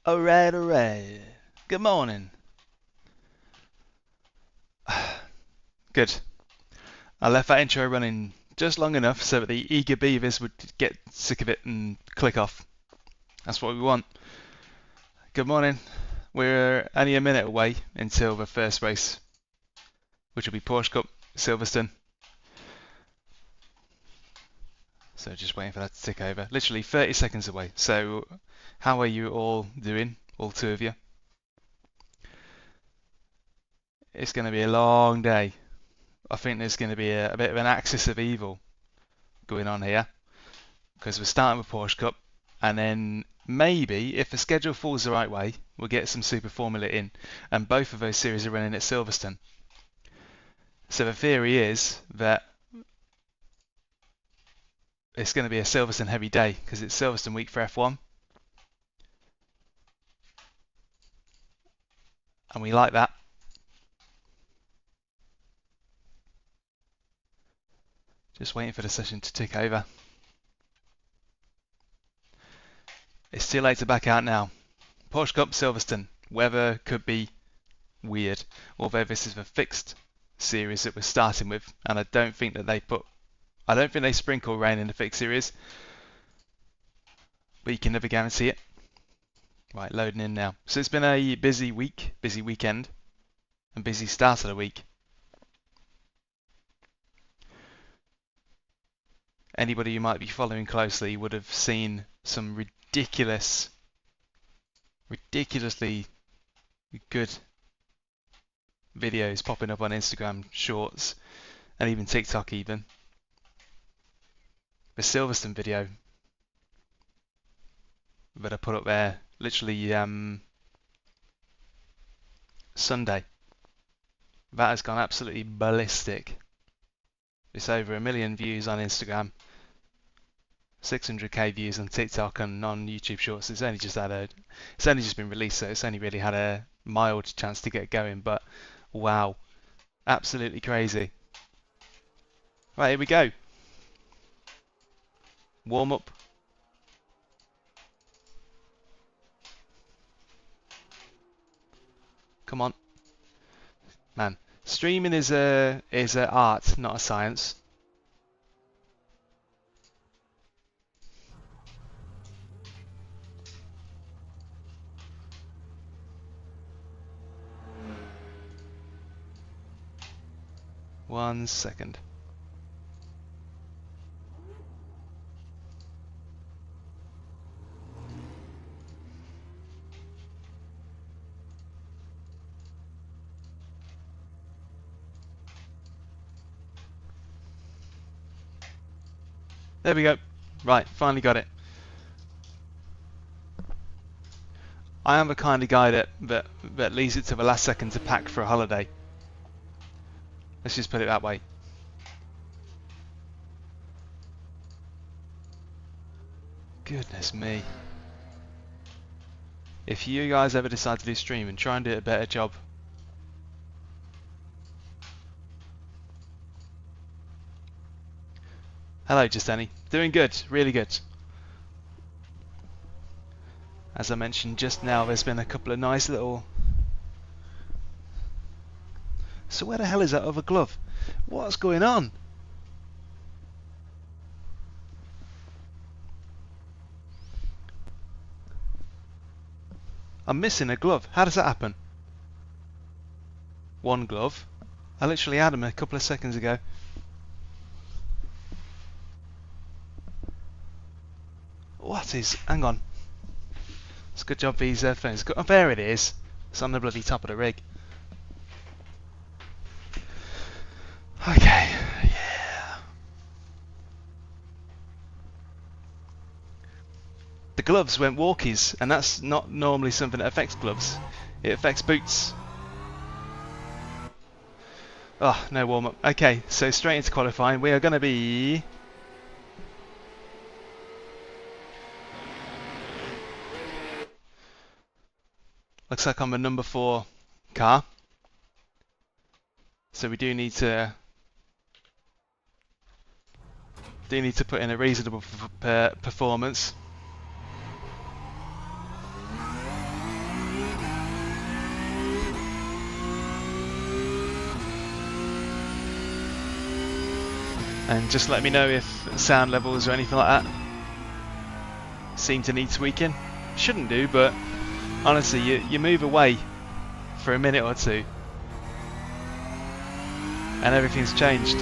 Alright, alright. Good morning. Good. I left that intro running just long enough so that the eager beavers would get sick of it and click off. That's what we want. Good morning. We're only a minute away until the first race, which will be Porsche Cup, Silverstone. So just waiting for that to tick over. Literally 30 seconds away. So how are you all doing? All two of you? It's going to be a long day. I think there's going to be a bit of an axis of evil going on here because we're starting with Porsche Cup, and then maybe if the schedule falls the right way, we'll get some Super Formula in, and both of those series are running at Silverstone. So the theory is that it's going to be a Silverstone heavy day because it's Silverstone week for F1, and we like that. Just waiting for the session to tick over. It's too late to back out now. Porsche Cup, Silverstone. Weather could be weird, although this is the fixed series that we're starting with, and I don't think they sprinkle rain in the fixed series, but you can never guarantee it. Right, loading in now. So it's been a busy week, busy weekend, and busy start of the week. Anybody who might be following closely would have seen some ridiculously good videos popping up on Instagram Shorts and even TikTok even. The Silverstone video that I put up there literally Sunday. That has gone absolutely ballistic. It's over 1 million views on Instagram, 600k views on TikTok and on YouTube Shorts. It's only just been released, so it's only really had a mild chance to get going. But wow, absolutely crazy. Right, here we go. Warm up. Come on, man. Streaming is a art, not a science. One second. There we go. Right, finally got it. I am the kind of guy that leaves it to the last second to pack for a holiday. Let's just put it that way. Goodness me. If you guys ever decide to do streaming, try and do a better job. Hello, Justeni. Doing good, really good. As I mentioned just now, there's been a couple of nice little... So where the hell is that other glove? What's going on? I'm missing a glove. How does that happen? One glove. I literally had him a couple of seconds ago. What is... Hang on. It's a good job these phones... Oh, there it is. It's on the bloody top of the rig. Okay. Yeah. The gloves went walkies, and that's not normally something that affects gloves. It affects boots. Oh, no warm-up. Okay, so straight into qualifying. We are going to be... Looks like I'm a number 4 car. So we do need to put in a reasonable performance. and just let me know if sound levels or anything like that seem to need tweaking. Shouldn't do, but honestly, you move away for a minute or two and everything's changed.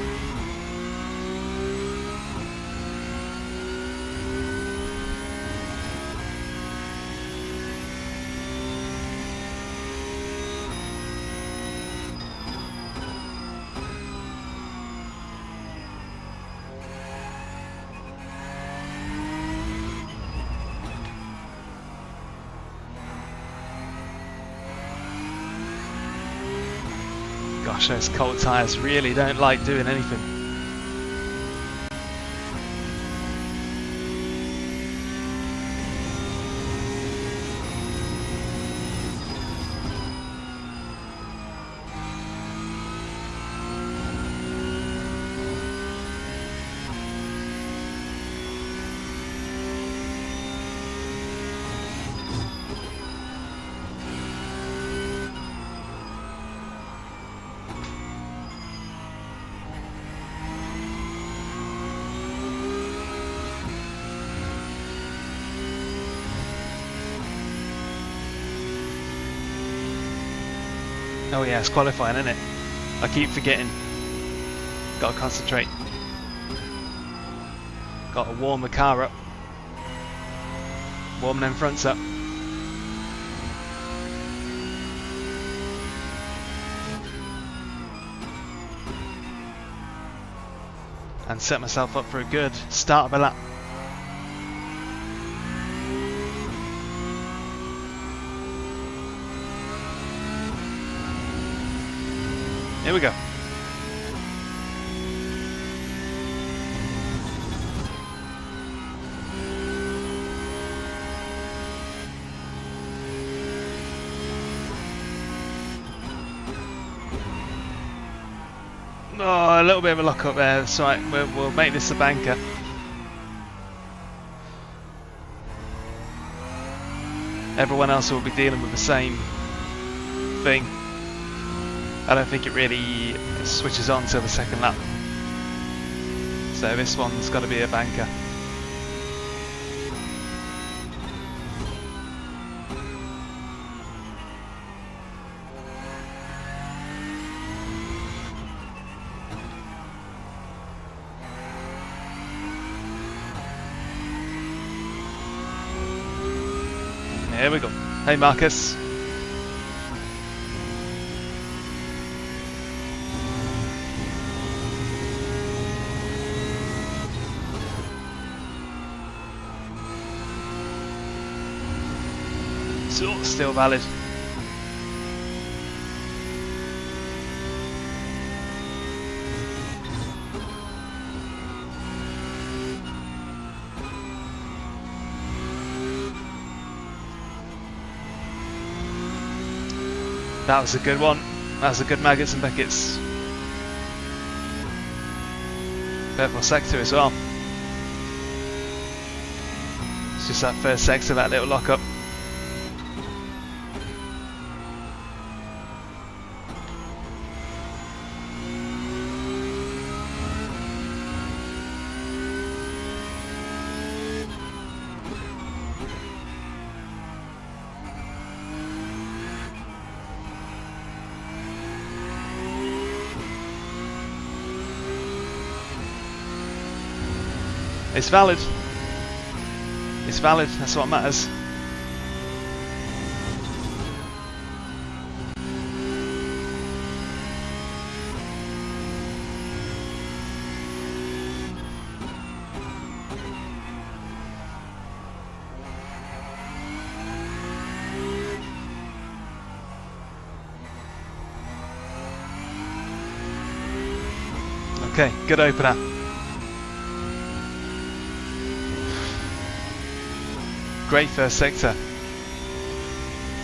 Gosh, those cold tyres really don't like doing anything. Oh yeah, it's qualifying, isn't it? I keep forgetting. Gotta concentrate. Gotta warm the car up. Warm them fronts up. And set myself up for a good start of a lap. Here we go. Oh, a little bit of a lock up there. That's right. We'll make this a banker. Everyone else will be dealing with the same thing. I don't think it really switches on till the second lap. So this one's got to be a banker. Here we go. Hey Marcus. Still valid. That was a good one. That was a good maggots and Beckett's. Purple sector as well. It's just that first sector, that little lock up. It's valid. It's valid, that's what matters. Okay, good opener. Great first sector.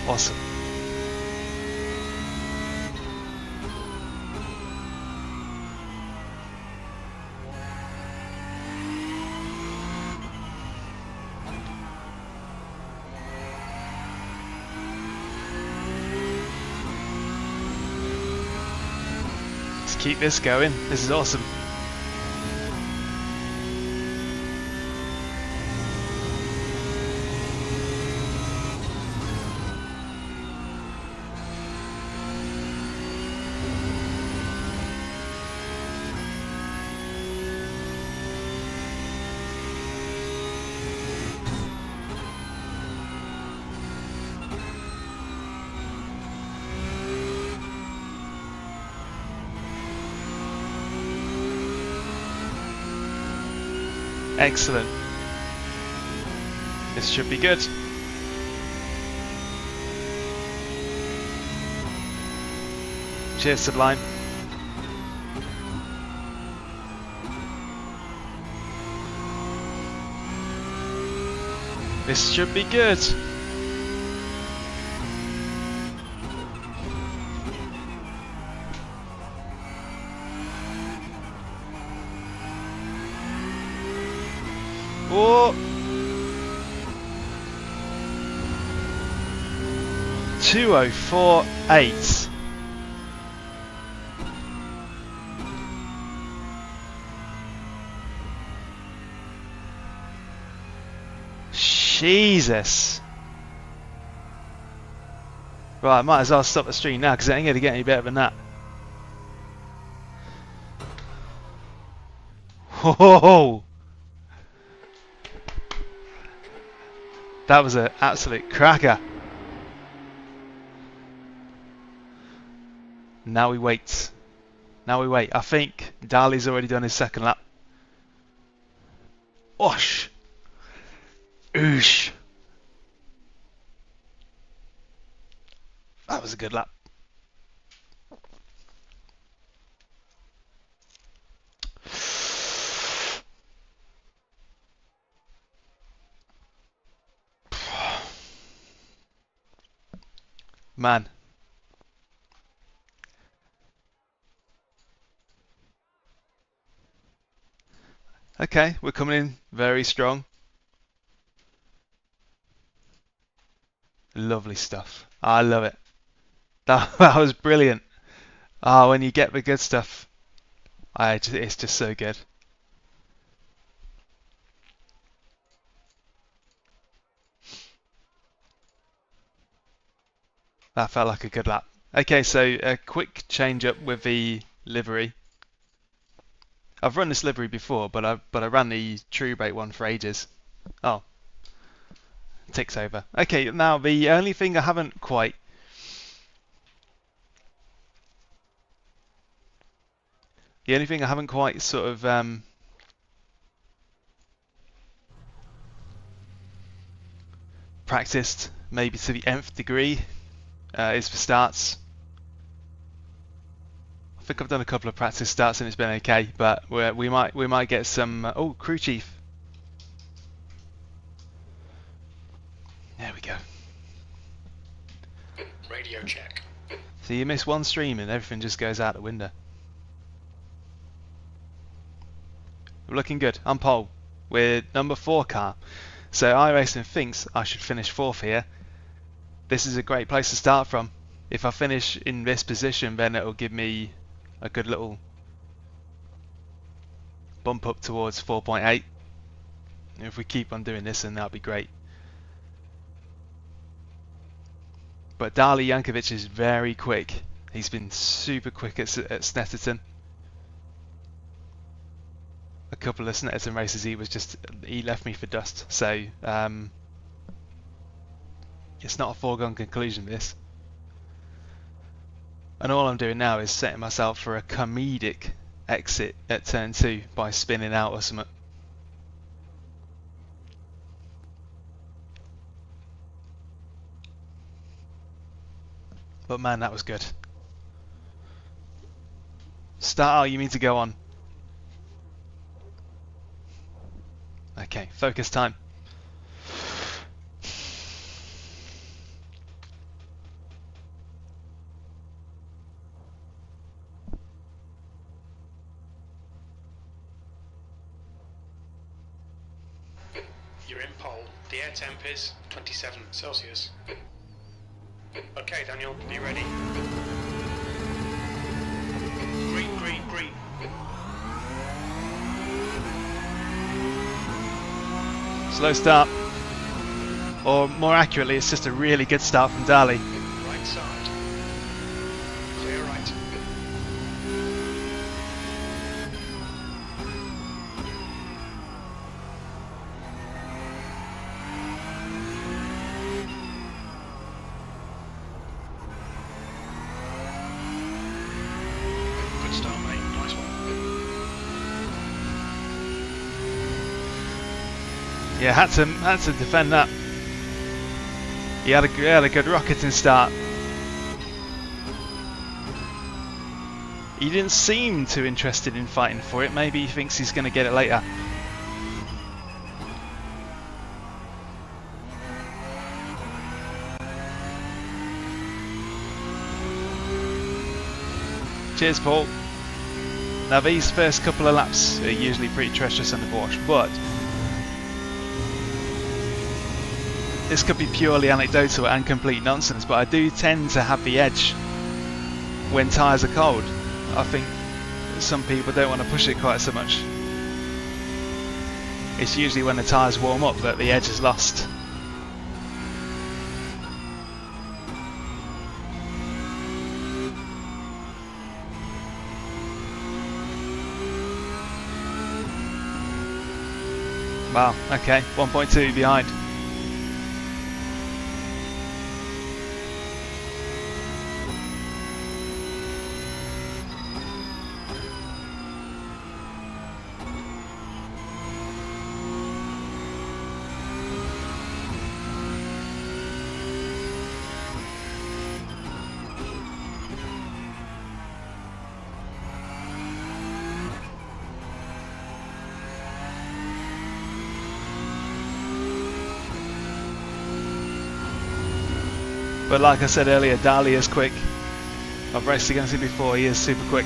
Awesome. Let's keep this going. This is awesome. Excellent. This should be good. Cheers, Sublime. This should be good. Oh. 2048. Jesus. Right, I might as well stop the stream now because it ain't going to get any better than that. Whoa! That was an absolute cracker. Now we wait. Now we wait. I think Dali's already done his second lap. Osh! Oosh! That was a good lap. Man. Okay, we're coming in very strong. Lovely stuff. I love it. That was brilliant. Ah, when you get the good stuff, it's just so good. That felt like a good lap. Okay, so a quick change up with the livery. I've run this livery before, but I ran the True Bait one for ages. Oh, ticks over. Okay, now the only thing I haven't quite sort of practiced, maybe to the nth degree, is for starts. I think I've done a couple of practice starts and it's been okay, but we might get some. Oh, crew chief. There we go. Radio check. So you miss one stream and everything just goes out the window. We're looking good. I'm pole. We're number 4 car. So iRacing thinks I should finish 4th here. This is a great place to start from. If I finish in this position, then it'll give me a good little bump up towards 4.8. If we keep on doing this, then that'll be great. But Dali Jankovic is very quick. He's been super quick at Snetterton. A couple of Snetterton races, he left me for dust. So it's not a foregone conclusion, this. And all I'm doing now is setting myself for a comedic exit at turn 2 by spinning out or something. But man, that was good. Start out, you mean to go on? Okay, focus time. You're in pole. The air temp is 27 Celsius. Okay, Daniel, be ready. Green, green, green. Slow start. Or more accurately, it's just a really good start from Dali. Right side. Clear right. Good start, mate. Nice one. Yeah, had to defend that. He had a good rocketing start. He didn't seem too interested in fighting for it. Maybe he thinks he's going to get it later. Cheers, Paul. Now these first couple of laps are usually pretty treacherous on the Porsche, but this could be purely anecdotal and complete nonsense, but I do tend to have the edge when tyres are cold. I think some people don't want to push it quite so much. It's usually when the tyres warm up that the edge is lost. Wow, okay, 1.2 behind. But like I said earlier, Dali is quick. I've raced against him before, he is super quick.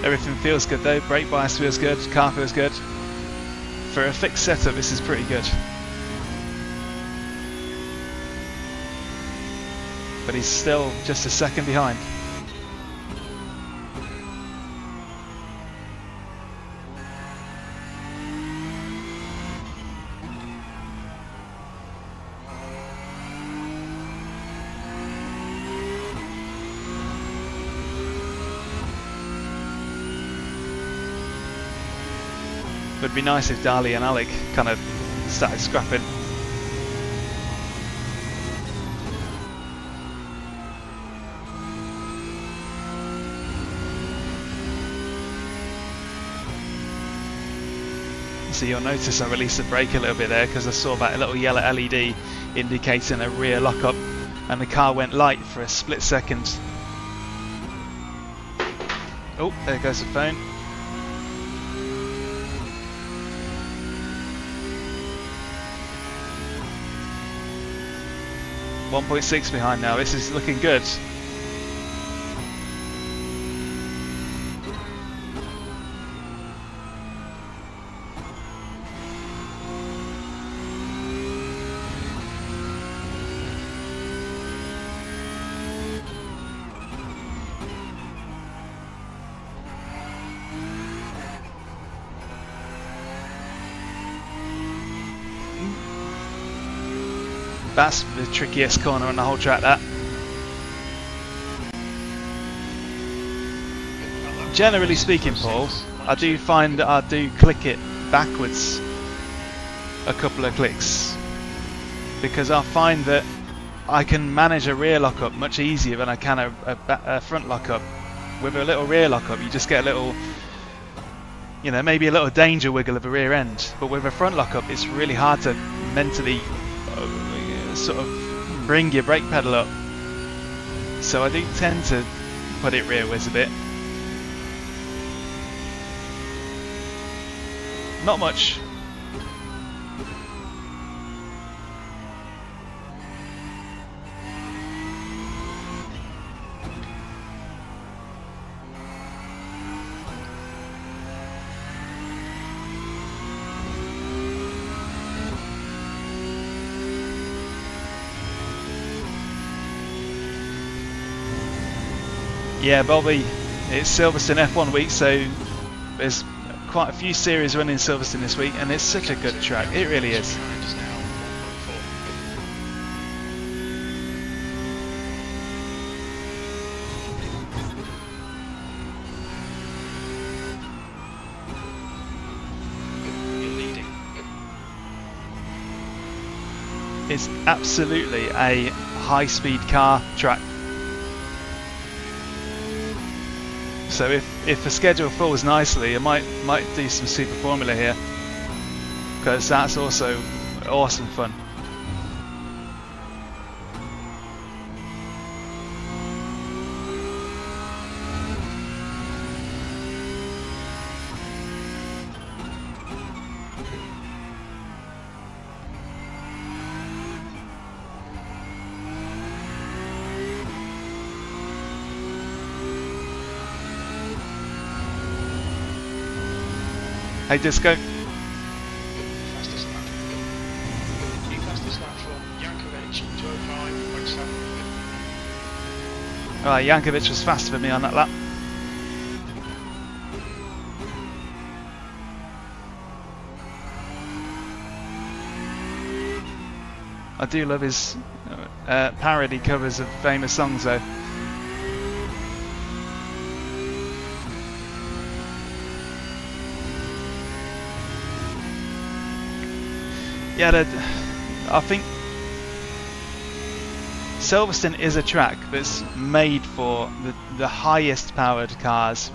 Everything feels good though, brake bias feels good, car feels good. For a fixed setup, this is pretty good. But he's still just a second behind. Would be nice if Dali and Alec kind of started scrapping. So you'll notice I released the brake a little bit there because I saw that little yellow LED indicating a rear lockup, and the car went light for a split second. Oh, there goes the phone. .6 behind now, this is looking good. That's the trickiest corner on the whole track, that. Generally speaking, Paul, I do find that I do click it backwards a couple of clicks, because I find that I can manage a rear lockup much easier than I can a front lockup. With a little rear lockup, you just get a little, you know, maybe a little danger wiggle of a rear end, but with a front lockup it's really hard to mentally sort of bring your brake pedal up. So I do tend to put it rear whiz a bit. Not much. Yeah, Bobby, it's Silverstone F1 week, so there's quite a few series running in Silverstone this week, and it's such a good track. It really is. it's absolutely a high-speed car track. So if the schedule falls nicely, I might do some Super Formula here, because that's also awesome fun. Hey Disco. Fastest lap. New fastest lap from Jankovic, 205.7. Alright, Jankovic was faster than me on that lap. I do love his parody covers of famous songs though. Yeah, I think Silverstone is a track that's made for the highest powered cars,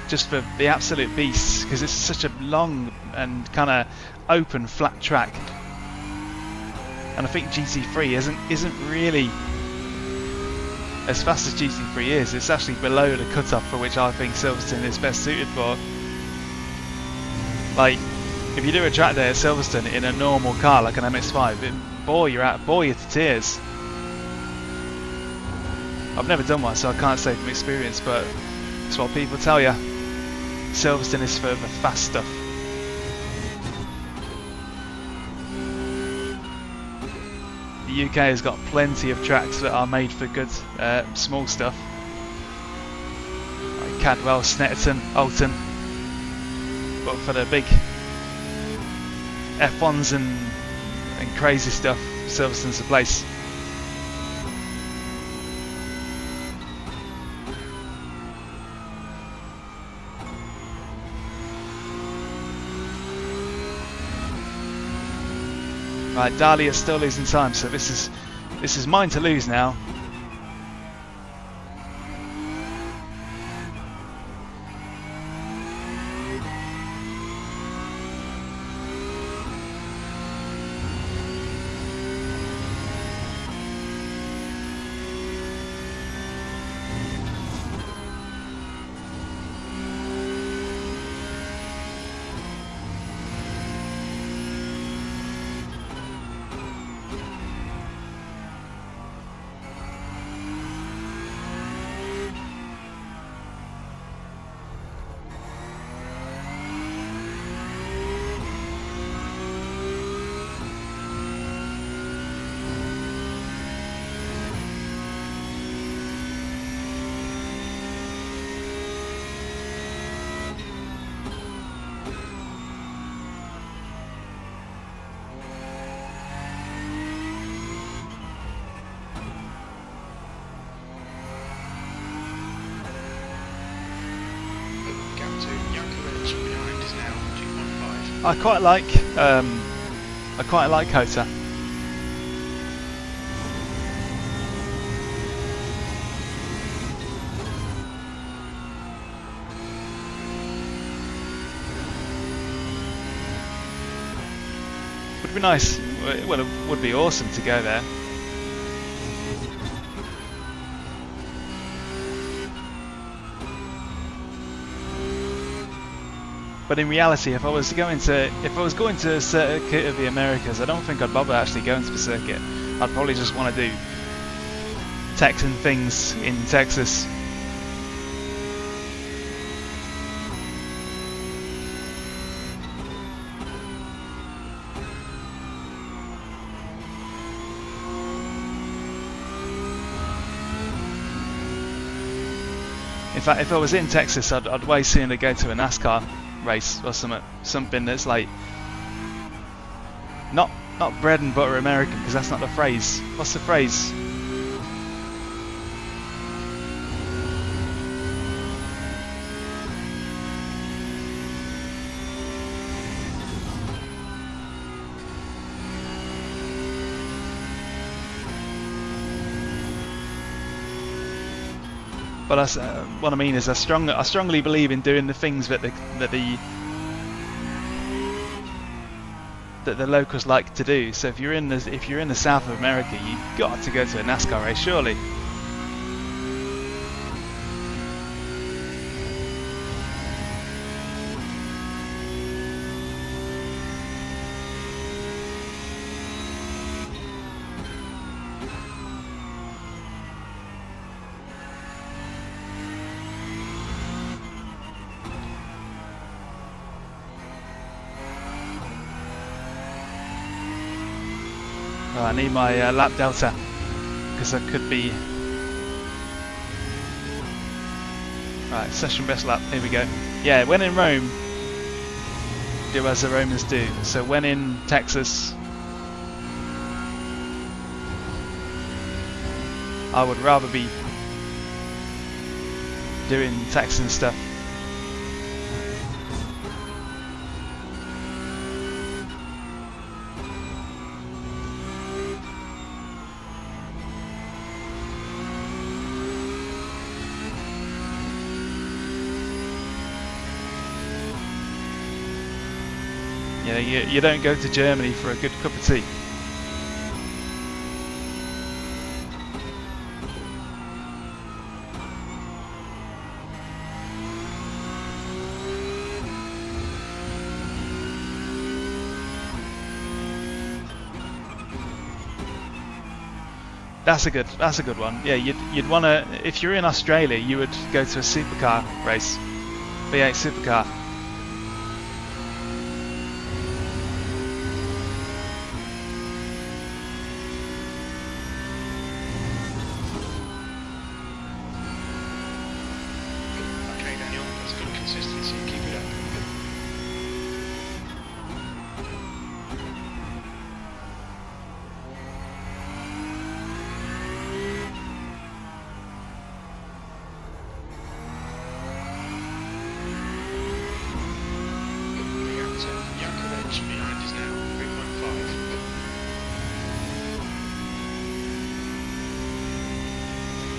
just for the absolute beasts, because it's such a long and kind of open, flat track. And I think GT3 isn't really as fast as GT3 is. It's actually below the cutoff for which I think Silverstone is best suited for. Like, if you do a track day at Silverstone in a normal car like an MX-5, it bore you to tears. I've never done one, so I can't say from experience, but it's what people tell you. Silverstone is for the fast stuff. The UK has got plenty of tracks that are made for good small stuff, like Cadwell, Snetterton, Alton, but for the big F1s and crazy stuff, Silverstone's the place. Right, Dahlia's still losing time, so this is mine to lose now. I quite like Kota. Would be nice. Well, it would be awesome to go there. But in reality, if I was going to a circuit of the Americas, I don't think I'd bother actually going to the circuit. I'd probably just want to do Texan things in Texas. In fact, if I was in Texas, I'd way sooner go to a NASCAR race or something that's like not bread and butter American, because that's not the phrase. What's the phrase? But what I mean is, I strongly believe in doing the things that the locals like to do. So if you're in the south of America, you've got to go to a NASCAR race, surely. Oh, I need my lap delta, because I could be... Right, session best lap, here we go. Yeah, when in Rome, do as the Romans do. So when in Texas, I would rather be doing Texan stuff. You don't go to Germany for a good cup of tea. That's a good one. Yeah, you'd want to, if you're in Australia, you would go to a supercar race, V8 supercar.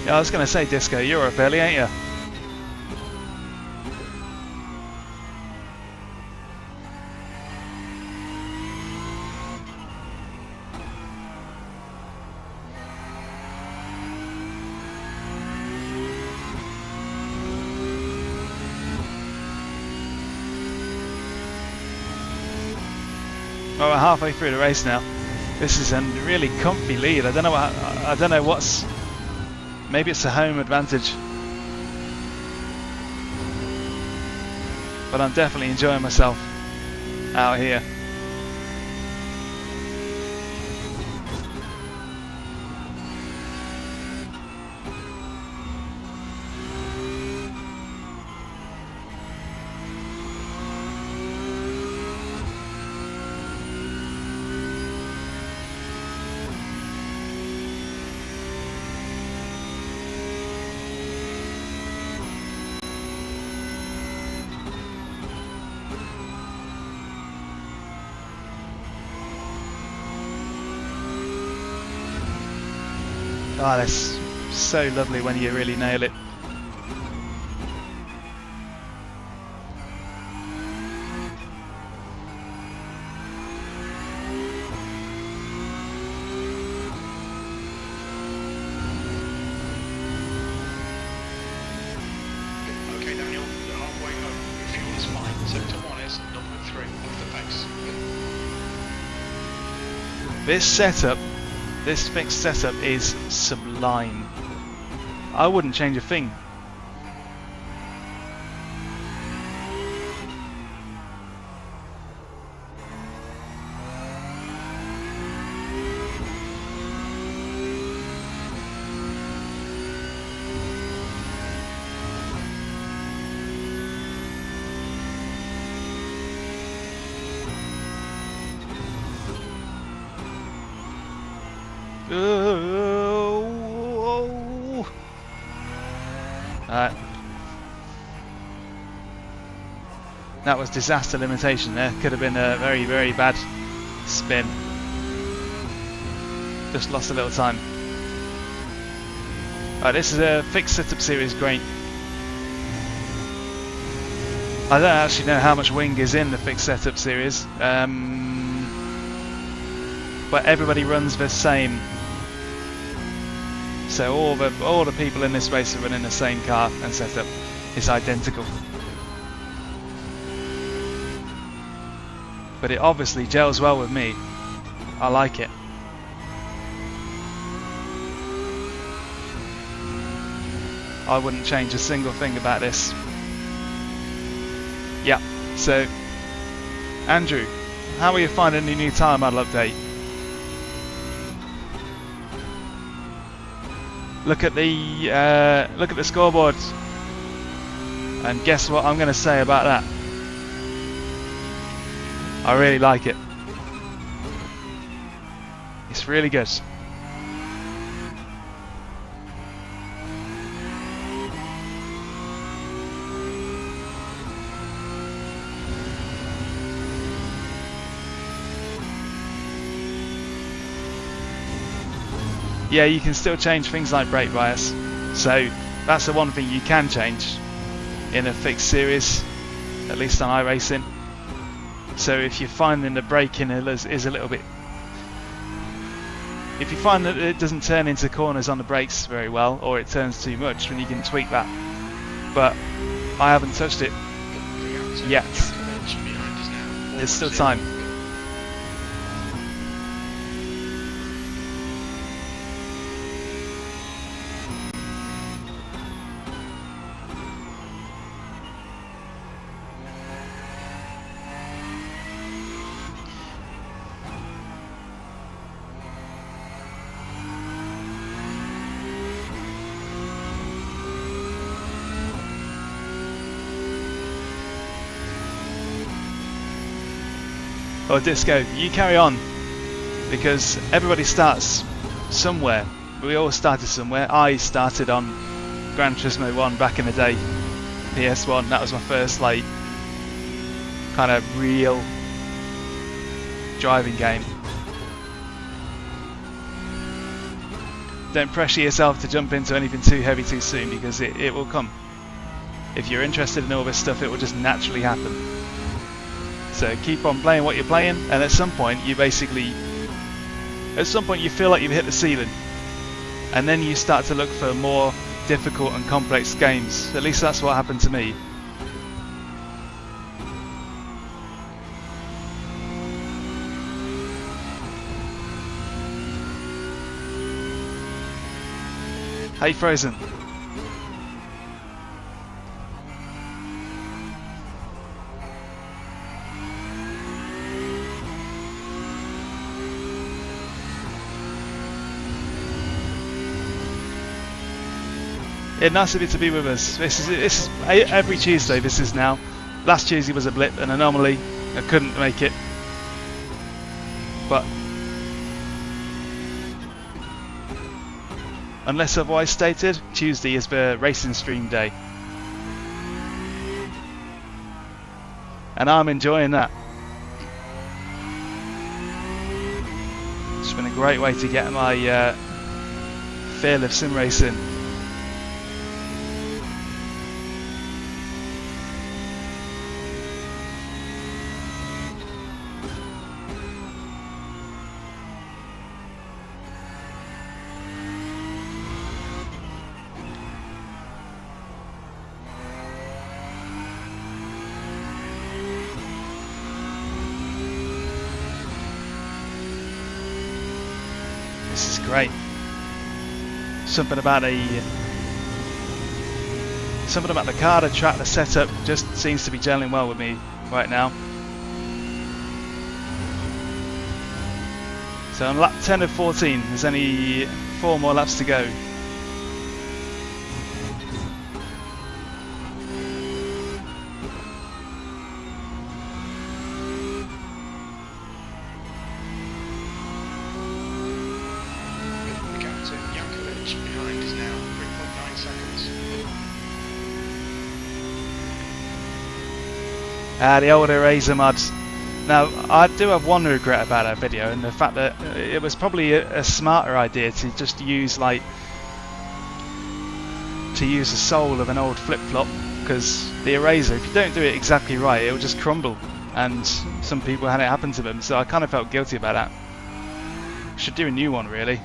Yeah, I was going to say, Disco, you're up early, ain't you? Well, we're halfway through the race now. This is a really comfy lead. I don't know what's. Maybe it's a home advantage, but I'm definitely enjoying myself out here. Oh, that's so lovely when you really nail it. Okay, Daniel, you're halfway home. Fuel is fine. Sector 1 is number 3 of the pace. This setup, this fixed setup is sublime. I wouldn't change a thing. That was disaster limitation there. Could have been a very, very bad spin. Just lost a little time. Right, this is a fixed setup series, great. I don't actually know how much wing is in the fixed setup series, but everybody runs the same. So all the people in this race are running the same car and setup. It's identical. But it obviously gels well with me. I like it. I wouldn't change a single thing about this. Yeah, so Andrew, how are you finding the new tyre model update? Look at the scoreboard, and guess what I'm going to say about that? I really like it. It's really good. Yeah, you can still change things like brake bias, so that's the one thing you can change in a fixed series, at least on iRacing. So if you're finding the braking is a little bit, if you find that it doesn't turn into corners on the brakes very well, or it turns too much, then you can tweak that. But I haven't touched it yet. There's still time. Or Disco, you carry on, because everybody starts somewhere. We all started somewhere. I started on Gran Turismo 1 back in the day, PS1. That was my first like kind of real driving game. Don't pressure yourself to jump into anything too heavy too soon, because it will come. If you're interested in all this stuff, it will just naturally happen. So keep on playing what you're playing, and at some point you feel like you've hit the ceiling, and then you start to look for more difficult and complex games. At least that's what happened to me. Hey Frozen. Yeah, nice of you to be with us. This is every Tuesday. This is now. Last Tuesday was a blip, an anomaly. I couldn't make it, but unless otherwise stated, Tuesday is the racing stream day, and I'm enjoying that. It's been a great way to get my feel of sim racing. This is great. Something about the car, the track, the setup just seems to be gelling well with me right now. So on lap 10 of 14, there's only 4 more laps to go. The older Razor mods. Now, I do have one regret about that video, and the fact that it was probably a smarter idea to just use like to use the sole of an old flip-flop, because the eraser, if you don't do it exactly right, it will just crumble, and some people had it happen to them, so I kind of felt guilty about that. Should do a new one, really.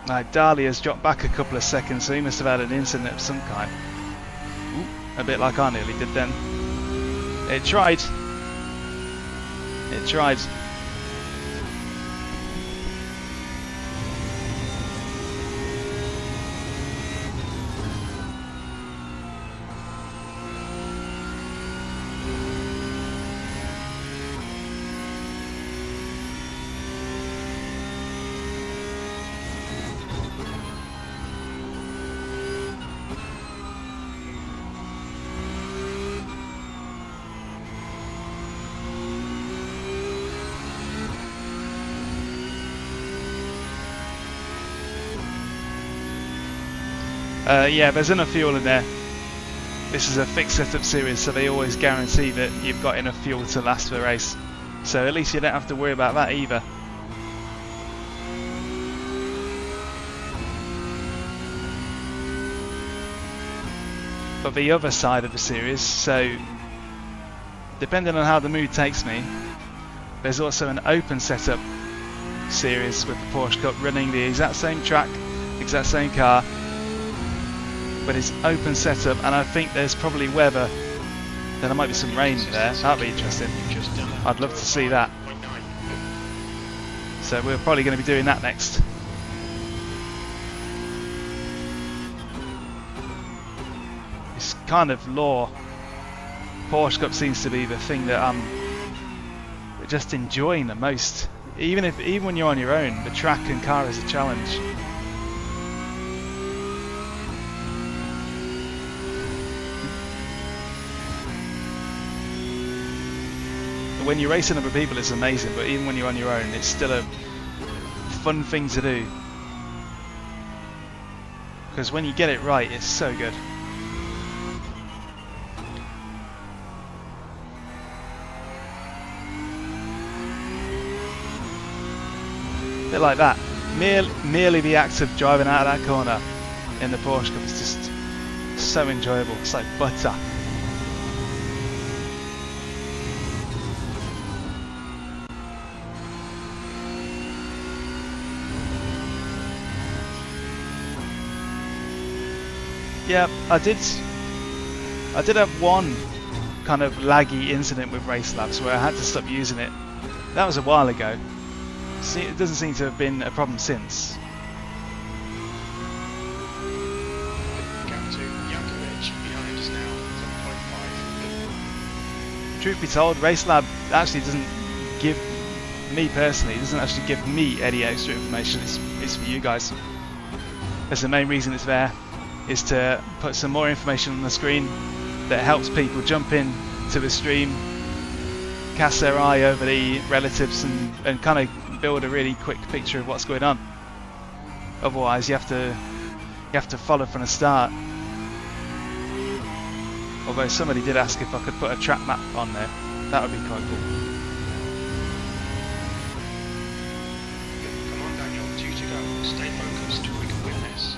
Now Dahlia's dropped back a couple of seconds, so he must have had an incident of some kind. Ooh, a bit like I nearly did then. It tried. It tried. Yeah, there's enough fuel in there. This is a fixed setup series, so they always guarantee that you've got enough fuel to last the race. So at least you don't have to worry about that either. But the other side of the series, so depending on how the mood takes me, there's also an open setup series with the Porsche Cup running the exact same track, exact same car, but it's open setup, and I think there's probably weather. Then there might be some rain there. That'd be interesting. I'd love to see that. So we're probably going to be doing that next. It's kind of law. Porsche Cup seems to be the thing that I'm just enjoying the most. Even when you're on your own, the track and car is a challenge. When you're racing other people, it's amazing, but even when you're on your own, it's still a fun thing to do. Because when you get it right, it's so good. A bit like that. Merely the act of driving out of that corner in the Porsche Cup is just so enjoyable. It's like butter. Yeah, I did have one kind of laggy incident with Race Labs where I had to stop using it. That was a while ago. See, it doesn't seem to have been a problem since. Gap to Jankovic behind us now, 7.5. Truth be told, Race Lab actually doesn't give me personally, it doesn't actually give me any extra information. It's for you guys. That's the main reason it's there, is to put some more information on the screen that helps people jump in to the stream, cast their eye over the relatives and kind of build a really quick picture of what's going on. Otherwise you have to follow from the start. Although somebody did ask if I could put a track map on there, that would be quite cool. Come on Daniel, 2 to go, stay focused, we can win this.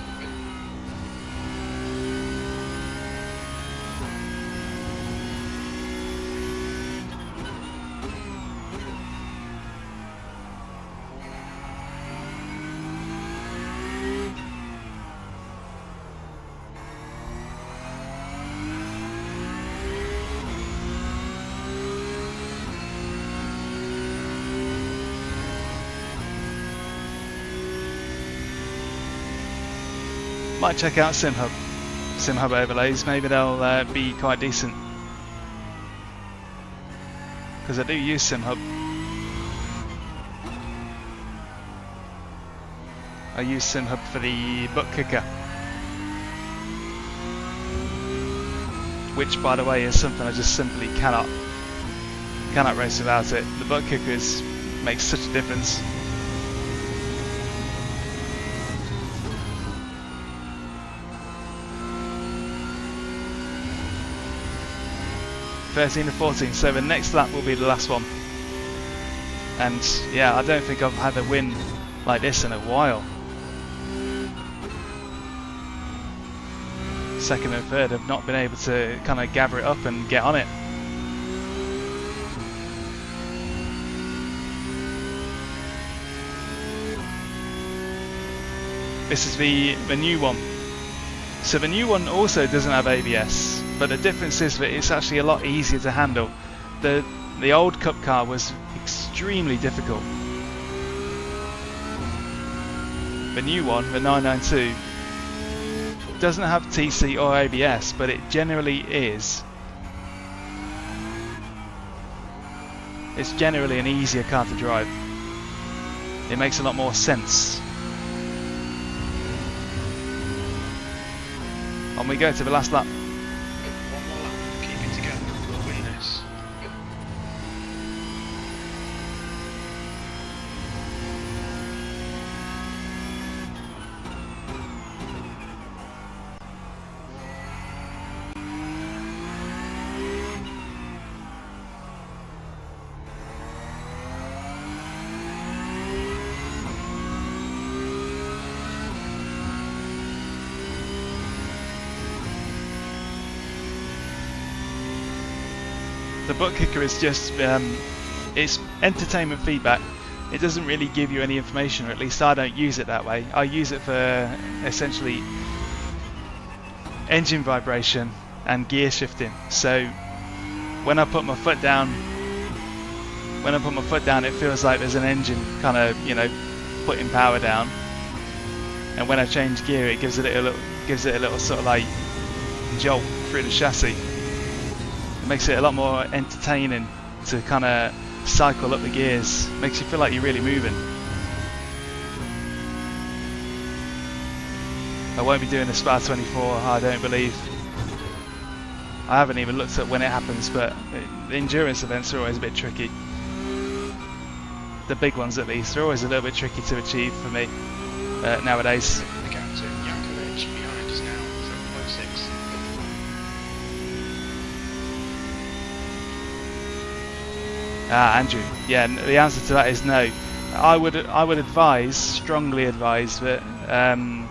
Might check out SimHub overlays. Maybe they'll be quite decent, because I do use SimHub. I use SimHub for the butt kicker, which, by the way, is something I just simply cannot race without it. The butt kickers makes such a difference. (13 to 14), so the next lap will be the last one. And yeah, I don't think I've had a win like this in a while. Second and third have not been able to kind of gather it up and get on it. This is the new one. So the new one also doesn't have ABS, but the difference is that it's actually a lot easier to handle. The old Cup car was extremely difficult. The new one, the 992, doesn't have TC or ABS, but it generally is. It's generally an easier car to drive. It makes a lot more sense. On we go to the last lap. One more lap, keep it together, we'll win this. The butt kicker is just it's entertainment feedback. It doesn't really give you any information, or at least I don't use it that way. I use it for essentially engine vibration and gear shifting. So when I put my foot down, it feels like there's an engine kind of, you know, putting power down. And when I change gear, it gives it a little sort of like jolt through the chassis. Makes it a lot more entertaining to kind of cycle up the gears. Makes you feel like you're really moving. I won't be doing the Spa 24, I don't believe. I haven't even looked at when it happens, but the endurance events are always a bit tricky. The big ones at least are always a little bit tricky to achieve for me nowadays. The gap to Jankovic behind us now, 7.6. Andrew, yeah, the answer to that is no. I would advise, strongly advise that, and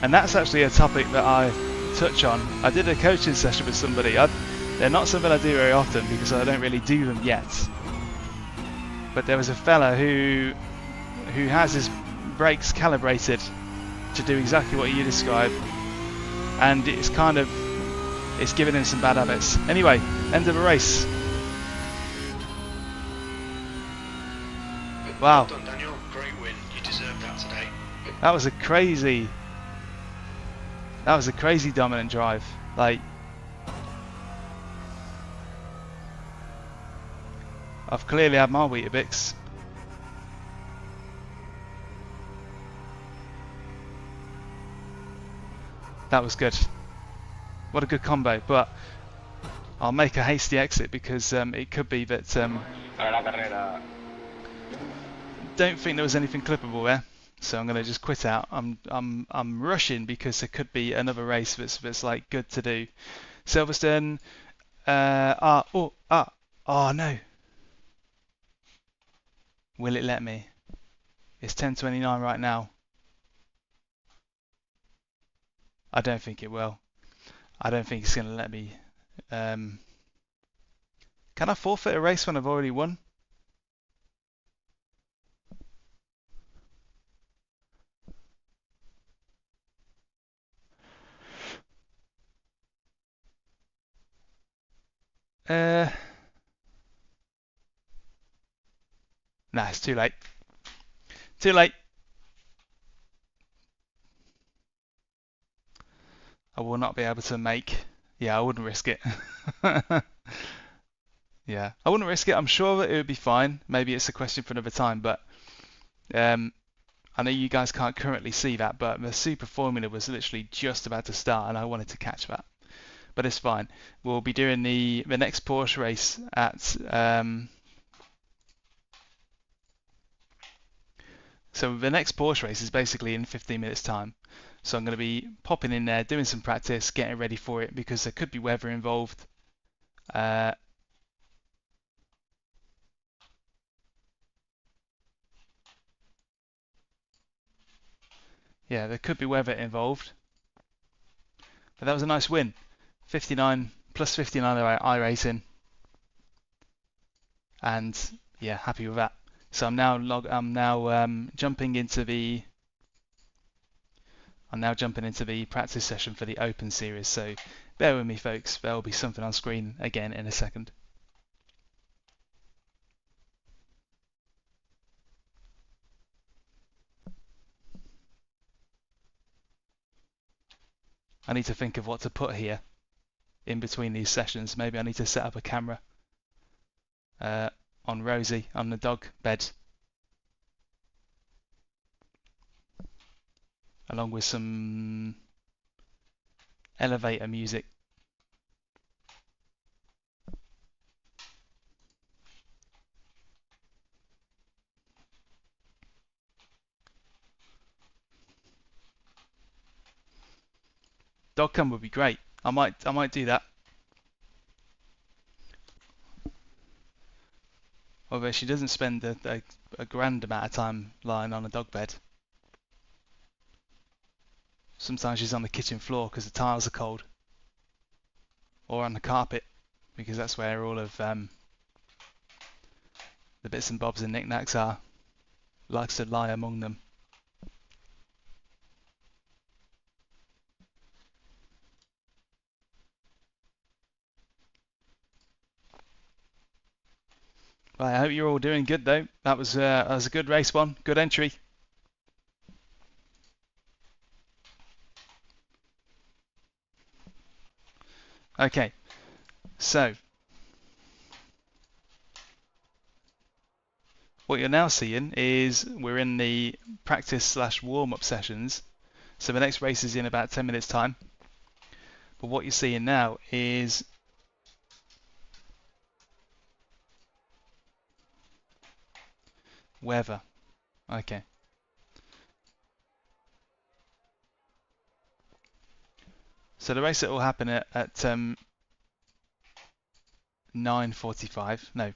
that's actually a topic that I touch on. I did a coaching session with somebody. They're not something I do very often because I don't really do them yet. But there was a fella who has his brakes calibrated to do exactly what you described, and it's giving him some bad habits. Anyway, end of the race. Wow. Well done, Daniel. Great win. You deserved that today. That was a crazy dominant drive. Like, I've clearly had my Weetabix. That was good. What a good combo. But I'll make a hasty exit because it could be that don't think there was anything clippable there, so I'm going to just quit out. I'm rushing because there could be another race that's like good to do. Silverstone. Oh no. Will it let me? It's 10:29 right now. I don't think it will. I don't think it's going to let me. Can I forfeit a race when I've already won? Nah, it's too late. Too late. I will not be able to make. Yeah, I wouldn't risk it. Yeah, I wouldn't risk it. I'm sure that it would be fine. Maybe it's a question for another time, but I know you guys can't currently see that, but the Super Formula was literally just about to start, and I wanted to catch that. But it's fine. We'll be doing the next Porsche race at so the next Porsche race is basically in 15 minutes time. So I'm going to be popping in there, doing some practice, getting ready for it because there could be weather involved. Yeah, there could be weather involved. But that was a nice win. 59 plus 59 iRacing. And yeah, happy with that. So I'm now jumping into the practice session for the Open Series. So bear with me, folks. There will be something on screen again in a second. I need to think of what to put here in between these sessions. Maybe I need to set up a camera on Rosie on the dog bed, along with some elevator music. Dog cam would be great. I might do that. Although she doesn't spend a grand amount of time lying on a dog bed. Sometimes she's on the kitchen floor because the tiles are cold, or on the carpet because that's where all of the bits and bobs and knickknacks are. Likes to lie among them. Right, I hope you're all doing good though. That was a good race one, good entry. Okay, so what you're now seeing is we're in the practice / warm-up sessions. So the next race is in about 10 minutes time. But what you're seeing now is weather. Okay. So the race that will happen at 9:45, no,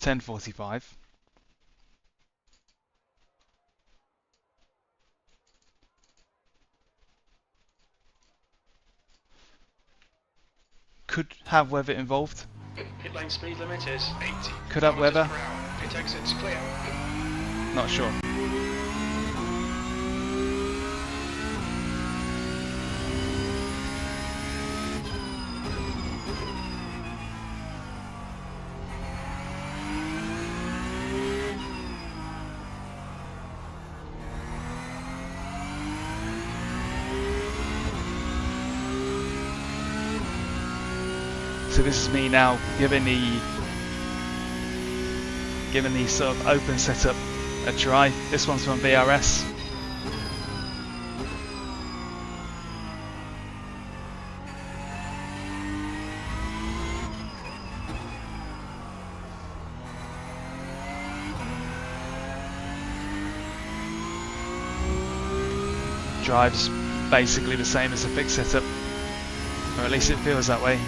10:45. Could have weather involved. Pit lane speed limit is 80. Could have weather. Pit exit's clear. Not sure. So this is me now giving the sort of open setup a try. This one's from VRS. Drives basically the same as the fixed setup, or at least it feels that way.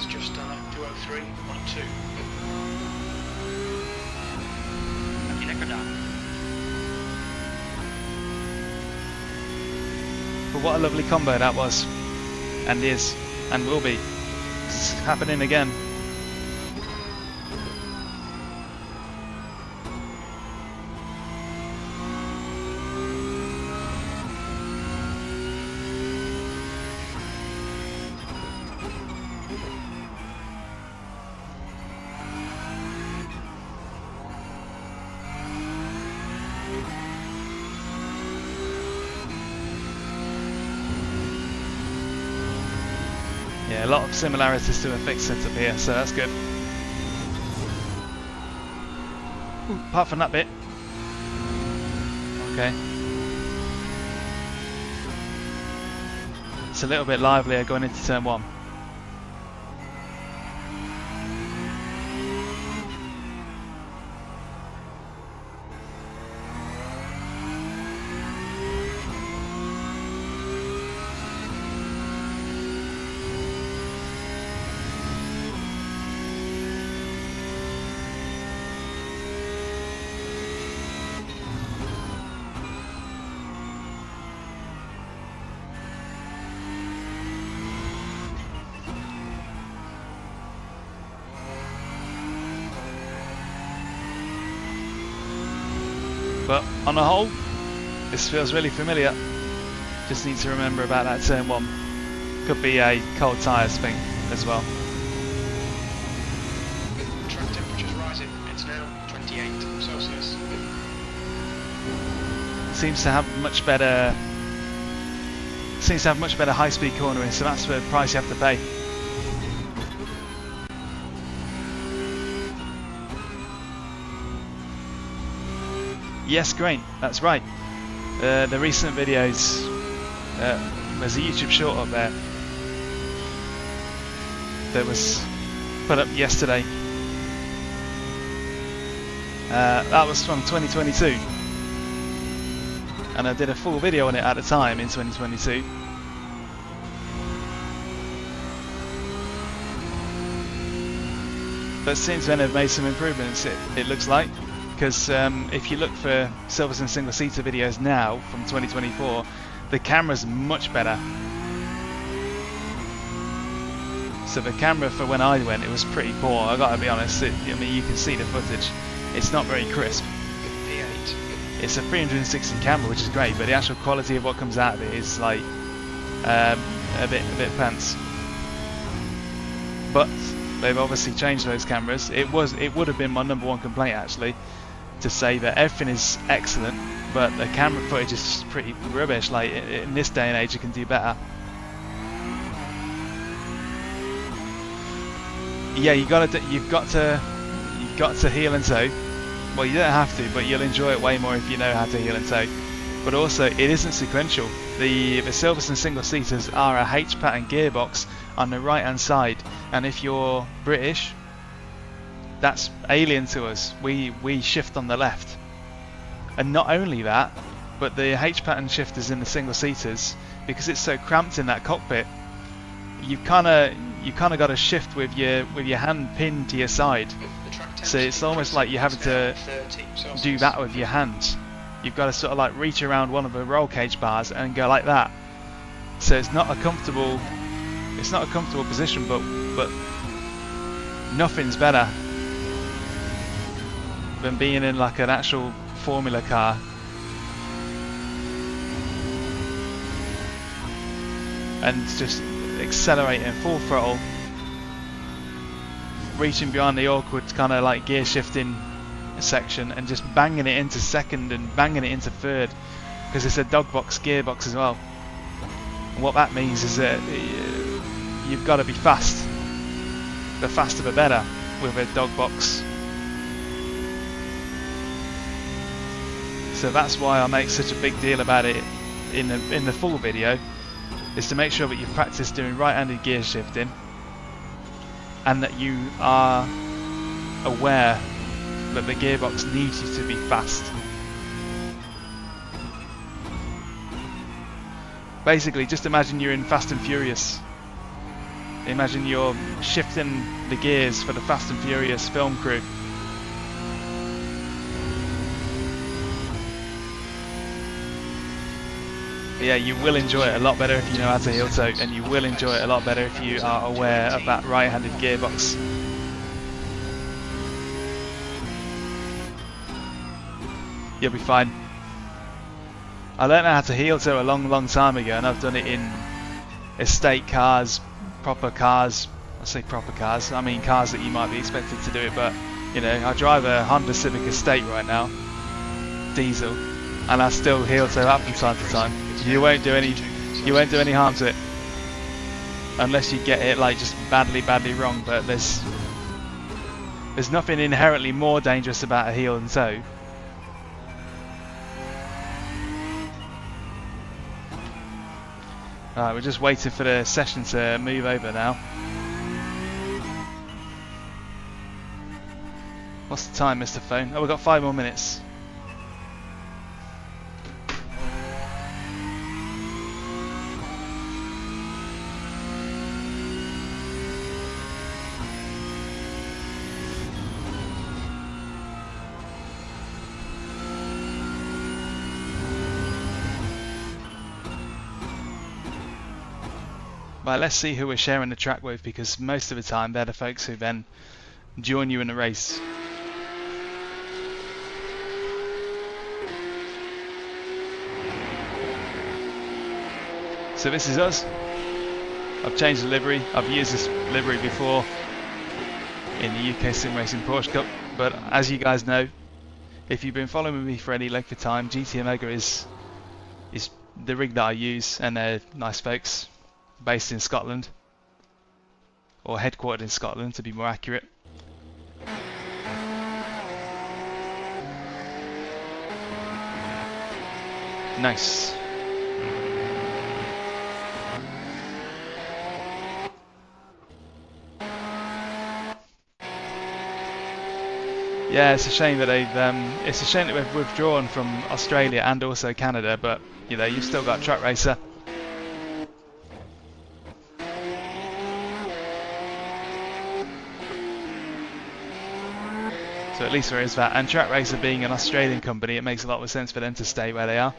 Just 203.12. But what a lovely combo that was, and is, and will be. It's happening again. lot of similarities to a fixed setup here, so that's good. Ooh, apart from that bit. Okay. It's a little bit livelier going into turn 1. But on the whole, this feels really familiar. Just need to remember about that turn 1. Could be a cold tyres thing as well. Track temperature's rising. It's now 28 Celsius. Seems to have much better high-speed cornering, so that's the price you have to pay. Yes, Grain, that's right. The recent videos, there's a YouTube short up there that was put up yesterday. That was from 2022, and I did a full video on it at the time in 2022. But since then I've made some improvements, it looks like. Because if you look for Silverstone single-seater videos now from 2024, the camera's much better. So the camera for when I went, it was pretty poor. I gotta be honest. I mean, you can see the footage. It's not very crisp. V8. It's a 360 camera, which is great, but the actual quality of what comes out of it is like a bit pants. But they've obviously changed those cameras. It would have been my #1 complaint actually, to say that everything is excellent, but the camera footage is pretty rubbish. Like in this day and age, you can do better. Yeah, you've got to heel and toe. Well, you don't have to, but you'll enjoy it way more if you know how to heel and toe. But also, it isn't sequential. The Silverstone single seaters are a H pattern gearbox on the right hand side, and if you're British, that's alien to us. We shift on the left. And not only that, but the H pattern shifters in the single seaters, because it's so cramped in that cockpit, you kind of got to shift with your hand pinned to your side. So it's almost like you're having to do that with your hands. You've got to sort of like reach around one of the roll cage bars and go like that. So it's not a comfortable position, but nothing's better than being in like an actual formula car. And just accelerating full throttle, reaching behind the awkward kind of like gear shifting section and just banging it into second and banging it into third, because it's a dog box gearbox as well. And what that means is that you've got to be fast. The faster the better with a dog box. So that's why I make such a big deal about it in the full video, is to make sure that you've practiced doing right-handed gear shifting and that you are aware that the gearbox needs you to be fast. Basically, just imagine you're in Fast and Furious. Imagine you're shifting the gears for the Fast and Furious film crew. Yeah, you will enjoy it a lot better if you know how to heel toe, and you will enjoy it a lot better if you are aware of that right-handed gearbox. You'll be fine. I learned how to heel toe a long time ago, and I've done it in estate cars, proper cars. I say proper cars, I mean cars that you might be expected to do it, but you know, I drive a Honda Civic Estate right now, diesel, and I still heel toe up from time to time. You won't do any harm to it. unless you get it like just badly wrong. But there's nothing inherently more dangerous about a heel than toe. Alright, we're just waiting for the session to move over now. What's the time, Mr. Phone? Oh, we've got 5 more minutes. Right, let's see who we're sharing the track with, because most of the time they're the folks who then join you in the race. So this is us. I've changed the livery. I've used this livery before in the UK Sim Racing Porsche Cup, but as you guys know, if you've been following me for any length of time, GT Omega is the rig that I use, and they're nice folks based in Scotland, or headquartered in Scotland to be more accurate. Nice. Yeah, it's a shame that we've withdrawn from Australia and also Canada, but you know, you've still got Truck Racer. So at least there is that, and Truck Racer being an Australian company, it makes a lot of sense for them to stay where they are.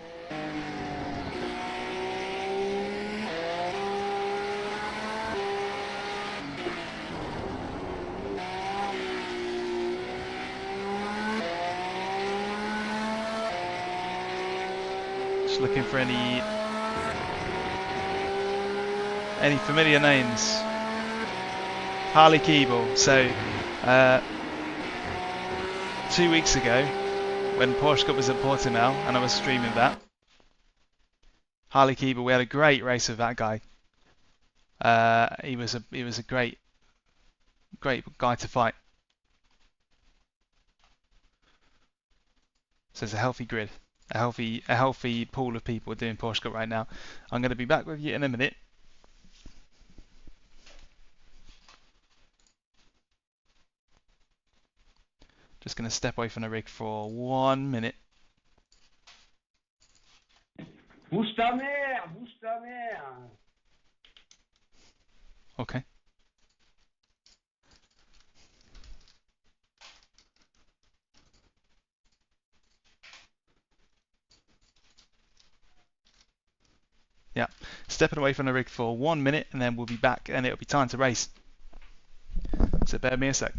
Just looking for any familiar names. Harley Keeble. So 2 weeks ago, when Porsche Cup was at Portimao and I was streaming that, Harley Keeble, we had a great race with that guy. He was a great guy to fight. So it's a healthy grid, a healthy pool of people doing Porsche Cup right now. I'm going to be back with you in a minute. Just going to step away from the rig for 1 minute. Bouge ta mère, bouge ta mère. Okay. Yeah, stepping away from the rig for 1 minute, and then we'll be back, and it'll be time to race. So bear with me a sec.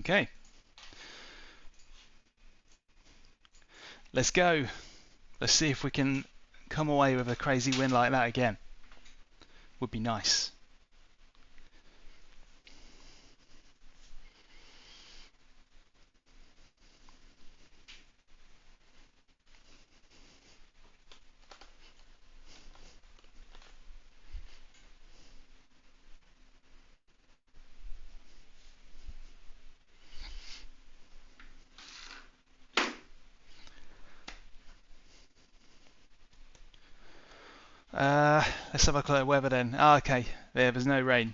Okay. Let's go. Let's see if we can come away with a crazy win like that again. Would be nice. Let's have a look at the weather then. Okay, there's no rain.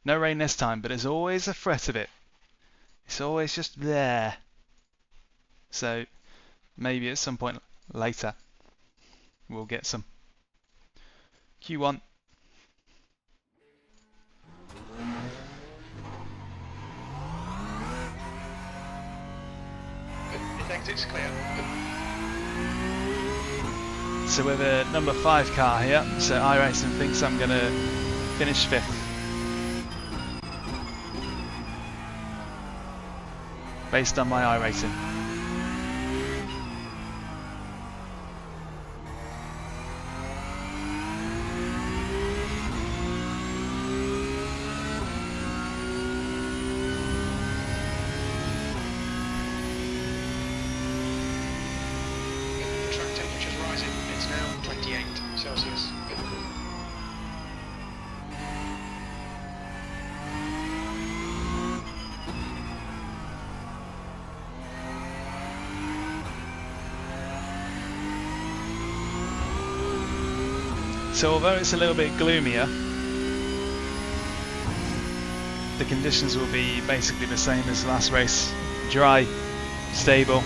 No rain this time, but there's always a threat of it. It's always just there. So maybe at some point later we'll get some. Q1. If exit's clear. So with a number 5 car here, so iRacing thinks I'm going to finish 5th. Based on my iRacing. Track temperature's rising. It's now 28 Celsius. So although it's a little bit gloomier, the conditions will be basically the same as the last race. Dry, stable.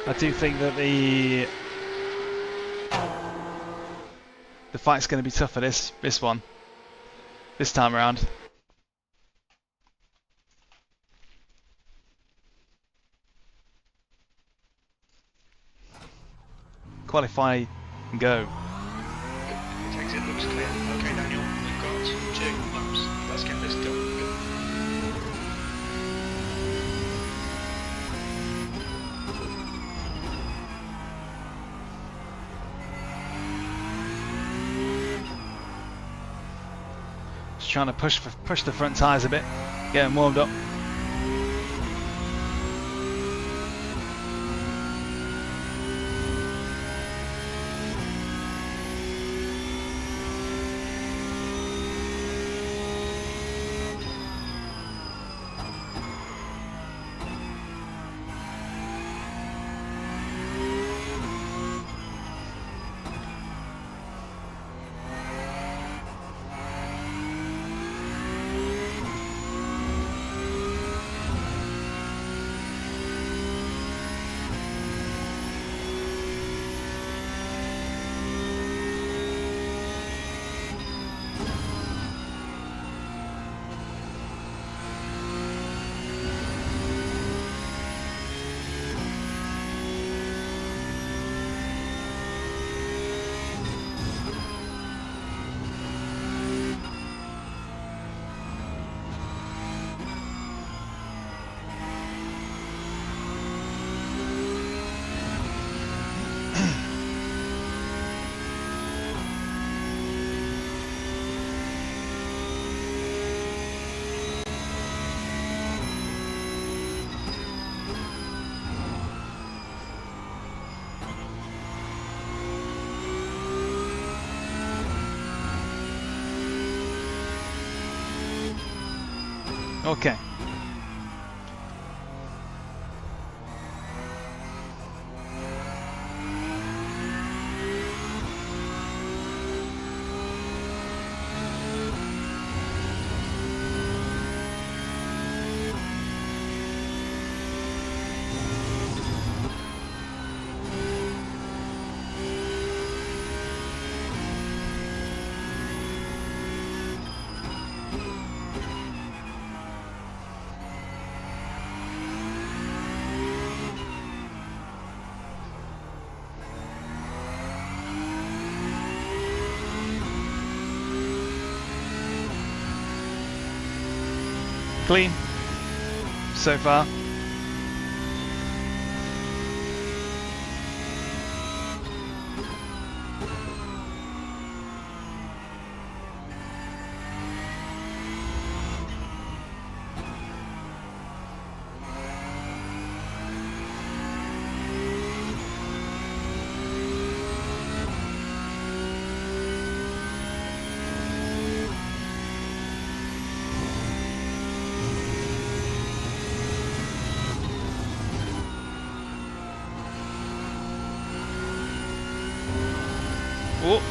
I do think that the fight's going to be tougher this one, this time around. Qualify and go. If exit looks clear. Okay, Daniel, we've got 2 laps. Let's get this done. Just trying to push the front tyres a bit, get them warmed up. Okay, clean so far. Oh,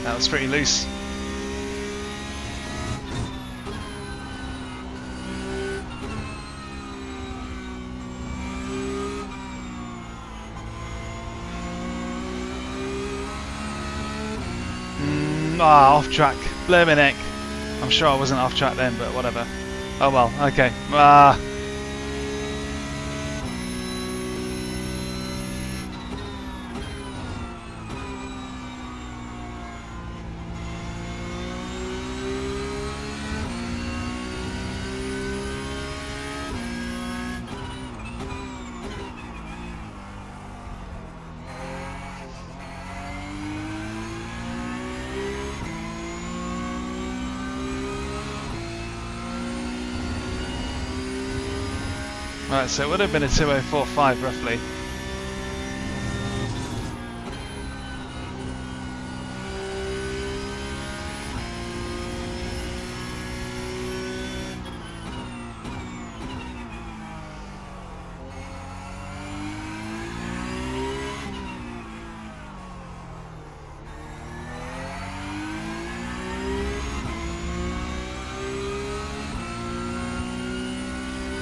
that was pretty loose. Off track. Blimey neck. I'm sure I wasn't off track then, but whatever. Oh well, okay. Right, so it would have been a 2:04.5 roughly.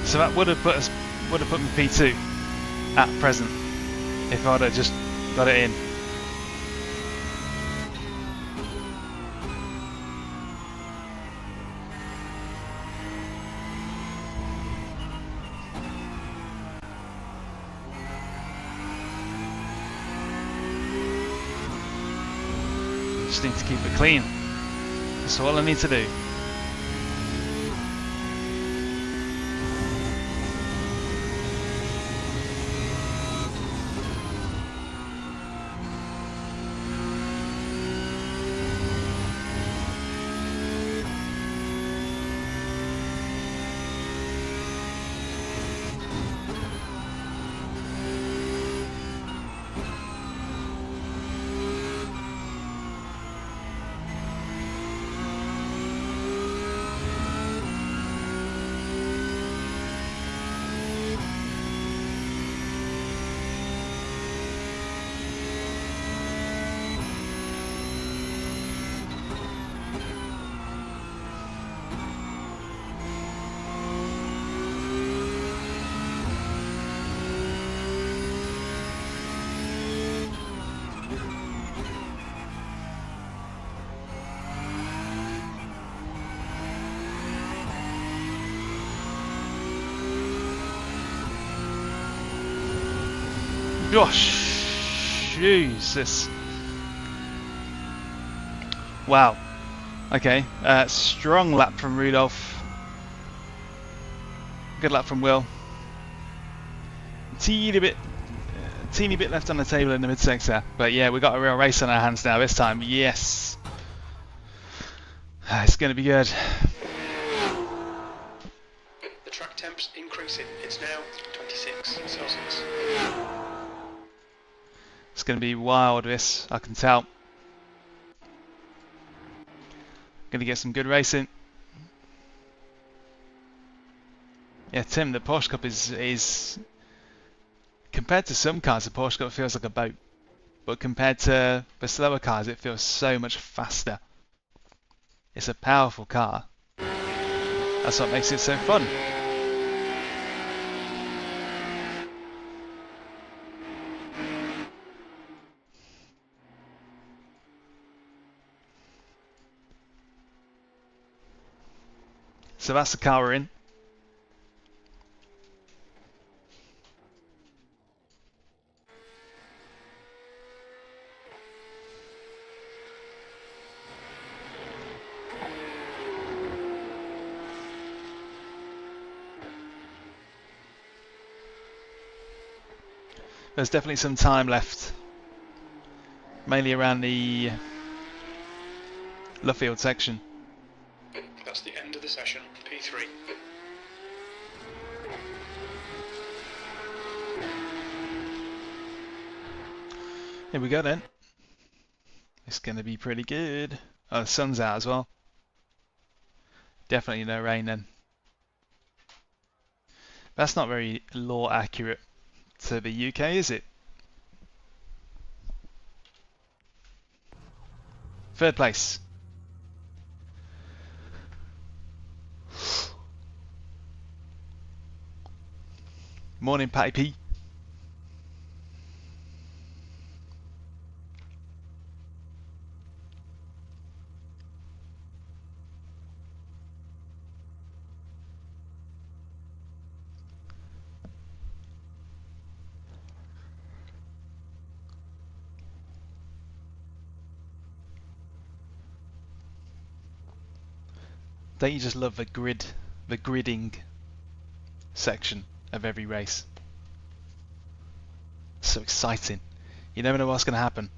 So that would have put me P2 at present if I'd have just got it in. Just need to keep it clean. That's all I need to do. Gosh, Jesus. Wow. Okay, strong lap from Rudolph. Good lap from Will. Teeny bit left on the table in the mid-sector, but yeah, we got a real race on our hands now this time. Yes, it's going to be good. The track temp's increasing. It's now 26 Celsius. It's going to be wild, this, I can tell. Going to get some good racing. Yeah, Tim, the Porsche Cup is compared to some cars, the Porsche Cup feels like a boat, but compared to the slower cars, it feels so much faster. It's a powerful car. That's what makes it so fun. So that's the car we're in. There's definitely some time left. Mainly around the Luffield section. That's the end of the session. P3. Here we go then. It's going to be pretty good. Oh, the sun's out as well. Definitely no rain then. That's not very law accurate to the UK, is it? Third place. Morning, Patty P. Don't you just love the gridding section of every race? So exciting. You never know what's going to happen.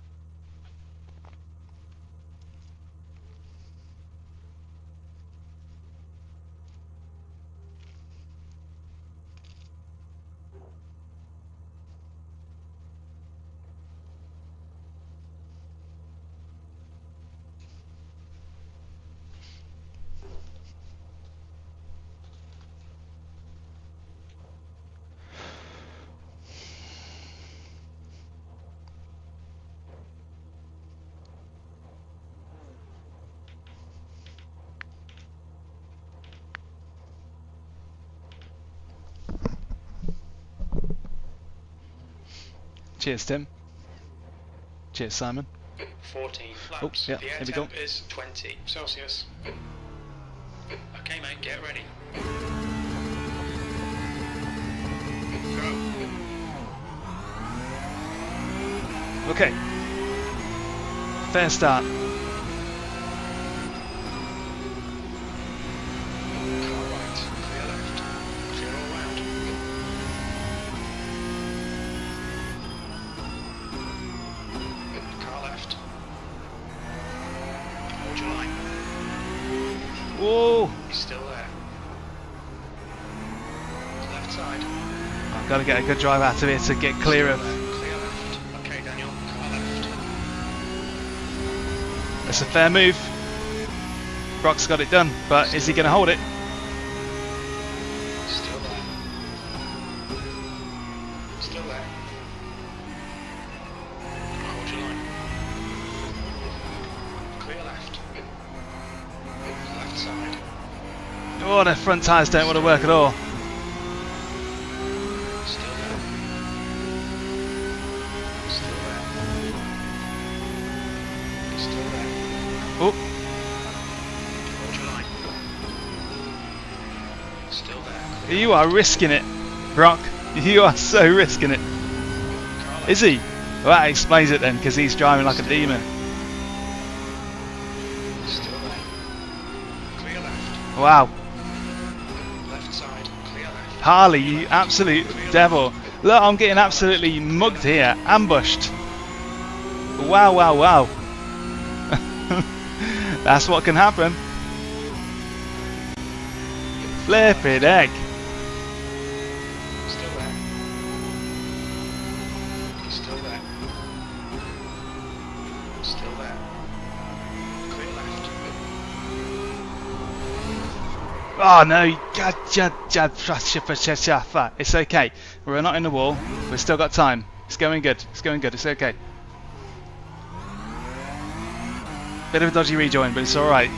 Cheers, Tim. Cheers, Simon. 14 Oh, flaps. yeah, The air here we go. temp is 20 Celsius. Okay, mate, get ready. Go. Okay. Fair start. Car right, clear left, clear all round. Car left. Hold your line. Whoa! He's still there. Left side. I've got to get a good drive out of here to get clear of. Clear left. Okay, Daniel, car left. That's a fair move. Brock's got it done, but is he going to hold it? Still there. Still there. Hold your line. Clear left. Left side. Oh, the front tyres don't want to work at all. Still there. Still there. Still there. Oh, Hold your line. Still there. you are risking it, Brock. You are so risking it. Car left. Is he? Well, that explains it then, because he's driving like a demon. Still there. Clear left. Wow. Left side. Clear left. Harley, you absolute devil. Look, I'm getting absolutely mugged here. Ambushed. Wow, wow, wow. That's what can happen. Flippin' egg. Still there. Still there. Still there. Clear left. Oh no, it's okay. We're not in the wall. We've still got time. It's going good. It's going good. It's okay. Bit of a dodgy rejoin, but it's alright.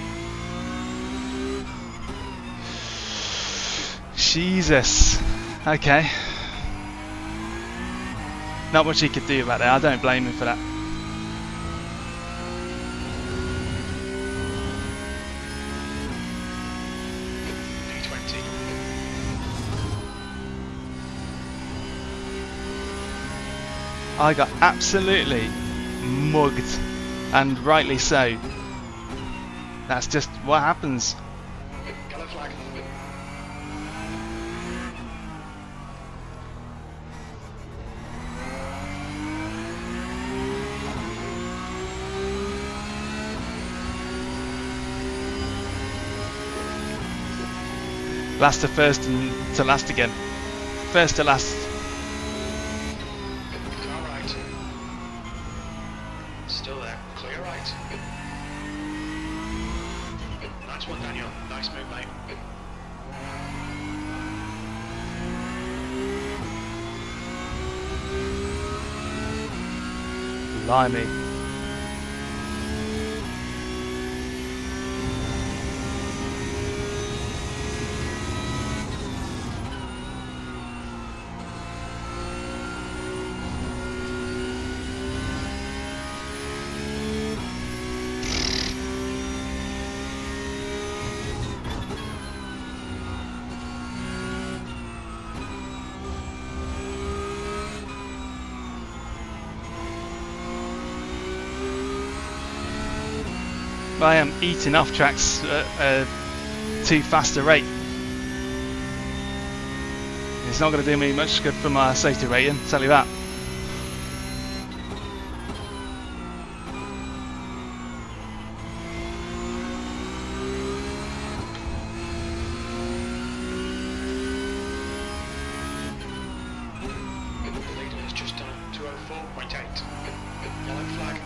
Jesus. Okay. Not much he could do about it. I don't blame him for that. D20. I got absolutely mugged, and rightly so. That's just what happens. Yellow flag. Last to first and to last again. First to last. Car right. Still there. Clear right. Nice one, Daniel. Nice move, mate. Blimey. I am eating off tracks at a too fast a rate. It's not going to do me much good for my safety rating, tell you that. The leader is just on 204.8. Yellow flag.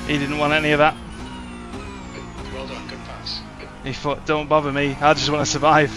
He didn't want any of that. Well done, good pass. He thought, don't bother me, I just want to survive.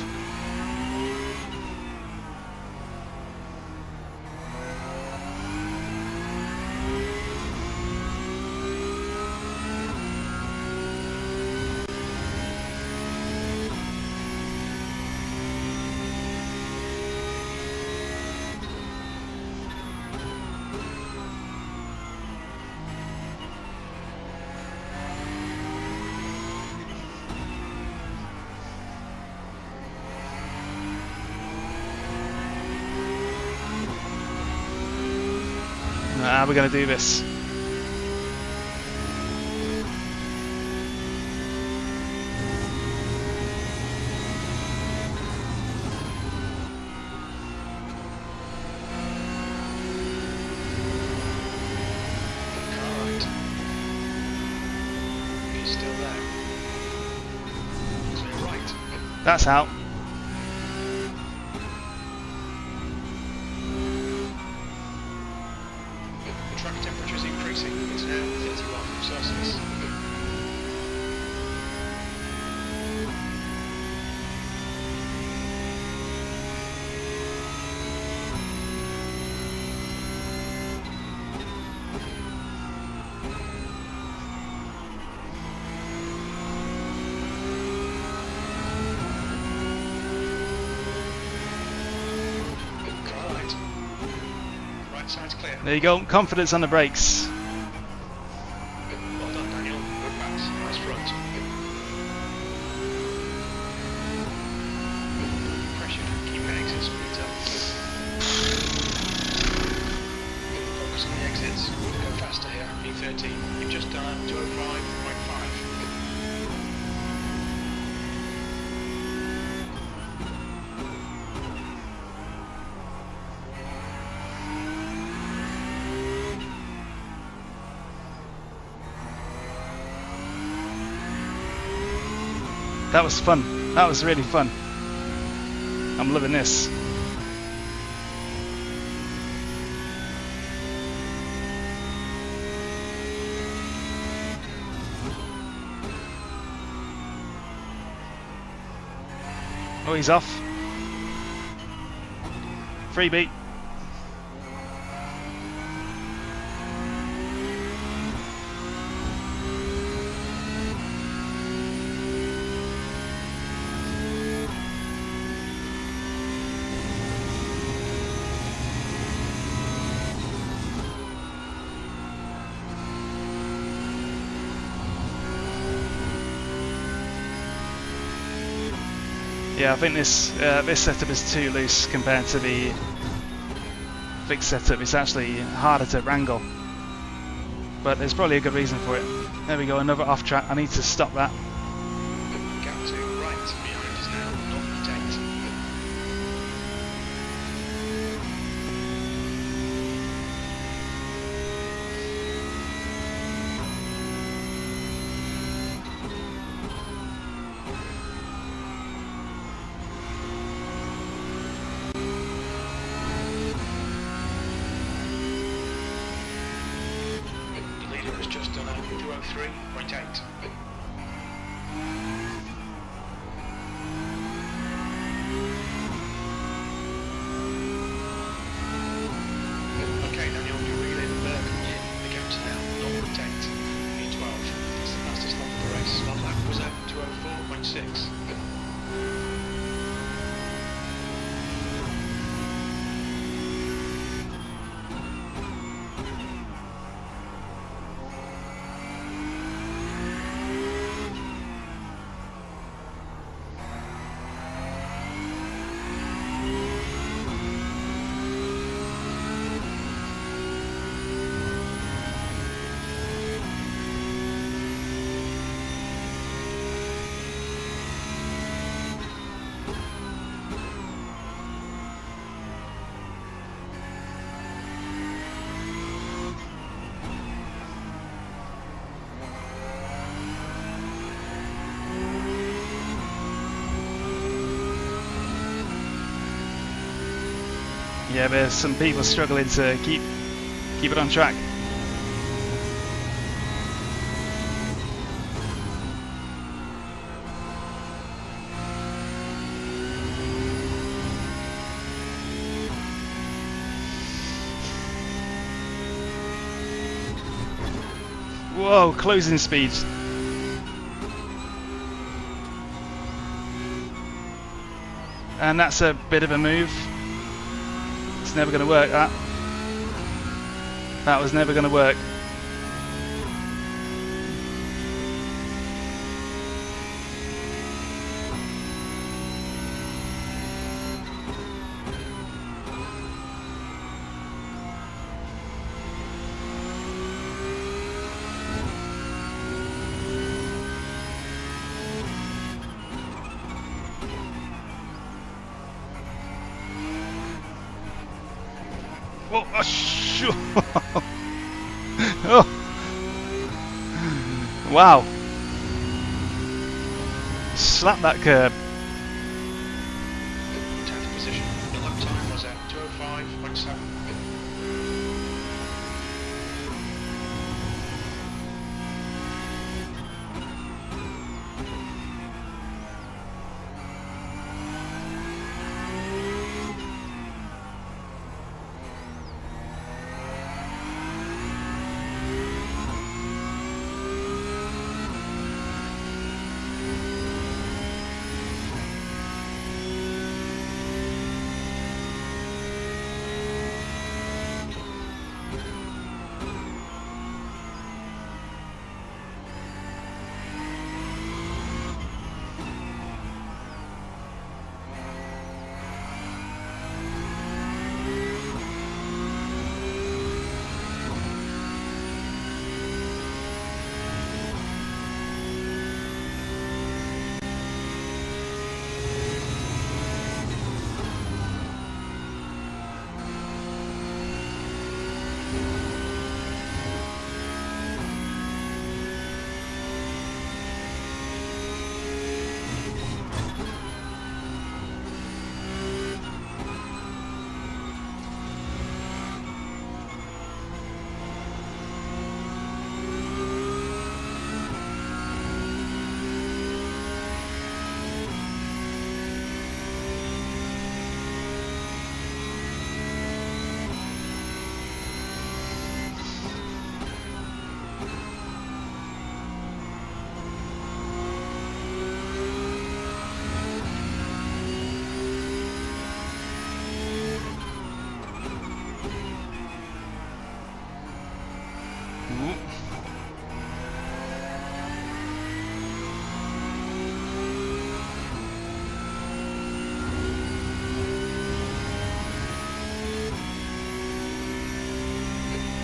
How are we going to do this? Alright. He's still there. Clear right. That's out. The track temperature is increasing. It's now 31 Celsius. Car right. Right side's clear. There you go, confidence on the brakes. Well done, Daniel. Good pass. Nice front. Pressure. Keep your exit speeds up. Focus on the exits. Go faster here. E13. You've just done 205.5. That was fun. That was really fun. I'm loving this. Oh, he's off. Freebie. Yeah, I think this setup is too loose compared to the fixed setup. It's actually harder to wrangle, but there's probably a good reason for it. There we go, another off track. I need to stop that. Gap to right behind is now 0.8. The leader has just done a 203.8. Okay, Daniel, you're really in the gap's now 0.8. V12. That's the fastest lap of the race. That lap was at 204.6. Yeah, there's some people struggling to keep it on track. Whoa, closing speed. And that's a bit of a move. It's never going to work, that. That was never going to work. Oh, sure. Oh. Wow. Slap that curb. 10th position. The lap time was at 205.7.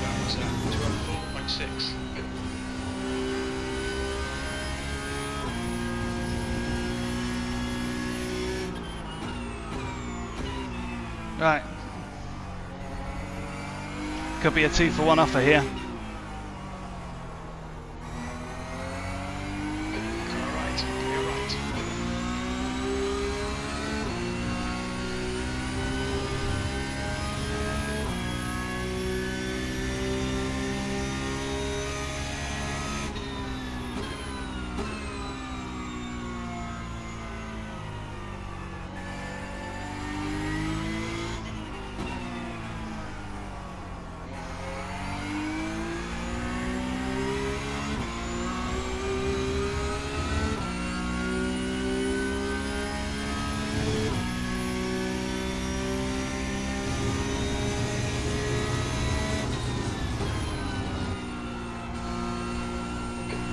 That was at 204.6. Right. Could be a 2-for-1 offer here. Alright, you're right.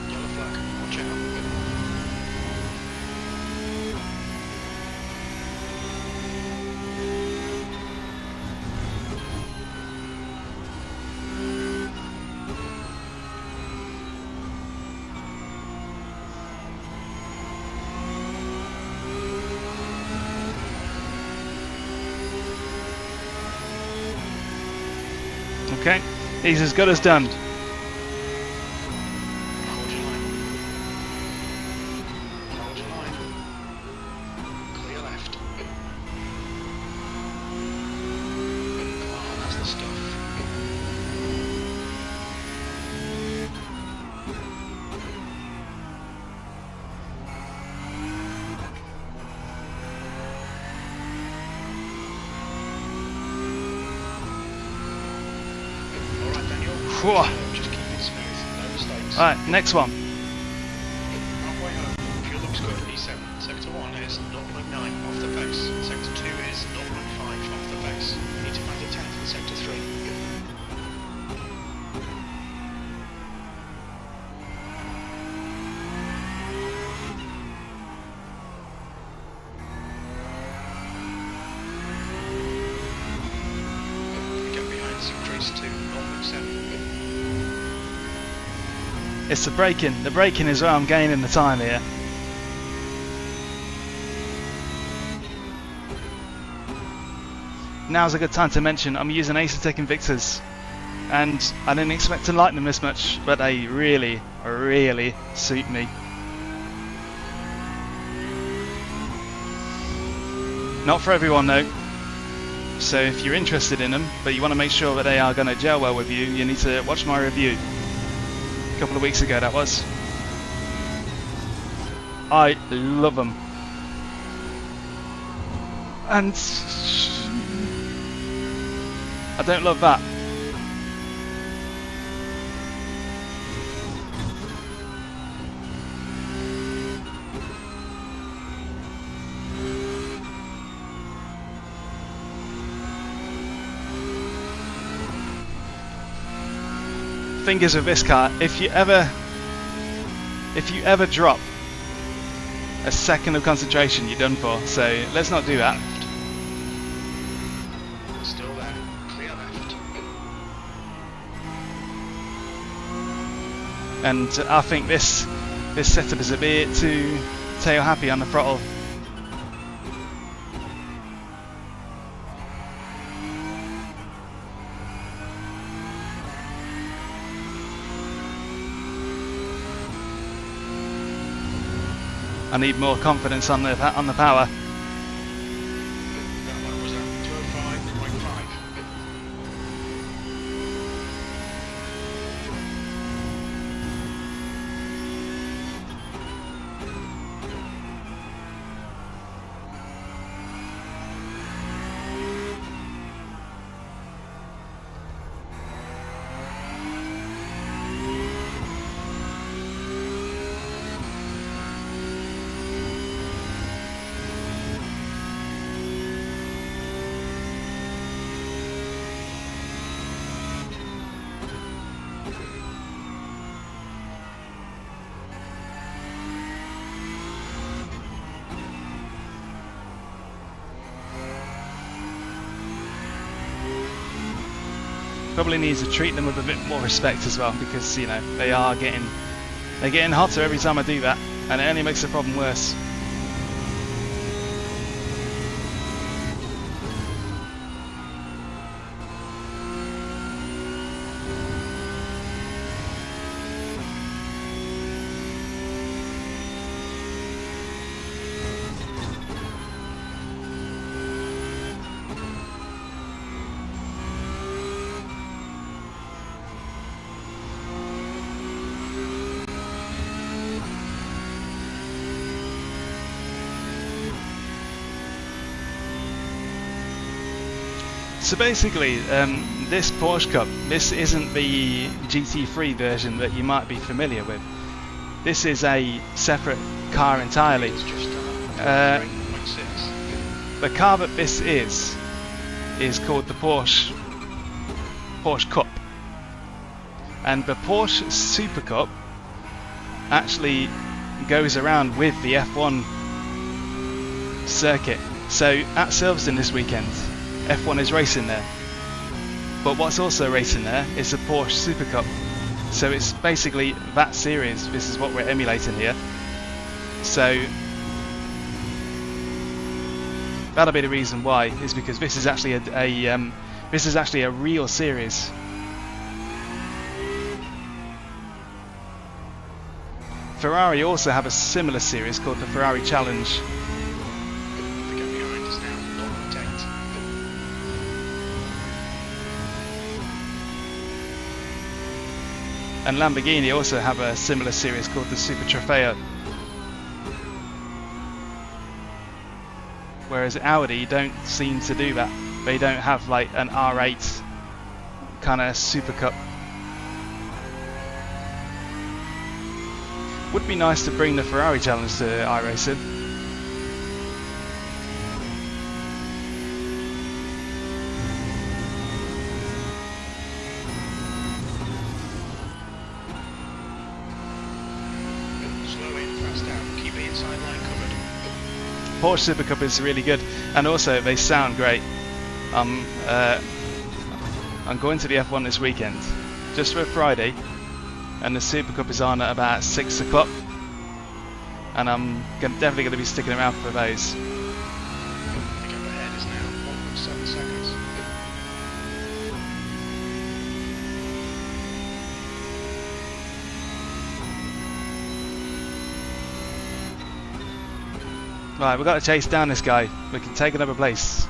Yellow flag, watch out. Okay, he's as good as done. Hold your line. Hold your line. Clear left. Come on, that's the stuff. Alright, Daniel. Whew. Just keep it smooth. No mistakes. Alright, next one. Halfway home. Fuel looks good. E7. Sector 1 is 0.9 off the pace. Sector 2 is 0.5 off the pace. You need to find a 10th in Sector 3. Get behind increase to 0.7. It's the braking. The braking is where I'm gaining the time here. Now's a good time to mention I'm using Asetek Invictas, and I didn't expect to like them this much, but they really, really suit me. Not for everyone though, so if you're interested in them but you want to make sure that they are going to gel well with you, you need to watch my review. A couple of weeks ago that was. I love them. And I don't love that. Thing is with this car, if you ever drop a second of concentration, you're done for. So let's not do that. Still there. Clear left. And I think this setup is a bit too tail happy on the throttle. I need more confidence on the power. That one was at 205.5. Probably needs to treat them with a bit more respect as well, because you know they're getting hotter every time I do that, and it only makes the problem worse. So basically, this Porsche Cup, this isn't the GT3 version that you might be familiar with. This is a separate car entirely. It's just 3.6. The car that this is called the Porsche Cup, and the Porsche Super Cup actually goes around with the F1 circuit. So at Silverstone this weekend, F1 is racing there, but what's also racing there is the Porsche Super Cup. So it's basically that series. This is what we're emulating here. So that'll be the reason why, is because this is actually a real series. Ferrari also have a similar series called the Ferrari Challenge. The gap behind is now 0.8. And Lamborghini also have a similar series called the Super Trofeo. Whereas Audi don't seem to do that. They don't have like an R8 kind of Super Cup. Would be nice to bring the Ferrari Challenge to iRacing. Slow in, fast out, keep the inside line covered. Porsche Super Cup is really good, and also they sound great. I'm going to the F1 this weekend, just for Friday, and the Super Cup is on at about 6 o'clock, and I'm definitely going to be sticking around for those. The gap ahead is now 1.7 seconds. Right, we've got to chase down this guy. We can take another place.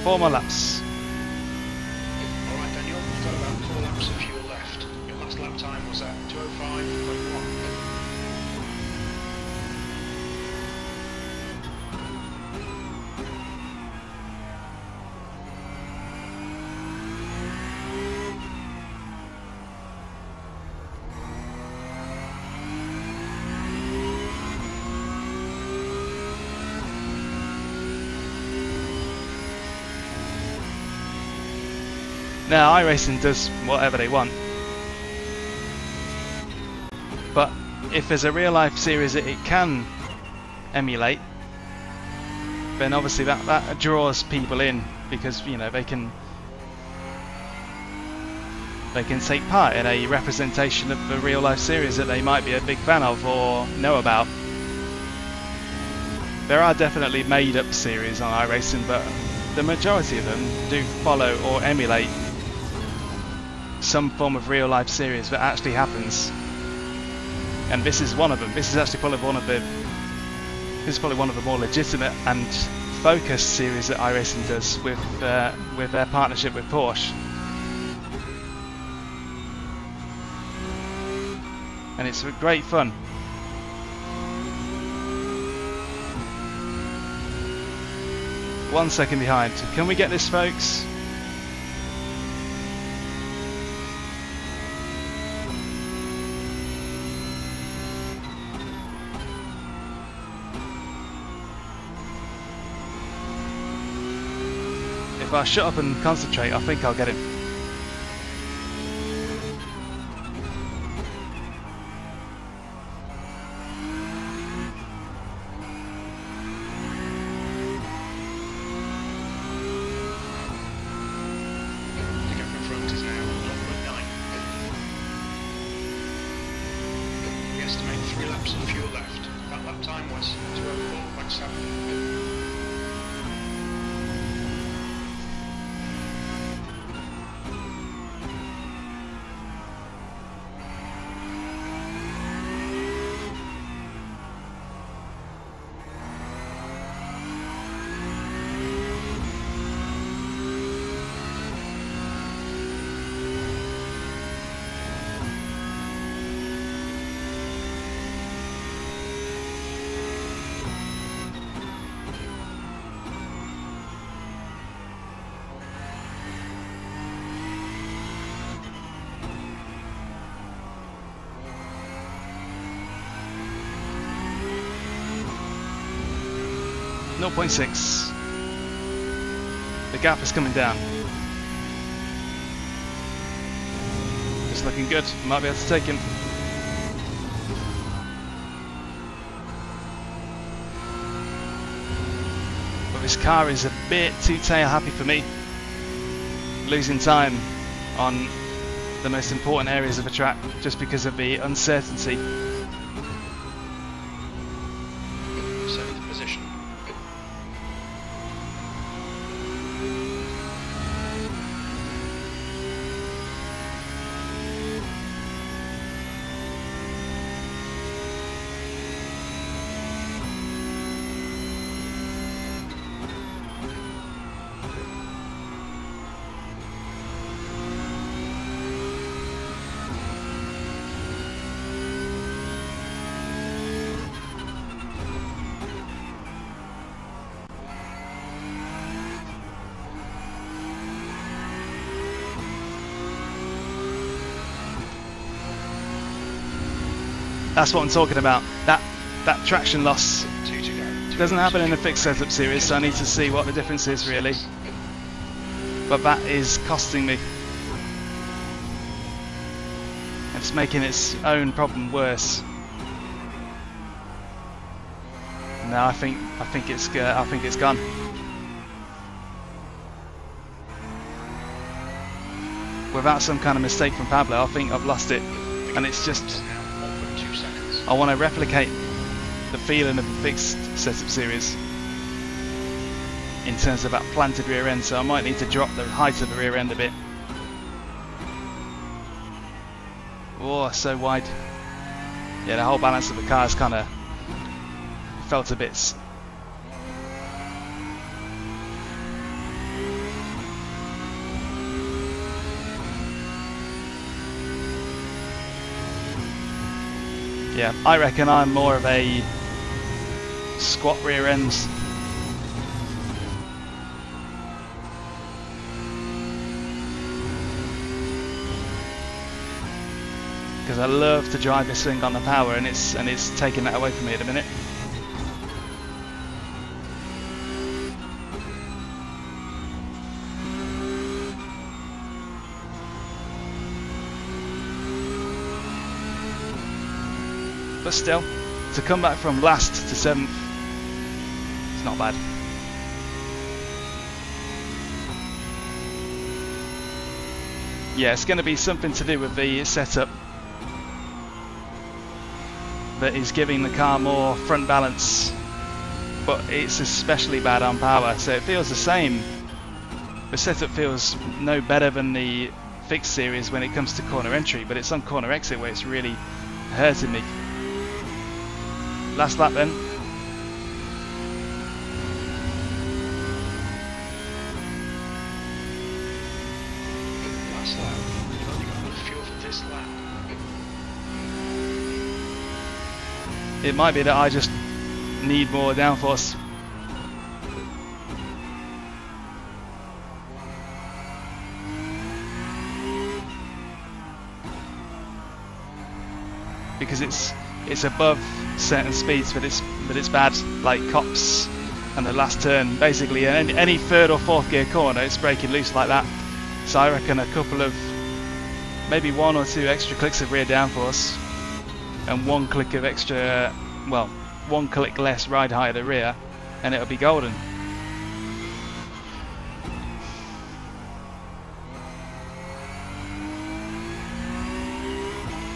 Four more laps. Alright Daniel, you've got about 4 laps of fuel left. Your last lap time was at 2:05.1. Now iRacing does whatever they want, but if there's a real life series that it can emulate, then obviously that draws people in, because you know they can take part in a representation of the real life series that they might be a big fan of or know about. There are definitely made up series on iRacing, but the majority of them do follow or emulate some form of real life series that actually happens, and this is one of them. This is actually probably one of the more legitimate and focused series that iRacing does with their partnership with Porsche, and it's great fun. One second behind. Can we get this, folks? If I shut up and concentrate, I think I'll get him. The gap in front is now 0.9. We estimate 3 laps of fuel left. That lap time was 2:04.7. 0.6. The gap is coming down. It's looking good. Might be able to take him. But this car is a bit too tail happy for me. Losing time on the most important areas of the track just because of the uncertainty. 7th position. That's what I'm talking about. That traction loss 2 to go. doesn't happen in the fixed setup series, so I need to see what the difference is really. But that is costing me. It's making its own problem worse. No, I think it's gone. Without some kind of mistake from Pablo, I think I've lost it, and it's just. Now 1.2 seconds. I want to replicate the feeling of the fixed setup series in terms of that planted rear end, so I might need to drop the height of the rear end a bit. Oh, so wide. Yeah, the whole balance of the car has kind of felt a bit. Yeah, I reckon I'm more of a squat rear ends. Because I love to drive this thing on the power, and it's taking that away from me at the minute. But still, to come back from last to 7th, it's not bad. Yeah, it's going to be something to do with the setup that is giving the car more front balance, but it's especially bad on power, so it feels the same. The setup feels no better than the fixed series when it comes to corner entry, but it's on corner exit where it's really hurting me. Last lap then. Last lap. You've only got enough fuel for this lap. It might be that I just need more downforce. Because it's above certain speeds, but it's bad, like Cops and the last turn. Basically, any third or fourth gear corner, it's breaking loose like that. So I reckon a couple of, maybe 1 or 2 extra clicks of rear downforce, and 1 click of extra, well, 1 click less ride height at the rear, and it'll be golden.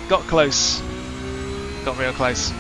Got close. Got real close.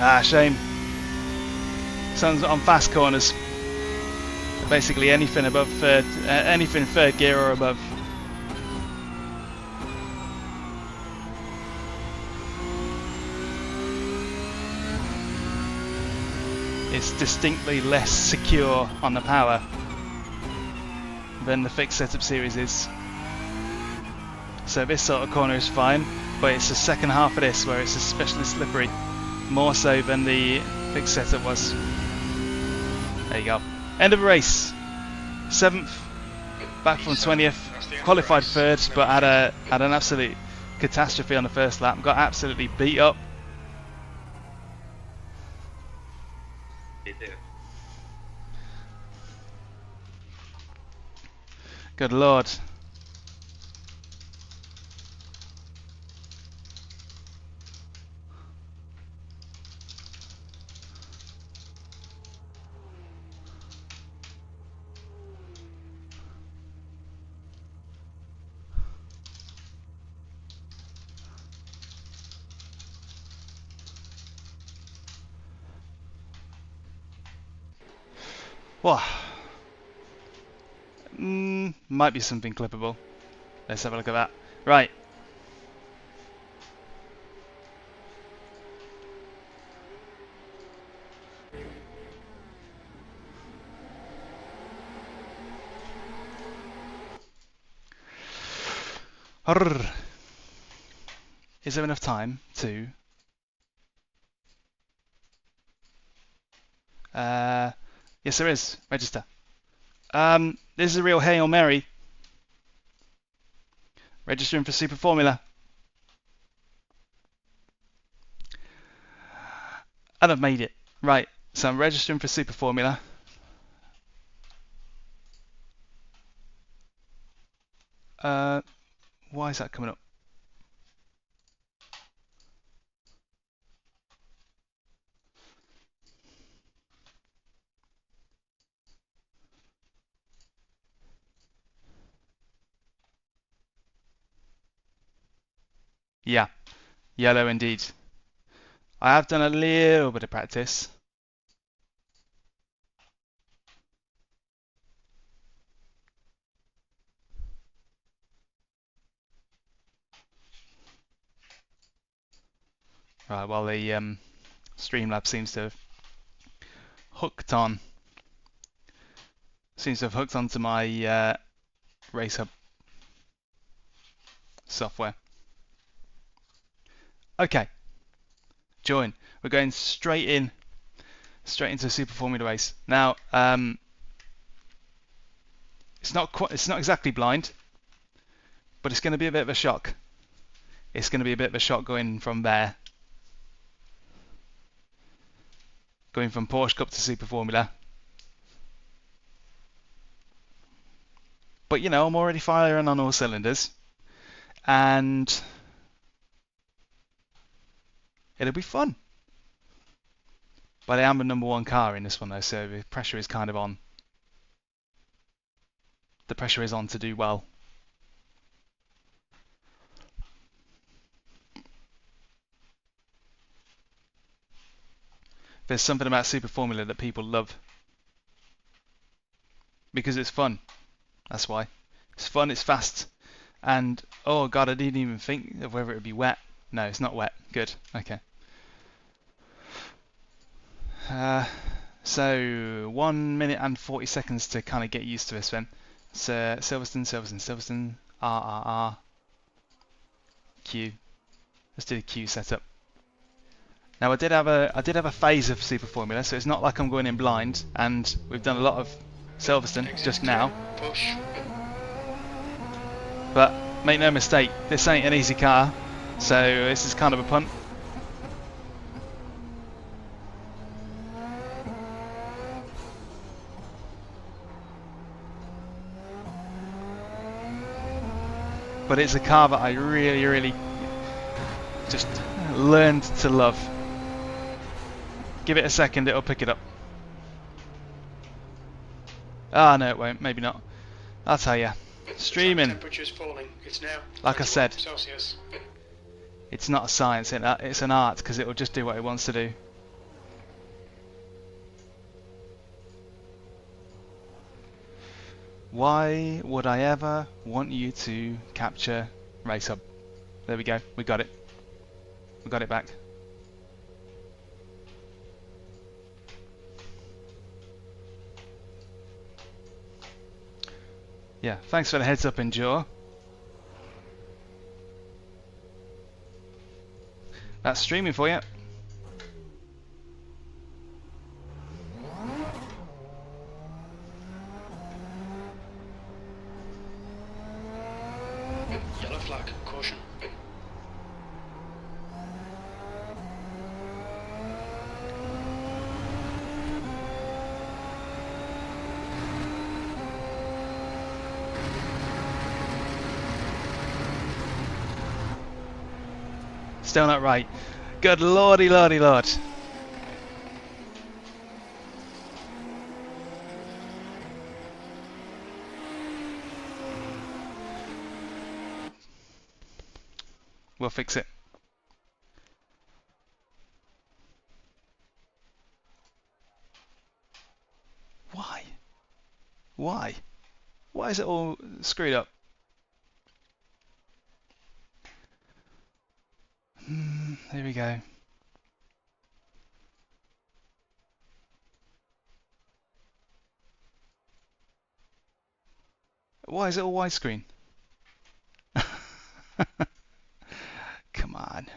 Ah, shame. Sounds on fast corners. Basically anything above anything third gear or above. it's distinctly less secure on the power than the fixed setup series is. So this sort of corner is fine, but it's the second half of this where it's especially slippery, more so than the fixed setup was. There you go. End of the race. 7th, back from 20th, qualified 3rd, but had an absolute catastrophe on the first lap. Got absolutely beat up. Good lord. Whoa. Might be something clippable. Let's have a look at that. Right. Arrgh. Is there enough time to... yes there is. Register. This is a real Hail Mary. Registering for Super Formula. And I've made it. Right, so I'm registering for Super Formula. Why is that coming up? Yeah, yellow indeed. I have done a little bit of practice. Right, well the Streamlabs seems to have hooked on. Seems to have hooked onto my Race Hub software. Okay, join. We're going straight into Super Formula race. Now, it's not exactly blind, but it's going to be a bit of a shock. It's going to be a bit of a shock going from there, going from Porsche Cup to Super Formula. But you know, I'm already firing on all cylinders, and it'll be fun. But I am the #1 car in this one though, so the pressure is kind of on. The pressure is on to do well. There's something about Super Formula that people love. Because it's fun. That's why. It's fun, it's fast. And, oh god, I didn't even think of whether it would be wet. No, it's not wet. Good. Okay. So 1 minute and 40 seconds to kind of get used to this then. So Silverstone, R, Q. Let's do the Q setup. Now I did have a phase of Super Formula, so it's not like I'm going in blind, and we've done a lot of Silverstone just now. Push. But make no mistake, this ain't an easy car, so this is kind of a punt. But it's a car that I really just learned to love. Give it a second, it'll pick it up. Ah, no, it won't. Maybe not. I'll tell you. Streaming. Temperature's falling. It's now. Like I said, Celsius. it's not a science. It's an art because it will just do what it wants to do. Why would I ever want you to capture Race Hub? There we go. We got it. We got it back. Yeah, thanks for the heads up, Endure. That's streaming for you. Yellow flag, caution. Still not right. Good lordy lordy lord. We'll fix it. Why? Why? Why is it all screwed up? There we go. Why is it all widescreen? Come on.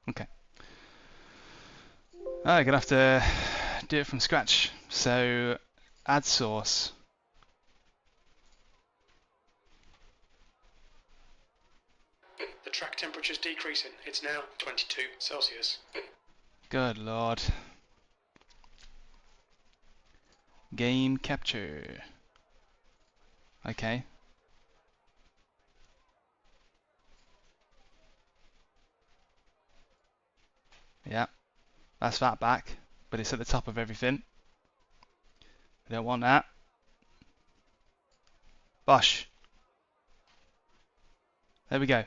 Okay. I'm gonna have to do it from scratch. So, add source. The track temperature's decreasing. It's now 22 Celsius. Good lord. Game capture. Okay. Yeah. That's that back, but it's at the top of everything. We don't want that. Bosh. There we go.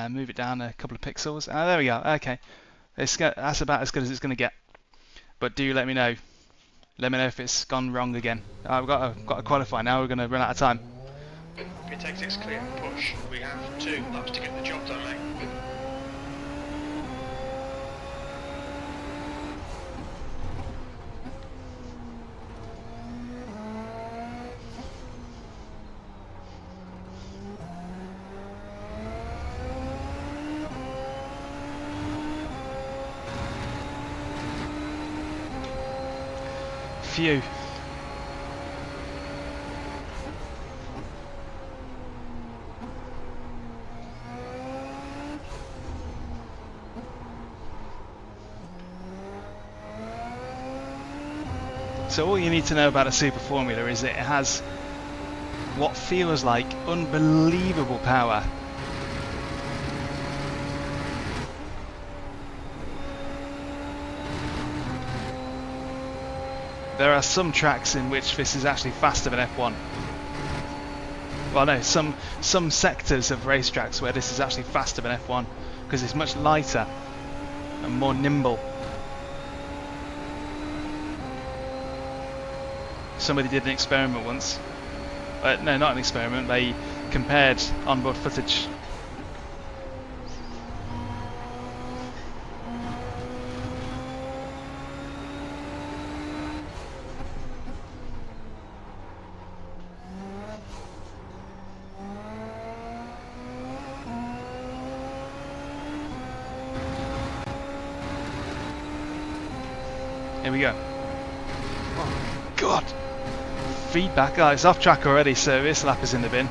Move it down a couple of pixels. There we go. Okay. That's about as good as it's going to get. But do let me know. Let me know if it's gone wrong again. I've got to qualify now. We're going to run out of time. Pit exit's clear. Push. We have 2 laps to get the job done, mate. Phew. So all you need to know about a Super Formula is that it has what feels like unbelievable power. There are some tracks in which this is actually faster than F1. Well, no, some sectors of racetracks where this is actually faster than F1 because it's much lighter and more nimble. Somebody did an experiment once. No, not an experiment. They compared onboard footage. Here we go. Oh, God. Feedback. Oh, it's off track already, so this lap is in the bin.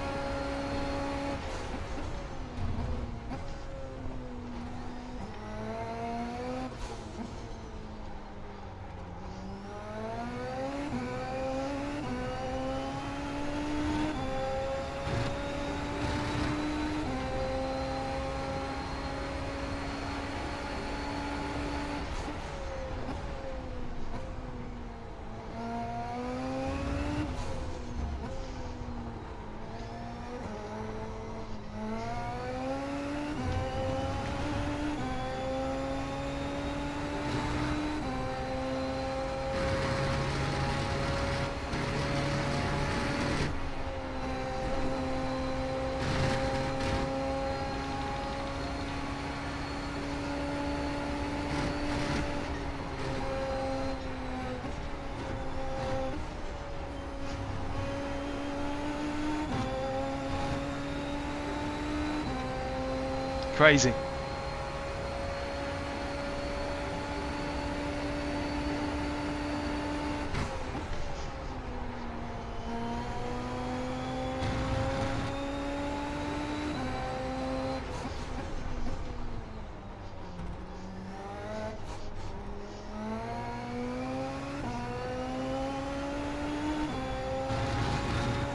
crazy.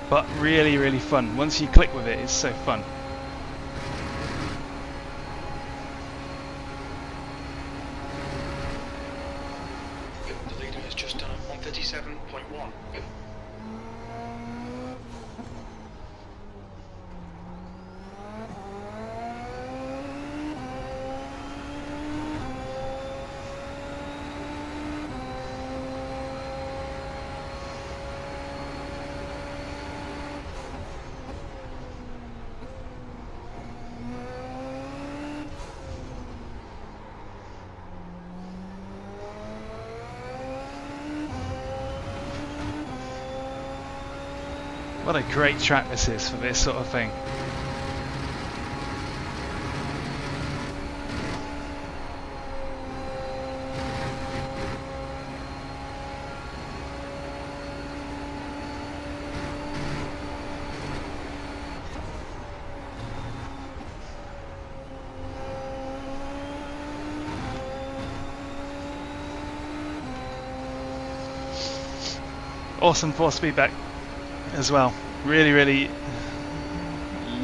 But really, really fun. Once you click with it, it's so fun. The leader has just done a 137.1. What a great track this is for this sort of thing. Awesome 4-speedback as well. Really, really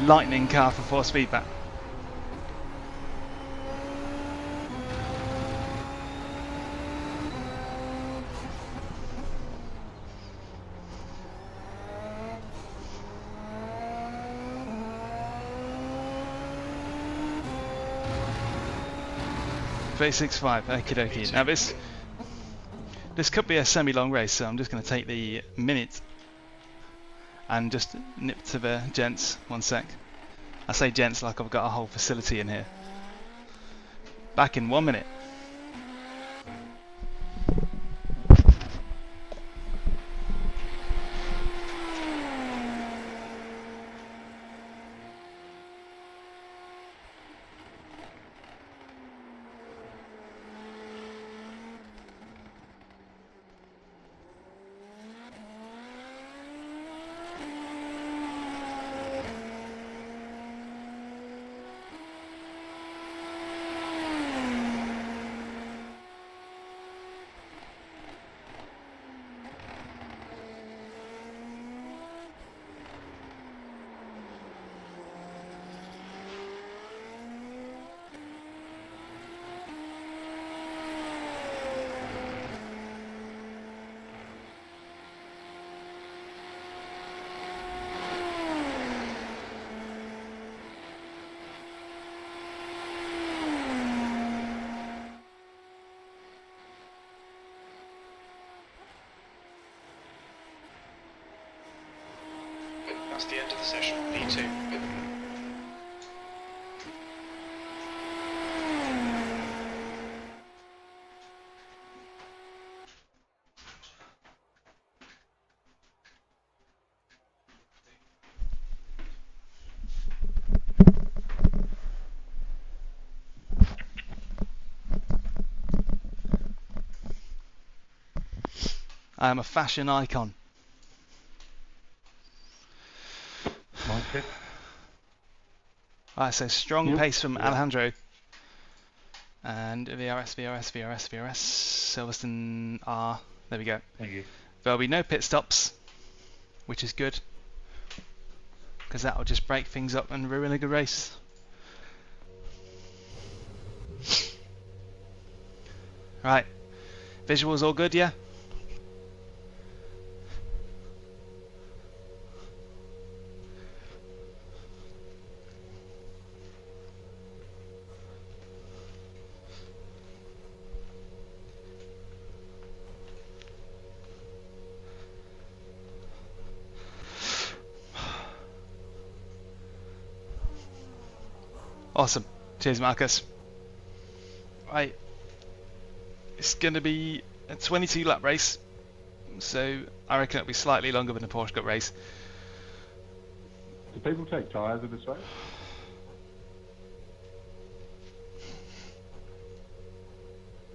lightning car for 4-speedback. .365, okie dokie. Now this could be a semi-long race, so I'm just going to take the minute and just nip to the gents. 1 sec. I say gents like I've got a whole facility in here. Back in 1 minute. That's the end of the session. P2. I am a fashion icon. Alright, so strong pace from Alejandro. And VRS, VRS, VRS, VRS. Silverstone R. There we go. Thank you. There'll be no pit stops, which is good, because that will just break things up and ruin a good race. Right, visuals all good, yeah? Awesome. Cheers, Marcus. Right. It's going to be a 22 lap race, so I reckon it'll be slightly longer than the Porsche Cup race. Do people take tyres in this race?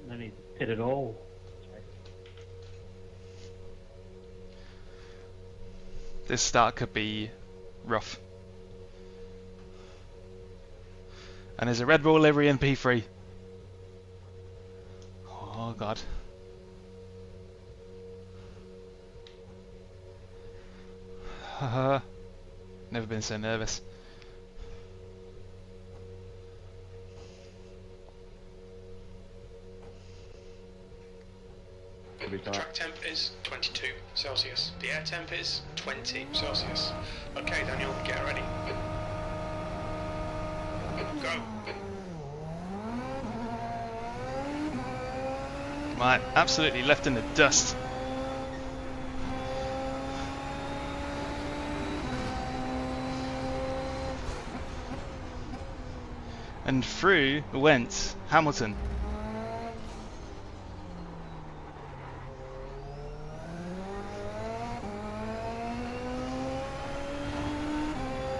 and then he did it all. This start could be rough. And there's a Red Bull livery in P3. Oh god. Never been so nervous. The track temp is 22 Celsius. The air temp is 20 Celsius. Okay, Daniel, get ready. Go. Right, absolutely left in the dust. And through went Hamilton.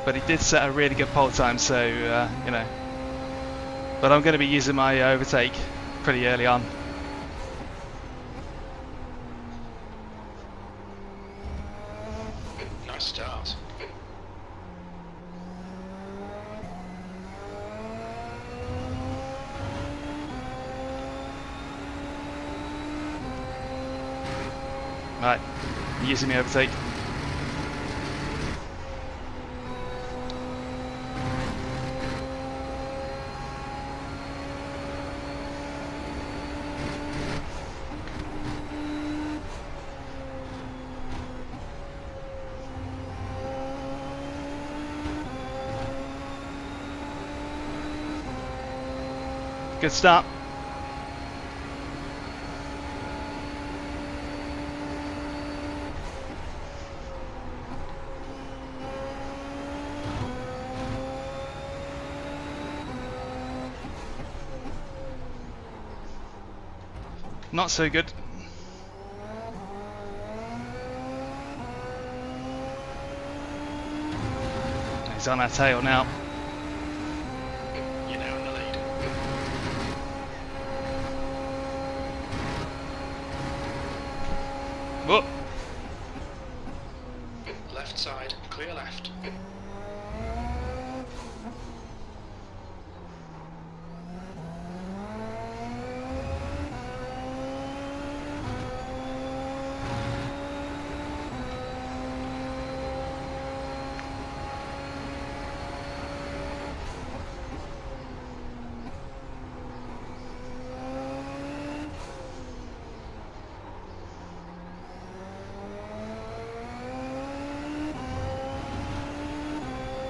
But he did set a really good pole time, so, you know. But I'm going to be using my overtake pretty early on. Nice start. Right, using my overtake. Good start. Not so good. He's on our tail now. You're now in the lead. Whoop. Left side, clear left.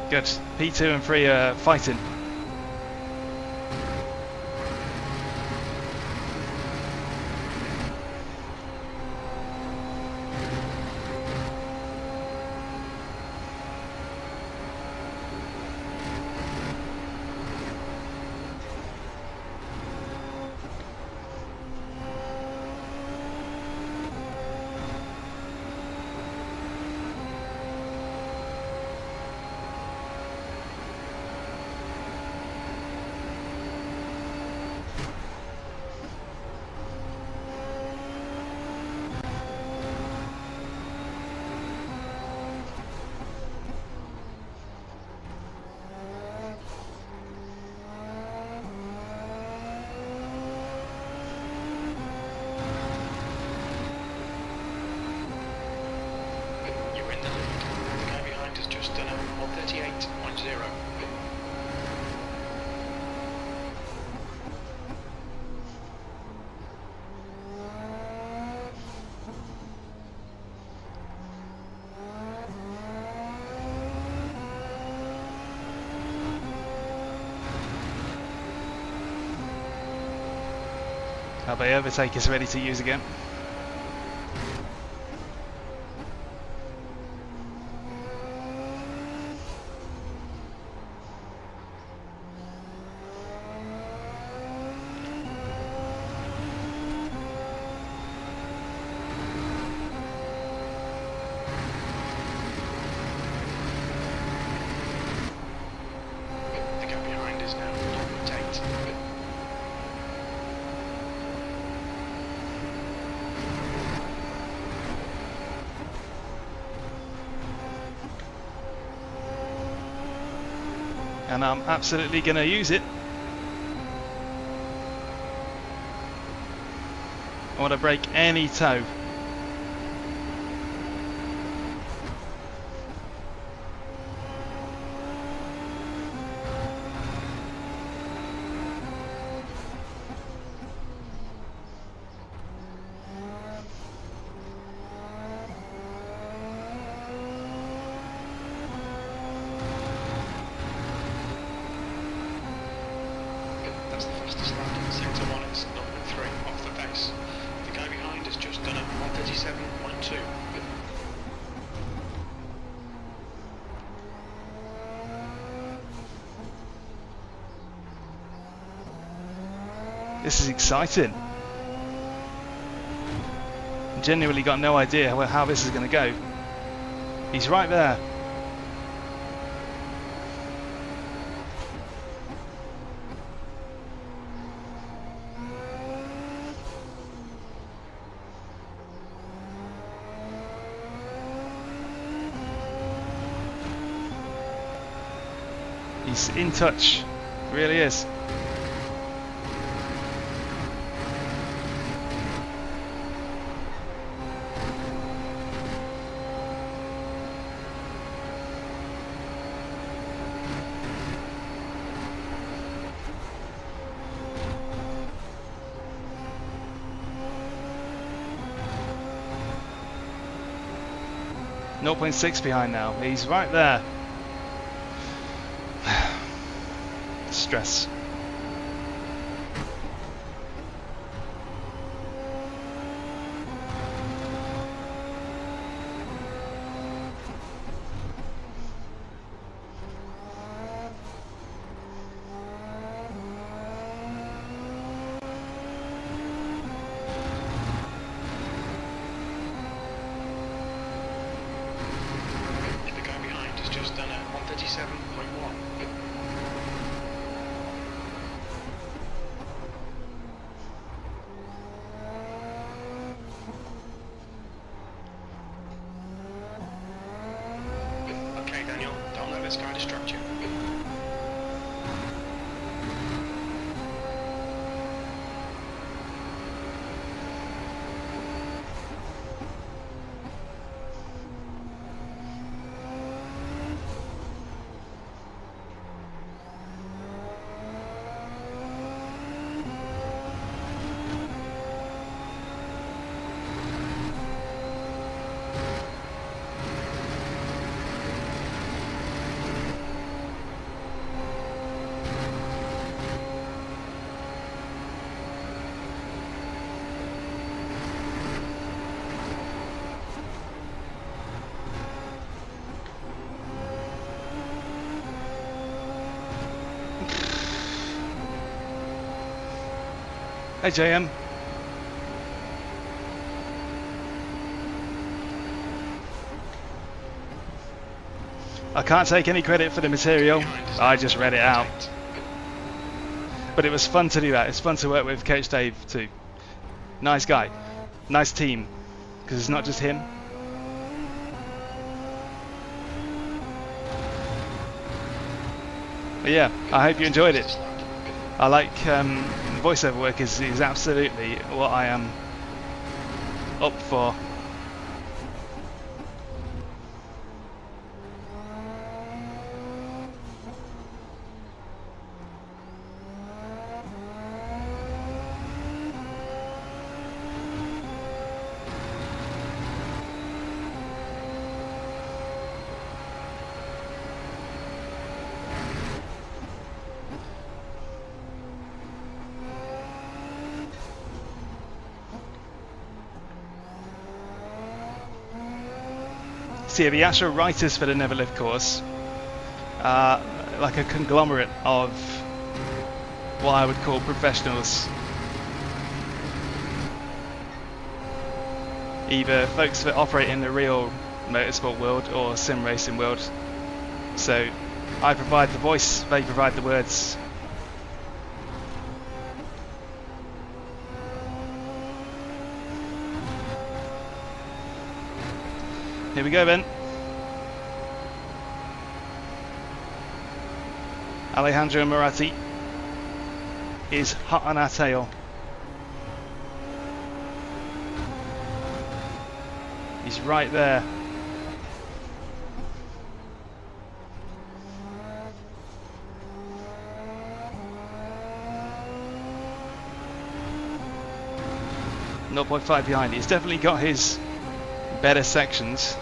Good. P2 and 3 are fighting. You're in the lead. The guy behind has just done a 138.0. My overtake is ready to use again. The guy behind is now 0.8. and I'm absolutely going to use it. I want to break any toe. That's the fastest lap. Sector 1 is 0.3 off the pace. The guy behind has just done a 137.2. This is exciting. Genuinely got no idea how this is going to go. He's right there. He's in touch, really is. .6 behind now. He's right there. Stress. The guy behind has just done a 137.1. Okay, Daniel, don't let this guy distract you. Hey JM. I can't take any credit for the material, I just read it out. But it was fun to do that. It's fun to work with Coach Dave too. Nice guy. Nice team. Because it's not just him. But yeah, I hope you enjoyed it. I like voiceover work is absolutely what I am up for. So yeah, the actual writers for the Never Live course are like a conglomerate of what I would call professionals. Either folks that operate in the real motorsport world or sim racing world. So I provide the voice, they provide the words. Here we go then. Alejandro Moratti is hot on our tail. He's right there. .5 behind. He's definitely got his better sections.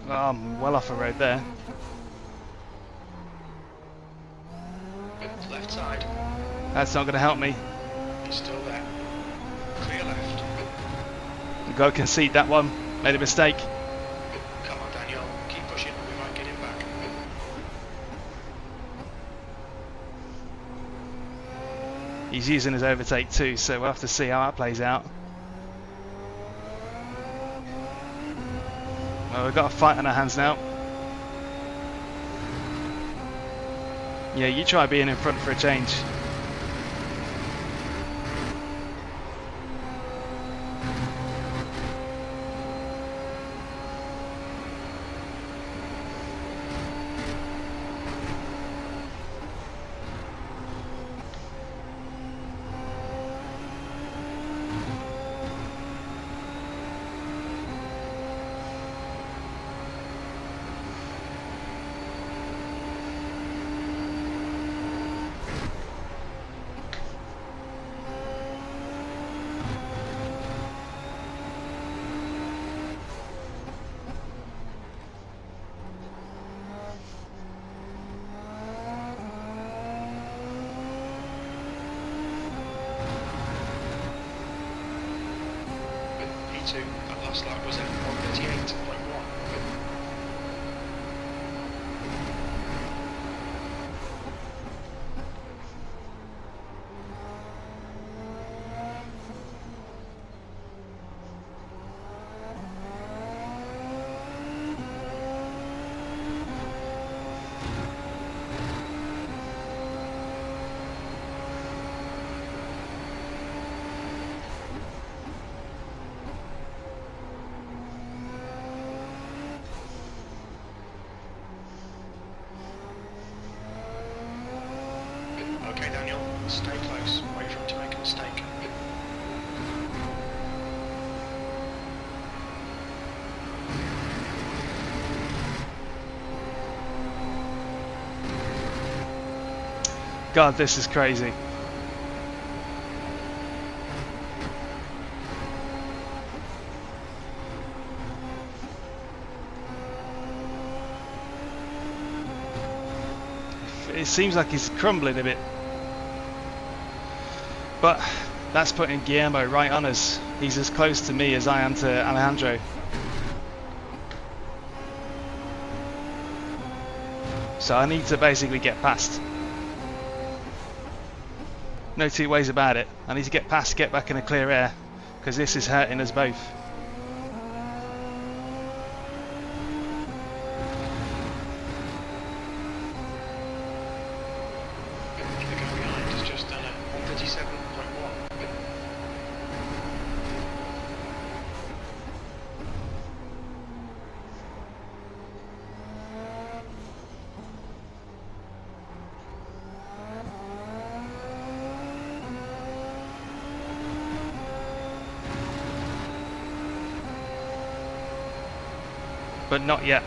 Oh, I'm well off the road there. Left side. That's not going to help me. He's still there. Clear left. I've got to concede that one. Made a mistake. Come on, Daniel. Keep pushing. We might get him back. He's using his overtake too, so we'll have to see how that plays out. Well, we've got a fight on our hands now. Yeah, you try being in front for a change. That last lap was at 138.1. Okay, Daniel, stay close. Wait for him to make a mistake. God, this is crazy. It seems like he's crumbling a bit. But that's putting Guillermo right on us. He's as close to me as I am to Alejandro. So I need to basically get past. No two ways about it. I need to get past, get back in a clear air, because this is hurting us both. But not yet.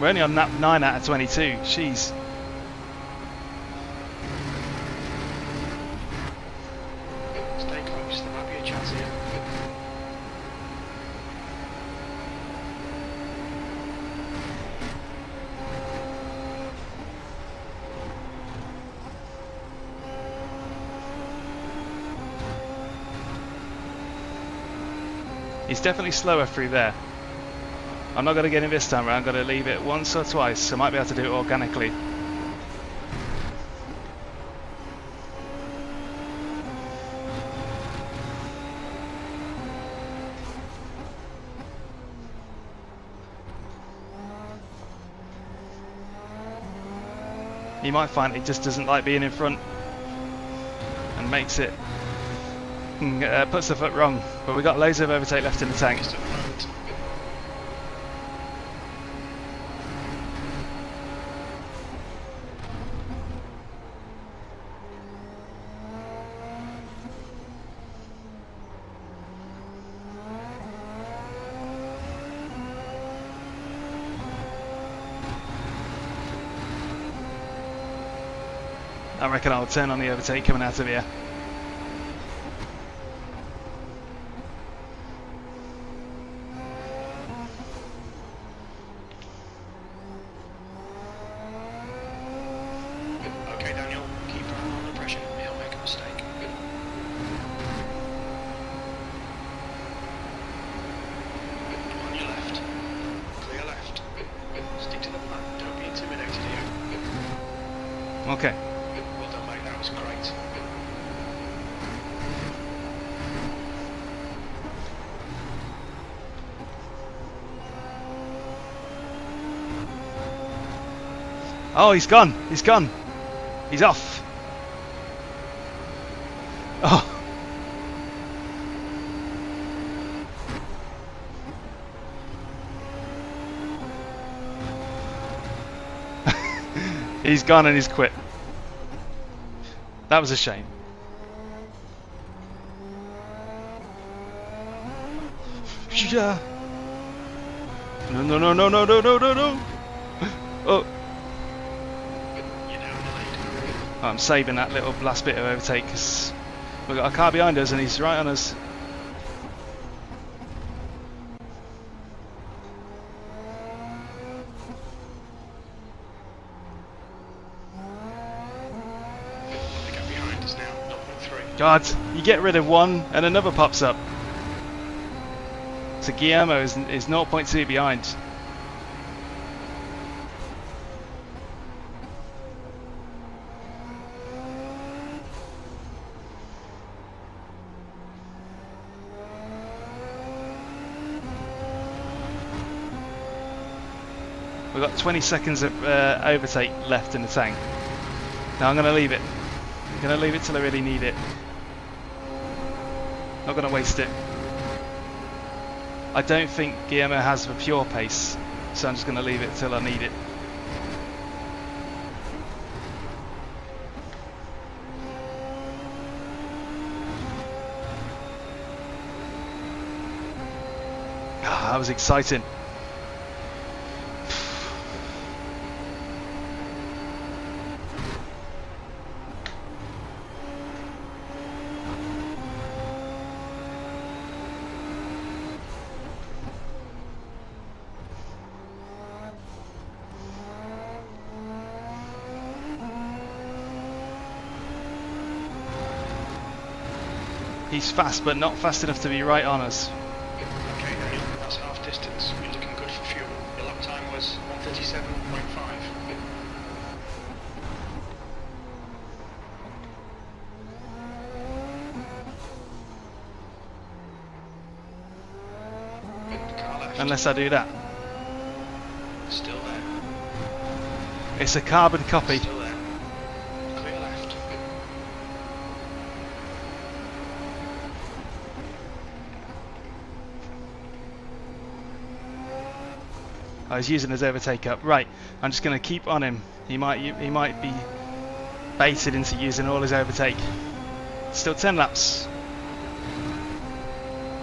We're only on lap 9 out of 22. Jeez. Stay close, there might be a chance here. He's definitely slower through there. I'm not going to get him this time around. I'm going to leave it once or twice. I might be able to do it organically. He might find he just doesn't like being in front and makes it puts the foot wrong. But we've got loads of overtake left in the tank. Just at the moment. I reckon I'll turn on the overtake coming out of here. Okay, Daniel, keep your hand on the pressure. He'll make a mistake. On your left. Clear left. Stick to the plan. Don't be intimidated here. Okay. Well done, mate. That was great. Oh, he's gone. He's gone. He's off. Oh. He's gone and he's quit. That was a shame. Yeah. No, no, no, no, no, no, no, no, no. Oh. You're now in the lead. I'm saving that little last bit of overtake because we've got a car behind us and he's right on us. The gap behind us now, 0.3. God, you get rid of one and another pops up. So Guillermo is 0.2 behind. We've got 20 seconds of overtake left in the tank. Now I'm going to leave it. I'm going to leave it till I really need it. Not going to waste it. I don't think Guillermo has the pure pace, so I'm just going to leave it till I need it. Ah, that was exciting. He's fast, but not fast enough to be right on us. Okay, Daniel, that's half distance. You're looking good for fuel. Your lap time was 1:37.5. Car left. Unless I do that. Still there. It's a carbon copy. Still there. Clear left. I was using his overtake up. Right, I'm just going to keep on him. He might be baited into using all his overtake. Still 10 laps.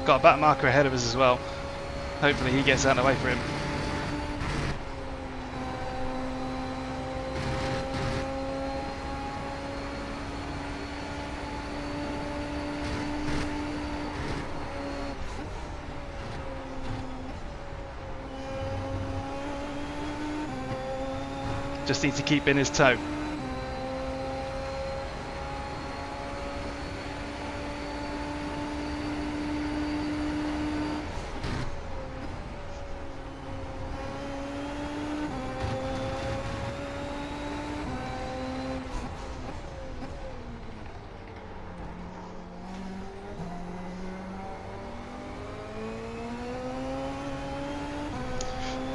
Got a back marker ahead of us as well. Hopefully he gets out of the way for him. Just need to keep in his toe.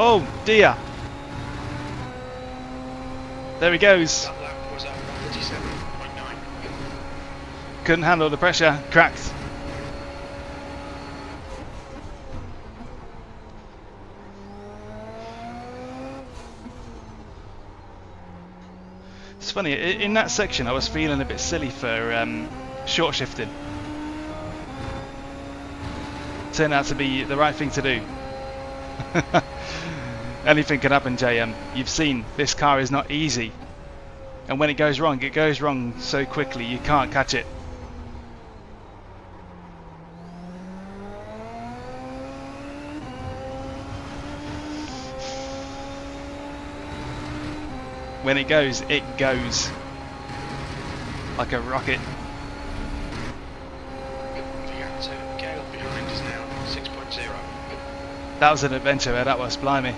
Oh dear. There he goes. That lap was at 137.9. Couldn't handle the pressure. Cracked. It's funny, in that section I was feeling a bit silly for short shifting. Turned out to be the right thing to do. Anything can happen, JM. You've seen this car is not easy. And when it goes wrong so quickly you can't catch it. When it goes like a rocket. The Gale behind is now 6.0. That was an adventure there, that was, blimey.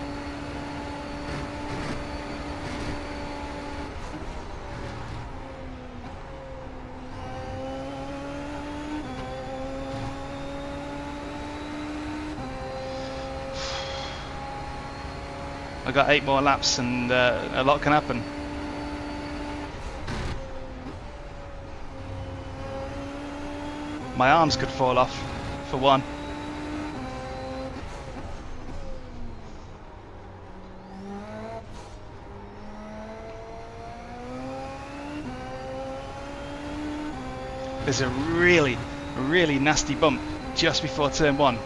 I got 8 more laps and a lot can happen. My arms could fall off, for one. There's a really nasty bump just before turn 1.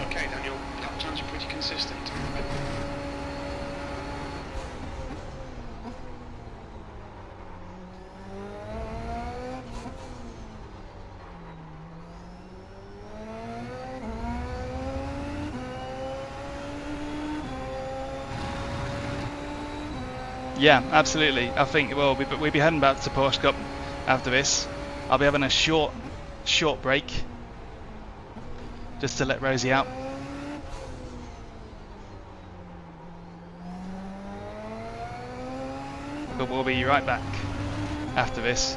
Okay, Daniel, lap times are pretty consistent. Yeah, absolutely. I think we'll be heading back to Porsche Cup after this. I'll be having a short break just to let Rosie out. But we'll be right back after this.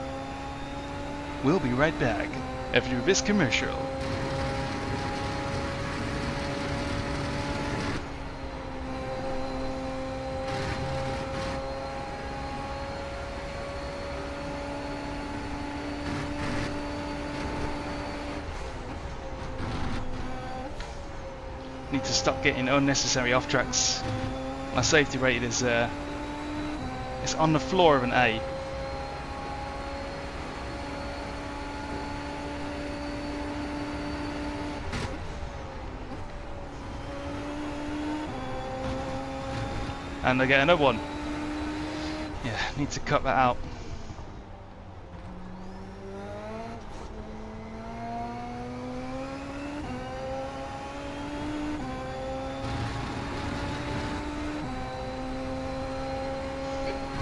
We'll be right back after this commercial. Need to stop getting unnecessary off tracks. My safety rating is it's on the floor of an A. And I get another one. Yeah, need to cut that out.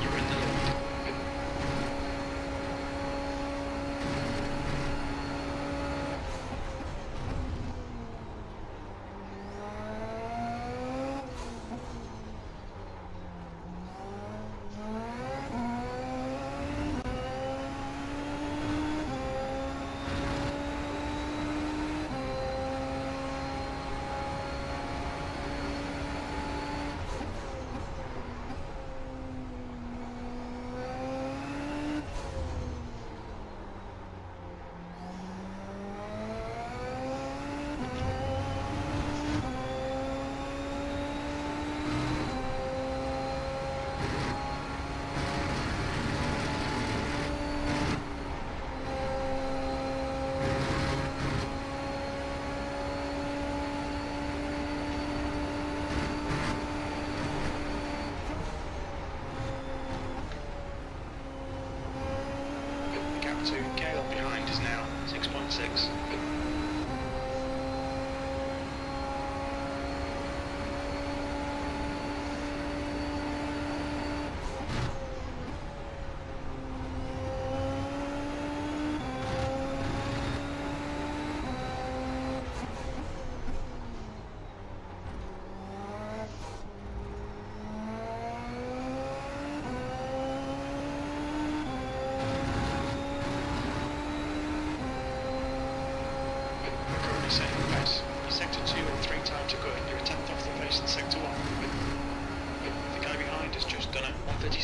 You're in the lead.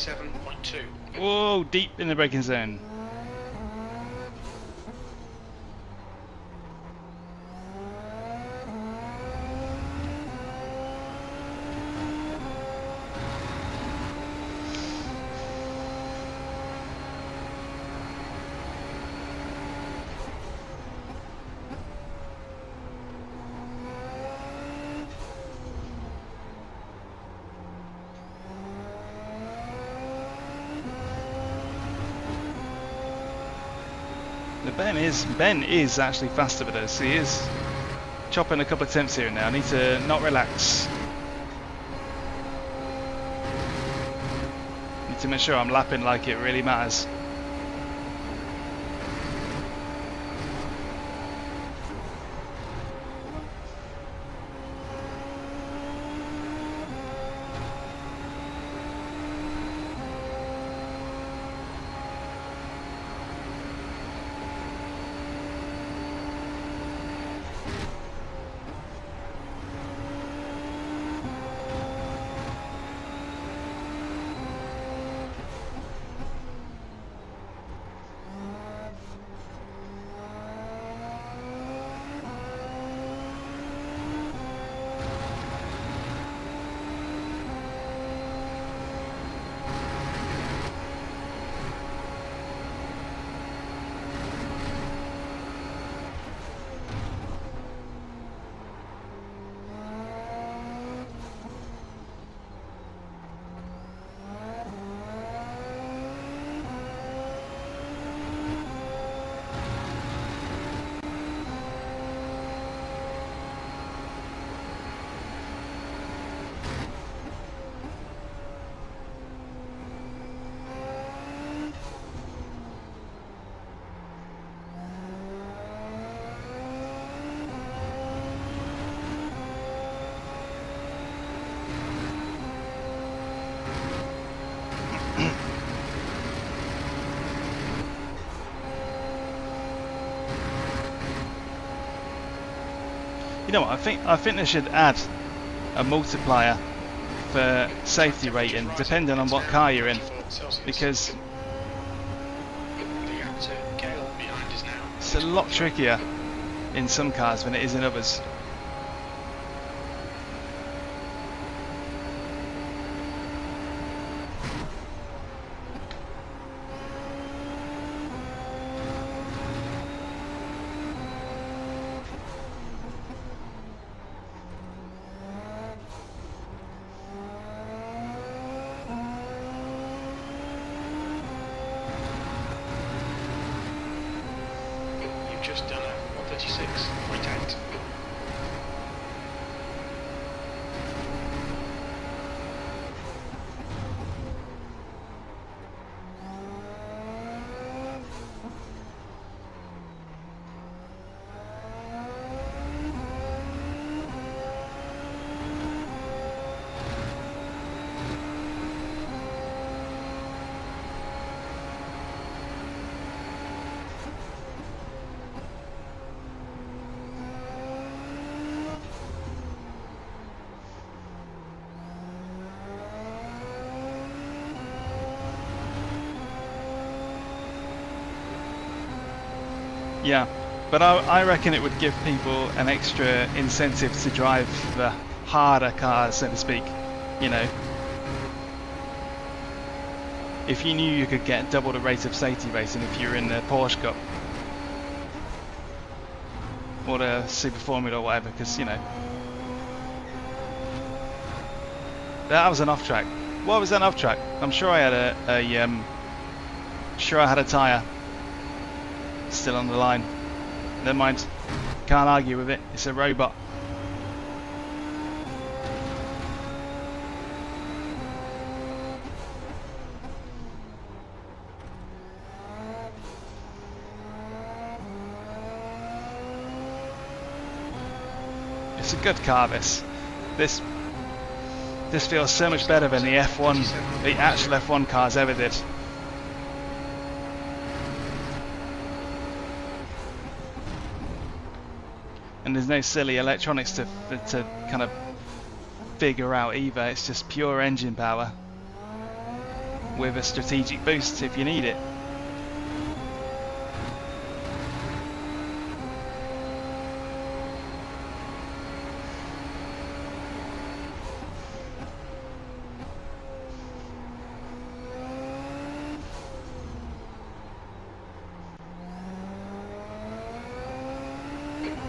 27.2. Whoa, deep in the braking zone. Ben is actually faster with us. He is chopping a couple of attempts here and now. I need to not relax. Need to make sure I'm lapping like it really matters. You know what? I think they should add a multiplier for safety rating, depending on what car you're in, because it's a lot trickier in some cars than it is in others. Just done a 136.8. Yeah, but I reckon it would give people an extra incentive to drive the harder cars, so to speak. You know, if you knew you could get double the rate of safety racing if you were in the Porsche Cup or the Super Formula or whatever, because you know that was an off track. What was that off track? I'm sure I had a tyre still on the line. Never mind. Can't argue with it. It's a robot. It's a good car. This feels so much better than the F1, the actual F1 cars ever did. And there's no silly electronics to kind of figure out either. It's just pure engine power. with a strategic boost if you need it.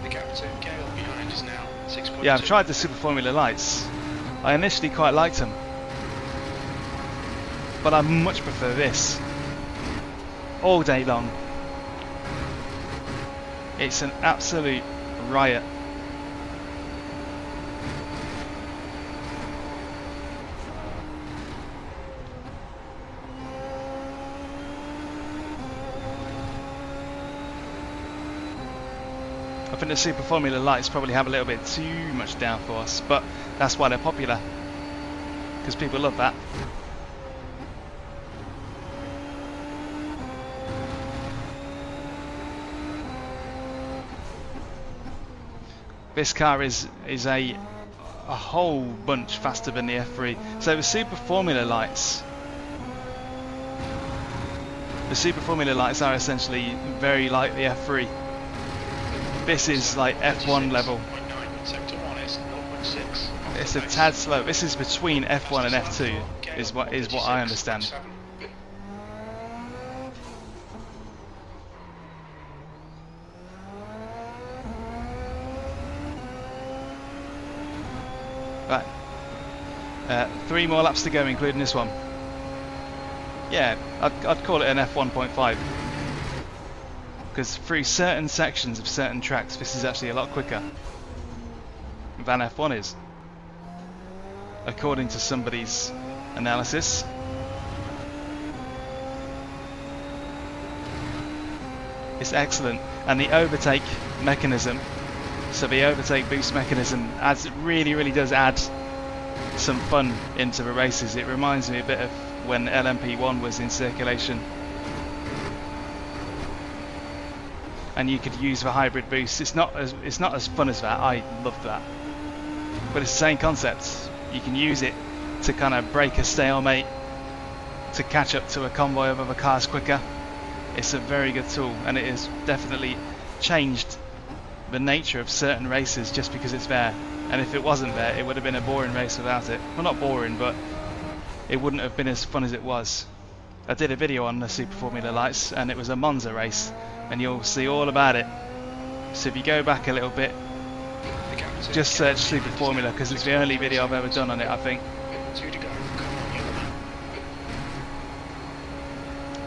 The Captain Gale behind is now 6.2. Yeah, I've tried the Super Formula lights. I initially quite liked them, but I much prefer this. All day long. It's an absolute riot. I think the Super Formula lights probably have a little bit too much downforce, but that's why they're popular, because people love that. This car is a whole bunch faster than the F3. So the Super Formula lights are essentially very like the F3. This is like F1 level. It's a tad slow. This is between F1 and F2 is what I understand. Right. 3 more laps to go, including this one. Yeah, I'd call it an F1.5. Because through certain sections of certain tracks, this is actually a lot quicker than F1 is, according to somebody's analysis. It's excellent, and the overtake mechanism, so the overtake boost mechanism really does add some fun into the races. It reminds me a bit of when LMP1 was in circulation, and you could use the hybrid boost. It's not as fun as that. I love that, but it's the same concept. You can use it to kind of break a stalemate, to catch up to a convoy of other cars quicker. It's a very good tool, and it has definitely changed the nature of certain races just because it's there. And if it wasn't there, it would have been a boring race without it. Well, not boring, but it wouldn't have been as fun as it was. I did a video on the Super Formula lights, and it was a Monza race, and you'll see all about it. So if you go back a little bit, just search Super Formula, because it's the only video I've ever done on it, I think.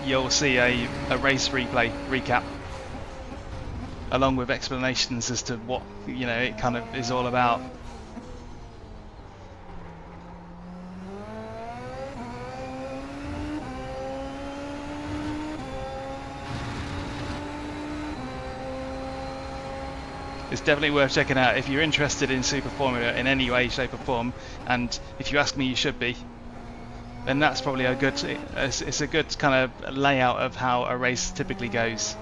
You'll see a race replay recap, along with explanations as to what, you know, it kind of is all about. It's definitely worth checking out if you're interested in Super Formula in any way, shape or form, and if you ask me, you should be. Then that's probably a good, it's a good kind of layout of how a race typically goes.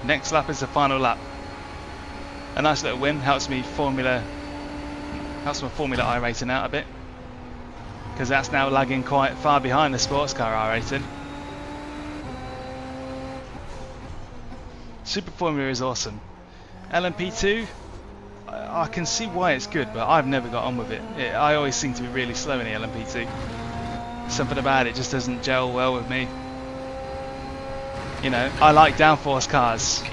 Next lap is the final lap. A nice little win, helps my Formula iRacing out a bit, because that's now lagging quite far behind the sports car iRacing. Super Formula is awesome. LMP2, I can see why it's good, but I've never got on with it. I always seem to be really slow in the LMP2. Something about it just doesn't gel well with me. You know, I like downforce cars,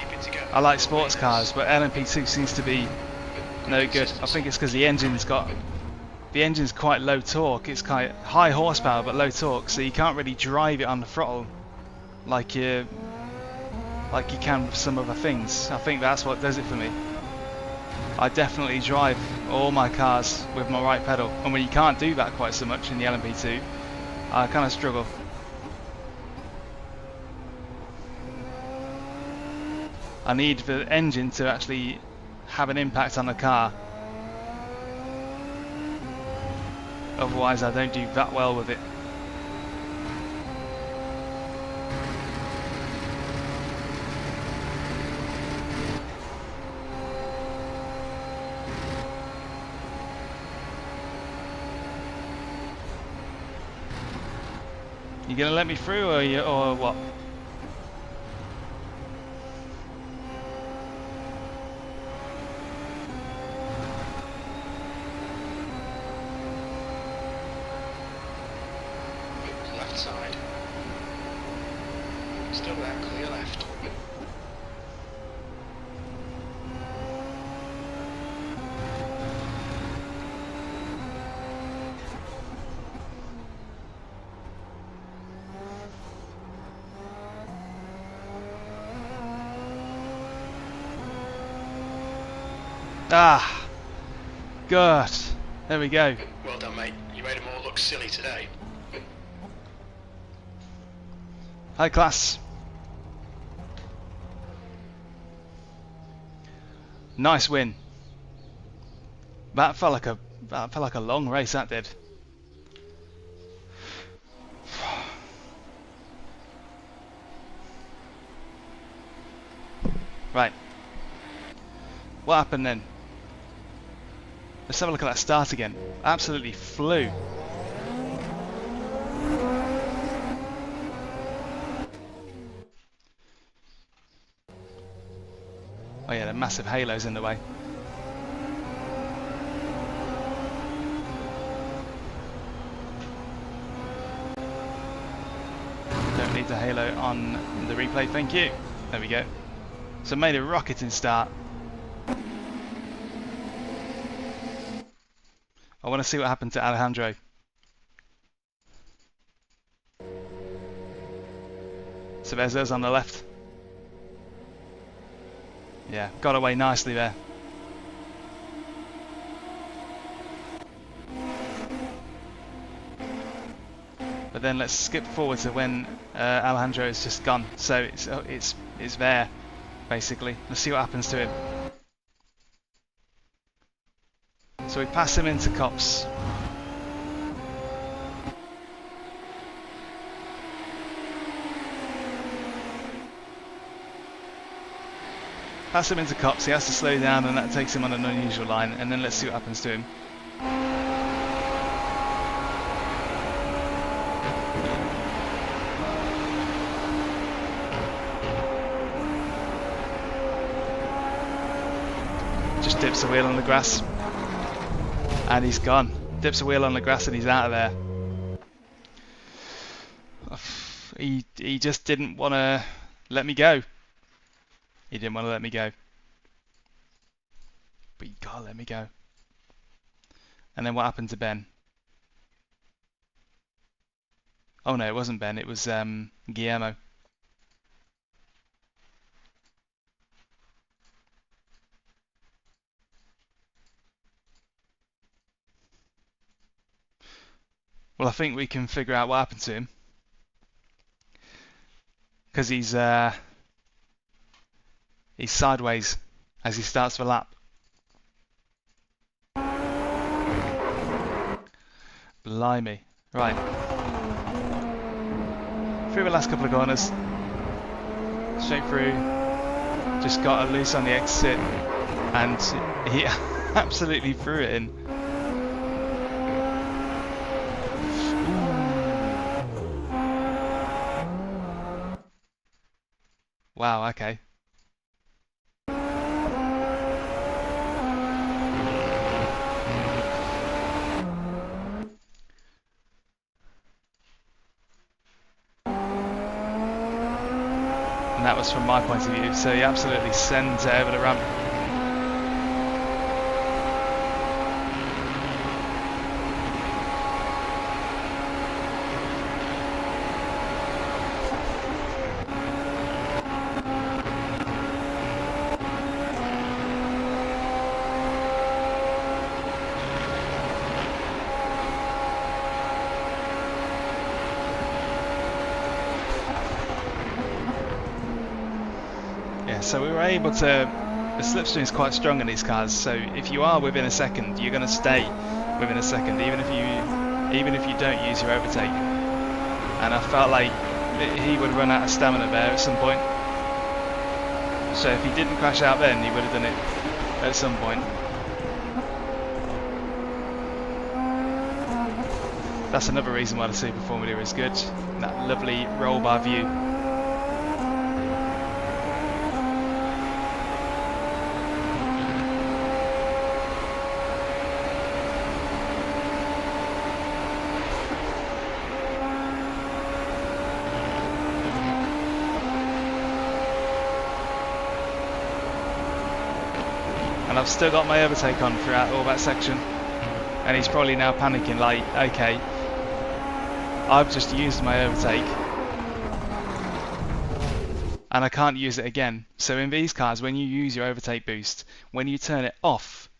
I like sports cars, but LMP2 seems to be no good. I think it's because the engine's quite low torque. It's quite high horsepower but low torque, so you can't really drive it on the throttle like you can with some other things. I think that's what does it for me. I definitely drive all my cars with my right pedal, and when you can't do that quite so much in the LMP2, I kind of struggle. I need the engine to actually have an impact on the car, otherwise I don't do that well with it. You gonna let me through, or what? Left side. Still there, clear left. Ah, good. There we go. Well done, mate. You made them all look silly today. High class. Nice win. That felt like a long race. That did. Right. What happened then? Let's have a look at that start again. Absolutely flew. Oh yeah, the massive halos in the way. Don't need the halo on the replay, thank you. There we go. So made a rocketing start. I want to see what happened to Alejandro. So there's us on the left. Yeah, got away nicely there. But then let's skip forward to when Alejandro is just gone. So it's there, basically. Let's see what happens to him. So we pass him into Cops. Pass him into Cops, he has to slow down and that takes him on an unusual line, and then let's see what happens to him. Just dips a wheel on the grass. And he's gone. Dips a wheel on the grass and he's out of there. He just didn't want to let me go. He didn't want to let me go. But you gotta let me go. And then what happened to Ben? Oh no, it wasn't Ben, it was Guillermo. Well, I think we can figure out what happened to him. Because he's sideways as he starts the lap. Blimey. Right. Through the last couple of corners. Straight through. Just got a loose on the exit. And he absolutely threw it in. Wow, okay. And that was from my point of view, so he absolutely sends it over the ramp. Yeah, so we were able to. The slipstream is quite strong in these cars, so if you are within a second, you're going to stay within a second, even if you don't use your overtake. And I felt like he would run out of stamina there at some point. So if he didn't crash out then, he would have done it at some point. That's another reason why the Super Formula is good. That lovely roll bar view. And I've still got my overtake on throughout all that section. And he's probably now panicking like, okay, I've just used my overtake and I can't use it again. So in these cars, when you use your overtake boost, when you turn it off,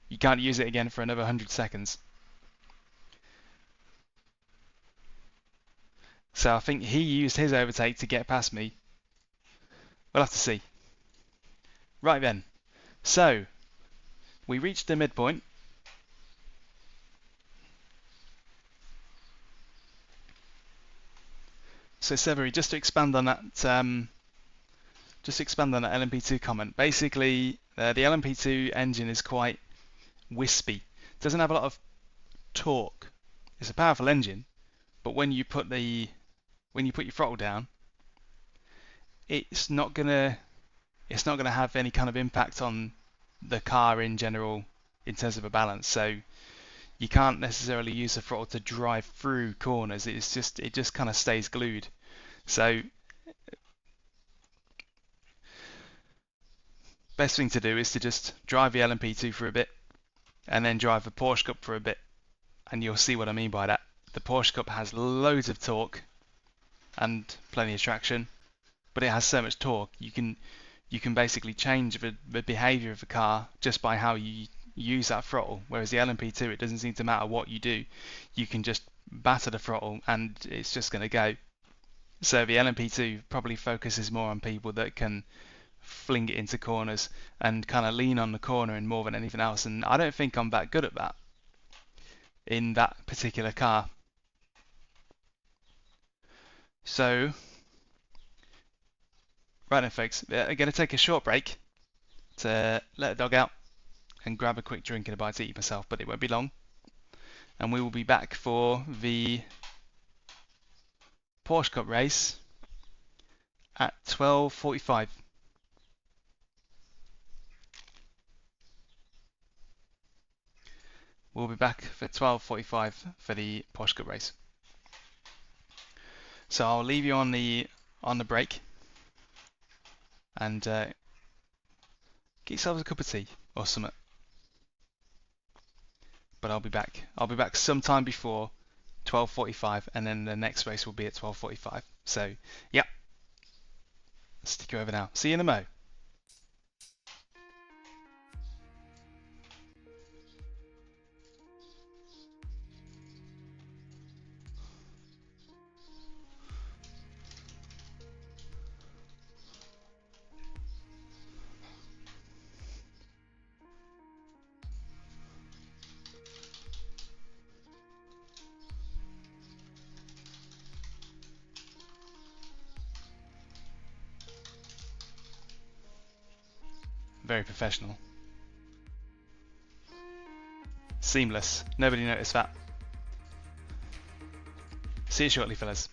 you can't use it again for another 100 seconds. So I think he used his overtake to get past me. We'll have to see. Right then, so we reached the midpoint. So Severy, just to expand on that, LMP2 comment. Basically, the LMP2 engine is quite wispy. It doesn't have a lot of torque. It's a powerful engine, but when you put your throttle down, it's not gonna have any kind of impact on the car in general in terms of a balance. So you can't necessarily use the throttle to drive through corners. It just kind of stays glued. So best thing to do is to just drive the LMP2 for a bit and then drive the Porsche Cup for a bit, and you'll see what I mean by that. The Porsche Cup has loads of torque and plenty of traction, but it has so much torque you can basically change the behavior of the car just by how you use that throttle. Whereas the LMP2, it doesn't seem to matter what you do, you can just batter the throttle and it's just going to go. So the LMP2 probably focuses more on people that can fling it into corners and kind of lean on the corner and more than anything else, and I don't think I'm that good at that in that particular car. So right then folks, I'm going to take a short break to let the dog out and grab a quick drink and a bite to eat myself, but it won't be long, and we will be back for the Porsche Cup race at 12:45. We'll be back for 12:45 for the Porsche Cup race. So I'll leave you on the break and get yourselves a cup of tea or something. But I'll be back. I'll be back sometime before 12:45, and then the next race will be at 12:45. So yeah, stick you over now. See you in a mo. Very professional. Seamless. Nobody noticed that. See you shortly, fellas.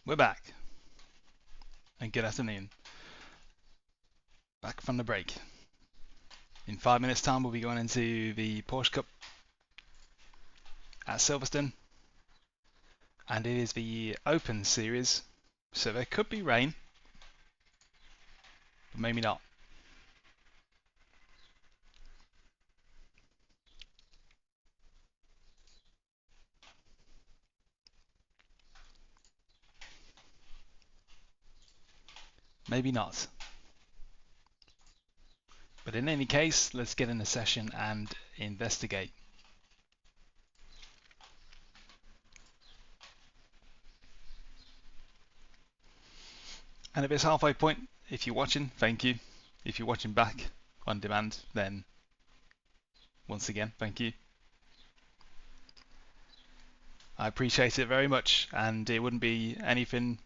We're back. And good afternoon. Back from the break. In 5 minutes time we'll be going into the Porsche Cup at Silverstone. And it is the Open Series. So there could be rain. But maybe not. Maybe not. But in any case, let's get in the session and investigate. And if it's halfway point, if you're watching, thank you. If you're watching back on demand, then once again, thank you. I appreciate it very much, and it wouldn't be anything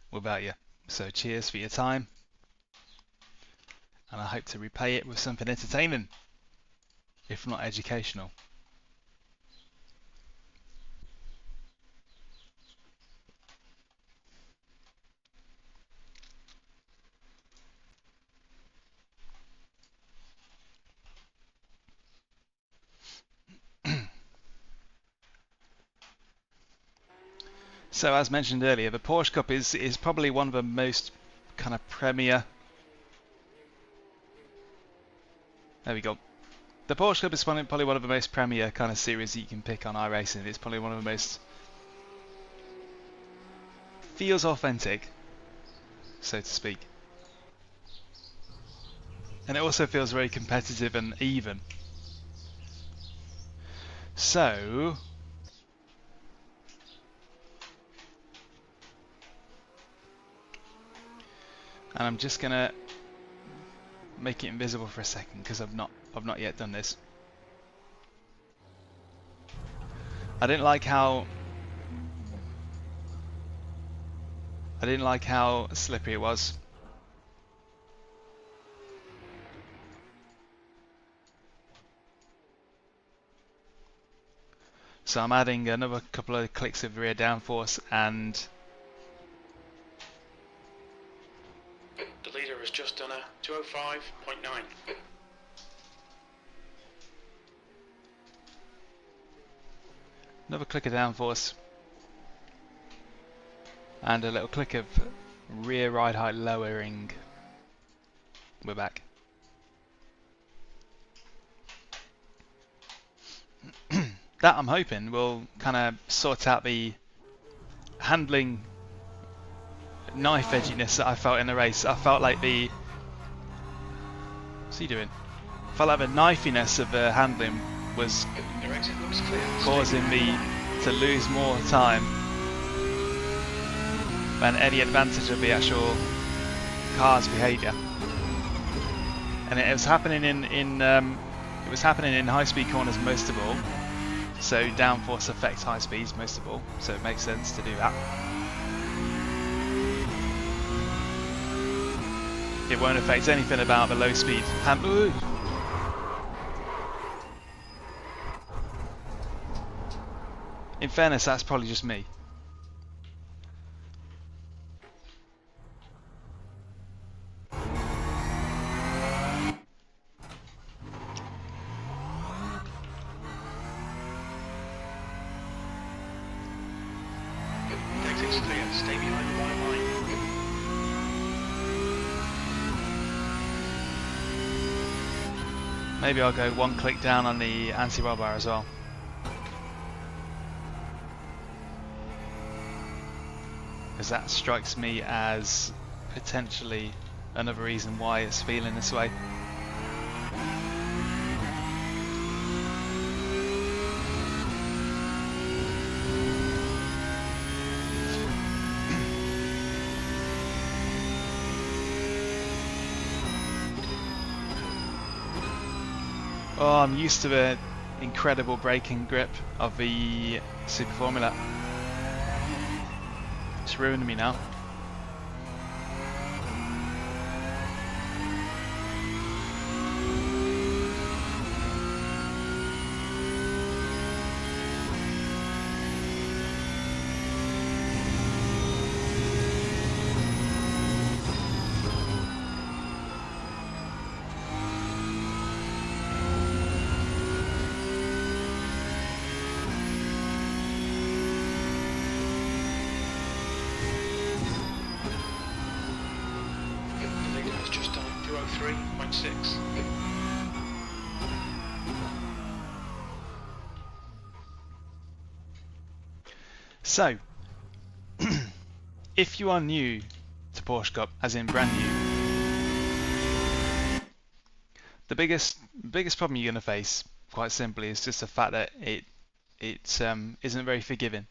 without you. So cheers for your time, and I hope to repay it with something entertaining, if not educational. So as mentioned earlier, the Porsche Cup is probably one of the most kind of premier. There we go. The Porsche Cup is probably one of the most premier kind of series that you can pick on iRacing. It's probably one of the most feels authentic, so to speak. And it also feels very competitive and even. So and I'm just gonna make it invisible for a second because I've not yet done this. I didn't like how slippery it was. So I'm adding another couple of clicks of rear downforce, and The leader has just done a 205.9. another click of downforce, and a little click of rear ride height lowering. We're back. That I'm hoping will kind of sort out the handling knife edginess that I felt in the race. I felt like the what's he doing? I felt like the knifiness of the handling was Their exit looks clear. causing me to lose more time than any advantage of the actual car's behaviour. And it was happening in high speed corners most of all. So downforce affects high speeds most of all. So it makes sense to do that. It won't affect anything about the low speed handling. In fairness, that's probably just me. Exit's clear. Stay behind the white line. Maybe I'll go one click down on the anti-roll bar as well. Because that strikes me as potentially another reason why it's feeling this way. Oh, I'm used to the incredible braking grip of the Super Formula. It's ruining me now. 3.6. So, if you are new to Porsche Cup, as in brand new, the biggest problem you're going to face, quite simply, is just the fact that it isn't very forgiving.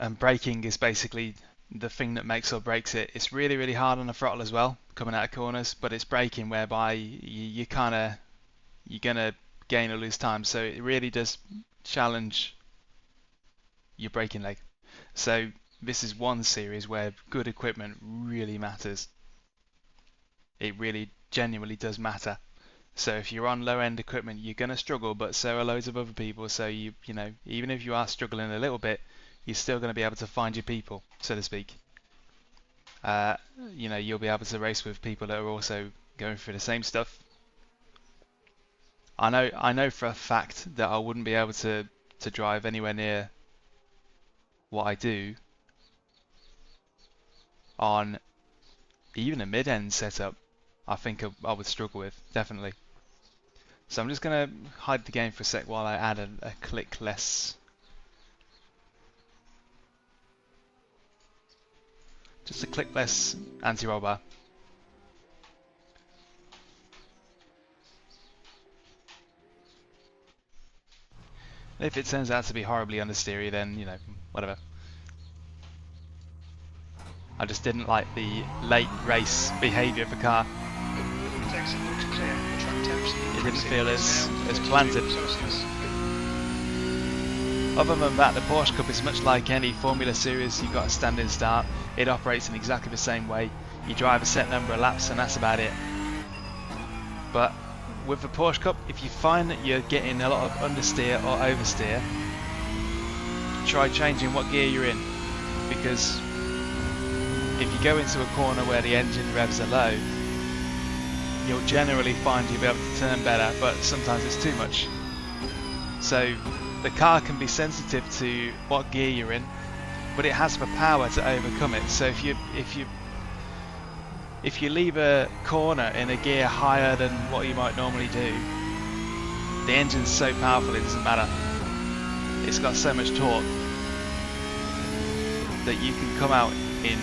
And braking is basically the thing that makes or breaks it. It's really, really hard on the throttle as well, coming out of corners, but it's braking whereby you're gonna gain or lose time. So it really does challenge your braking leg. So this is one series where good equipment really matters. It really genuinely does matter. So if you're on low end equipment, you're gonna struggle, but so are loads of other people. So you know, even if you are struggling a little bit, you're still going to be able to find your people, so to speak. You know, you'll be able to race with people that are also going through the same stuff. I know for a fact that I wouldn't be able to drive anywhere near what I do on even a mid-end setup. I think I would struggle with, definitely. So I'm just going to hide the game for a sec while I add a click less. Just a click less anti-roll bar. If it turns out to be horribly understeery, then, you know, whatever. I just didn't like the late race behaviour of the car. It didn't feel as planted. Other than that, the Porsche Cup is much like any Formula Series. You've got a standing start. It operates in exactly the same way. You drive a set number of laps and that's about it. But with the Porsche Cup, if you find that you're getting a lot of understeer or oversteer, try changing what gear you're in. Because if you go into a corner where the engine revs are low, you'll generally find you'll be able to turn better, but sometimes it's too much. So the car can be sensitive to what gear you're in, but it has the power to overcome it. So if you leave a corner in a gear higher than what you might normally do, the engine's so powerful it doesn't matter. It's got so much torque that you can come out in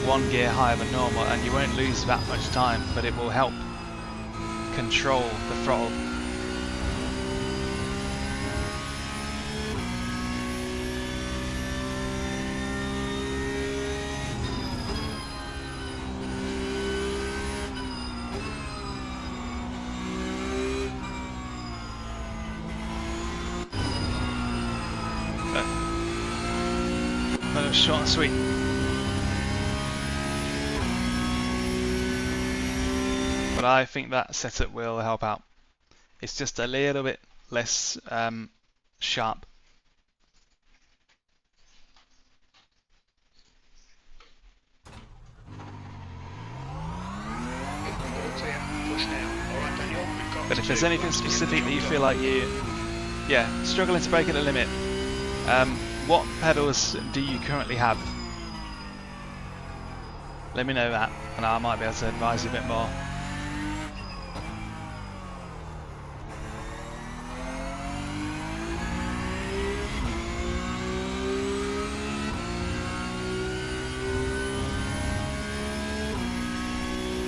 one gear higher than normal and you won't lose that much time, but it will help control the throttle. Short and sweet. But I think that setup will help out. It's just a little bit less sharp. But if there's anything specific that you feel like you're struggling to brake at the limit, what pedals do you currently have? Let me know that, and I might be able to advise you a bit more.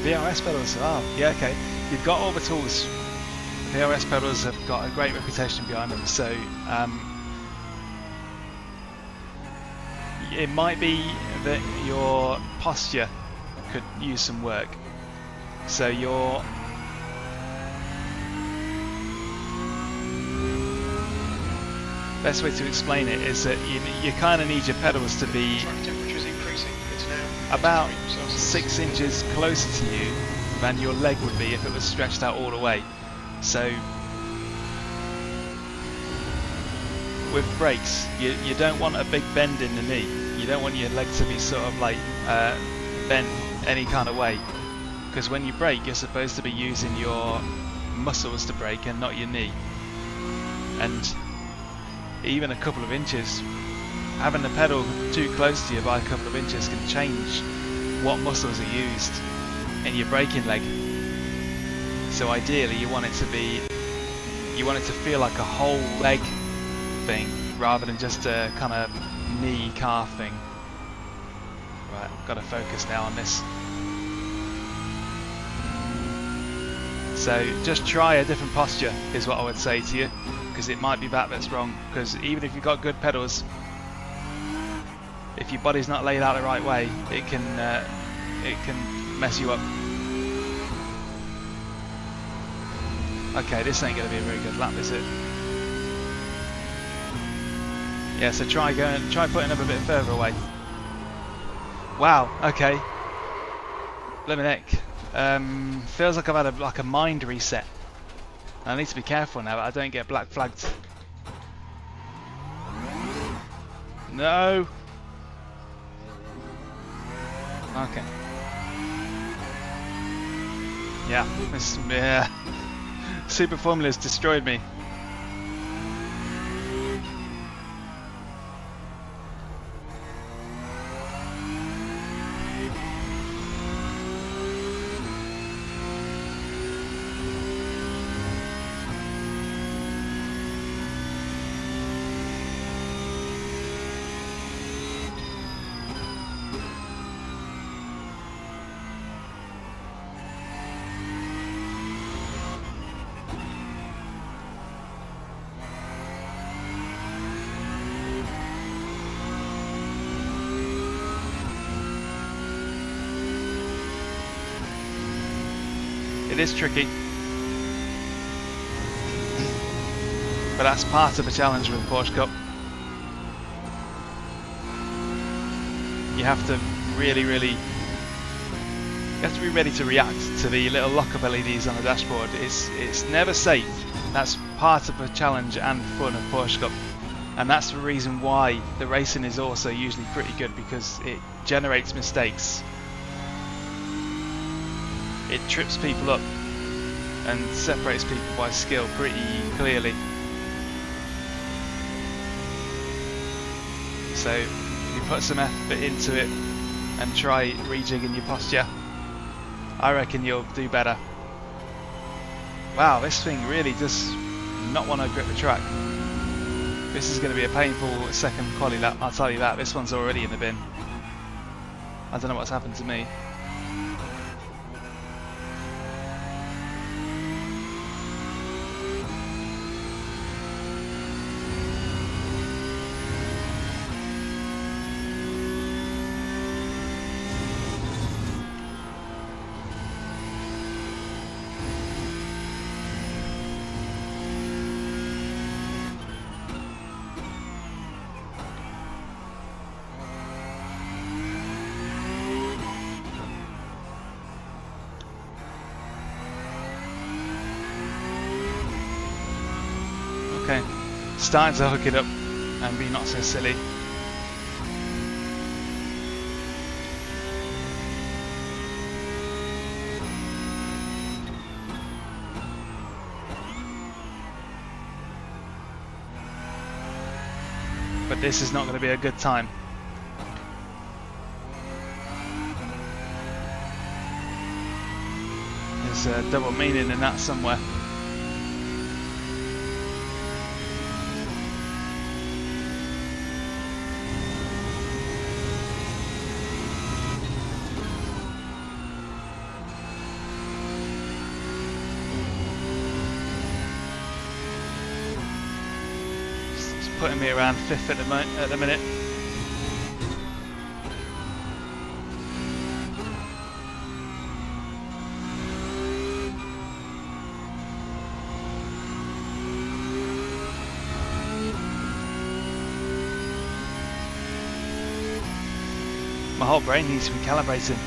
VRS pedals, oh yeah, okay. You've got all the tools. VRS pedals have got a great reputation behind them, so it might be that your posture could use some work. So your best way to explain it is that you kind of need your pedals to be about 6 inches closer to you than your leg would be if it was stretched out all the way. So with brakes, you don't want a big bend in the knee. You don't want your leg to be sort of like bent any kind of way, because when you brake, you're supposed to be using your muscles to brake and not your knee. And even a couple of inches having the pedal too close to you by a couple of inches can change what muscles are used in your braking leg. So ideally you want it to feel like a whole leg thing rather than just a kind of knee calf thing. Right, I've got to focus now on this. So just try a different posture is what I would say to you, because it might be that's wrong, because even if you've got good pedals, if your body's not laid out the right way, it can mess you up. Okay, this ain't going to be a very good lap, is it? Yeah, so try putting them a bit further away. Wow, okay. Blimmin' heck. Feels like I've had a mind reset. I need to be careful now that I don't get black flagged. No! Okay. Yeah, Super Formula's destroyed me. It is tricky, but that's part of the challenge with the Porsche Cup. You have to really be ready to react to the little lock-up LEDs on the dashboard. It's never safe. That's part of the challenge and fun of Porsche Cup, and that's the reason why the racing is also usually pretty good, because it generates mistakes. It trips people up and separates people by skill pretty clearly. So if you put some effort into it and try rejigging your posture, I reckon you'll do better. Wow, this thing really does not want to grip the track. This is going to be a painful second quali lap, I'll tell you that. This one's already in the bin. I don't know what's happened to me. Okay, starting to hook it up and be not so silly. But this is not going to be a good time. There's a double meaning in that somewhere. Putting me around 5th at the minute. My whole brain needs to be calibrating.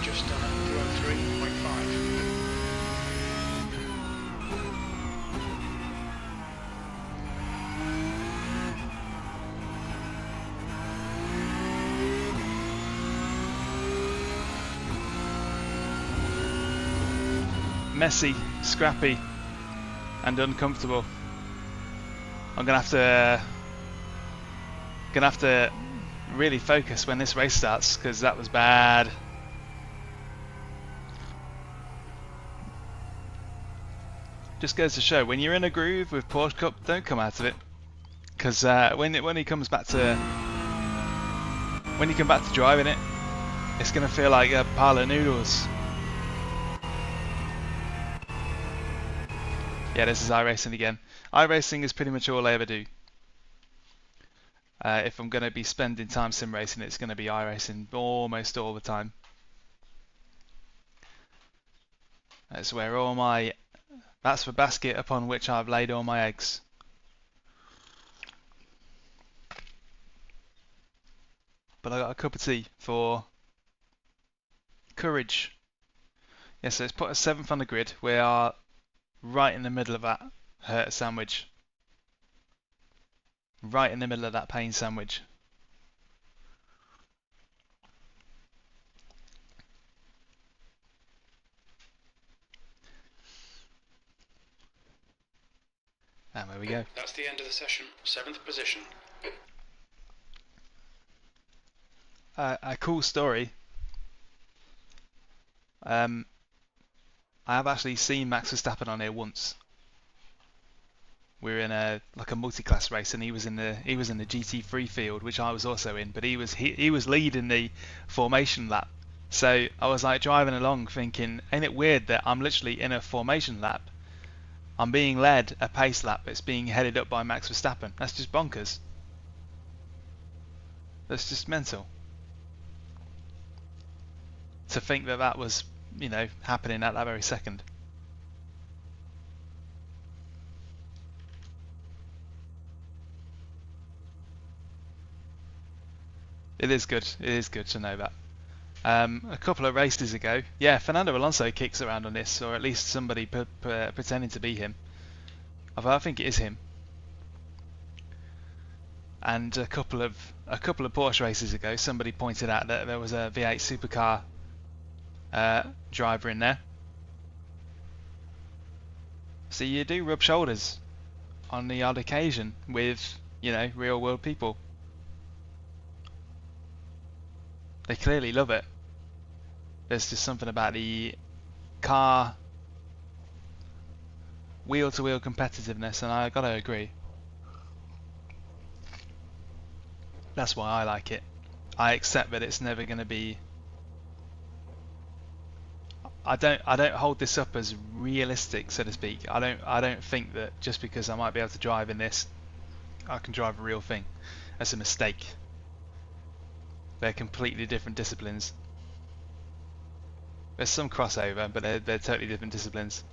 Just done at 203.5. messy, scrappy, and uncomfortable. I'm gonna have to really focus when this race starts, because that was bad. Just goes to show, when you're in a groove with Porsche Cup, don't come out of it, because when you come back to driving it, it's gonna feel like a pile of noodles. Yeah, this is iRacing again. iRacing is pretty much all I ever do. If I'm going to be spending time sim racing, it's going to be iRacing almost all the time. That's where that's the basket upon which I've laid all my eggs. But I got a cup of tea for courage. Yeah, so it's put us 7th on the grid. We are right in the middle of that hurt sandwich. Right in the middle of that pain sandwich. And there we go. That's the end of the session. 7th position. A cool story. I have actually seen Max Verstappen on here once. We were in a multi-class race, and he was in the GT3 field, which I was also in. But he was leading the formation lap. So I was like driving along, thinking, ain't it weird that I'm literally in a formation lap? I'm being led a pace lap that's being headed up by Max Verstappen. That's just bonkers. That's just mental. To think that that was, you know, happening at that very second. It is good. It is good to know that. A couple of races ago, yeah, Fernando Alonso kicks around on this, or at least somebody pretending to be him. I think it is him. And a couple of Porsche races ago, somebody pointed out that there was a V8 supercar driver in there. So you do rub shoulders on the odd occasion with, you know, real world people. They clearly love it. There's just something about the car wheel-to-wheel competitiveness, and I gotta agree. That's why I like it. I accept that it's never going to be. I don't hold this up as realistic, so to speak. I don't think that just because I might be able to drive in this, I can drive a real thing. That's a mistake. They're completely different disciplines. There's some crossover, but they're totally different disciplines.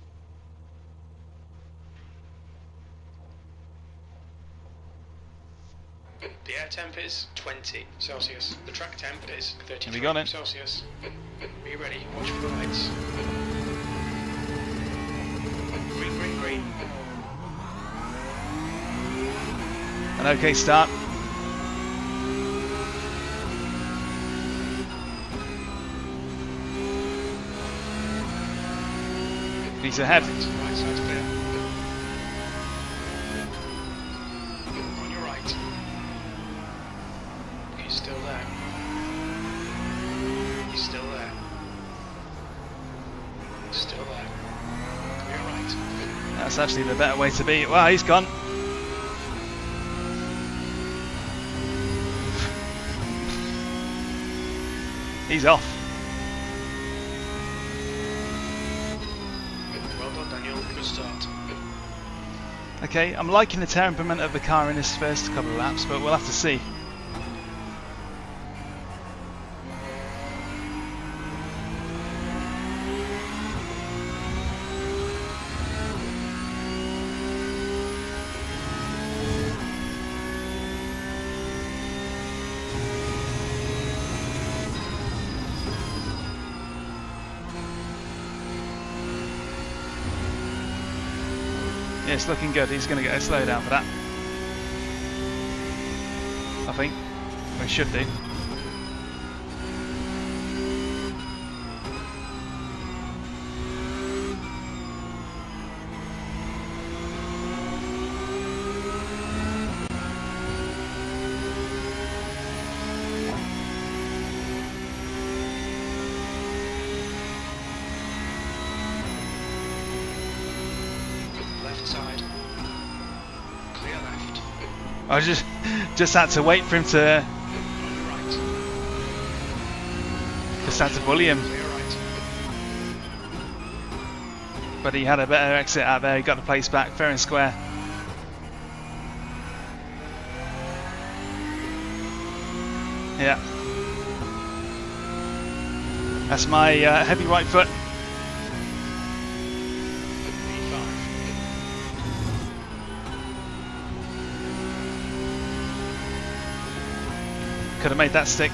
The air temp is 20 Celsius. The track temp is 33 We got it. Celsius. Are you ready? Watch for the lights. Green, green, green. An okay start. He's ahead. Right side's clear. On your right. He's still there. He's still there. He's still there. On your right. That's actually the better way to be. Wow, he's gone. He's off. Well done, Daniel. Good start. Okay, I'm liking the temperament of the car in this first couple of laps, but we'll have to see. Yeah, it's looking good. He's going to get a slowdown for that. I think. Or he should do. I just had to wait for him to, On your right. just had to bully him. Clear right. But he had a better exit out there. He got the place back fair and square. Yeah. That's my heavy right foot. B5. Could have made that stick.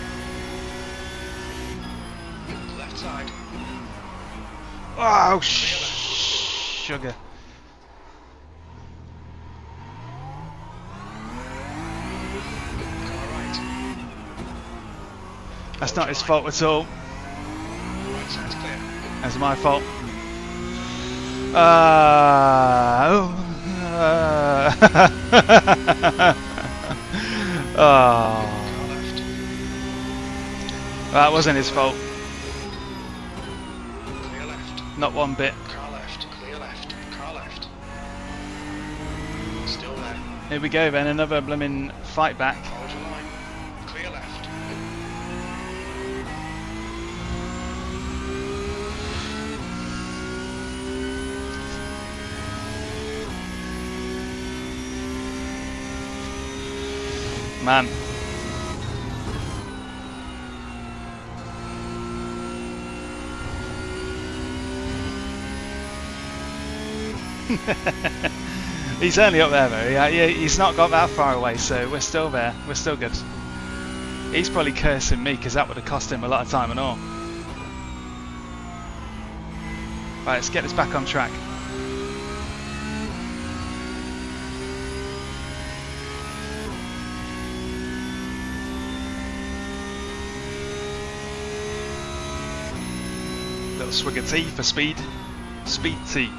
Left side. Oh, sugar. Car right. That's not his fault at all. Right side's clear. That's my fault. Oh. Car left. That wasn't his fault. Clear left. Not one bit. Car left. Clear left. Car left. Still there. Here we go then, another blooming fight back. Hold your line. Clear left. Man. He's only up there though. Yeah, he's not got that far away, so we're still there. We're still good. He's probably cursing me because that would have cost him a lot of time and all. Right, let's get this back on track. Little swig of tea for speed. Speed tea.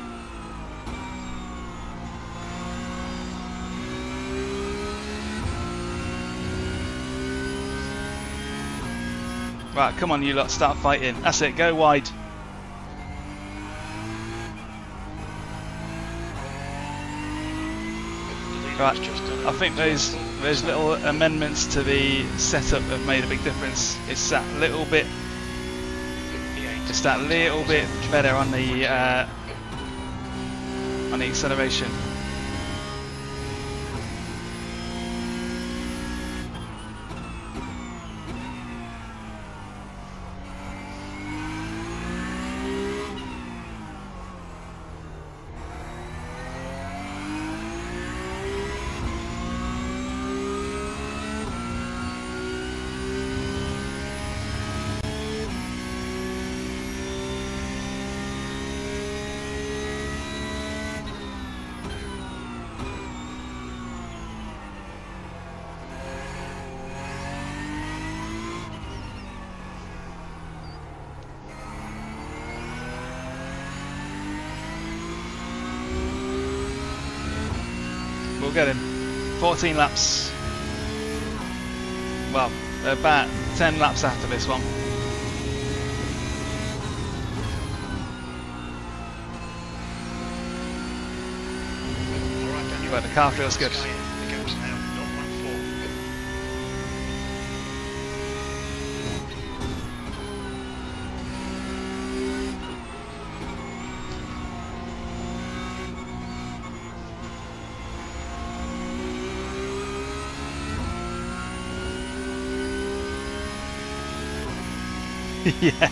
Right, come on you lot, start fighting. That's it, go wide. Right, I think those little amendments to the setup have made a big difference. It's that little bit, just that little bit better on the acceleration. We'll get him. 14 laps. Well, about 10 laps after this one. Alright then, But the car feels good. The gap's now 0.4. Yeah.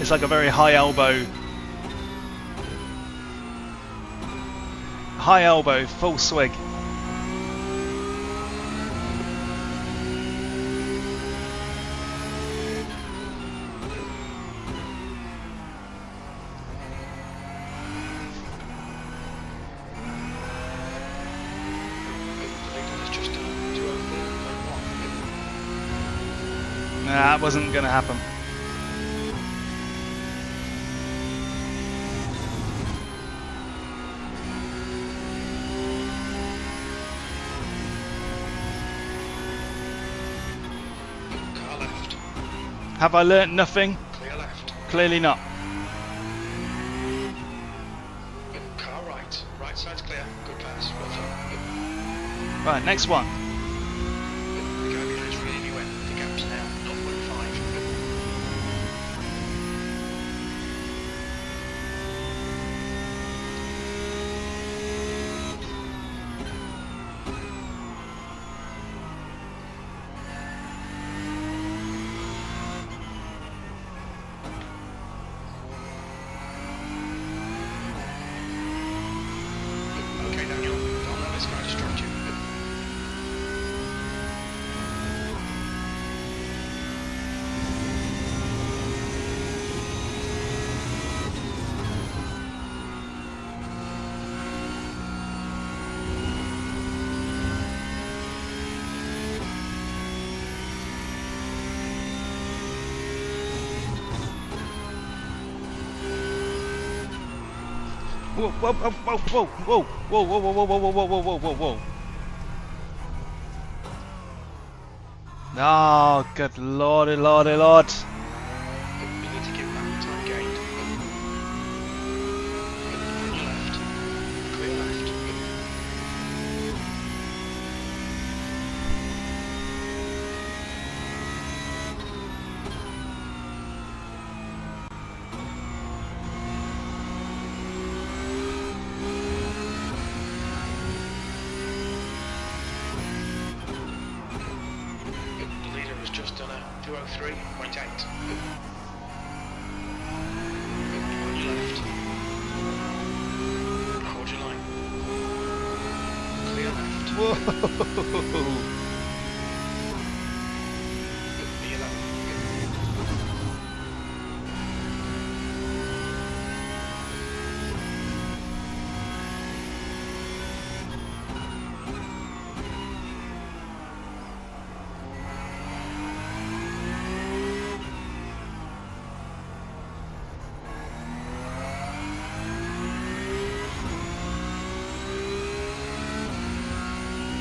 It's like a very high elbow, full swig. Nah, that wasn't going to happen. Car left. Have I learnt nothing? Clear left. Clearly not. Car right. Right, next one. The guy behind is really you in. The gap's now 0.5. Okay, Daniel, don't let this guy distract you. Whoa, whoa, whoa, whoa, whoa, whoa, whoa, whoa, whoa, whoa, whoa, whoa, whoa, whoa, whoa. Oh, good lordy, lordy, lord. You need to give back time gained. On your left. Clear left. The leader has just done a 203.8. On your left. Hold your line. Clear left. Whoa. Be alone.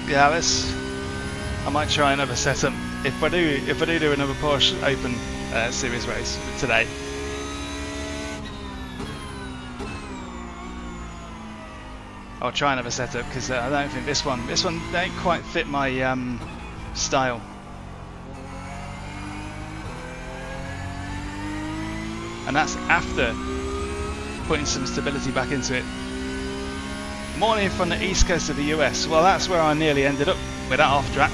Yeah, I might try another setup if I do another Porsche Open Series race today. I'll try another setup because I don't think this one don't quite fit my style. And that's after putting some stability back into it. Morning from the east coast of the US. Well, that's where I nearly ended up with that off track.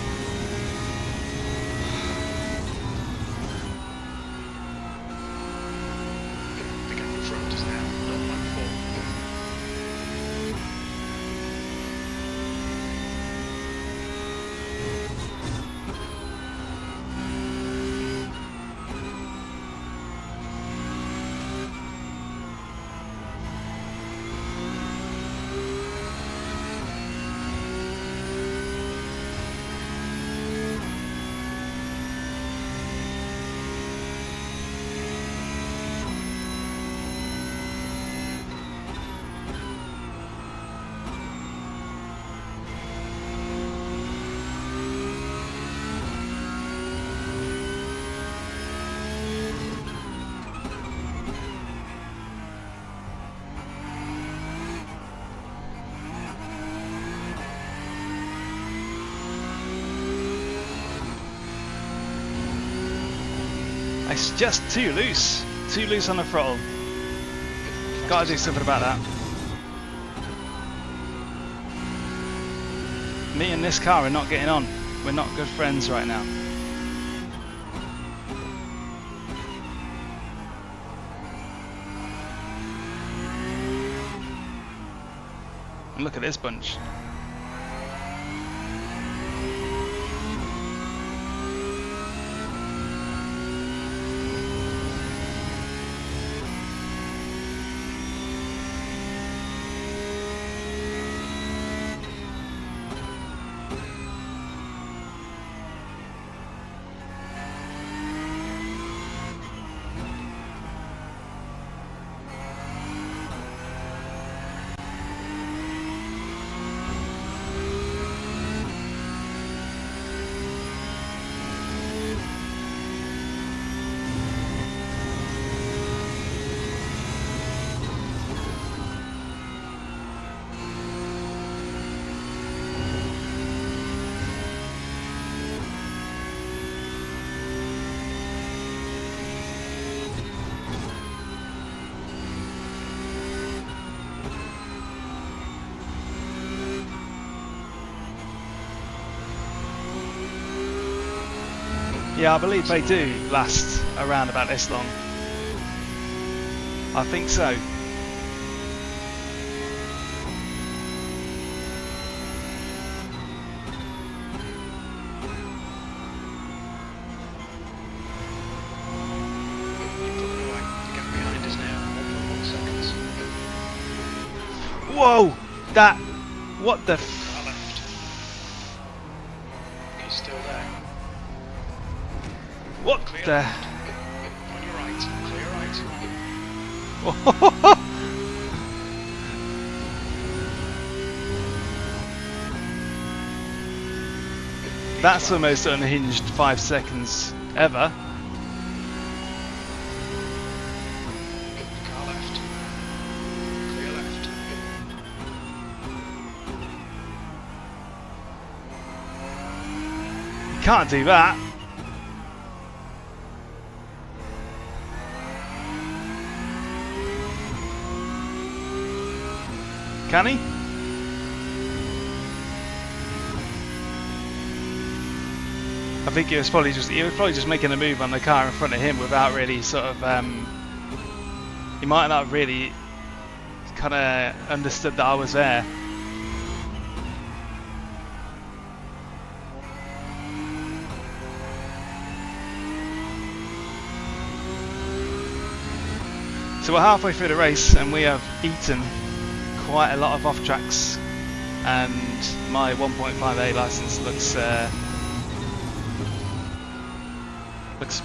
The gap in front is now 0.4. It's just too loose on the throttle. Gotta do something about that. Me and this car are not getting on. We're not good friends right now. And look at this bunch. Yeah, I believe they do last around about this long. I think so. Whoa! That... What the f... Car left. He's still there. What Clear the... left. On your right. Clear right. That's the most unhinged 5 seconds ever. Car left. Clear left. You can't do that. Can he? I think he was probably just making a move on the car in front of him without really sort of he might not really kind of understood that I was there. So we're halfway through the race and we have eaten quite a lot of off tracks, and my 1.5A license looks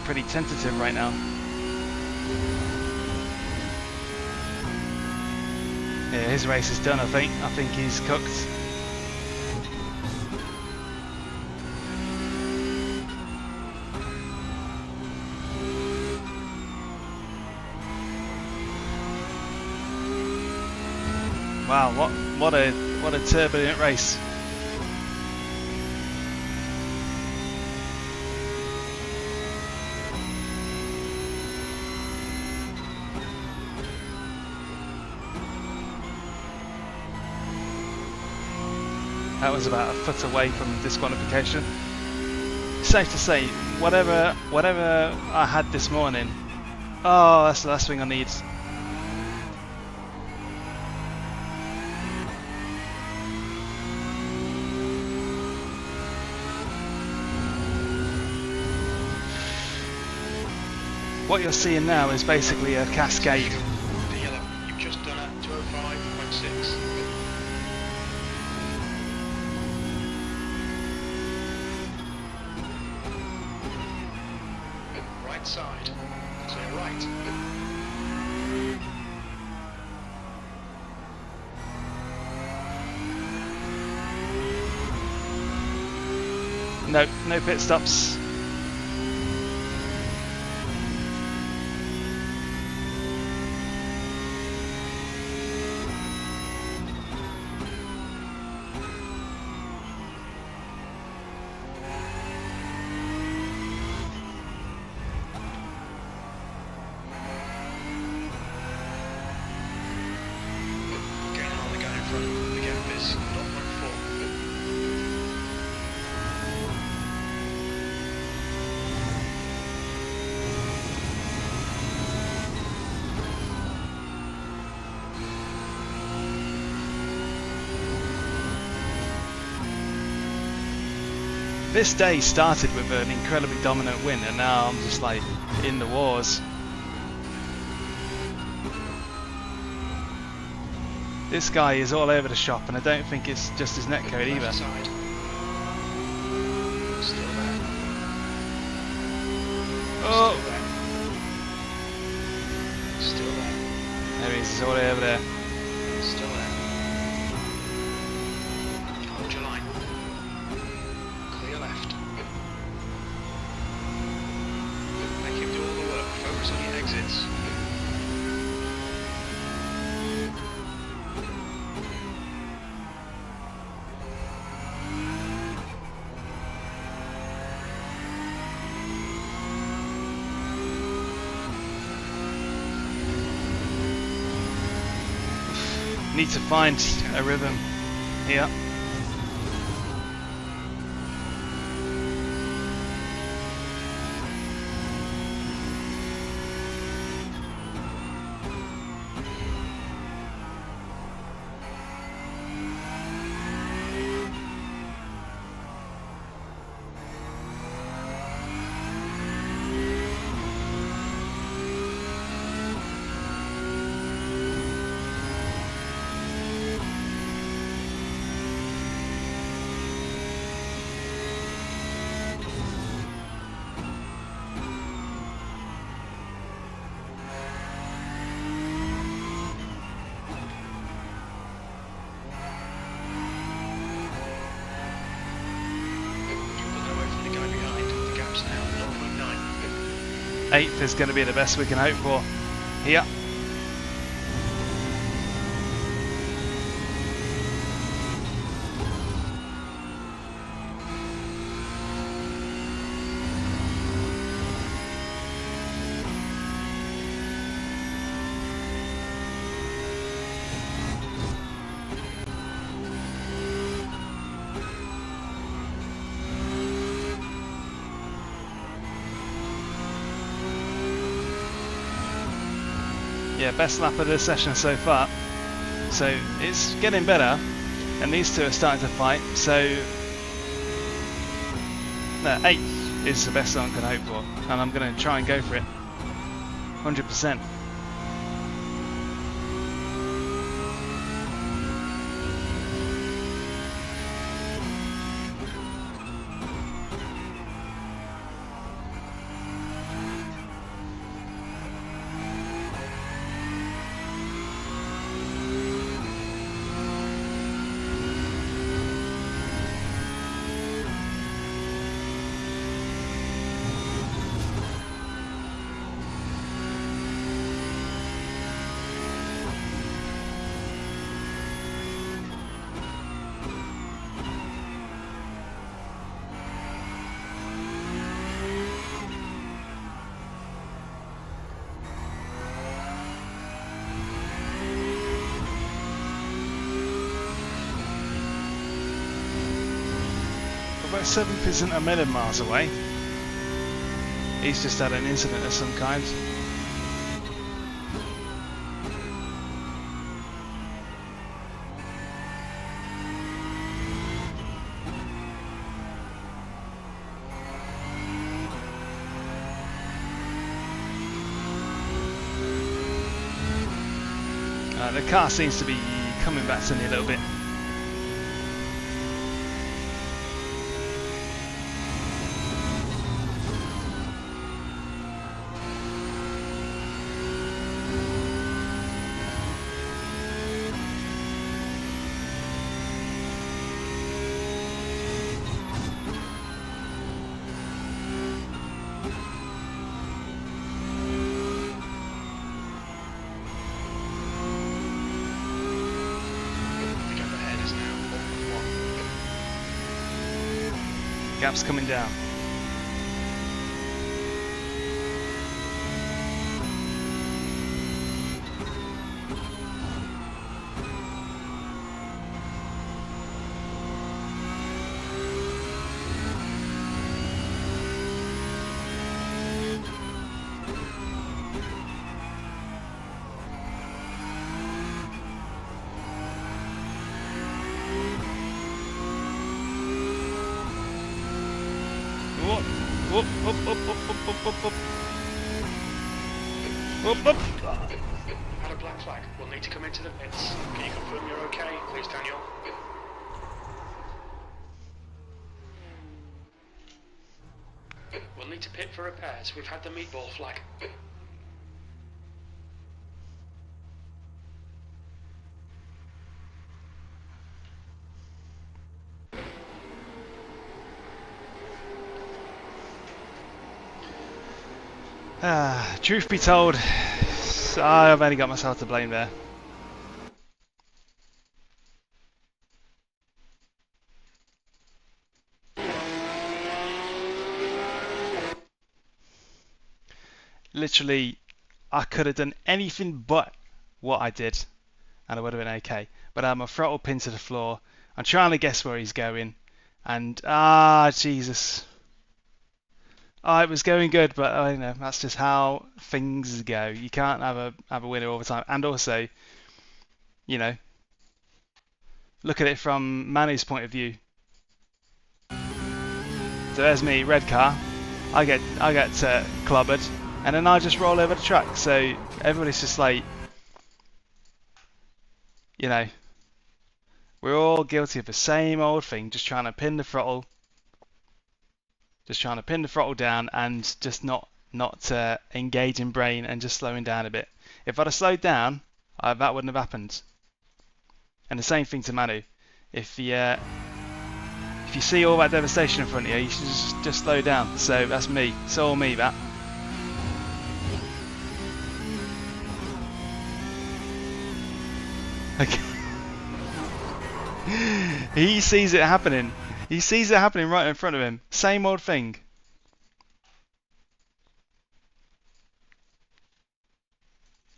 pretty tentative right now. Yeah, his race is done, I think. I think he's cooked. Wow, what a turbulent race. That was about a foot away from disqualification. Safe to say, whatever I had this morning, oh, that's the last thing I need. What you're seeing now is basically a cascade. The yellow. You've just done it. 205.6. Right side. Clear right. No pit stops. This day started with an incredibly dominant win, and now I'm just like in the wars. This guy is all over the shop, and I don't think it's just his netcode either. Left side. Still there. Oh! Still there. There he is, he's all over there. Still there. Hold your line. Clear left. Make him do all the work. Focus on your exits. Need to find a rhythm here. 8th is going to be the best we can hope for here. Yeah, best lap of the session so far. So it's getting better, and these two are starting to fight. So no, 8th is the best I can hope for, and I'm going to try and go for it, 100%. Although 7th isn't a million miles away, he's just had an incident of some kind. The car seems to be coming back to me a little bit. Gap's coming down. Up. Had a black flag. We'll need to come into the pits. Can you confirm you're okay, please, Daniel? We'll need to pit for repairs. We've had the meatball flag. Truth be told, I've only got myself to blame there. Literally, I could have done anything but what I did, and I would have been okay. But I had my throttle pinned to the floor. I'm trying to guess where he's going, and Jesus. It was going good, but you know, that's just how things go. You can't have a winner all the time. And also, you know, look at it from Manu's point of view. So there's me, red car. I get clobbered, and then I just roll over the track. So everybody's just like, you know, we're all guilty of the same old thing, just trying to pin the throttle. Just trying to pin the throttle down and just not engage in brain and just slowing down a bit. If I'd have slowed down, that wouldn't have happened. And the same thing to Manu. If you see all that devastation in front of you, you should just slow down. So that's me. It's all me, that. Okay. He sees it happening. He sees it happening right in front of him. Same old thing.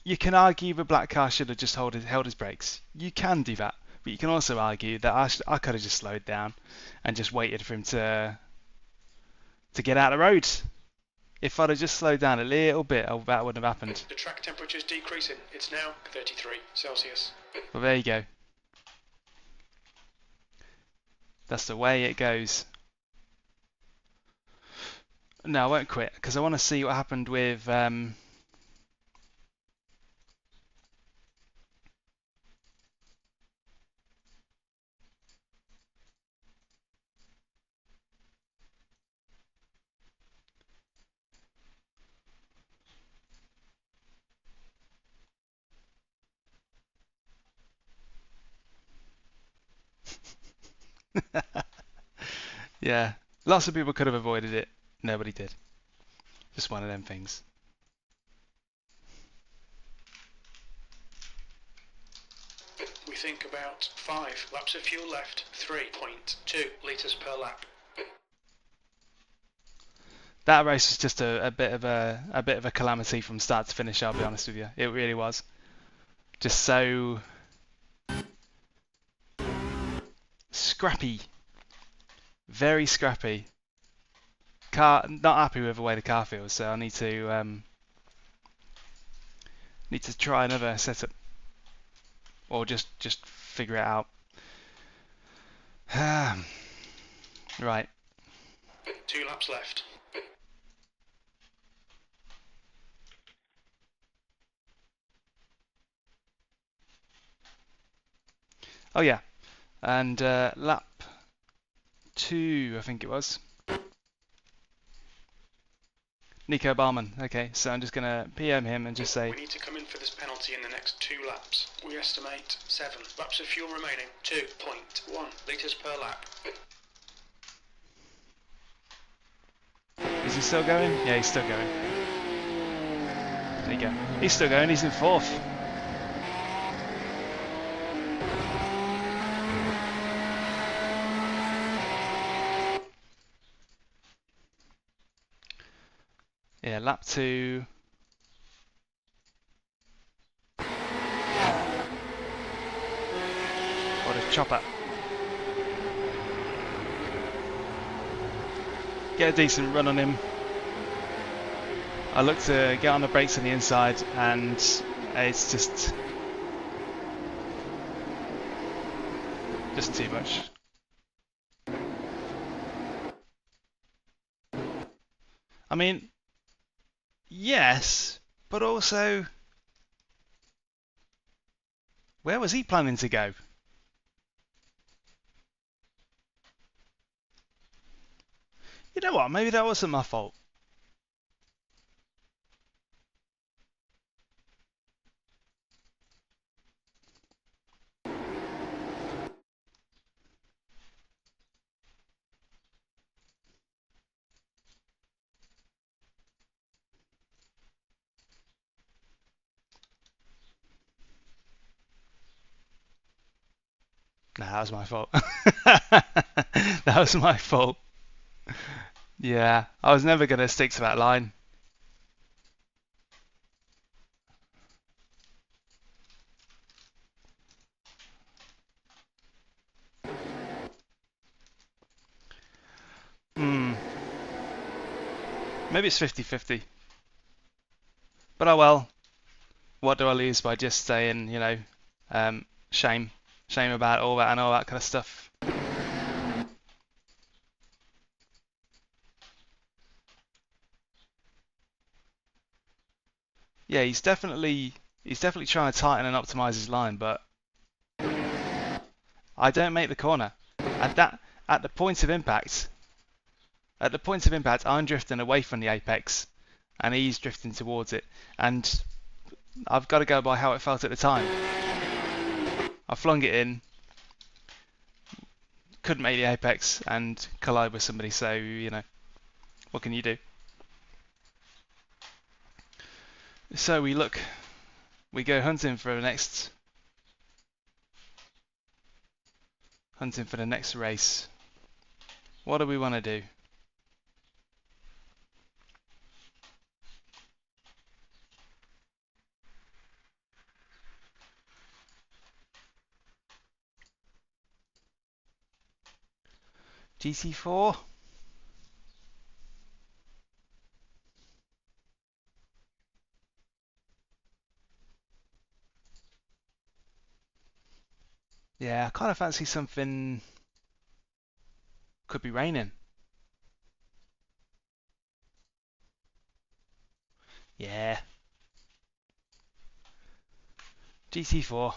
You can argue the black car should have just held his brakes. You can do that. But you can also argue that I could have just slowed down and just waited for him to get out of the road. If I'd have just slowed down a little bit, that wouldn't have happened. The track temperature is decreasing. It's now 33 Celsius. Well, there you go. That's the way it goes. No, I won't quit because I want to see what happened with yeah. Lots of people could have avoided it. Nobody did. Just one of them things. We think about 5 laps of fuel left, 3.2 litres per lap. That race was just a bit of a calamity from start to finish. I'll be honest with you, it really was. Just so scrappy, very scrappy. Car not happy with the way the car feels, so I need to try another setup, or just figure it out. Right. 2 laps left. Oh yeah, and lap 2, I think it was. Nico Barman. Okay, so I'm just gonna PM him and just say. We need to come in for this penalty in the next 2 laps. We estimate 7 laps of fuel remaining, 2.1 litres per lap. Is he still going? Yeah, he's still going. There you go. He's still going. He's in 4th. Yeah, lap 2. What a chopper. Get a decent run on him. I look to get on the brakes on the inside and it's just too much. I mean, yes, but also, where was he planning to go? You know what? Maybe that wasn't my fault. Nah, that was my fault. That was my fault. Yeah, I was never going to stick to that line. Maybe it's 50-50. But oh well. What do I lose by just saying, you know, shame about all that and all that kind of stuff. Yeah, he's definitely trying to tighten and optimize his line, but I don't make the corner. At the point of impact, I'm drifting away from the apex, and he's drifting towards it, and I've got to go by how it felt at the time. I flung it in, couldn't make the apex, and collide with somebody. So you know, what can you do? So we go hunting for the next hunting for the next race. What do we want to do? GT4? Yeah, I kind of fancy something. Could be raining. Yeah. GT4.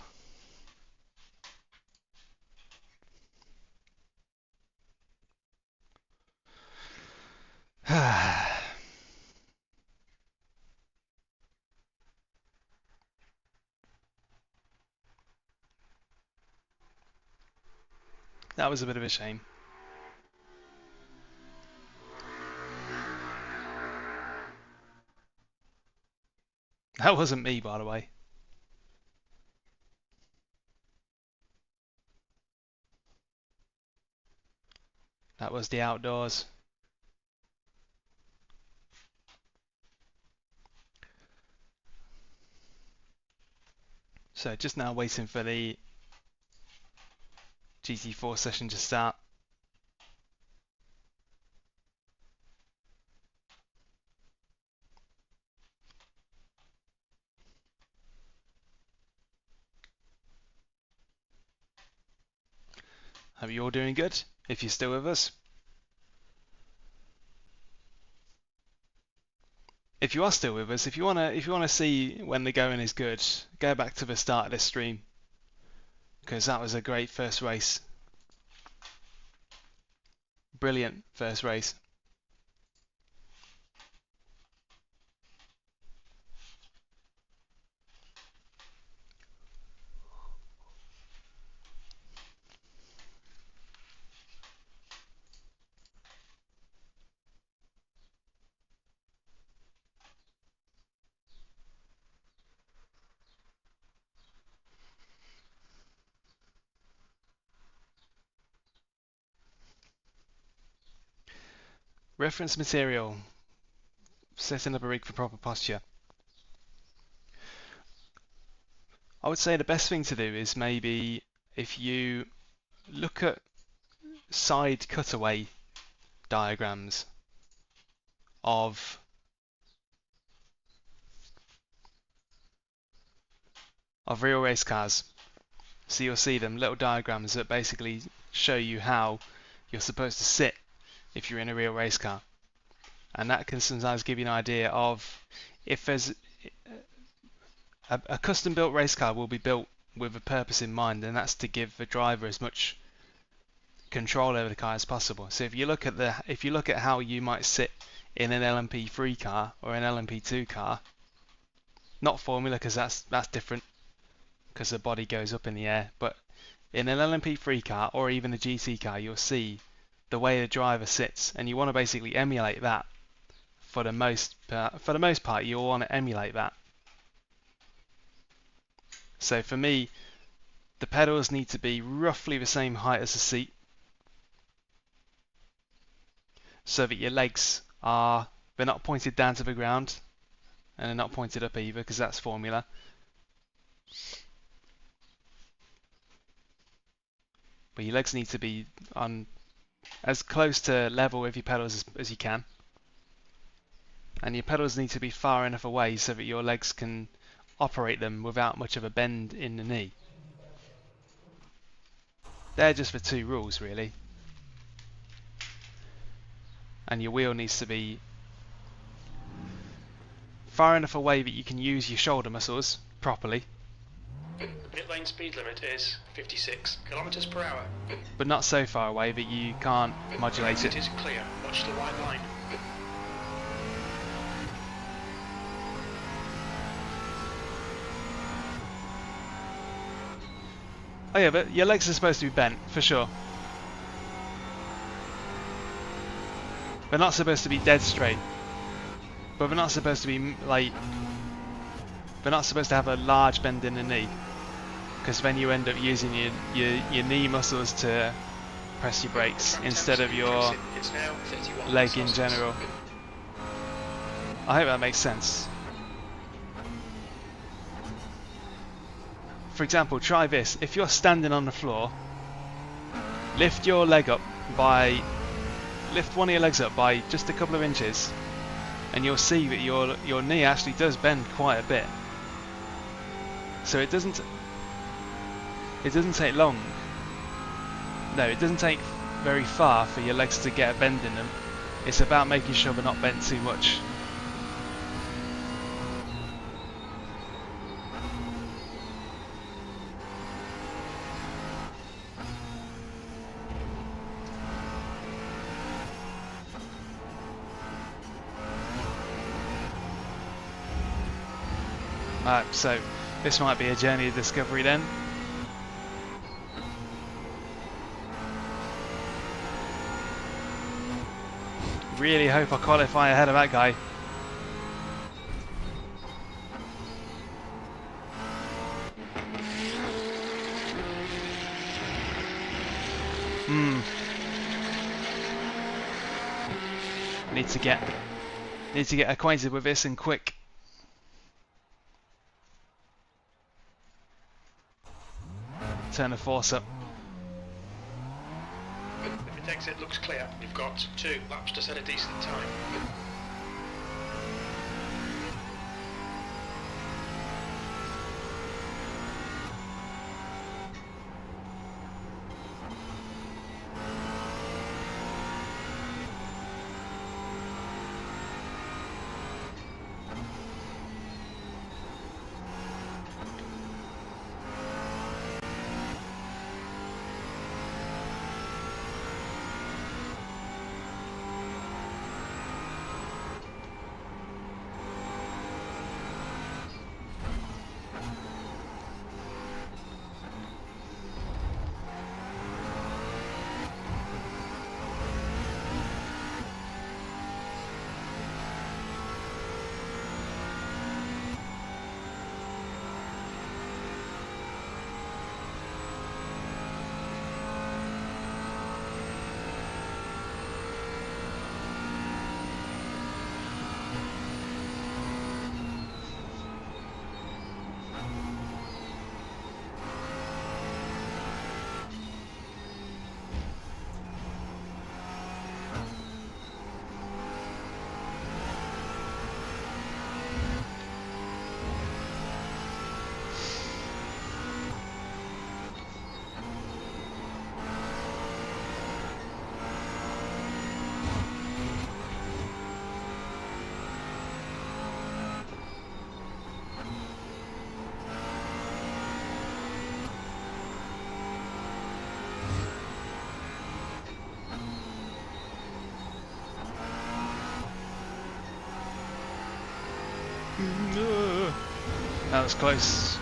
That was a bit of a shame. That wasn't me, by the way. That was the outdoors. So just now waiting for the GT4 session to start. Hope you're all doing good, if you're still with us. If you are still with us, if you wanna see when the going is good, go back to the start of this stream, because that was a great first race. Brilliant first race. Reference material. Setting up a rig for proper posture. I would say the best thing to do is maybe if you look at side cutaway diagrams of real race cars. So you'll see them little diagrams that basically show you how you're supposed to sit if you're in a real race car. And that can sometimes give you an idea of if there's a custom built race car will be built with a purpose in mind, and that's to give the driver as much control over the car as possible. So if you look at how you might sit in an LMP3 car or an LMP2 car, not Formula because that's different because the body goes up in the air, but in an LMP3 car or even a GT car, you'll see the way the driver sits, and you want to basically emulate that. For the most part, you'll want to emulate that. So for me, the pedals need to be roughly the same height as the seat, so that your legs they're not pointed down to the ground, and they're not pointed up either, because that's Formula. But your legs need to be on as close to level with your pedals as you can. And your pedals need to be far enough away so that your legs can operate them without much of a bend in the knee. They're just the two rules, really. And your wheel needs to be far enough away that you can use your shoulder muscles properly. The pit lane speed limit is 56 kilometers per hour. But not so far away that you can't modulate It it. is clear. Watch the white line. Oh yeah, but your legs are supposed to be bent, for sure. They're not supposed to be dead straight. But they're not supposed to be like... They're not supposed to have a large bend in the knee. because then you end up using your knee muscles to press your brakes instead of your It's now 31 leg in Celsius. general. I hope that makes sense. For example, try this. If you're standing on the floor, lift one of your legs up by just a couple of inches, and you'll see that your knee actually does bend quite a bit. So it doesn't take long. No, it doesn't take very far for your legs to get a bend in them. It's about making sure they're not bent too much. Alright, so this might be a journey of discovery then. Really hope I qualify ahead of that guy. Need to get acquainted with this and quick. Turn the force up. If the exit looks clear, you've got 2 laps to set a decent time. That was close.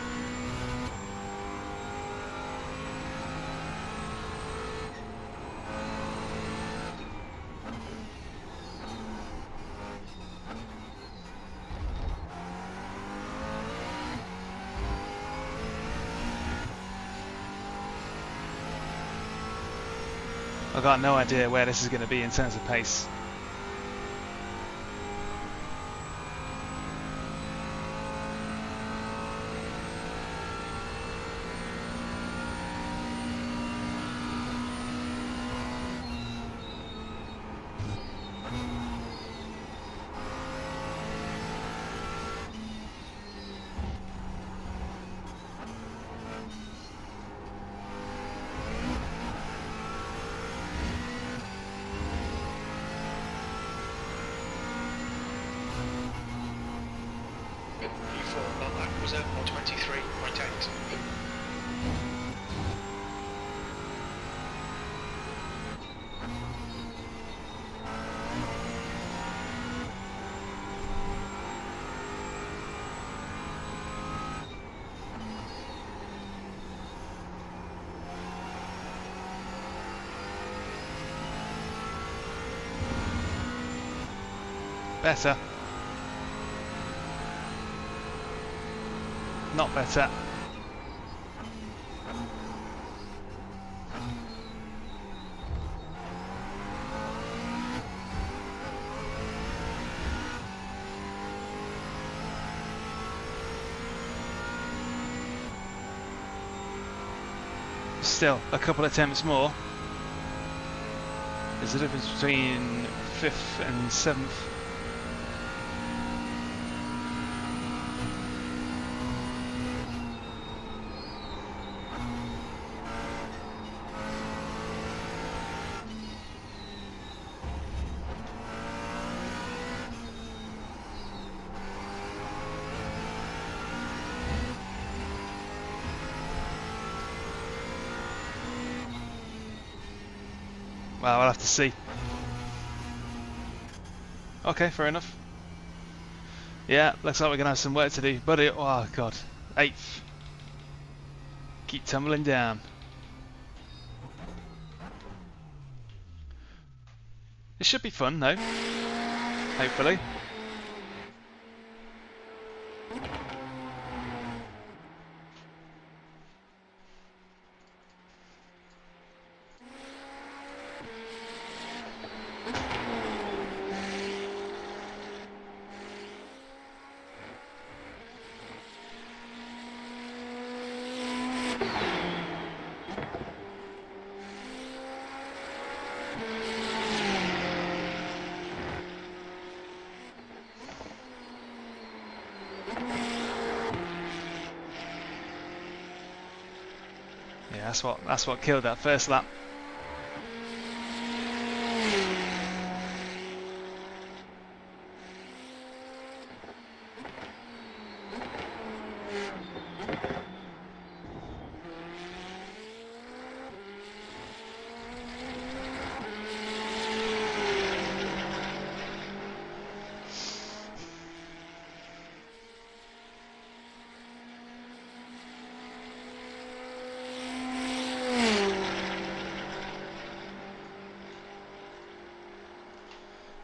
I've got no idea where this is going to be in terms of pace. Was at 123.8. Better. Not better. still a couple attempts more. There's a difference between 5th and 7th. Well, I'll have to see. Okay, fair enough. Yeah, looks like we're going to have some work to do. But oh god, 8th. Keep tumbling down. It should be fun though. Hopefully. Yeah, that's what killed that first lap.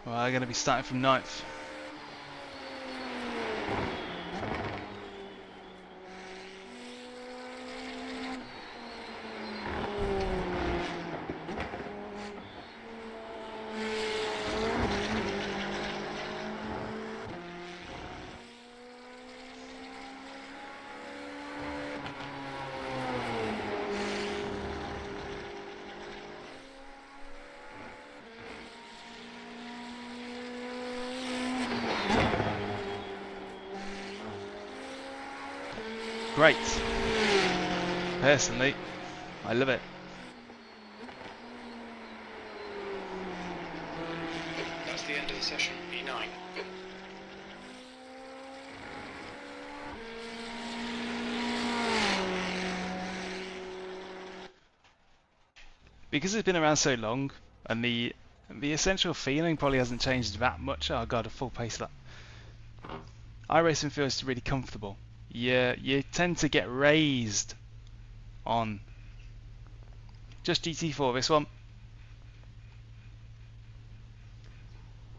Well, I'm going to be starting from 9th. Great. Personally, I love it. That's the end of the session, E9. Because it's been around so long, and the essential feeling probably hasn't changed that much. Oh god, a full pace lap. iRacing feels really comfortable. You tend to get raised on just GT4 this one.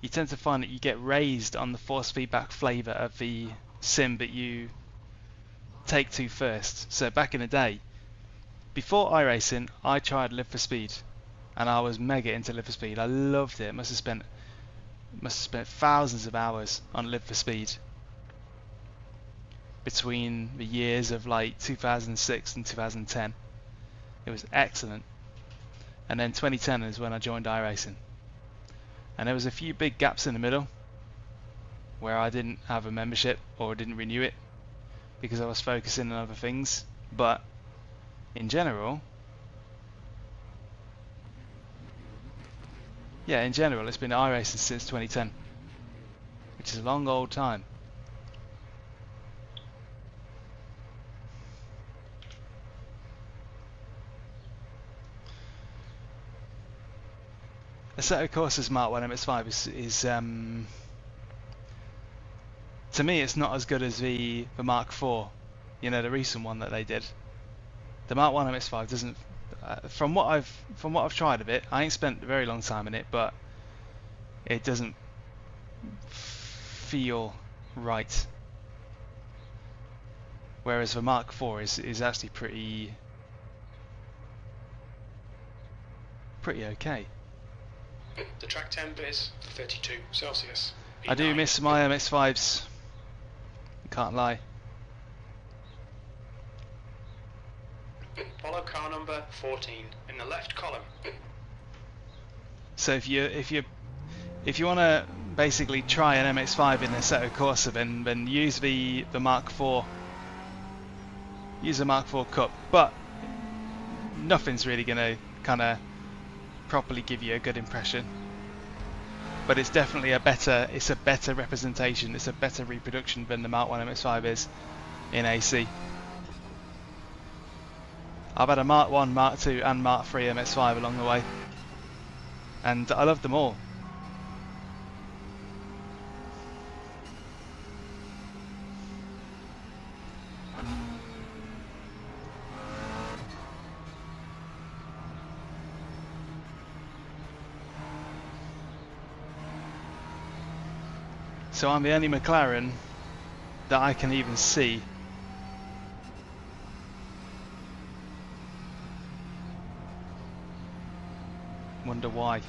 You tend to find that you get raised on the force feedback flavour of the sim that you take to first. So back in the day, before iRacing, I tried Live for Speed, and I was mega into Live for Speed. I loved it. Must have spent thousands of hours on Live for Speed between the years of like 2006 and 2010. It was excellent. And then 2010 is when I joined iRacing. And there was a few big gaps in the middle where I didn't have a membership or didn't renew it because I was focusing on other things. But in general, it's been iRacing since 2010, which is a long old time. Asetek Corsa's Mark 1 MX5 is to me it's not as good as the Mark 4, you know, the recent one that they did. The Mark 1 MX5 doesn't, from what I've tried of it, I ain't spent a very long time in it, but it doesn't feel right. Whereas the Mark 4 is actually pretty okay. The track temp is 32 Celsius. I do miss my MX5s. Can't lie. Follow car number number 14 in the left column. So if you want to basically try an MX-5 in Assetto Corsa, then use the Mark IV. Use a Mark IV Cup, but nothing's really going to kind of properly give you a good impression. But it's definitely a better representation, it's a better reproduction than the Mark 1 MX-5 is in AC. I've had a Mark 1, Mark 2 and Mark 3 MX-5 along the way, and I love them all. So I'm the only McLaren that I can even see. Wonder why.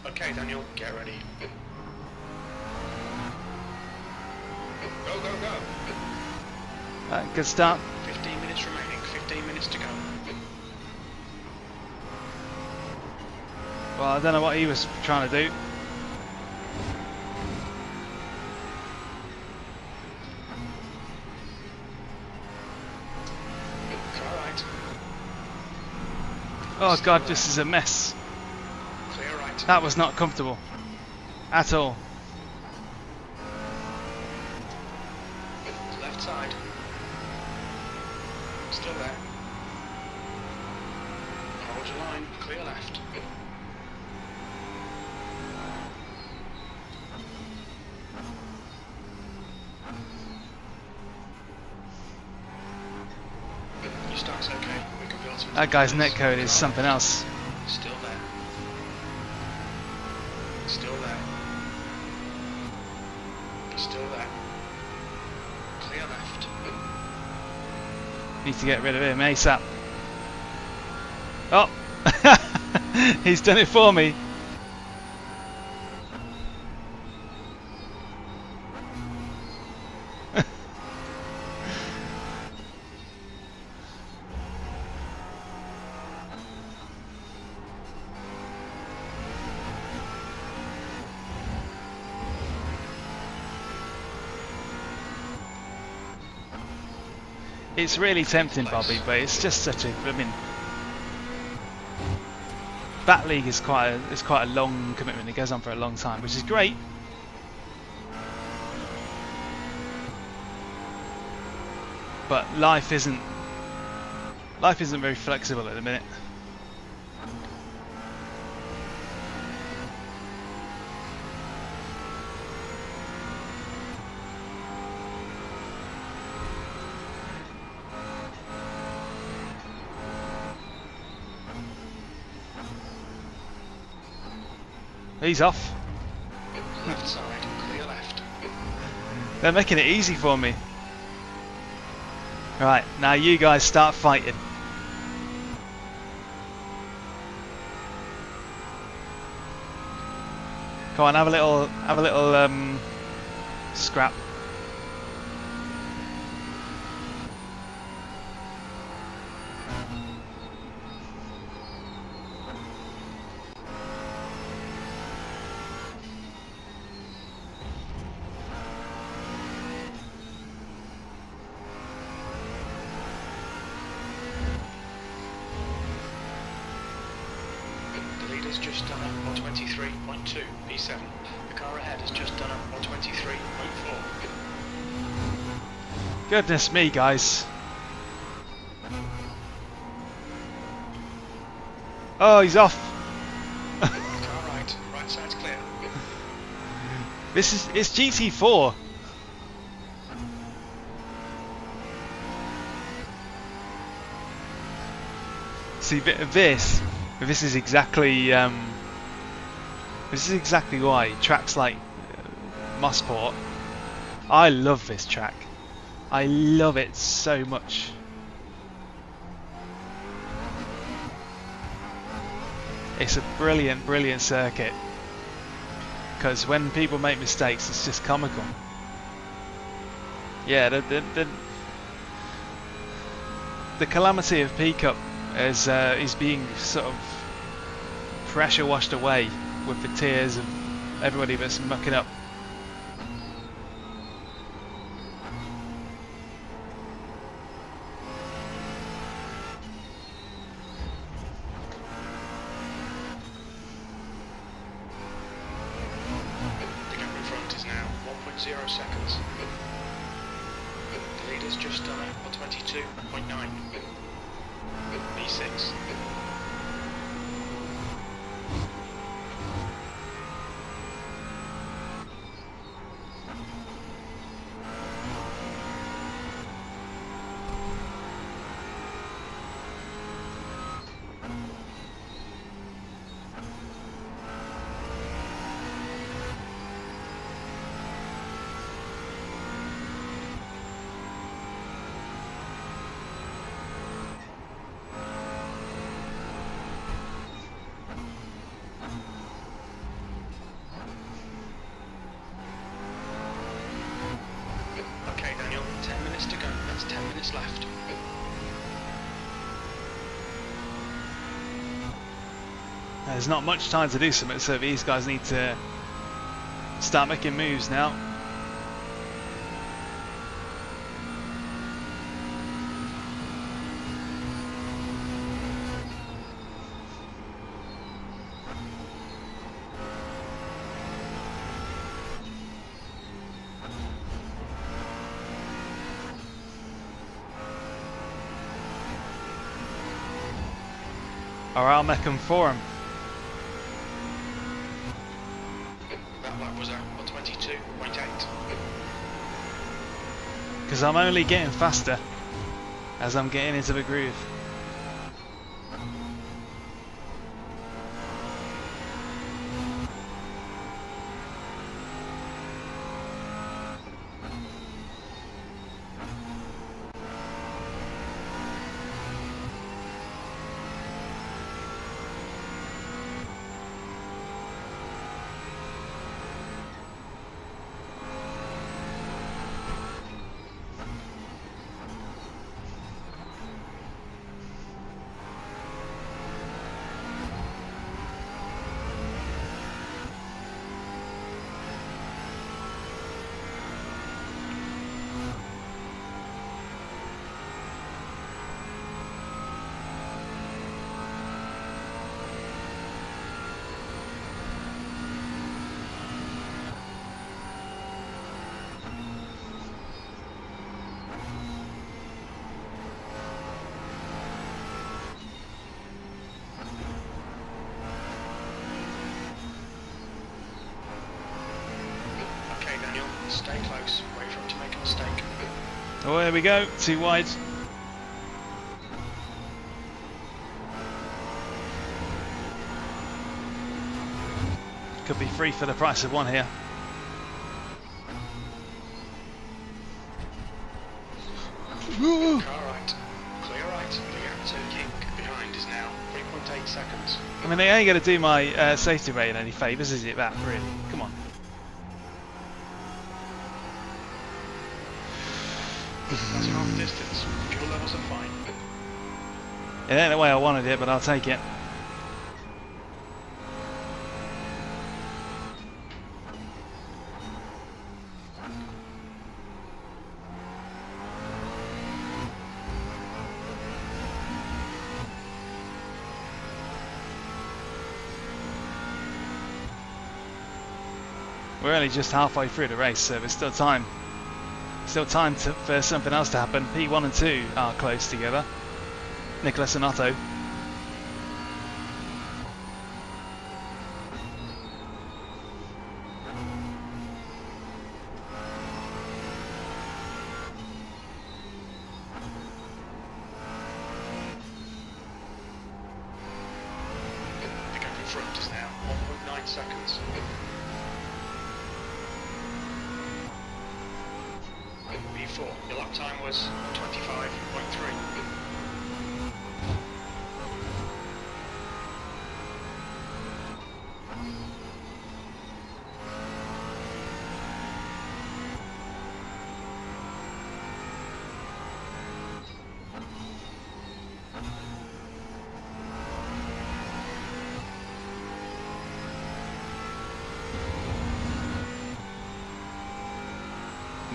Okay, Daniel, get ready. Go, go, go! Good start. 15 minutes remaining, 15 minutes to go. Well, I don't know what he was trying to do. Alright. Oh god, this is a mess. Clear right. That was not comfortable at all. Left side. Still there. Hold your line, clear left. Your start's okay. We can build some. That guy's netcode is something else. Still there. Still there. Still there. Clear left. Need to get rid of him ASAP. Oh! He's done it for me. It's really tempting, Bobby, but it's just such a. I mean, that league is quite a long commitment. It goes on for a long time, which is great. But life isn't very flexible at the minute. He's off. Left side, clear left. They're making it easy for me. Right, now you guys start fighting. Come on, have a little scrap. has just done a 123.2 P7. The car ahead has just done a 123.4. Goodness me, guys. Oh, he's off. Car right. Right side's clear. It's GT4. See, this is exactly why tracks like Mossport. I love this track. I love it so much. It's a brilliant, brilliant circuit. Because when people make mistakes, it's just comical. Yeah, the calamity of P Cup is being sort of pressure washed away with the tears of everybody that's mucking up. The gap in front is now 1.0 seconds. The leader's just done a 22.9. B6. Okay, Daniel, 10 minutes to go. That's 10 minutes left. There's not much time to do something, so these guys need to start making moves now. Or I'll make them for him. That lap was at 22.8. Because I'm only getting faster as I'm getting into the groove. Okay, Daniel, stay close. Wait for him to make a mistake. Oh, there we go, too wide. Could be free for the price of one here. Car right. Clear right. The gap to King behind is now 3.8 seconds. I mean, they ain't going to do my safety rating any favours, is it, that, really? Come on. That's half distance. Fuel levels are fine. It ain't the way I wanted it, but I'll take it. We're only just halfway through the race, so there's still time. Still time for something else to happen. P1 and 2 are close together. Nicholas and Otto. The gap in front is now 1.9 seconds. P4, your lap time was 1:25.3.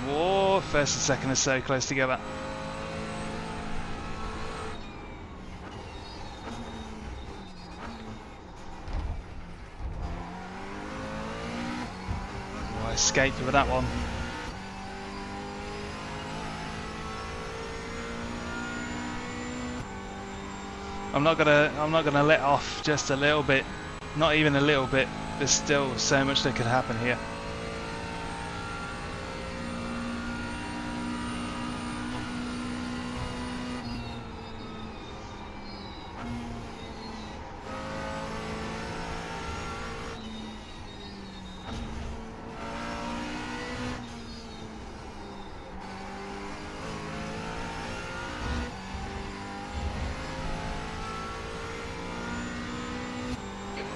Whoa, first and second are so close together. Oh, I escaped with that one. I'm not gonna let off just a little bit, not even a little bit. There's still so much that could happen here.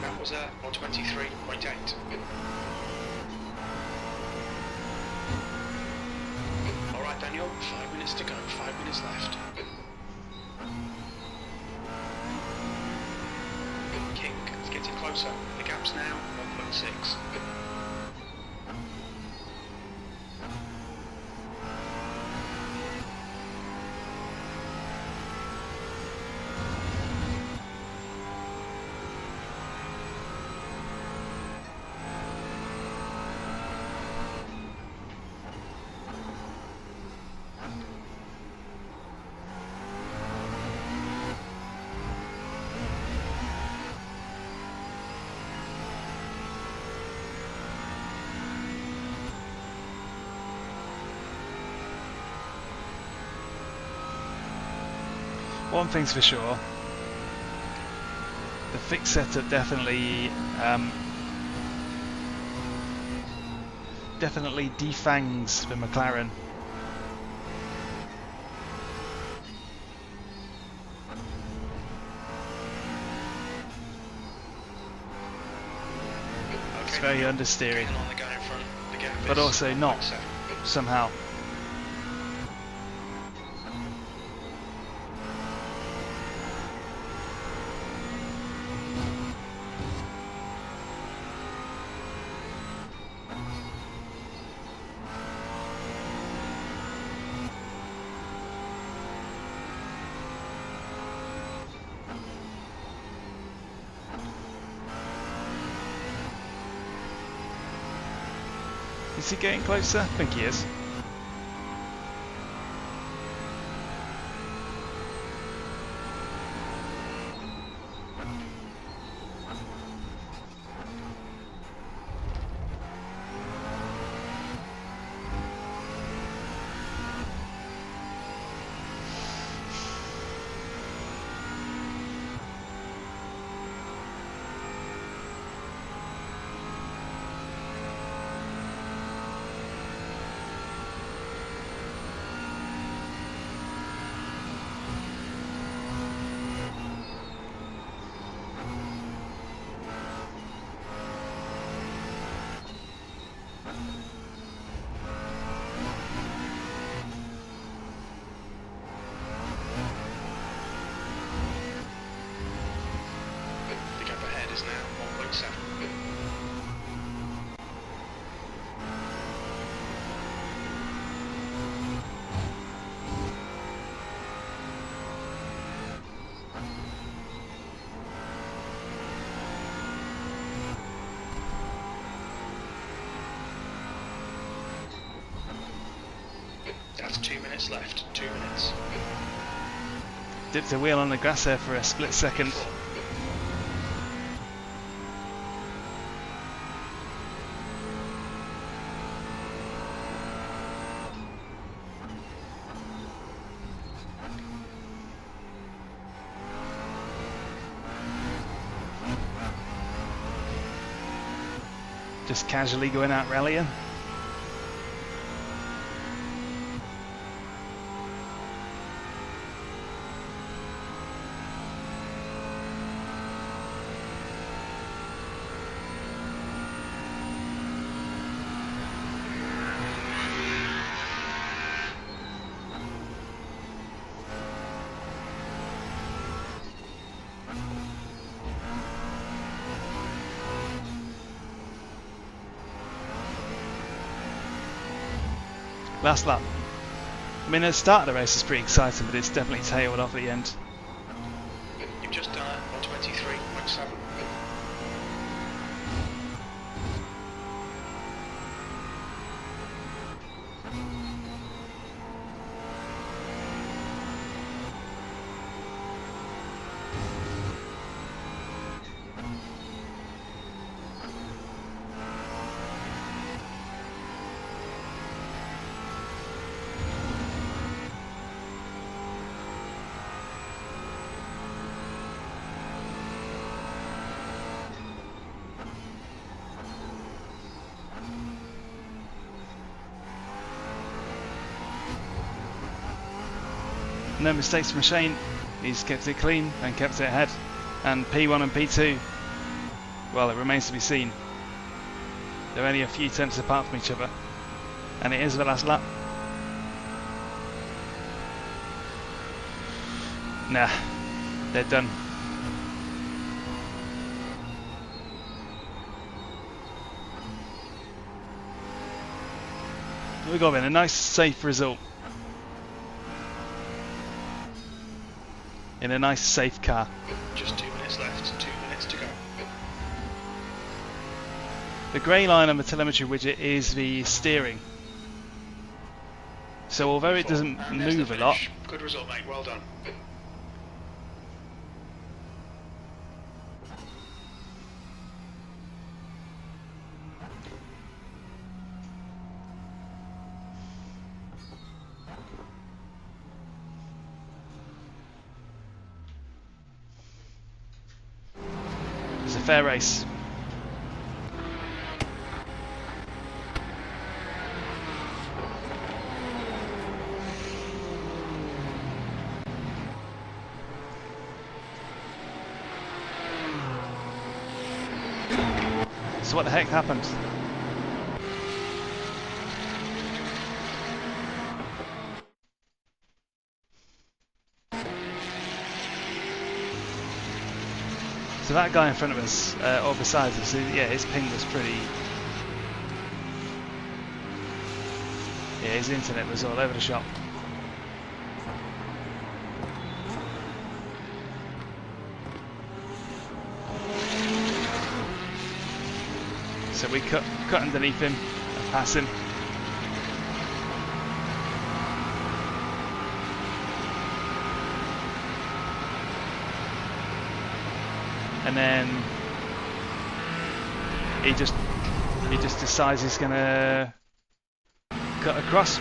That was 1:23.8. Alright Daniel, 5 minutes to go, 5 minutes left. King is getting closer, the gap's now 1.6. One thing's for sure, the fixed setup definitely defangs the McLaren. It's very understeery, but also not somehow. Is he getting closer? I think he is. That's 2 minutes left. 2 minutes. Dipped a wheel on the grass there for a split second. 4. Just casually going out rallying. Last lap. I mean, the start of the race is pretty exciting, but it's definitely tailed off at the end. You've just done it. 123.7. No mistakes from Shane. He's kept it clean and kept it ahead. And P1 and P2, well, it remains to be seen. They're only a few tenths apart from each other. And it is the last lap. Nah, they're done. We got in a nice, safe result. In a nice, safe car. Just 2 minutes left. 2 minutes to go. The grey line on the telemetry widget is the steering. So although it doesn't And there's the move a lot, finish. Good result, mate. Well done. it's a fair race. So what the heck happened? So that guy in front of us, or beside us, yeah, his ping was pretty... Yeah, his internet was all over the shop. So we cut underneath him and pass him. And then he just decides he's gonna cut across.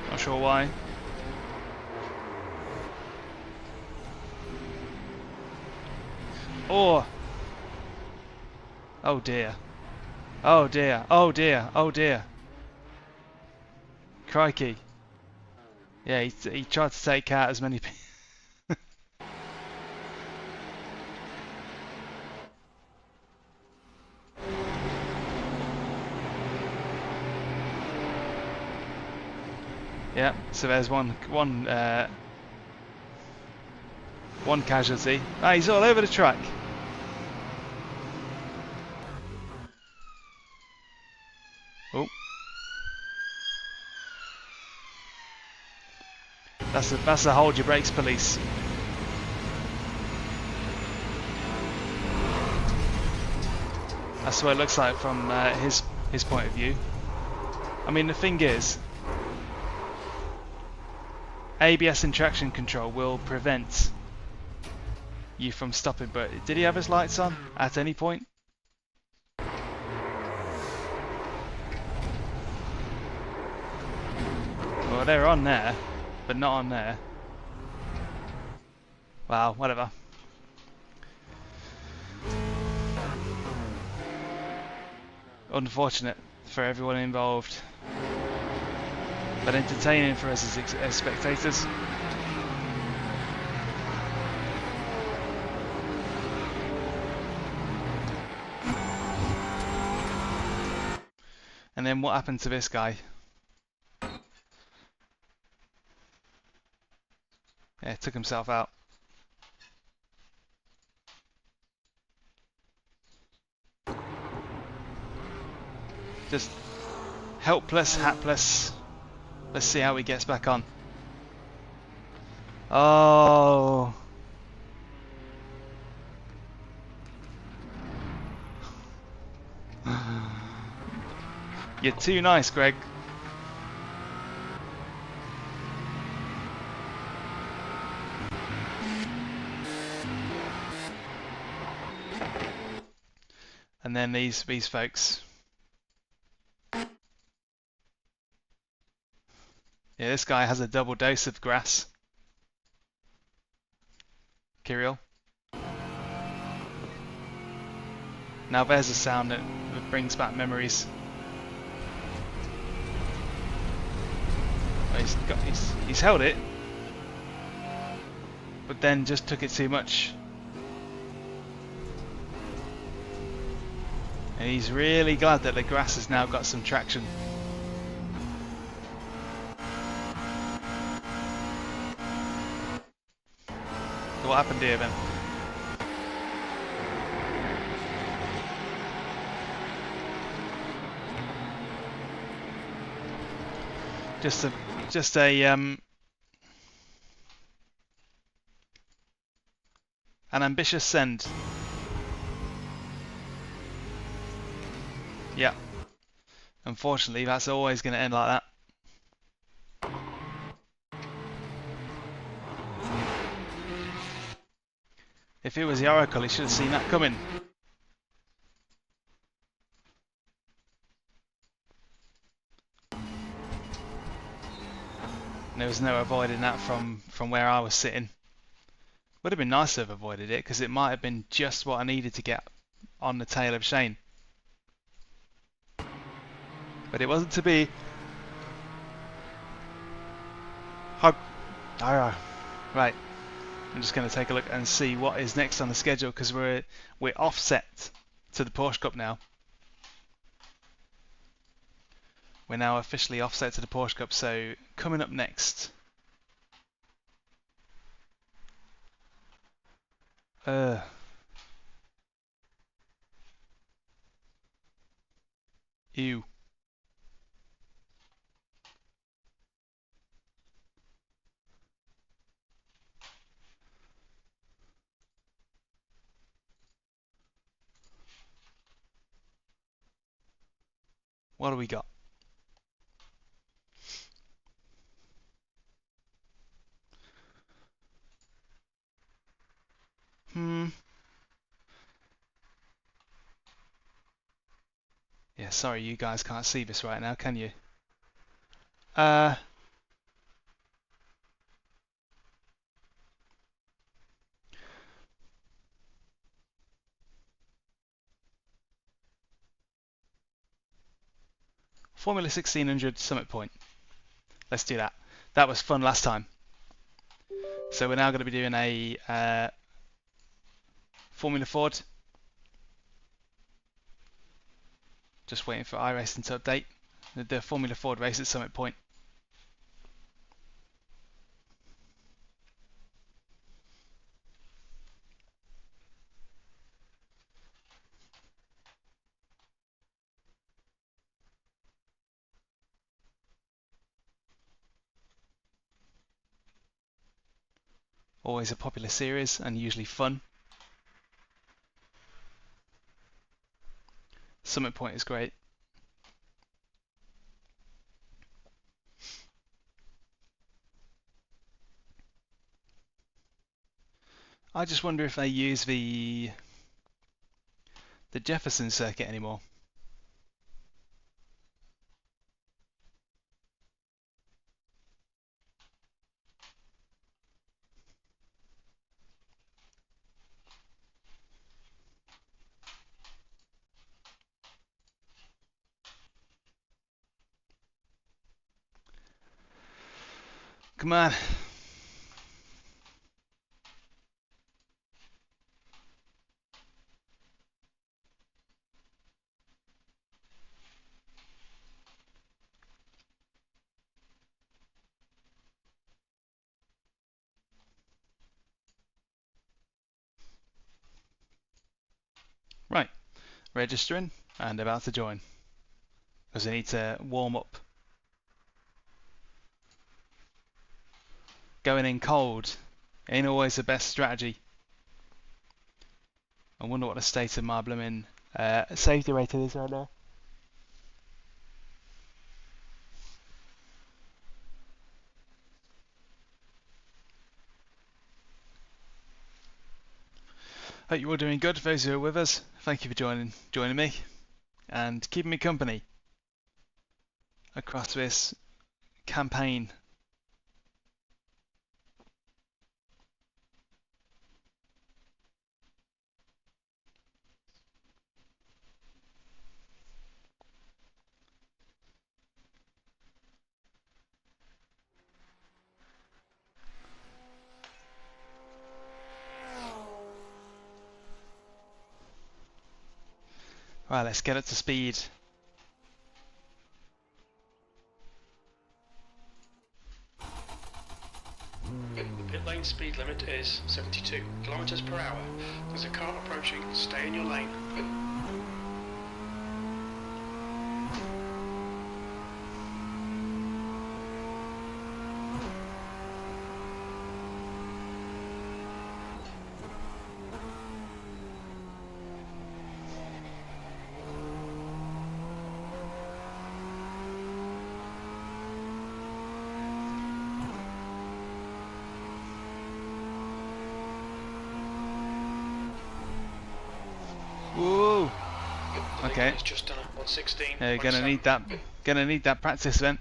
Not sure why. Oh! Oh dear. Oh dear. Oh dear. Oh dear. Crikey. Yeah, he tried to take out as many people. Yeah, so there's one casualty. Ah, he's all over the track. Oh. That's the hold your brakes police. That's what it looks like from his point of view. I mean, the thing is, ABS and traction control will prevent you from stopping, but did he have his lights on at any point? Well, they're on there, but not on there. Wow, whatever. Unfortunate for everyone involved, but entertaining for us as spectators. And then what happened to this guy? Yeah, took himself out. Just helpless, hapless. Let's see how he gets back on. Oh. You're too nice, Greg. And then these folks. Yeah, this guy has a double dose of grass. Kirill. Now there's a sound that brings back memories. Well, he's held it, but then just took it too much. And he's really glad that the grass has now got some traction. So what happened here then? Just a an ambitious send. Yeah. Unfortunately, that's always going to end like that. If it was the Oracle, he should have seen that coming. There was no avoiding that from where I was sitting. Would have been nice to have avoided it, because it might have been just what I needed to get on the tail of Shane. But it wasn't to be. Right. I'm just going to take a look and see what is next on the schedule, because we're offset to the Porsche Cup now. We're now officially offset to the Porsche Cup, so coming up next. Ew. What do we got? Yeah, sorry, you guys can't see this right now, can you? Formula 1600 Summit Point. Let's do that. That was fun last time. So we're now going to be doing a Formula Ford. Just waiting for iRacing to update. The Formula Ford race at Summit Point. Always a popular series and usually fun. Summit Point is great. I just wonder if they use the Jefferson circuit anymore. Come on. Right, registering and about to join. Because I need to warm up. Going in cold ain't always the best strategy. I wonder what the state of my blooming safety rating is right now. Hope you're all doing good. Those who are with us, thank you for joining me and keeping me company across this campaign. Right, let's get up to speed. The pit lane speed limit is 72 kilometers per hour. There's a car approaching. Stay in your lane. Woo! Okay. It's just done at 116. Yeah, gonna need that practice then.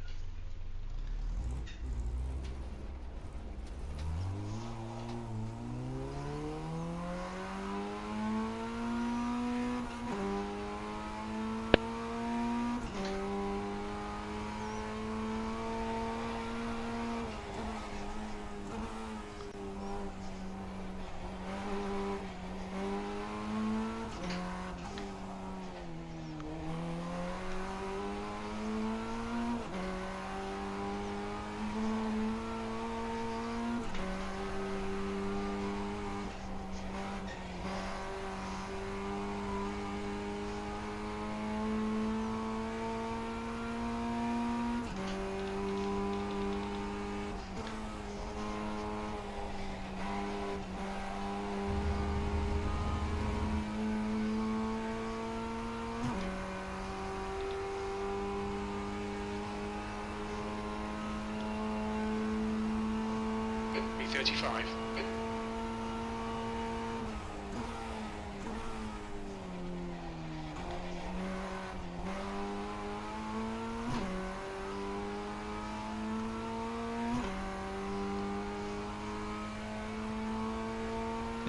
B35.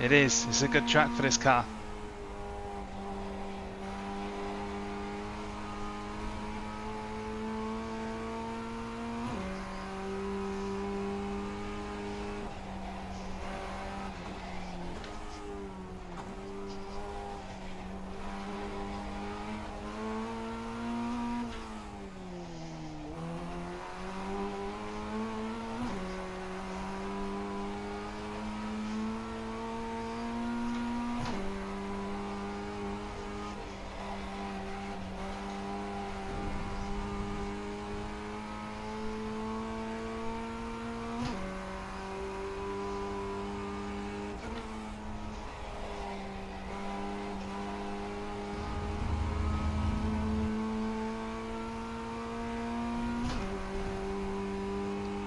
It is. It's a good track for this car.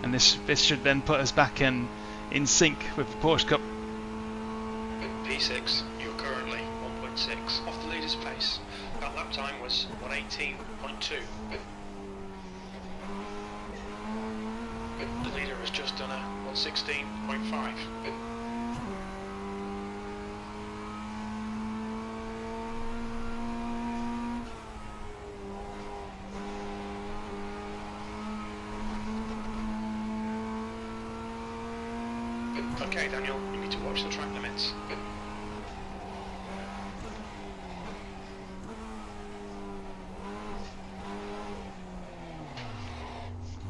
and this should then put us back in sync with the Porsche Cup. P6, you're currently 1.6 off the leader's pace. That lap time was 118.2. The leader has just done a 116.5. Okay, Daniel, you need to watch the track limits.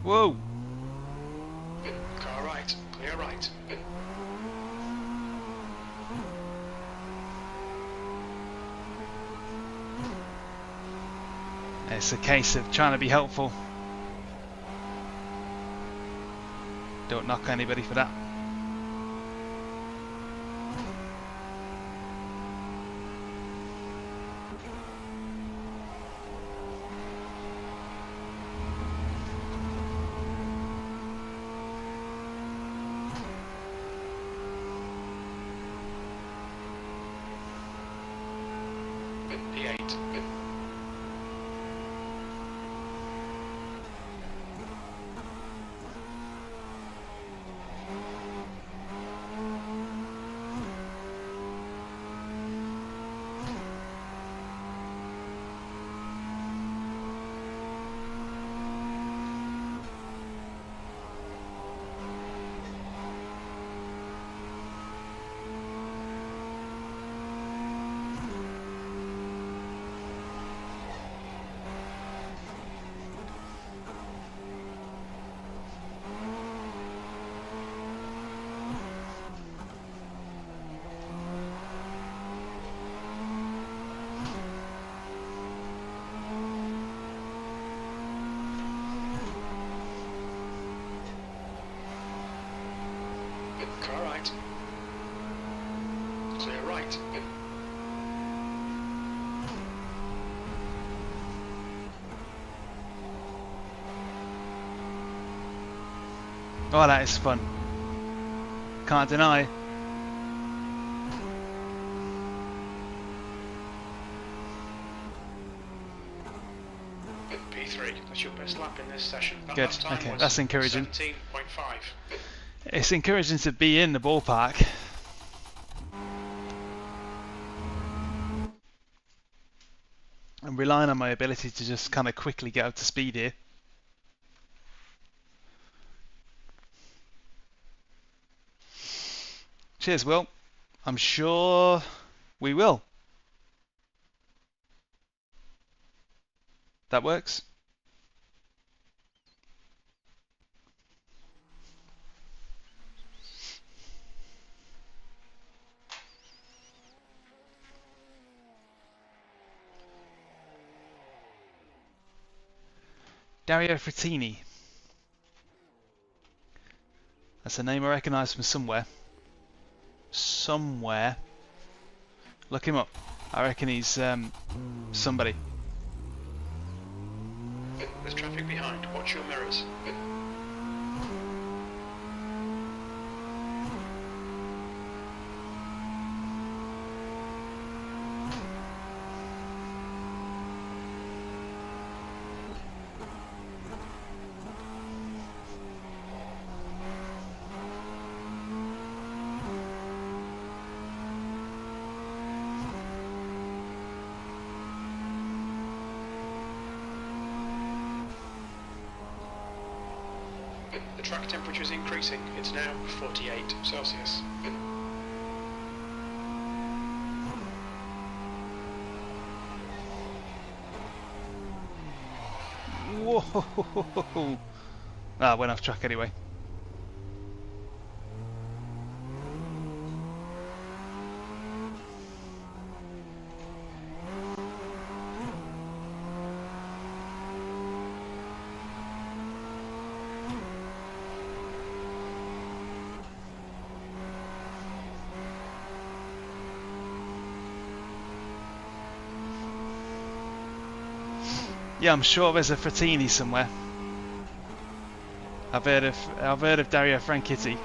Whoa! Car right, clear right. It's a case of trying to be helpful. Don't knock anybody for that. P8. Car right. Clear right. Oh, that is fun. Can't deny. P3, that's your best lap in this session. That Good, lap time okay, was that's encouraging. 17.5. It's encouraging to be in the ballpark. I'm relying on my ability to just kind of quickly get up to speed here. Cheers, Will. I'm sure we will. That works. Dario Frattini. That's a name I recognise from somewhere. Somewhere. Look him up. I reckon he's somebody. There's traffic behind. Watch your mirrors. The track temperature is increasing. It's now 48 Celsius. Whoa! Ah, went off track anyway. Yeah, I'm sure there's a Frattini somewhere. I've heard of Dario Franchitti,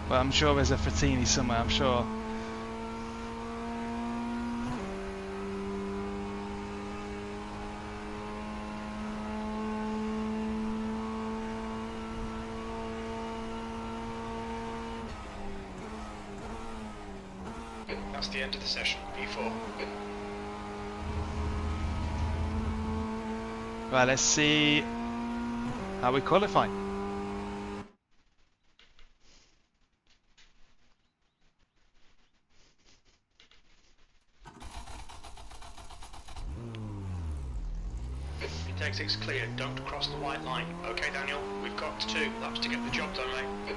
but I'm sure there's a Frattini somewhere. I'm sure. That's the end of the session. P4. Right, let's see how we qualify. Intake 6 clear, don't cross the white line. Okay, Daniel, we've got 2 laps to get the job done, mate.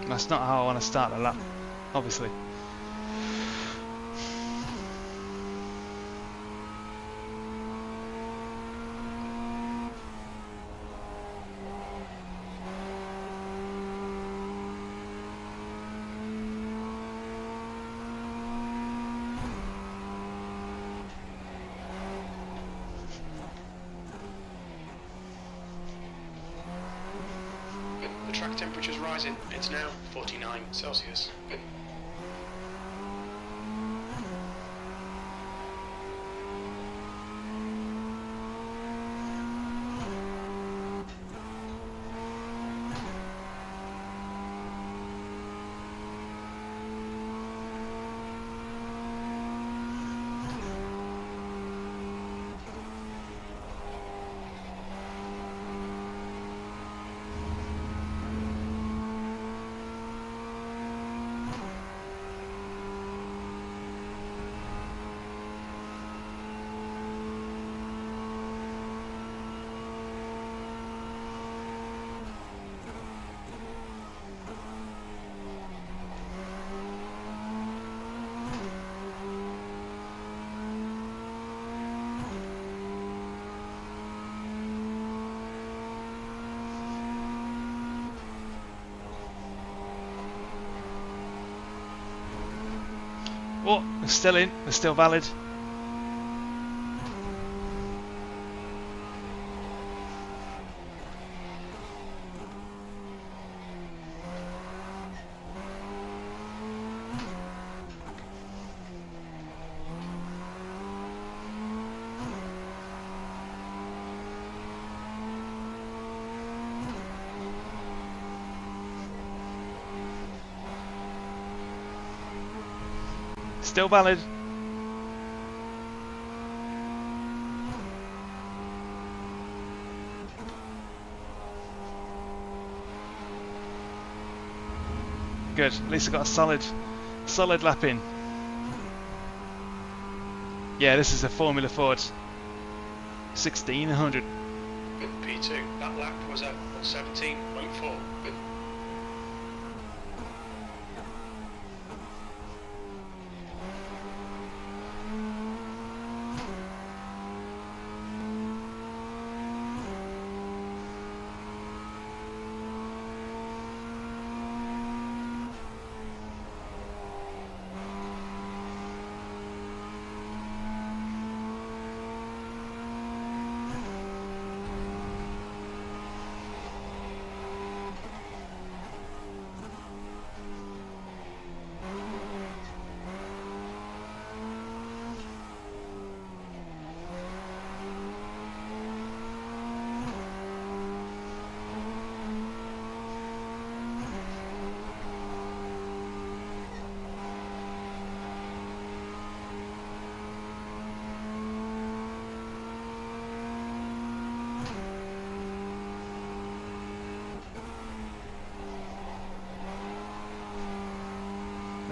That's not how I want to start the lap, obviously. The track temperature's rising. It's now 49 Celsius. Oh, they're still in. They're still valid. Still valid. Good. At least I got a solid lap in. Yeah, this is a Formula Ford 1600. P2. That lap was at 17.4.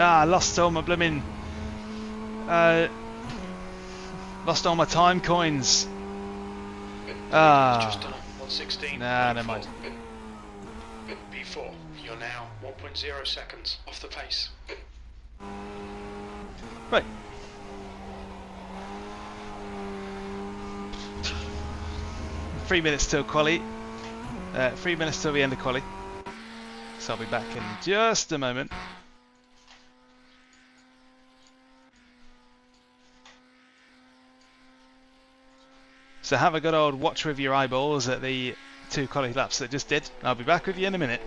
Ah, lost all my blooming... lost all my time coins. Just done 116. Nah, never mind. P4. You're now 1.0 seconds off the pace. Right. 3 minutes till quali. 3 minutes till the end of quali. So I'll be back in just a moment. So have a good old watch with your eyeballs at the 2 quali laps that just did. I'll be back with you in a minute.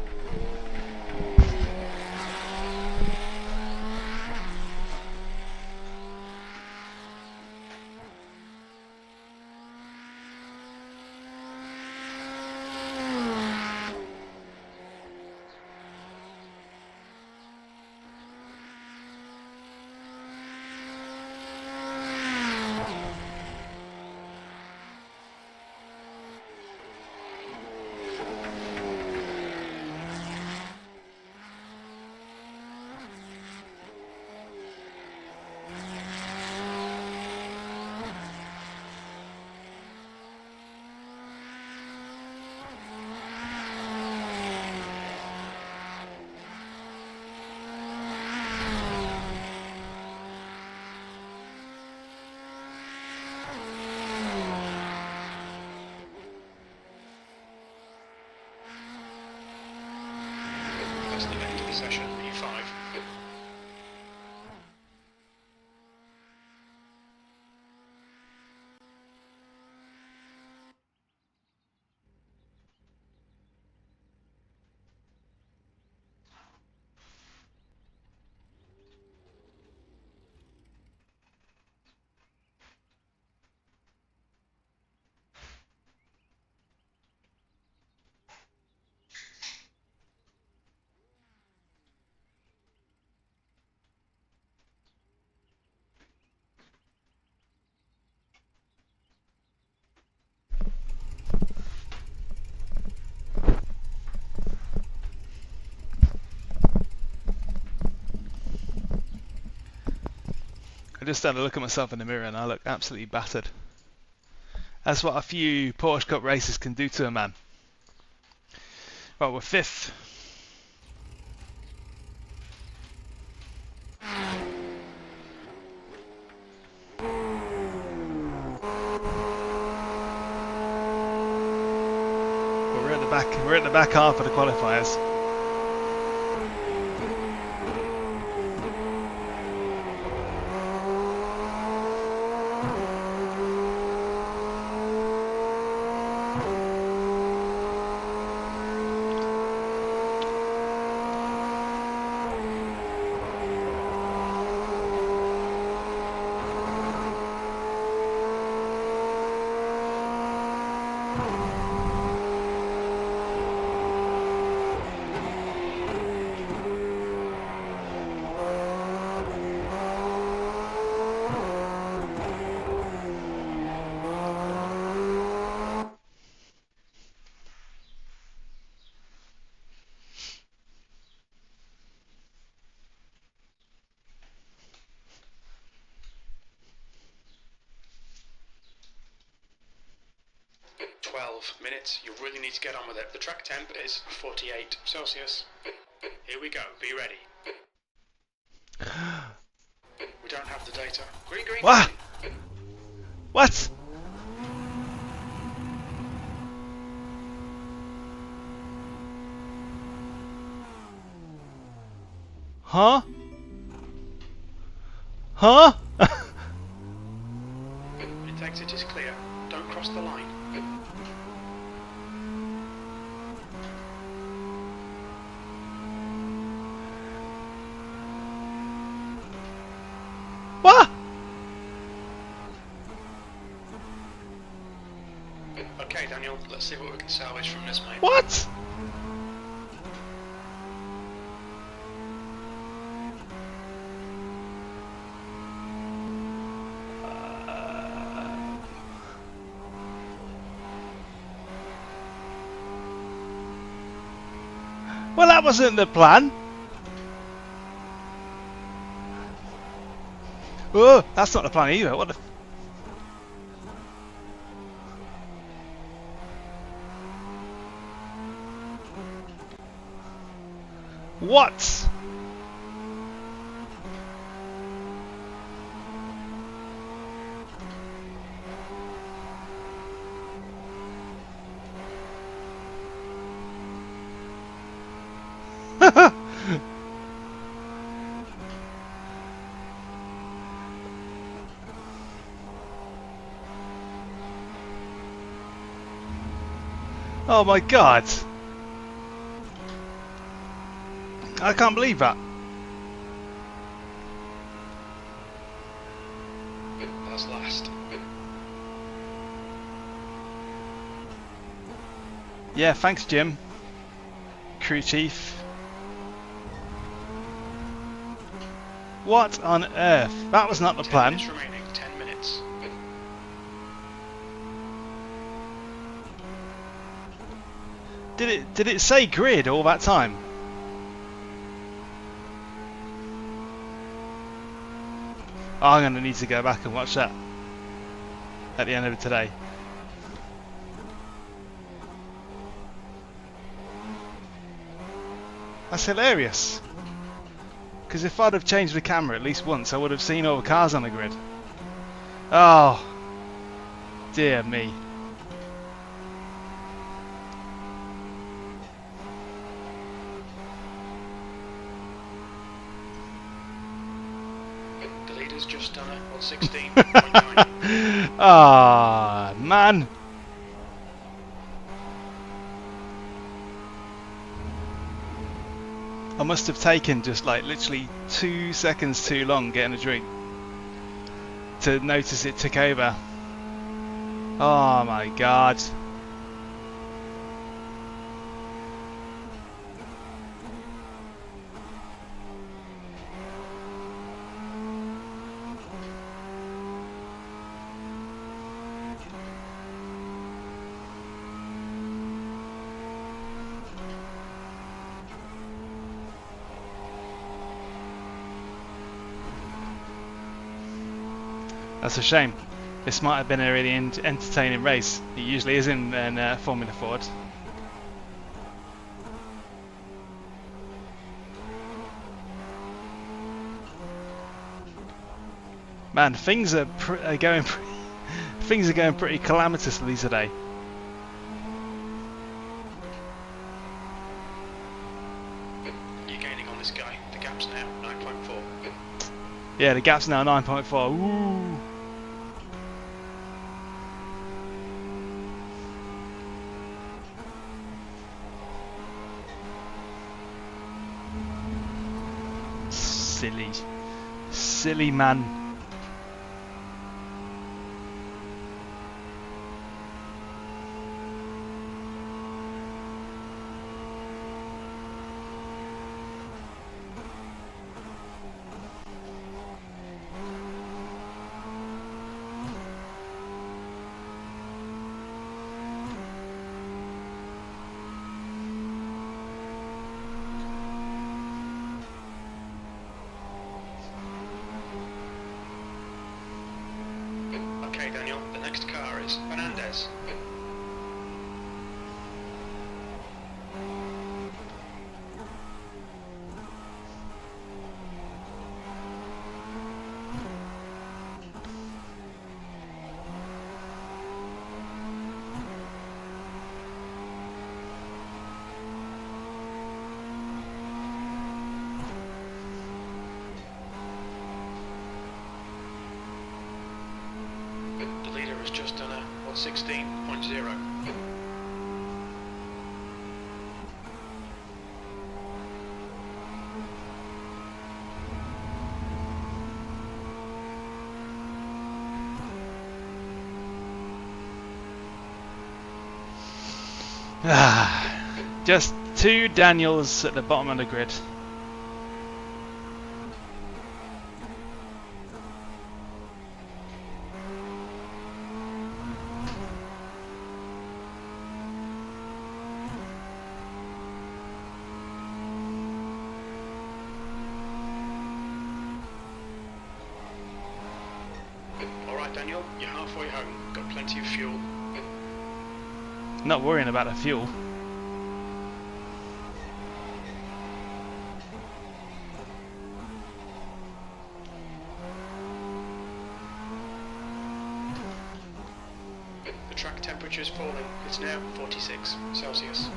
That's the end of the session, E5. I just had a look at myself in the mirror and I look absolutely battered. That's what a few Porsche Cup races can do to a man. Right, we're 5th. We're at the back half of the qualifiers. Minutes, you really need to get on with it. The track temp is 48 Celsius. Here we go, be ready. We don't have the data. Green, green, What? green. What? Huh? Huh? It takes it is clear. Don't cross the line. What? Okay, Daniel, let's see what we can salvage from this, mate. What? Well, that wasn't the plan. Oh, that's not the plan either. What the... What? Oh my god! I can't believe that. That's last. Yeah, thanks Jim. Crew chief. What on earth? That was not the 10 plan. minutes remaining. 10 minutes. Did it say grid all that time? Oh, I'm gonna need to go back and watch that at the end of today. That's hilarious. Because if I'd have changed the camera at least once, I would have seen all the cars on the grid. Oh, dear me. The leader's just done it on 16.9. Ah, man. I must have taken just like literally 2 seconds too long getting a drink to notice it took over. Oh my god. That's a shame. This might have been a really entertaining race. It usually is in Formula Ford. Man, things are going things are going pretty calamitously today. You're gaining on this guy. The gap's now 9.4. Yeah, the gap's now 9.4. Ooh. Silly man. Okay, Daniel, the next car is Fernandez. The leader has just done a 116.0. Just 2 Daniels at the bottom of the grid. Alright, Daniel, you're halfway home. Got plenty of fuel. Not worrying about the fuel. The track temperature is falling. It's now 46 Celsius.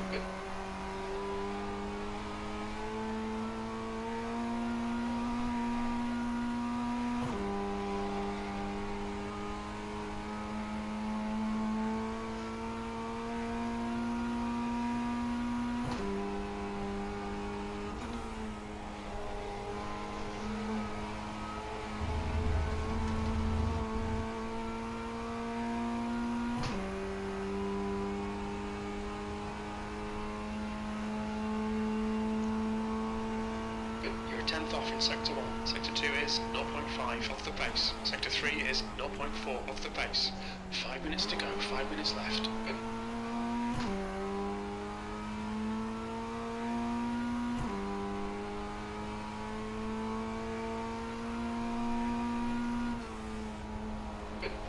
tenth off in sector 1. Sector 2 is 0.5 off the pace. Sector 3 is 0.4 off the pace. 5 minutes to go, 5 minutes left.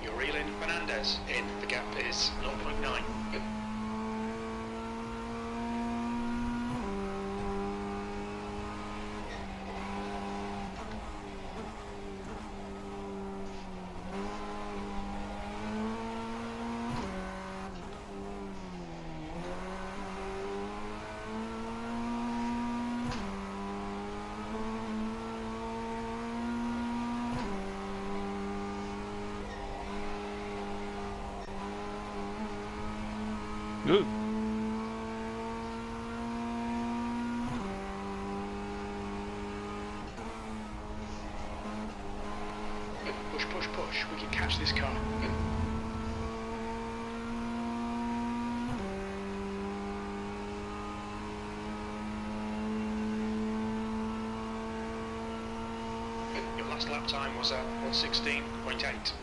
You're reeling Fernandez in. The gap is 0.9. Ooh. Push, push, push. We can catch this car. Your last lap time was 1:16.8.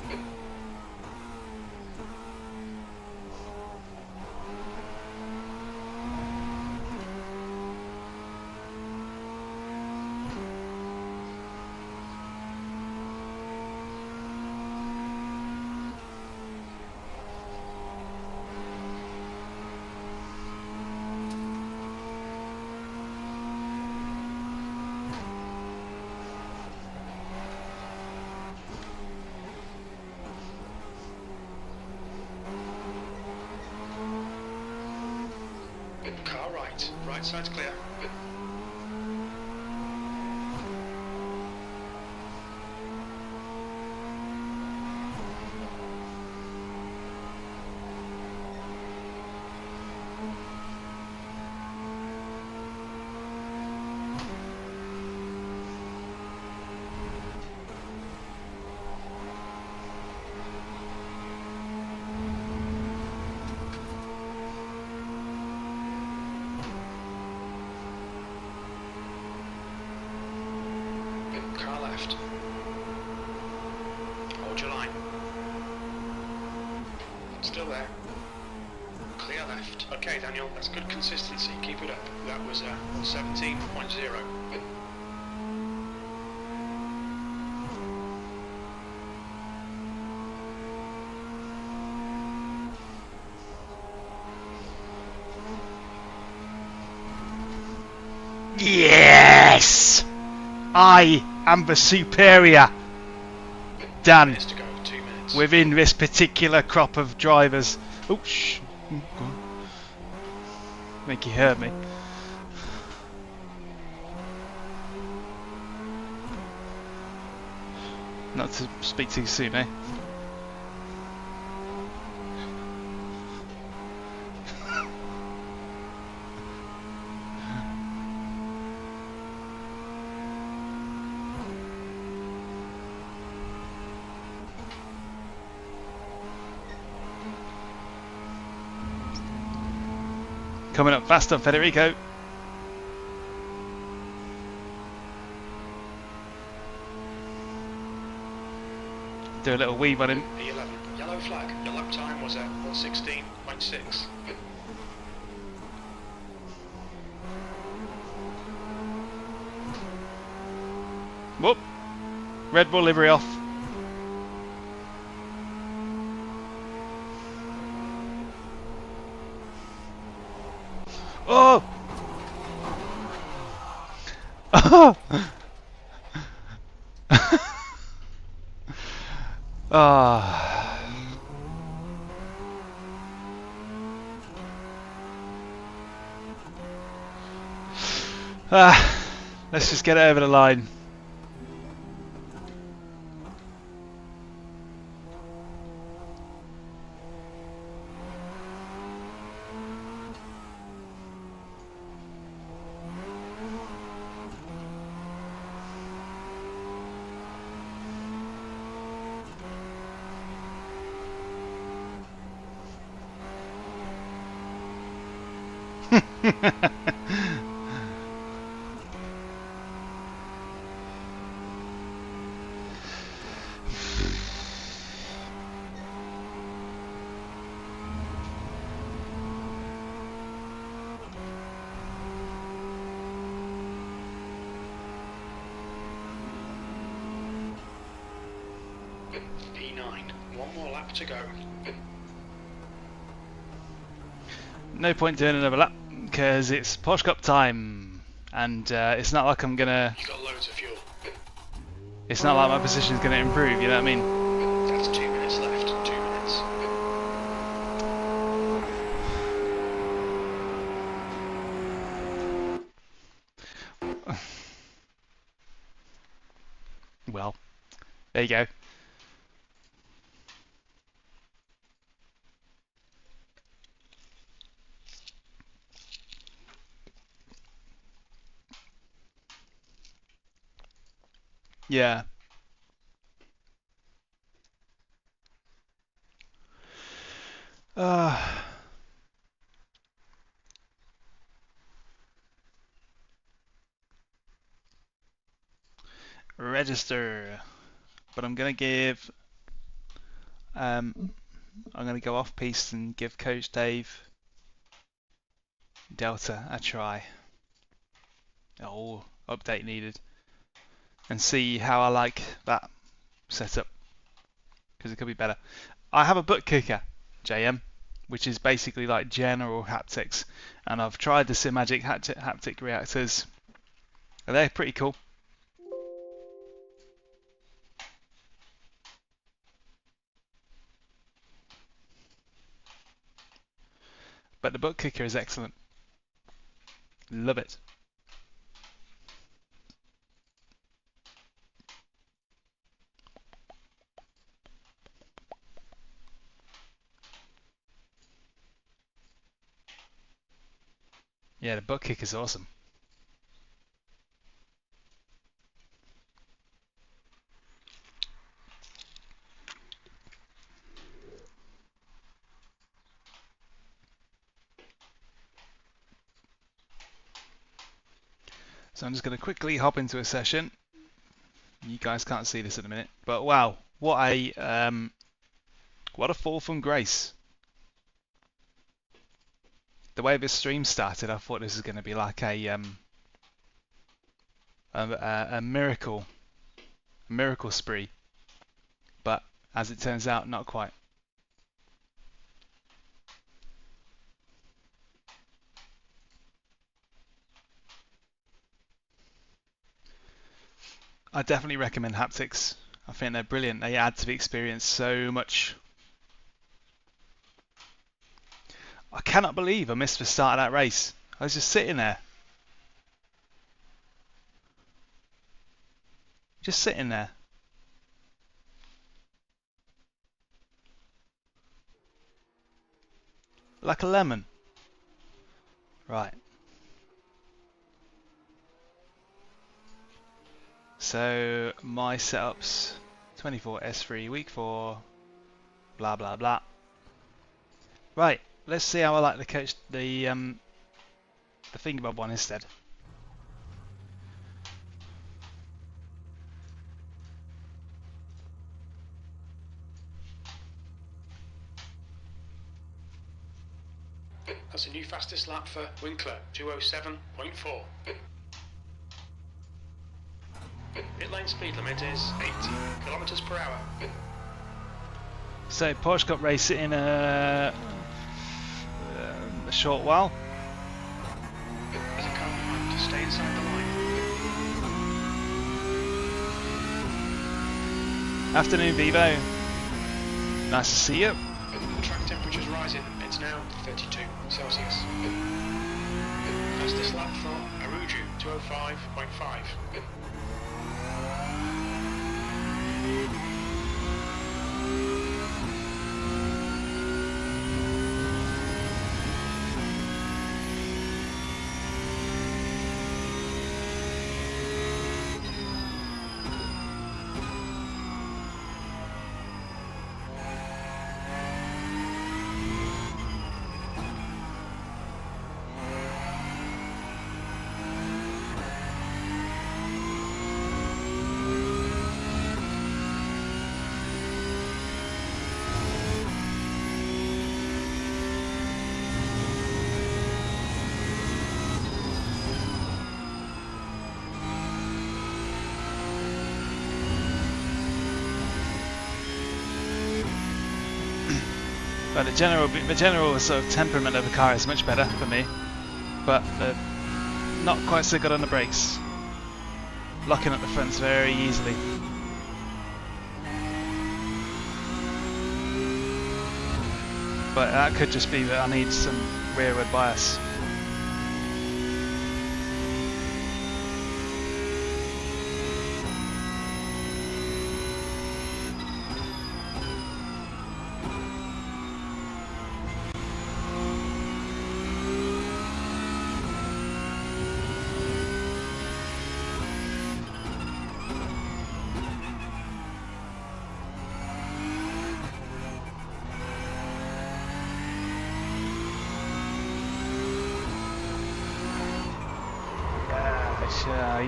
Car right. Right side's clear. Car left. Hold your line. Still there. Clear left. Okay, Daniel, that's good consistency. Keep it up. That was 17.0. Yes! I am the superior. Dan, Minutes to go. 2 minutes. within this particular crop of drivers. Oh, shh. Go on. I think he heard me. Not to speak too soon, eh? Coming up fast on Federico. Do a little weave on him. E11. Yellow flag. Your lap time was 1:16.6. Whoop. Red Bull livery off. Oh! Oh! Ah. Let's just get it over the line. P9. One more lap to go. No point doing another lap because it's Porsche Cup time, and it's not like I'm gonna. You've got loads of fuel. It's not like my position's gonna improve. You know what I mean? That's 2 minutes left. 2 minutes. Well, there you go. Yeah. Uh, register. But I'm gonna give. I'm gonna go off piste and give Coach Dave Delta a try. Oh, update needed. And see how I like that setup, because it could be better. I have a butt kicker, JM, which is basically like general haptics, and I've tried the Simagic haptic reactors. They're pretty cool. But the butt kicker is excellent. Love it. Yeah, the butt kick is awesome. So I'm just going to quickly hop into a session. You guys can't see this at the minute, but wow, what a fall from grace. The way this stream started, I thought this was going to be like a miracle spree, but as it turns out, not quite. I definitely recommend haptics. I think they're brilliant. They add to the experience so much. I cannot believe I missed the start of that race. I was just sitting there. Just sitting there. Like a lemon. Right. So my setups 24 S3 week 4 blah blah blah. Right, let's see how I like the Thingambob one instead. That's a new fastest lap for Winkler, 207.4. Pit lane speed limit is 80 kilometers per hour. So Porsche Cup race in a short while. There's a car behind to stay inside the line. Afternoon, Vivo. Nice to see you. Track temperature's rising. It's now 32 Celsius. Fastest lap for Aruju, 205.5. But the general sort of temperament of the car is much better for me, but not quite so good on the brakes. Locking up the fronts very easily. But that could just be that I need some rearward bias.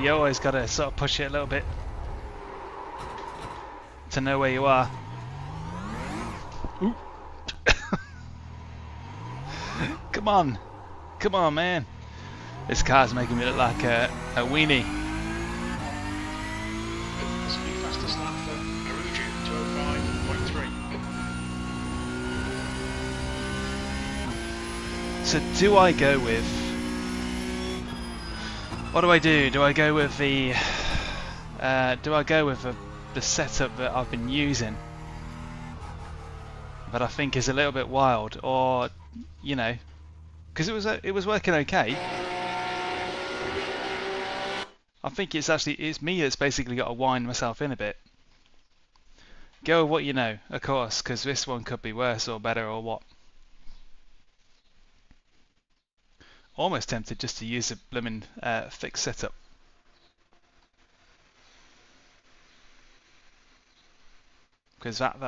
You always got to sort of push it a little bit to know where you are. Ooh. Come on, man! This car's making me look like a weenie. This will be fastest lap for Aruju, 205.3. So do I go with? What do I do? Do I go with the? The setup that I've been using, that I think is a little bit wild, or you know, because it was working okay. I think it's me that's basically got to wind myself in a bit. Go with what you know, of course, because this one could be worse or better or what. Almost tempted just to use a blooming fixed setup. Because that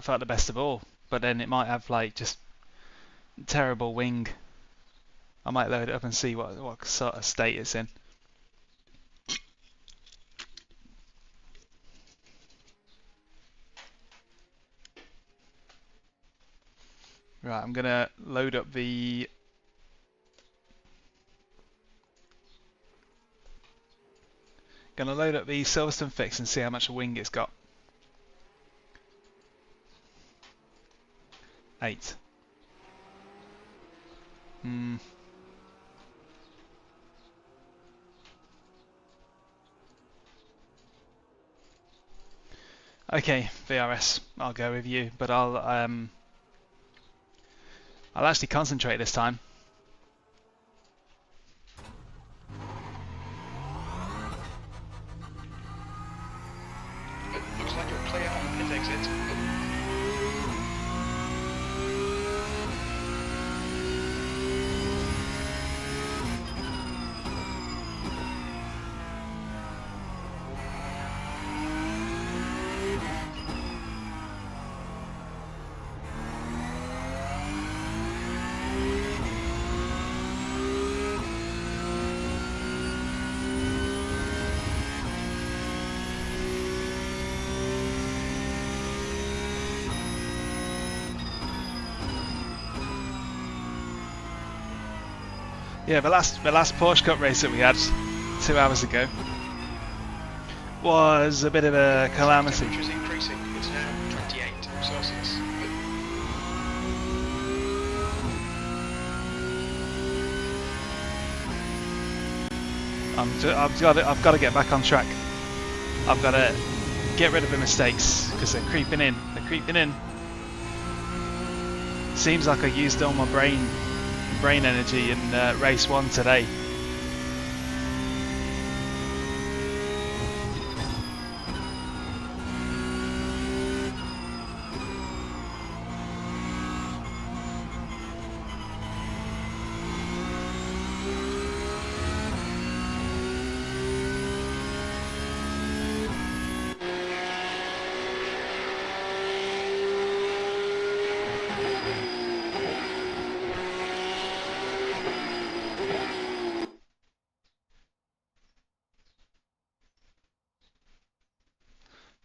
felt the best of all. But then it might have like just terrible wing. I might load it up and see what sort of state it's in. Right, I'm gonna load up the Silverstone fix and see how much wing it's got. 8. Okay, VRS, I'll go with you, but I'll actually concentrate this time. Looks like you're clear on the pit exit. Yeah, the last Porsche Cup race that we had 2 hours ago was a bit of a calamity. Temperature's increasing. It's now 28 Celsius. I've got to get back on track. I've got to get rid of the mistakes because they're creeping in. Seems like I used all my brain energy in race 1 today.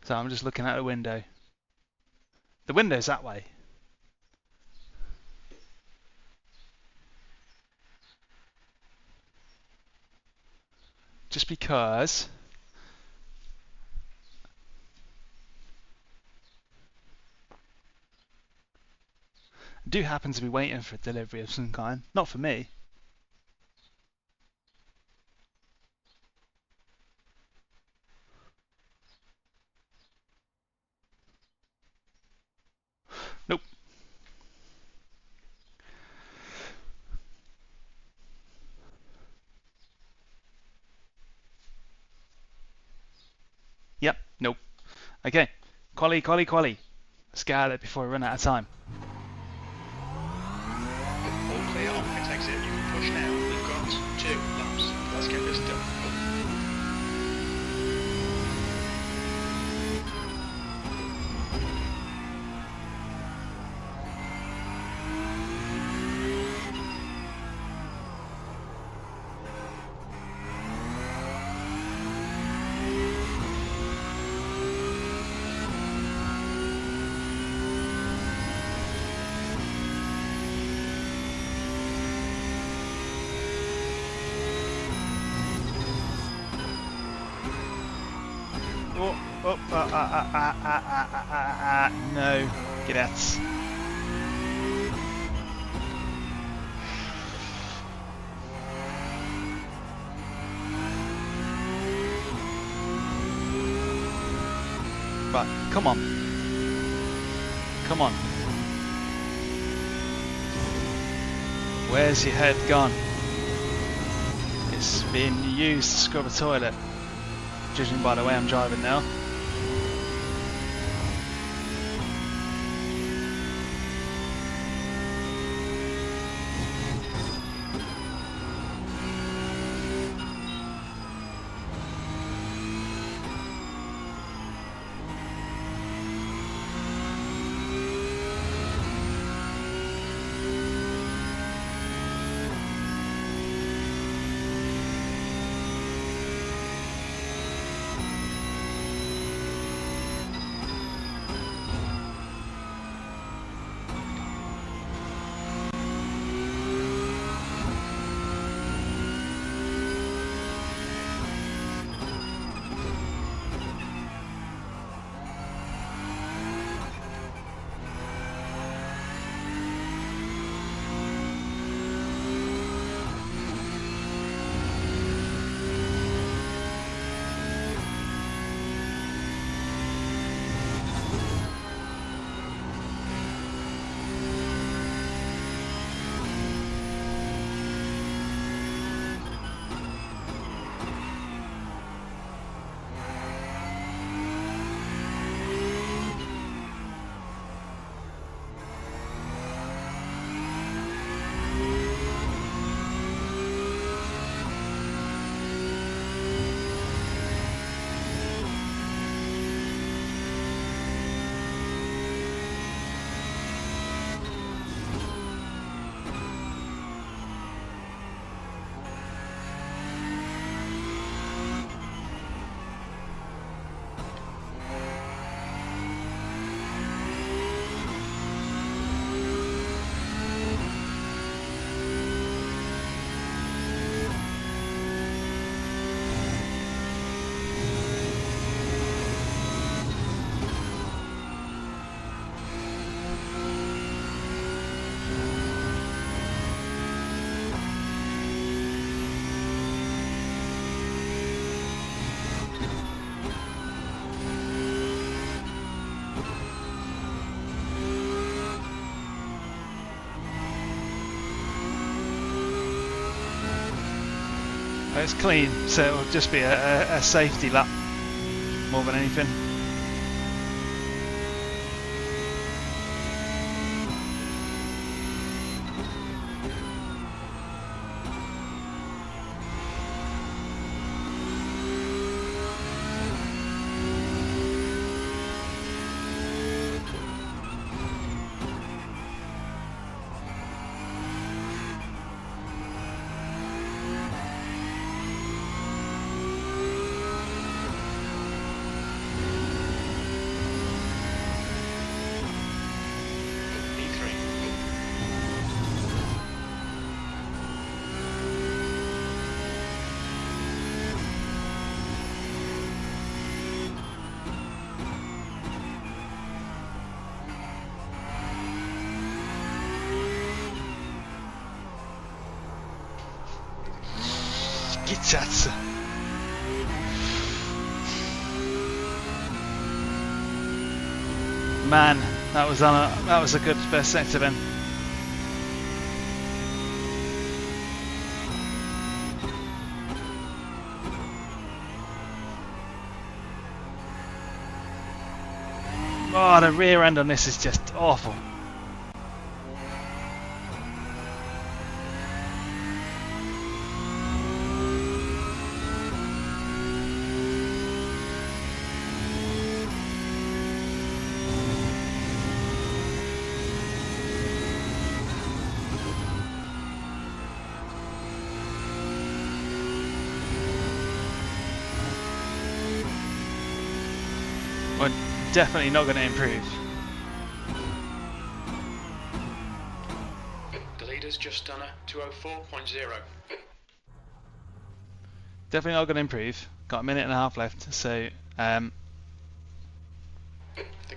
So I'm just looking out the window. The window's that way. Just because do happen to be waiting for a delivery of some kind. Not for me. Nope. Yep, nope. Okay, quali. Let's get at it before we run out of time. All clear on pit exit. You can push now. We've got 2 laps. Let's get this done. No, get out. Right, come on. Come on. Where's your head gone? It's being used to scrub a toilet, judging by the way I'm driving now. It's clean, so it'll just be a safety lap more than anything. Kitsatsu. Man, that was a good first sector then. Oh, the rear end on this is just awful. We're definitely not going to improve. The leader's just done a 204.0. Definitely not going to improve. Got a minute and a half left, so The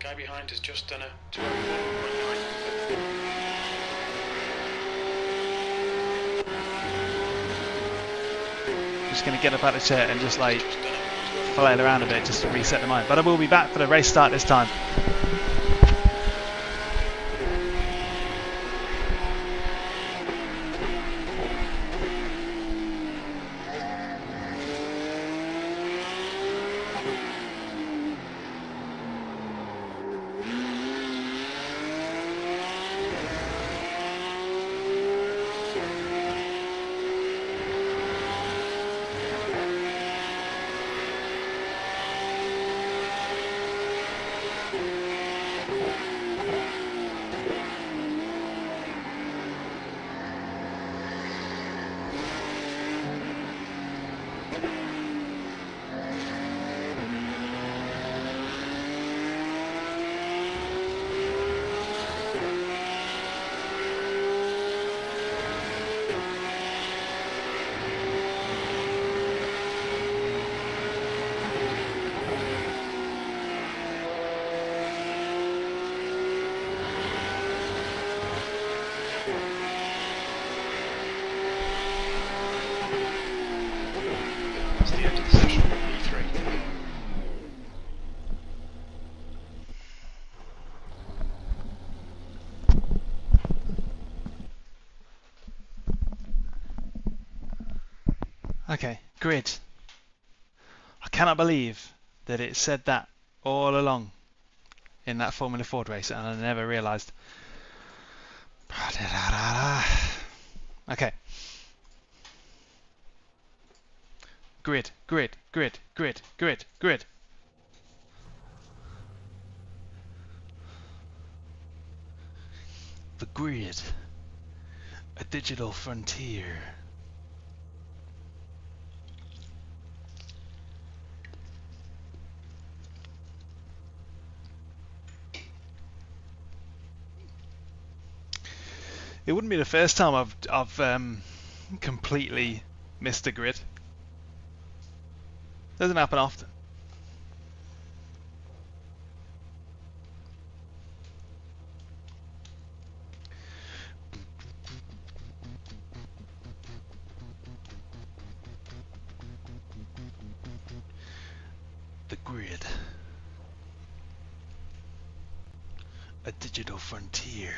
guy behind has just done a 204.9. just going to get up out of the chair and just like flail around a bit just to reset the mind. But I will be back for the race start this time. That's the end of the session. E3. Okay, grid. I cannot believe that it said that all along in that Formula Ford race and I never realised. Okay. Grid, grid, grid, grid, grid, grid. The grid. A digital frontier. It wouldn't be the first time I've completely missed a grid. Doesn't happen often. The grid. A digital frontier.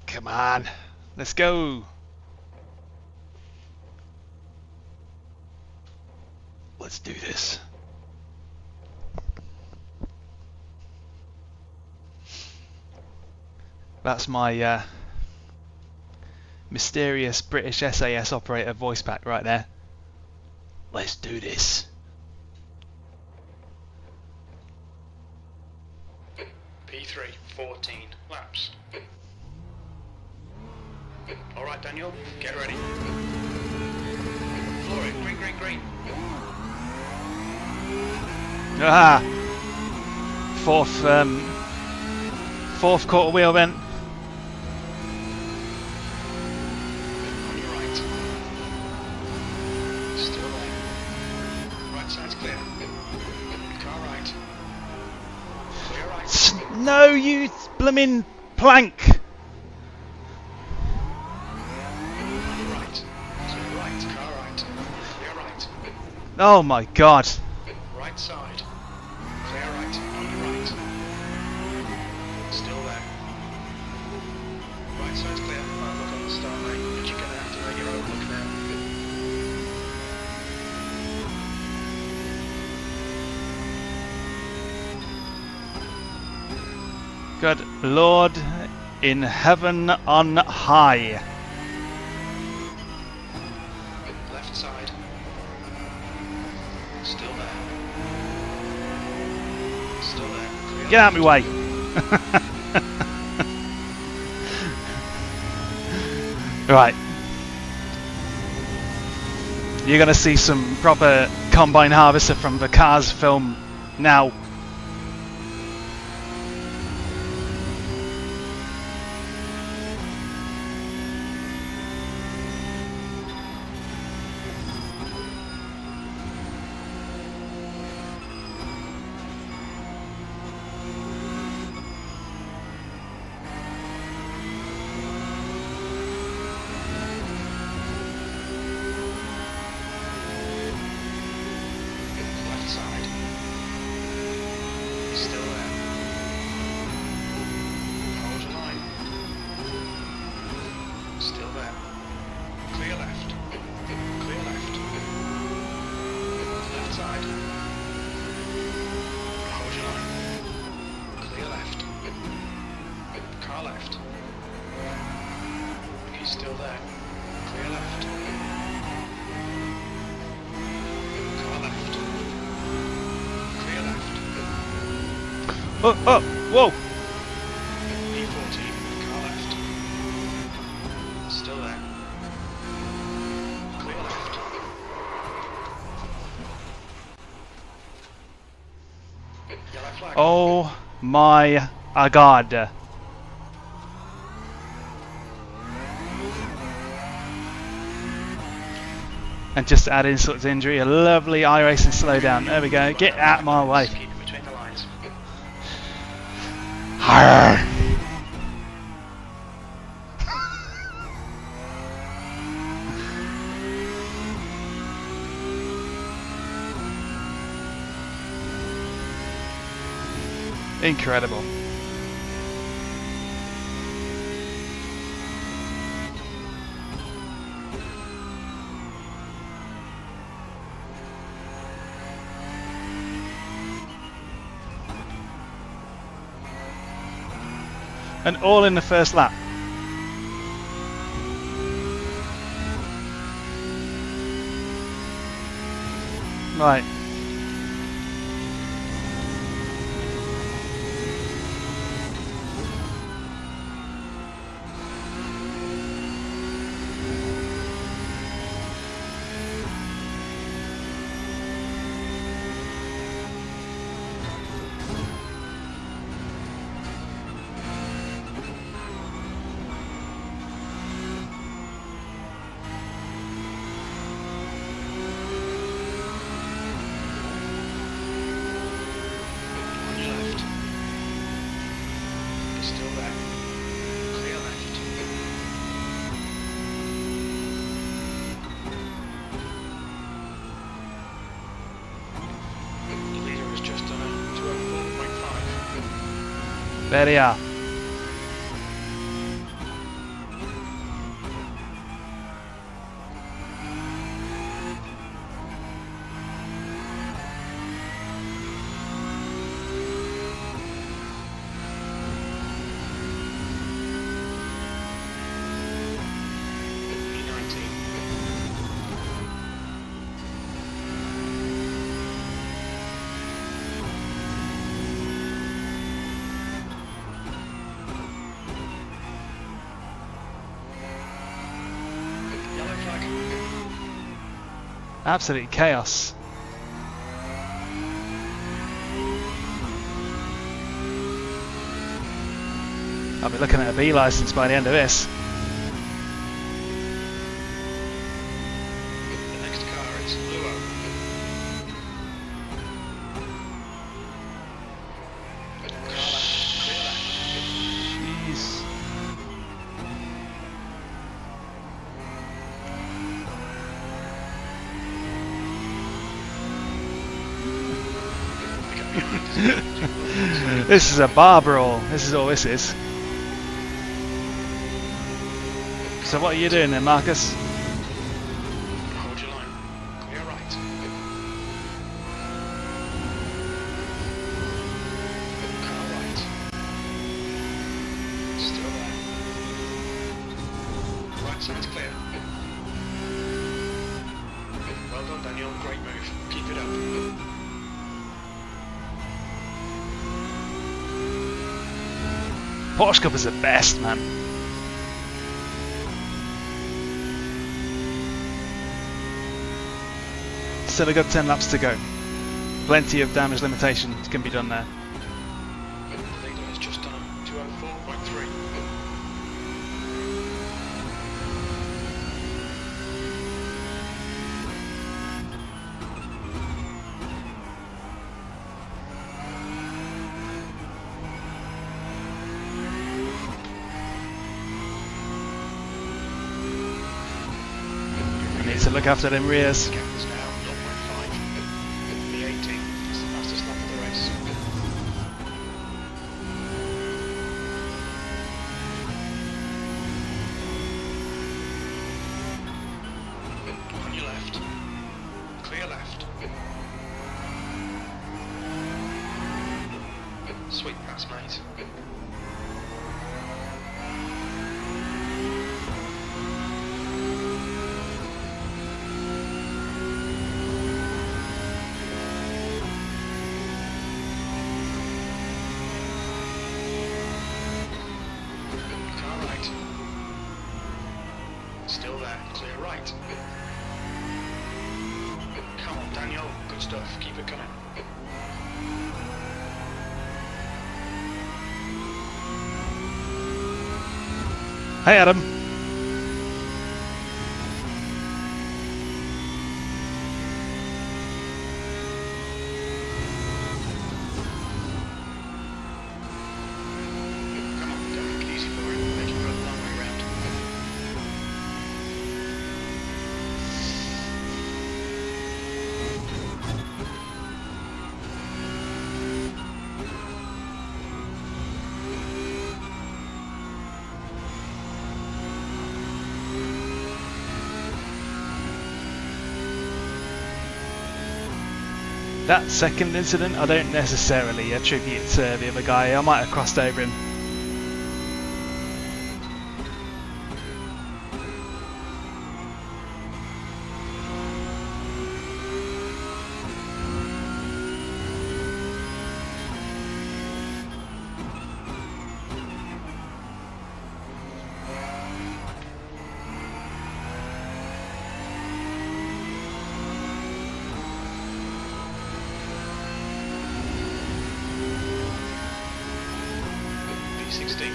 Come on, let's go. Let's do this. That's my mysterious British SAS operator voice pack right there. Let's do this. P3, 14 laps. Alright Daniel, get ready. Floor it, green, green, green. Ah! Fourth quarter wheel bent. On your right. Still there. Right side's clear. Car right. Clear right. No, you blooming plank! On your right. Clear right. Car right. Clear right. Oh my god. Right side. Clear right. On your right. Still there. Right side's clear. Right look on the start line, but you're going to have to make your own look now. Good Lord in heaven on high. Left side. Still there. Still there. Clear Get out of my way. Right. You're going to see some proper combine harvester from the Cars film now. left side. Still there. Hold your line. Still there. Clear left. Clear left. Left side. Hold your line. Clear left. Car left. He's still there. Clear left. Car left. Clear left. Oh, oh, whoa. E14, car left. Still there. Clear left. Yellow flag. Oh my god. And just to add insult to injury, a lovely iRacing slowdown. There we go. Get out of my way. Just keep it between the lines. Arr. Incredible. And all in the first lap. Right. On your left. He's still there. Clear left. The leader has just done a 204.5. There they are. E19. Yellow flag. Absolute chaos. I'll be looking at a B license by the end of this. The next car is Luo. This is a bar brawl. This is all this is. So what are you doing then, Marcus? Hold your line. Clear right. Car right. Still there. Right side's clear. Well done, Daniel. Great move. Keep it up. Porsche Cup is the best, man. Still a good 10 laps to go. Plenty of damage limitation can be done there. The leader is just done 204.3. We need to look after them rears. Gap is now 0.5. The 18 is the fastest lap of the race. On your left. Clear left. Sweet pass, mate. Car right. Still there. Clear right. Come on, Daniel. Good stuff. Keep it coming. Hey Adam. Come on, don't make it easy for him. Make him go the long way round. That second incident I don't necessarily attribute to the other guy. I might have crossed over him. V16.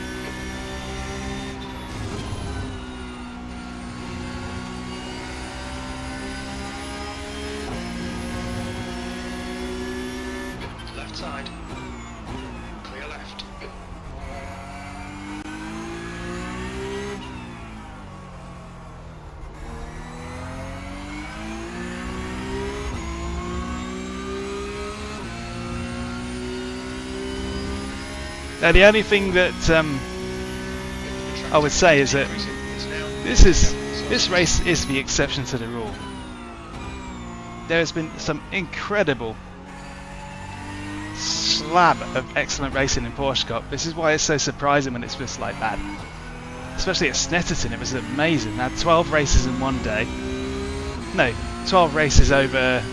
Left side. Clear left. Now the only thing that I would say is that this race is the exception to the rule. There has been some incredible slab of excellent racing in Porsche Cup. This is why it's so surprising when it's just like that. Especially at Snetterton, it was amazing. They had 12 races in one day. No, 12 races over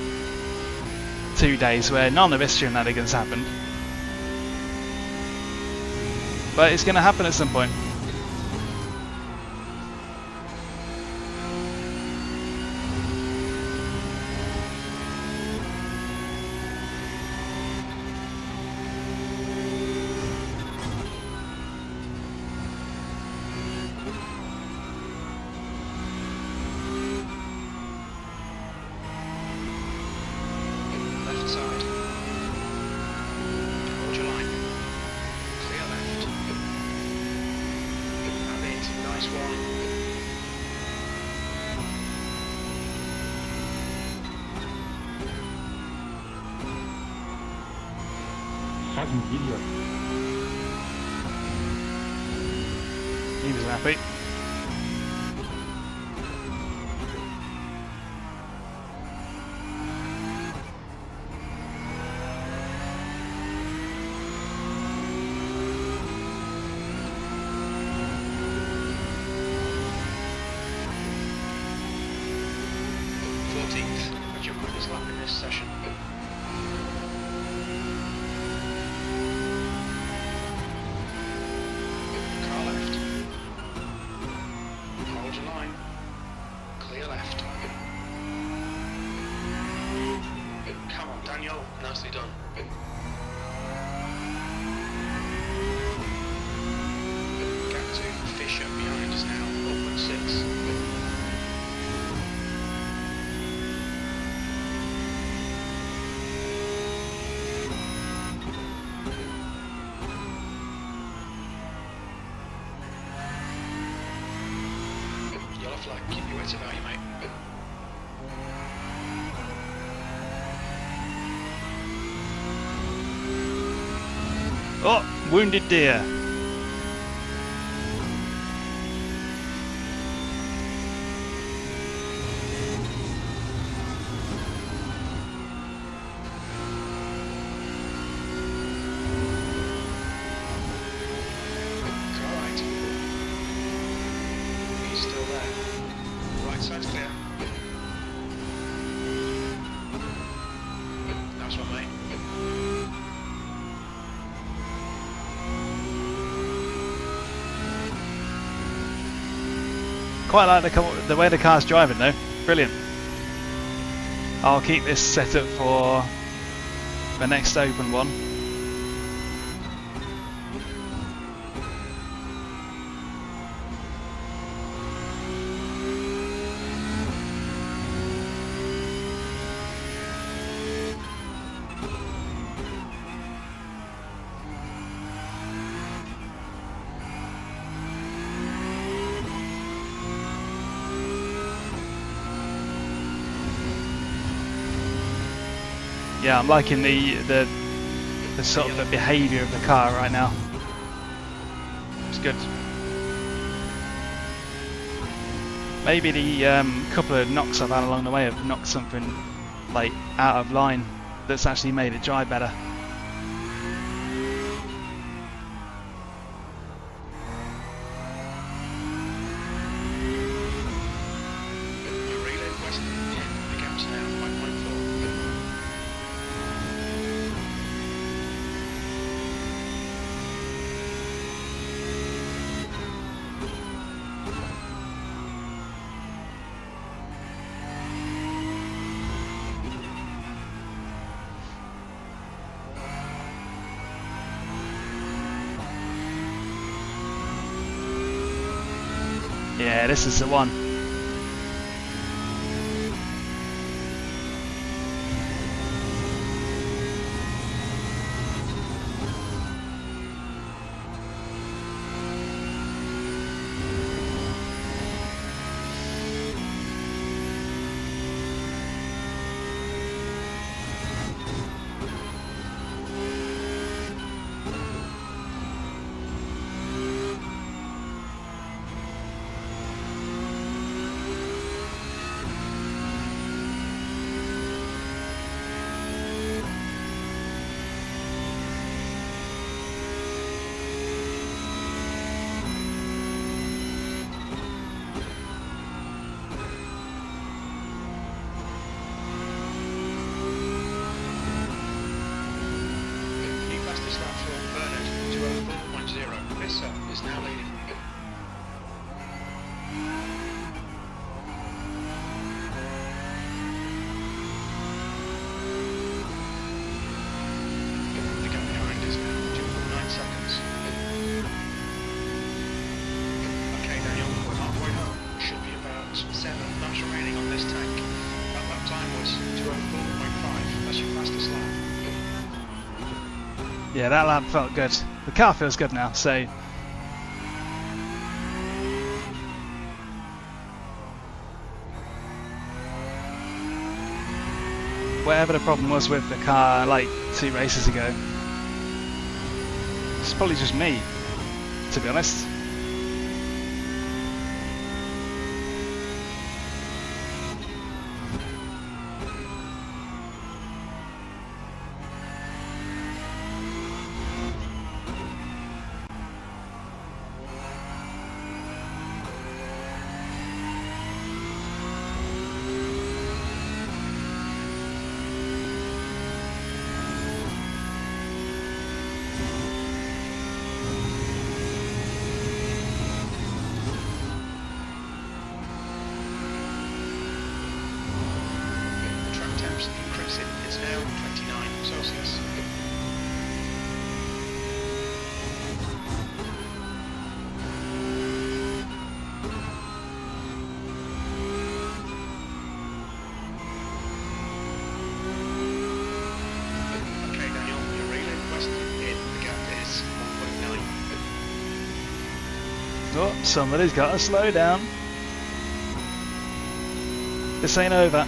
2 days where none of this shenanigans happened. But it's going to happen at some point. Left side. Hold your line. Clear left. fucking idiot. He was happy. Session. Car left. Hold your line. Clear left. Come on, Daniel. Nicely done. Gap to Fisher behind us now. 0.6. Flag, keep your wits about you, mate. Oh, wounded deer. Alright. He's still there. Right side's clear. Nice one, mate. Quite like the way the car's driving though. Brilliant. I'll keep this set up for the next open one. Yeah, I'm liking the sort of the behaviour of the car right now. It's good. Maybe the couple of knocks I've had along the way have knocked something like out of line that's actually made it drive better. Yeah, this is the one. Is now leading. The gap behind is now 2.9 seconds. Okay, Daniel, we're halfway home. Should be about 7 laps remaining on this tank. That lap time was 2:04.5. That's your fastest lap. Yeah, that lap felt good. The car feels good now, so whatever the problem was with the car like 2 races ago, It's probably just me, to be honest. Increasing. It's now 29 Celsius. Okay, Daniel, you're reeling west in. The gap is 1.9. Oh, somebody's got to slow down. This ain't over.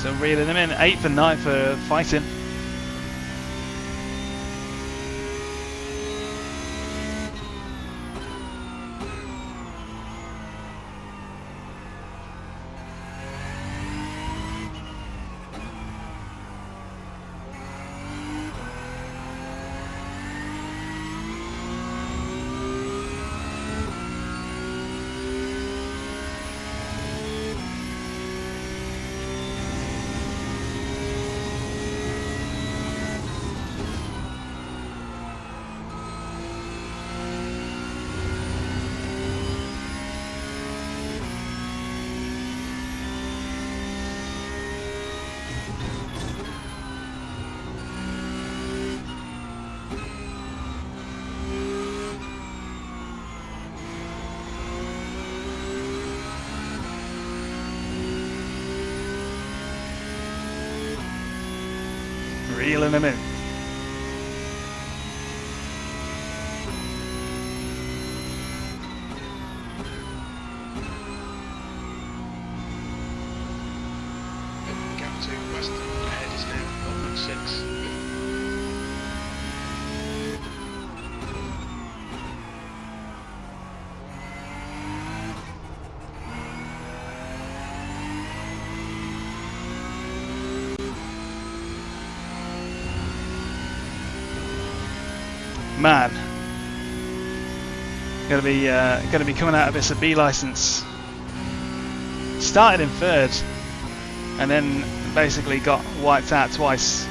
So reeling them in, 8th and 9th for fighting. Reeling them in. Gap to west ahead is now 0.6. Man, gonna be coming out of this a B license. Started in 3rd, and then basically got wiped out twice.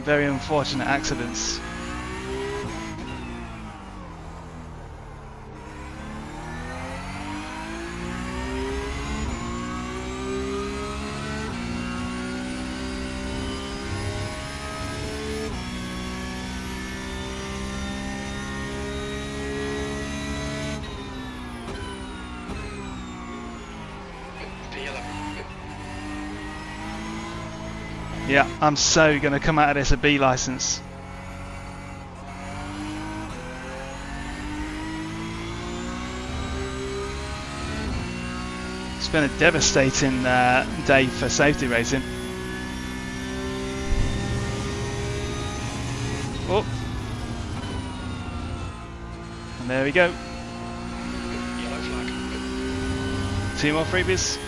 Very unfortunate accidents. Yeah, I'm so going to come out of this a B license. It's been a devastating day for safety racing. Oh, and there we go. Yellow flag. 2 more freebies.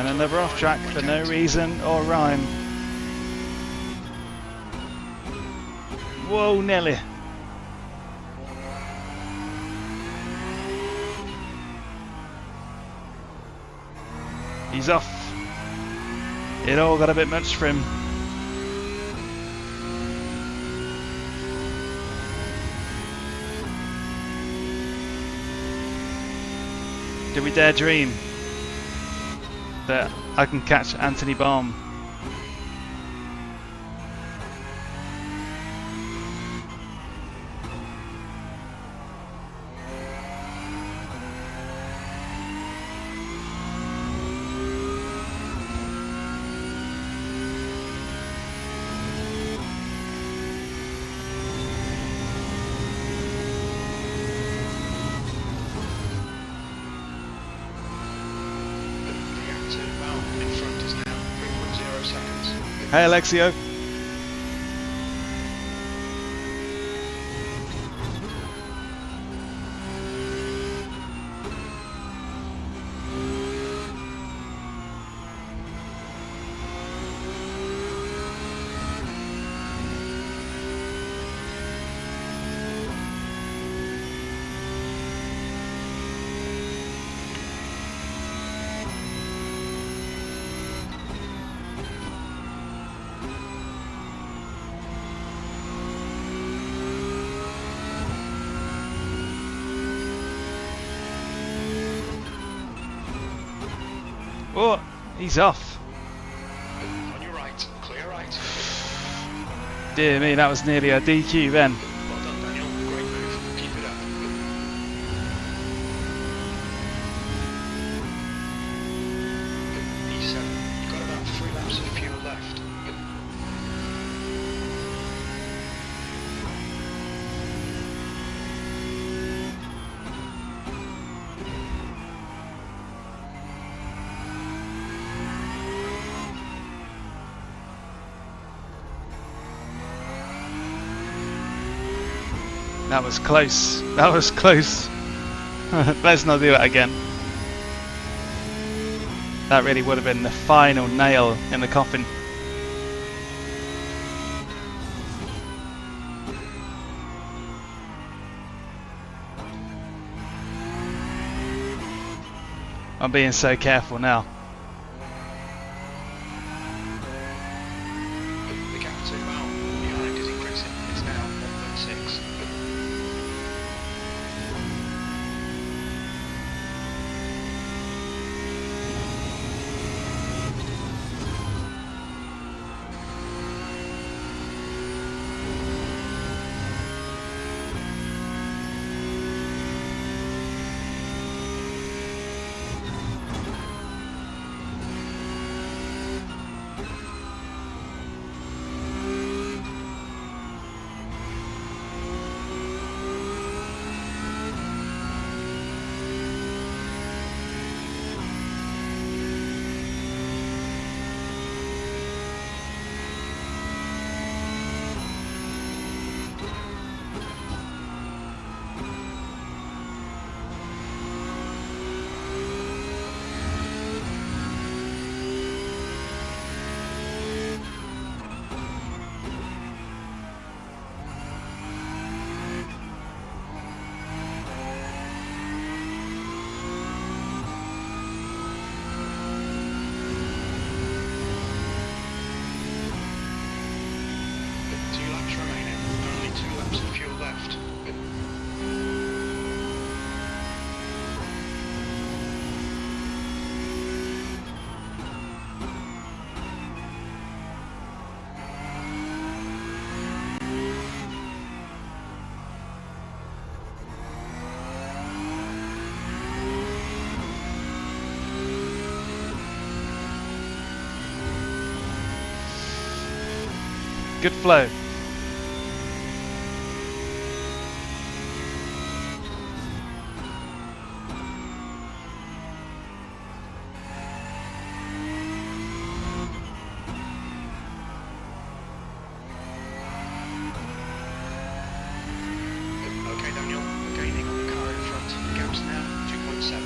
And another off track for no reason or rhyme. Whoa, nearly. He's off. It all got a bit much for him. Do we dare dream that I can catch Anthony Baum? Hey Alexio. Oh, he's off. On your right, clear right. Dear me, that was nearly a DQ then. Well done, Daniel. Great move. Keep it up. E7. You've got about 3 laps of fuel left. That was close. That was close. Let's not do it again. That really would have been the final nail in the coffin. I'm being so careful now. The gap to Baum behind is increasing. It's now 1.6. Good flow. Okay, Daniel, we're gaining on the car in front. The gap's now 2.7.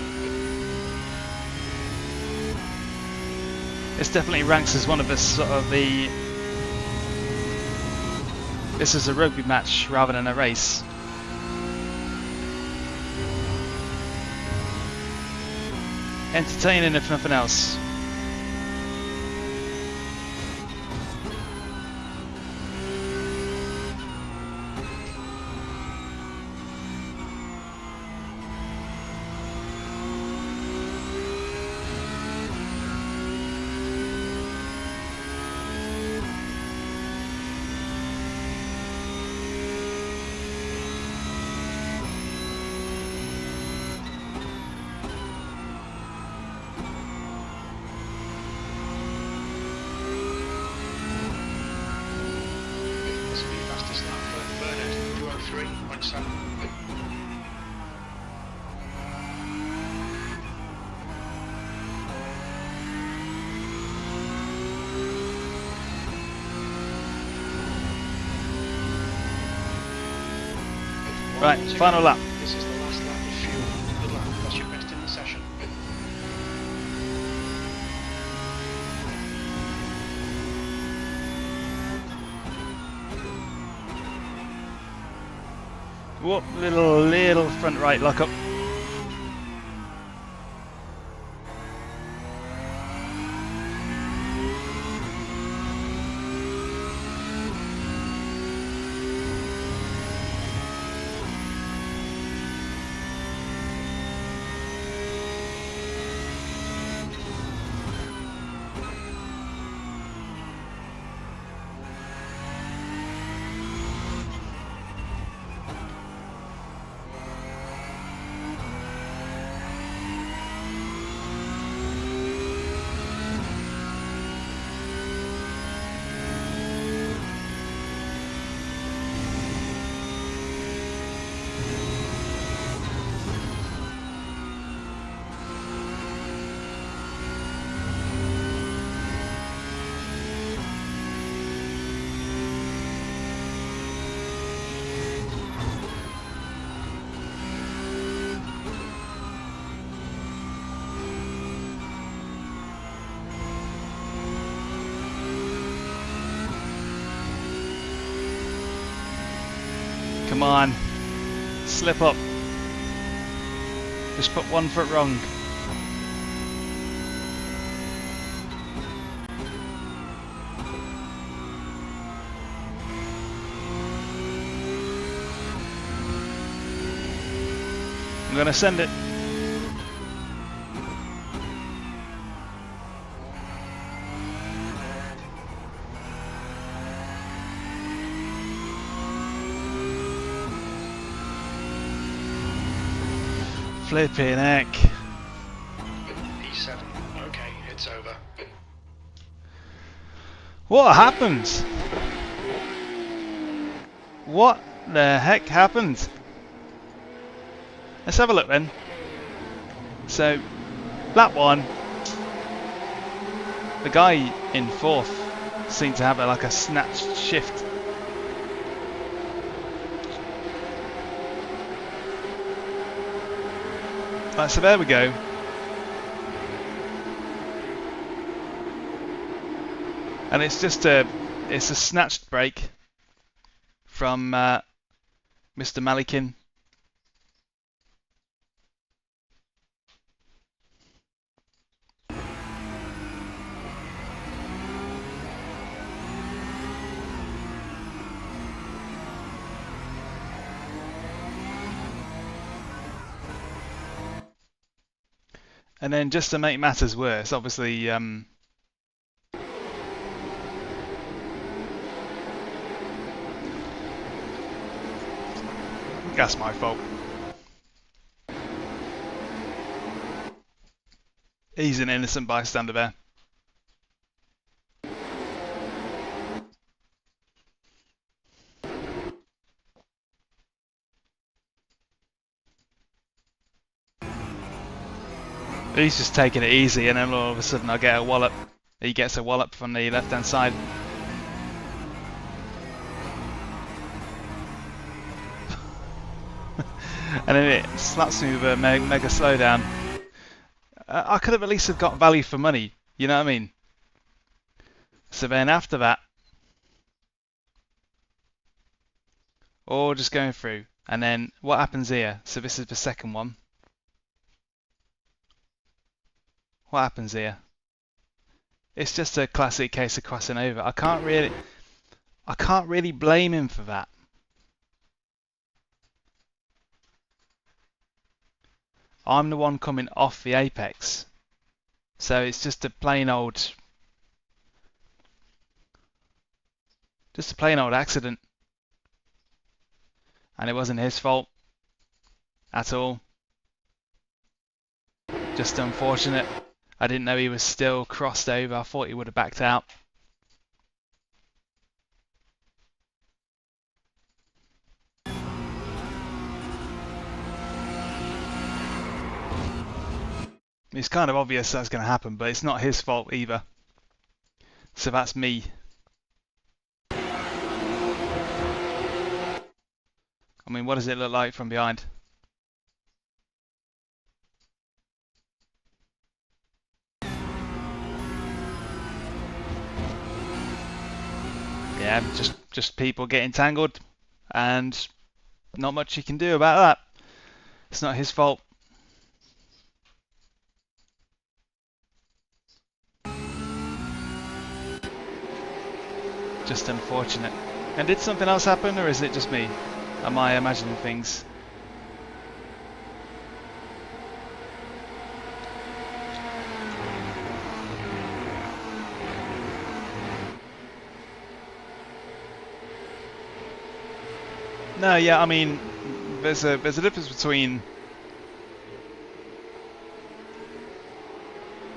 This definitely ranks as one of the sort of the... This is a rugby match rather than a race. Entertaining if nothing else. Right, final lap. This is the last lap of fuel. Good luck. That's your best in the session. Whoop, little front right lock up. Come on, slip up. Just put one foot wrong. I'm gonna send it. Flipping heck. P7. Okay, it's over. What happened? What the heck happened? Let's have a look then. So, lap one, the guy in fourth seemed to have like a snatched shift. Right, so there we go. And it's just a snatched break from Mr. Malikin. And then just to make matters worse, obviously, that's my fault. He's an innocent bystander there. He's just taking it easy, and then all of a sudden I get a wallop. He gets a wallop from the left-hand side. And then it slaps me with a mega slowdown. I could have at least have got value for money, you know what I mean? So then after that, all just going through. And then what happens here? So this is the second one. What happens here? It's just a classic case of crossing over. I can't really blame him for that. I'm the one coming off the apex. So it's just a plain old accident. And it wasn't his fault at all. Just unfortunate. I didn't know he was still crossed over. I thought he would have backed out. It's kind of obvious that's going to happen, but it's not his fault either. So that's me. I mean, what does it look like from behind? Yeah, just people getting tangled, and not much you can do about that. It's not his fault. Just unfortunate. And did something else happen, or is it just me? Am I imagining things? No, yeah, I mean, there's a difference between.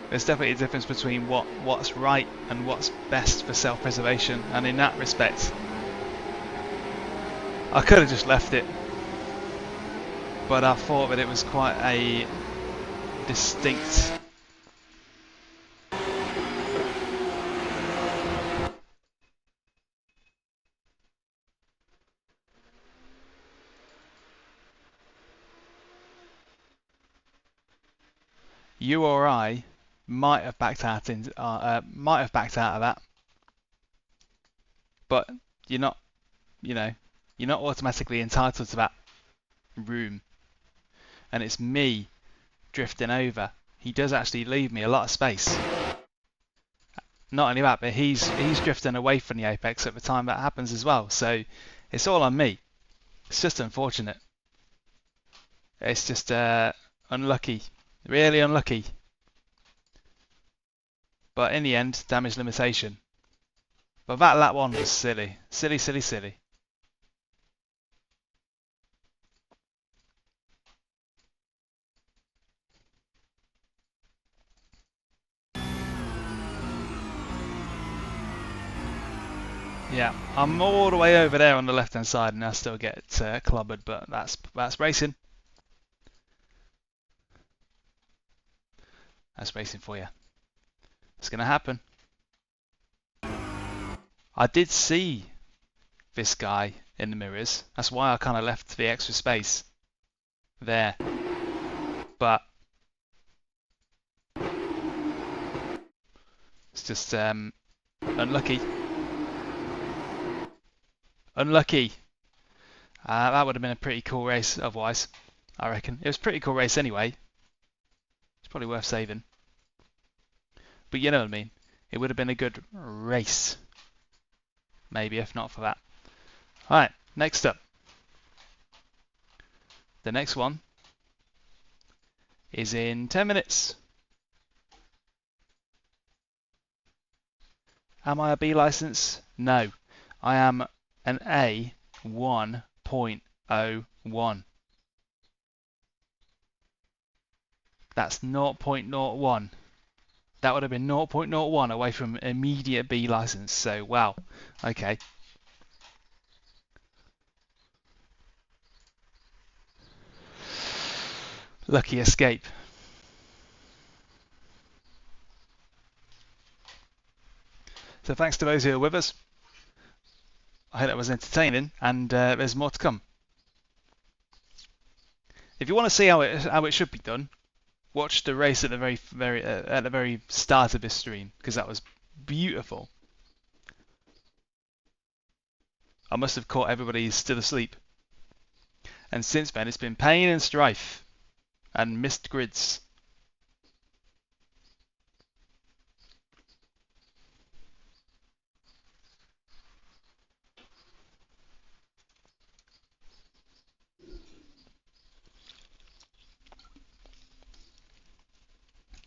There's definitely a difference between what's right and what's best for self-preservation, and in that respect, I could have just left it, but I thought that it was quite a distinct. You or I might have backed out of that, but you're not, you're not automatically entitled to that room. And it's me drifting over. He does actually leave me a lot of space. Not only that, but he's drifting away from the apex at the time that happens as well. So it's all on me. It's just unfortunate. It's just unlucky, really unlucky. But in the end, damage limitation. But that lap one was silly. Silly. Yeah, I'm all the way over there on the left hand side and I still get clobbered, but that's racing. That's racing for you. It's going to happen. I did see this guy in the mirrors. That's why I kind of left the extra space there. But it's just unlucky. Unlucky. That would have been a pretty cool race otherwise, I reckon. It was a pretty cool race anyway. It's probably worth saving. But you know what I mean. It would have been a good race. Maybe if not for that. Alright, next up. The next one is in 10 minutes. Am I a B license? No. I am an A 1.01. That's 0.01. That would have been 0.01 away from immediate B license. So, wow. Okay. Lucky escape. So thanks to those who are with us. I hope that was entertaining, and there's more to come. If you want to see how it should be done, watch the race at the very start of this stream, because that was beautiful. I must have caught everybody still asleep. And since then, it's been pain and strife, and missed grids.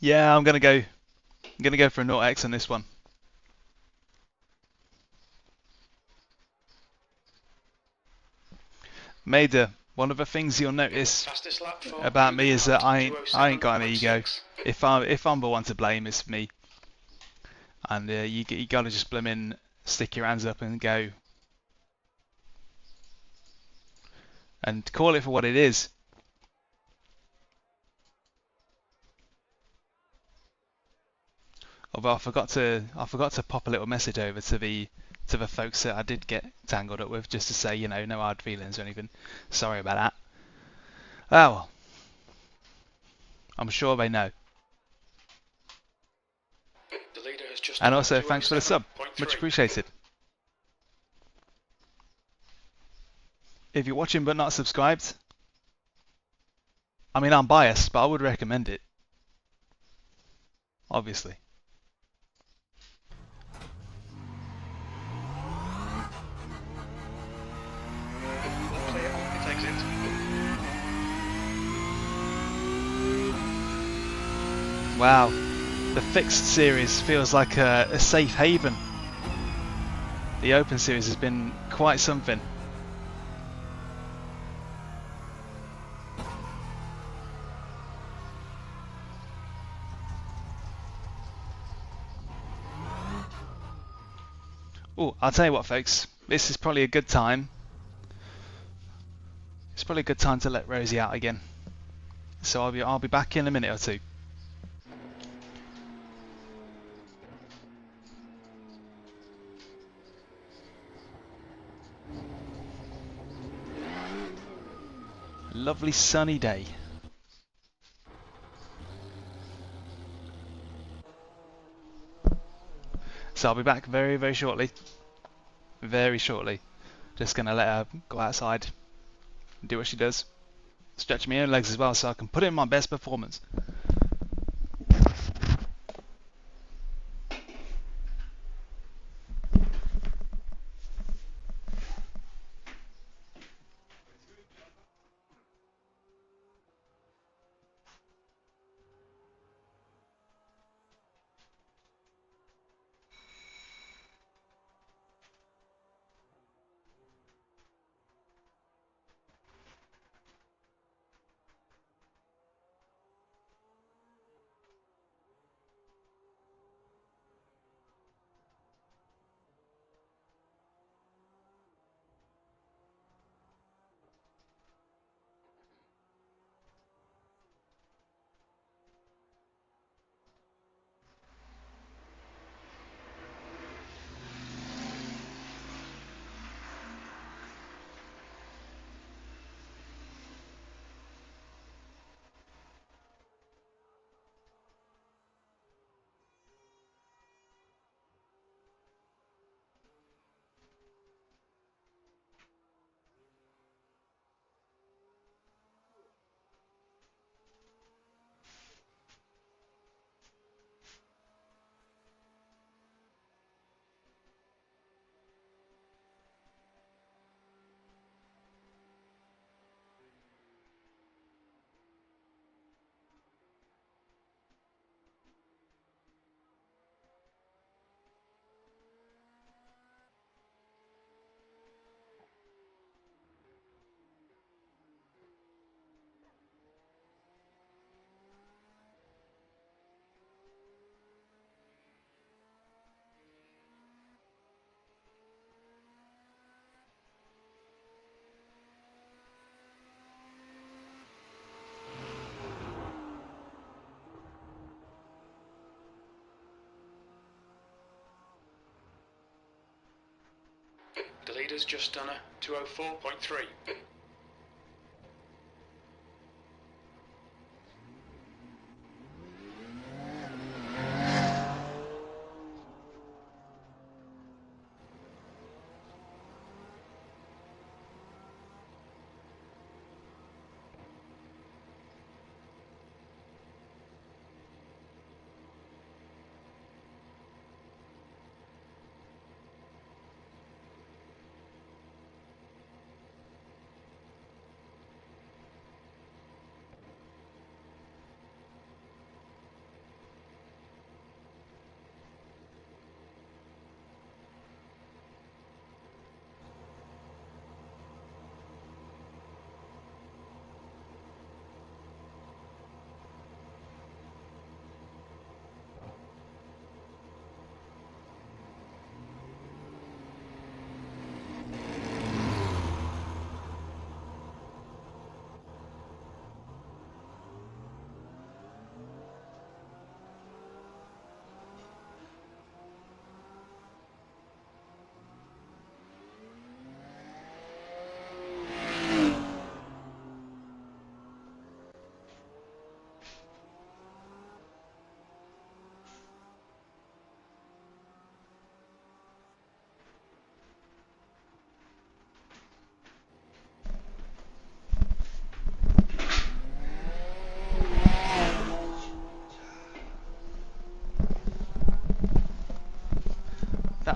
Yeah, I'm gonna go for a 0x on this one. Maida, one of the things you'll notice Fastest lap for about me is that I ain't got an ego. 207.6. If I'm the one to blame, it's me. And you gotta just blimmin' stick your hands up and go. And call it for what it is. Although I forgot to pop a little message over to the folks that I did get tangled up with, just to say, you know, no hard feelings or anything. Sorry about that. Oh well. I'm sure they know. The leader has just And done also, thanks for the sub. 207.3. Much appreciated. If you're watching but not subscribed, I mean, I'm biased, but I would recommend it. Obviously. Clear on pit exit. Wow. The fixed series feels like a safe haven. The open series has been quite something. Oh, I'll tell you what, folks. This is probably a good time. It's probably a good time to let Rosie out again. So I'll be back in a minute or two. Lovely sunny day. So I'll be back very, very shortly. Very shortly. Just gonna let her go outside and do what she does. Stretch my own legs as well so I can put in my best performance. The leader's just done a 204.3.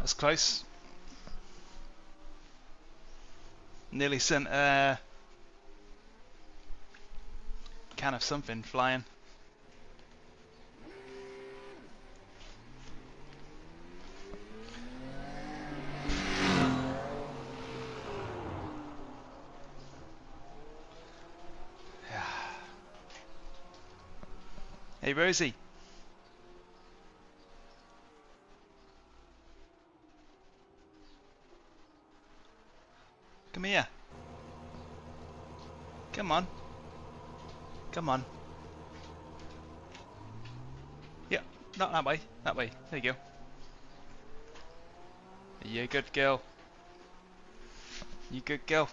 was close. Nearly sent a can of something flying. Hey Rosie. Come here. Come on. Come on. Yeah, not that way. That way. There you go. You a good girl. You good girl.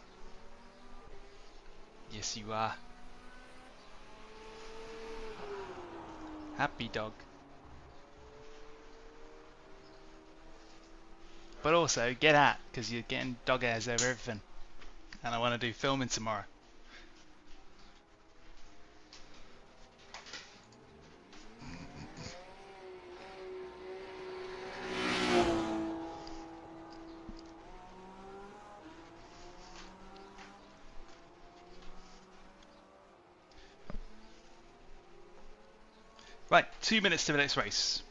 Yes, you are. Happy dog. But also, get out, because you're getting dog hairs over everything. And I want to do filming tomorrow. Right, 2 minutes to the next race.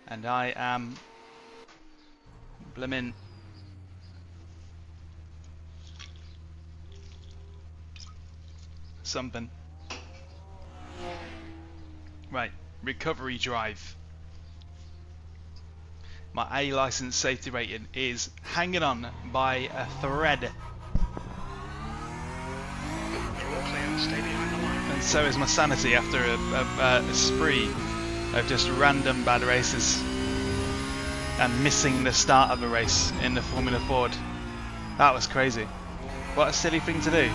And I am blimmin' something. Right, recovery drive. My A license safety rating is hanging on by a thread. You're all clear, stay behind the line. And so is my sanity after a spree of just random bad races and missing the start of a race in the Formula Ford. That was crazy. What a silly thing to do.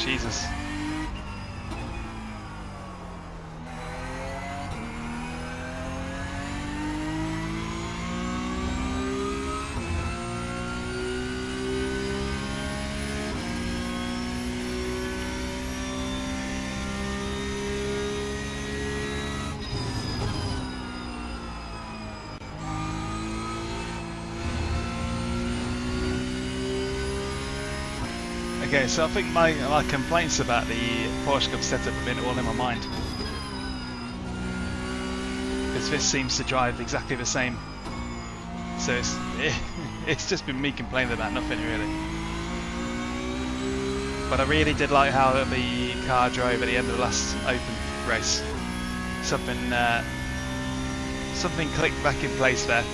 Jesus. Okay, so I think my complaints about the Porsche Cup setup have been all in my mind. Because this seems to drive exactly the same. So it's just been me complaining about nothing really. But I really did like how the car drove at the end of the last open race. Something clicked back in place there.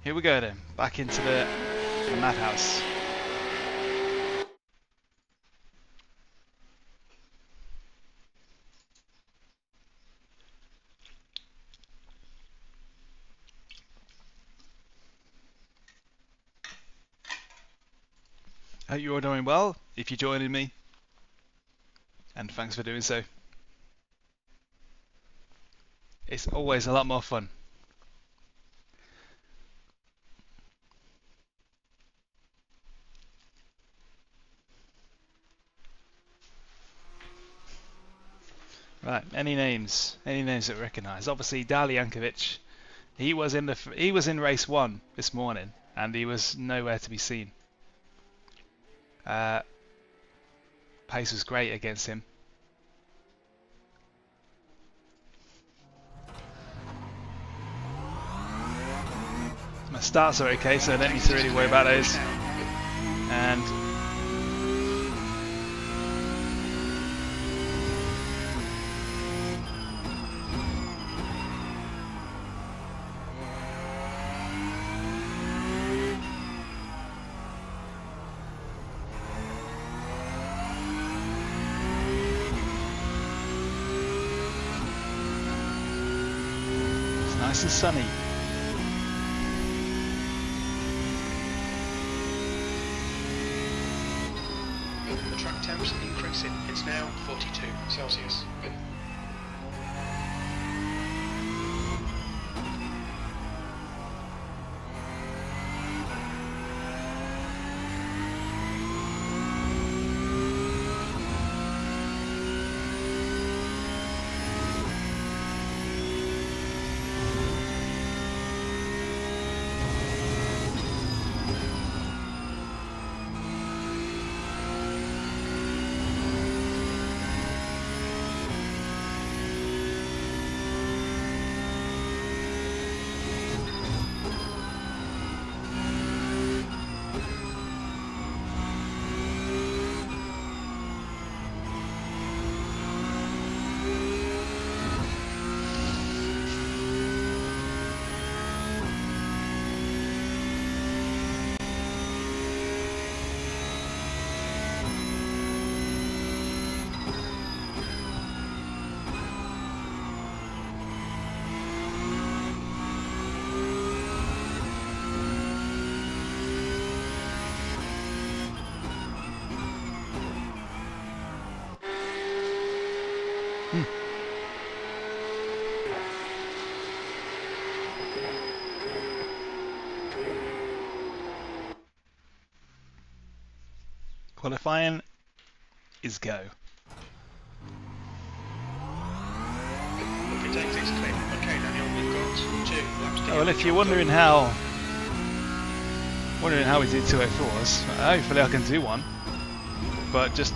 Here we go then, back into the madhouse. Hope you're all doing well, if you're joining me, and thanks for doing so. It's always a lot more fun. Right, any names that we recognise? Obviously, Dali Jankovic. He was in race 1 this morning, and he was nowhere to be seen. Pace was great against him. My starts are okay, so I don't need to really worry about those. And nice and sunny. The track temps increasing. It's now 42 Celsius. Qualifying is go. Look, it exits clear. Okay, Daniel, we've got 2 laps to go. Oh, well, if you're wondering how we do 204s, hopefully I can do one. But just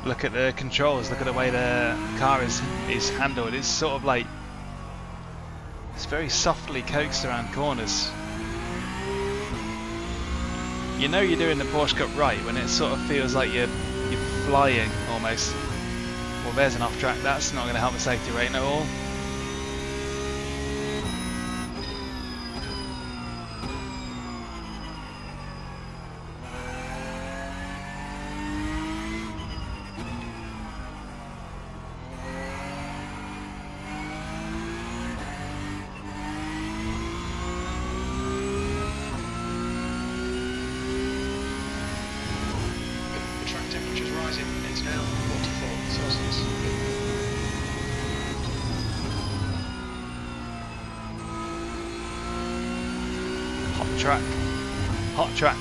look at the controls, look at the way the car is handled. It's sort of like, it's very softly coaxed around corners. You know you're doing the Porsche Cup right when it sort of feels like you're flying almost. Well, there's an off track. That's not going to help the safety rating at all. Temperature's rising, it's now 44 Celsius. Hot track. Hot track.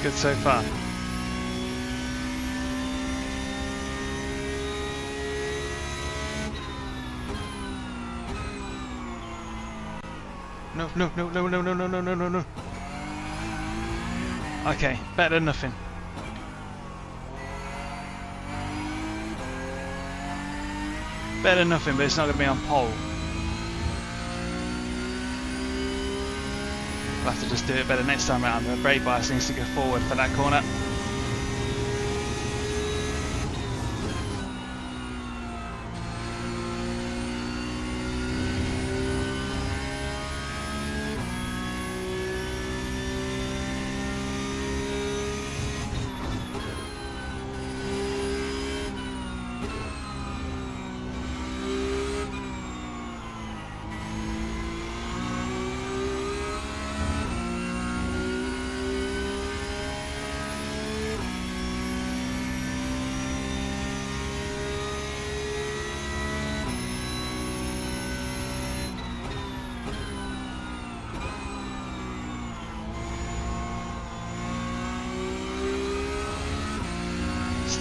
Good so far. No, no, no, no, no, no, no, no, no, no, no. Okay, better than nothing. Better than nothing, but it's not going to be on pole. We'll have to just do it better next time around. The brake bias needs to go forward for that corner.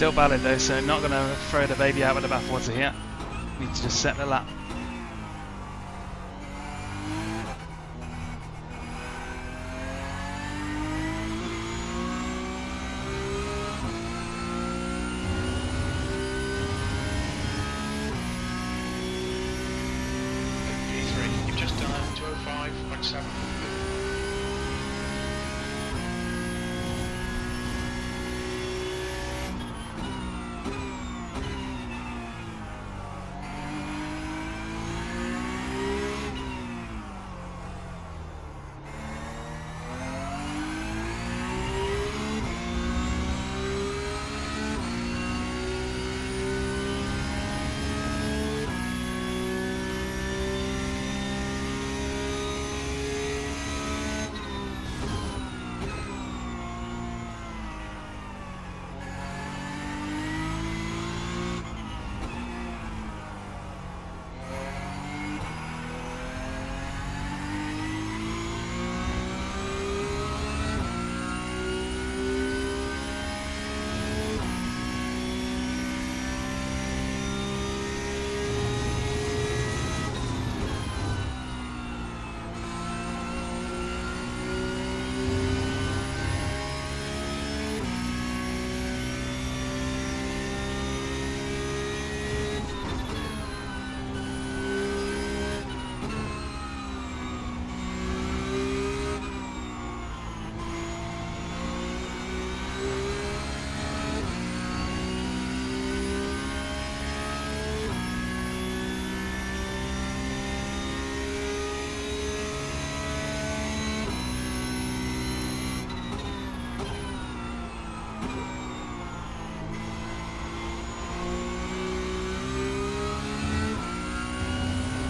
Still valid though, so not going to throw the baby out with the bathwater here. Need to just set the lap. P3, you've just done 205.7.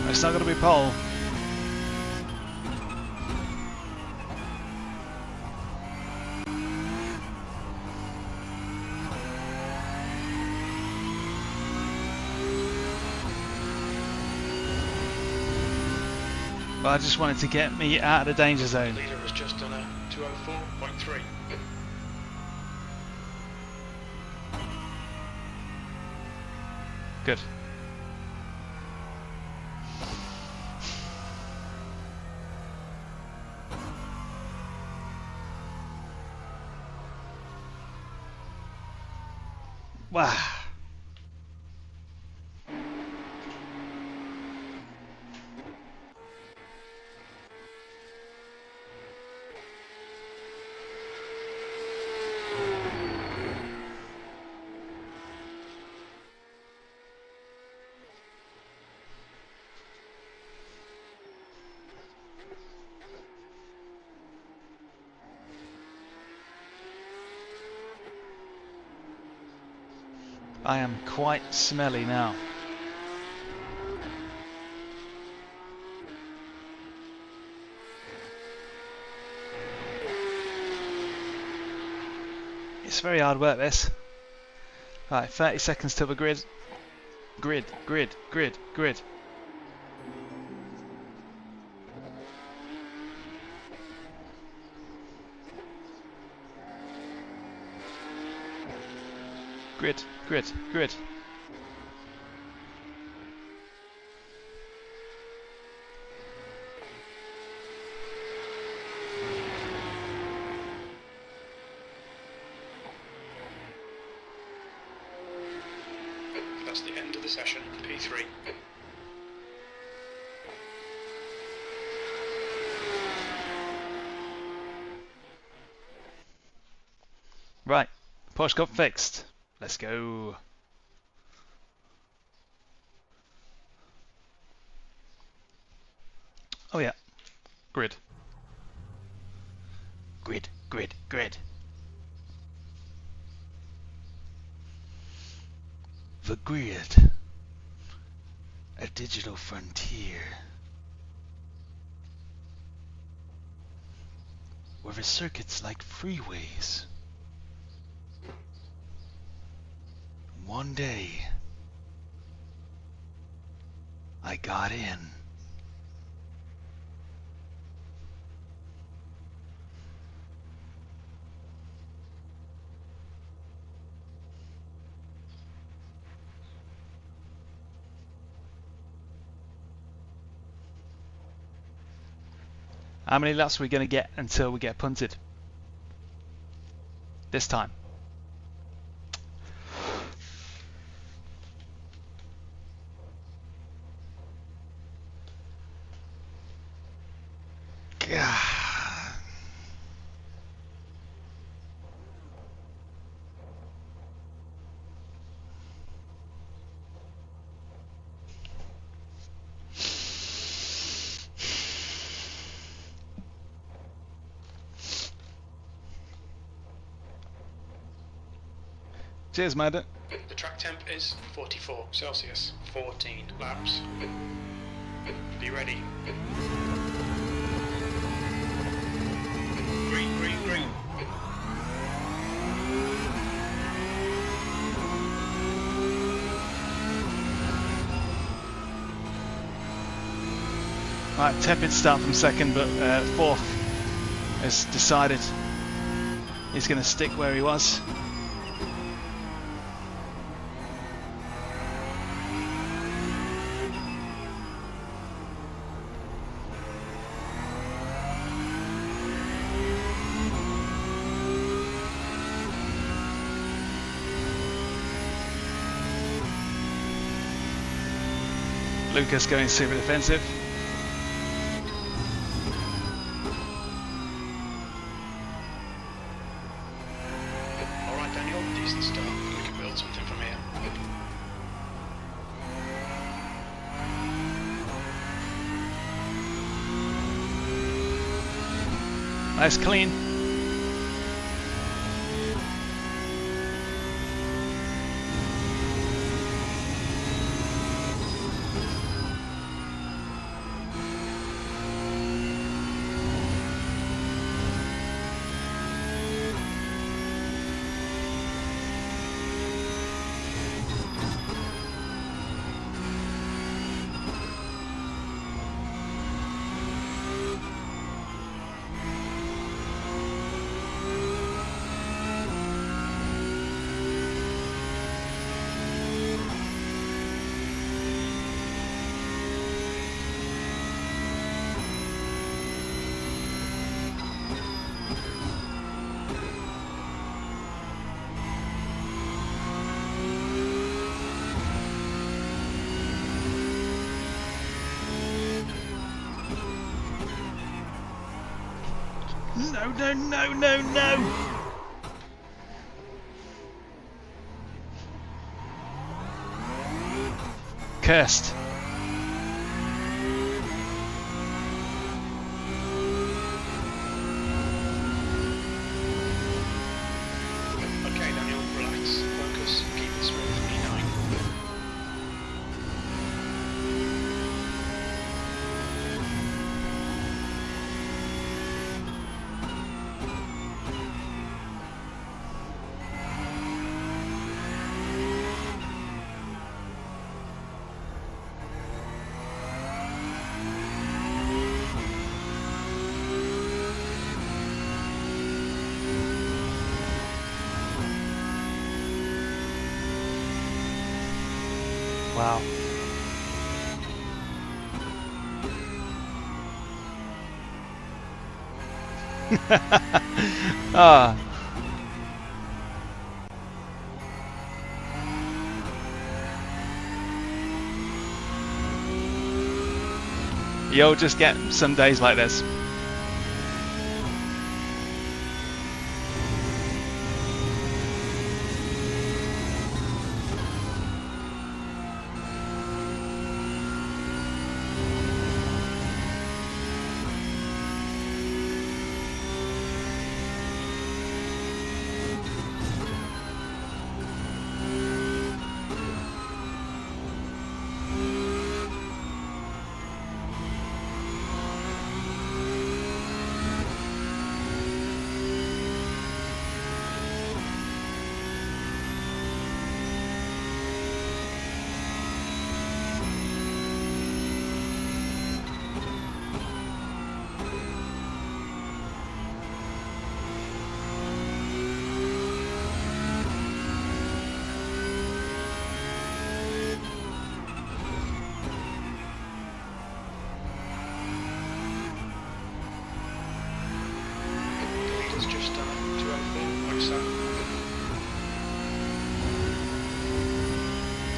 It's not going to be pole. But I just wanted to get me out of the danger zone. Leader has just done a 204.3. Good. Wow. I am quite smelly now. It's very hard work this. Right, 30 seconds till the grid. Grid, grid, grid, grid. Grid, grid, grid. That's the end of the session, P3. Right, Porsche Cup fixed. Let's go. Oh yeah, grid. Grid, grid, grid. The grid. A digital frontier. Where the circuits like freeways. One day, I got in. How many laps are we going to get until we get punted? This time. Cheers, Madden. The track temp is 44 Celsius, 14 laps. Be ready. Green, green, green. Right, tepid start from second, but fourth has decided he's going to stick where he was. Lucas going super defensive. Alright Daniel, decent start. We can build something from here. Nice clean. No, no, no, no, no! Cursed. Okay Daniel, relax, focus, keep it smooth, E9. Wow. Ah. You'll just get some days like this.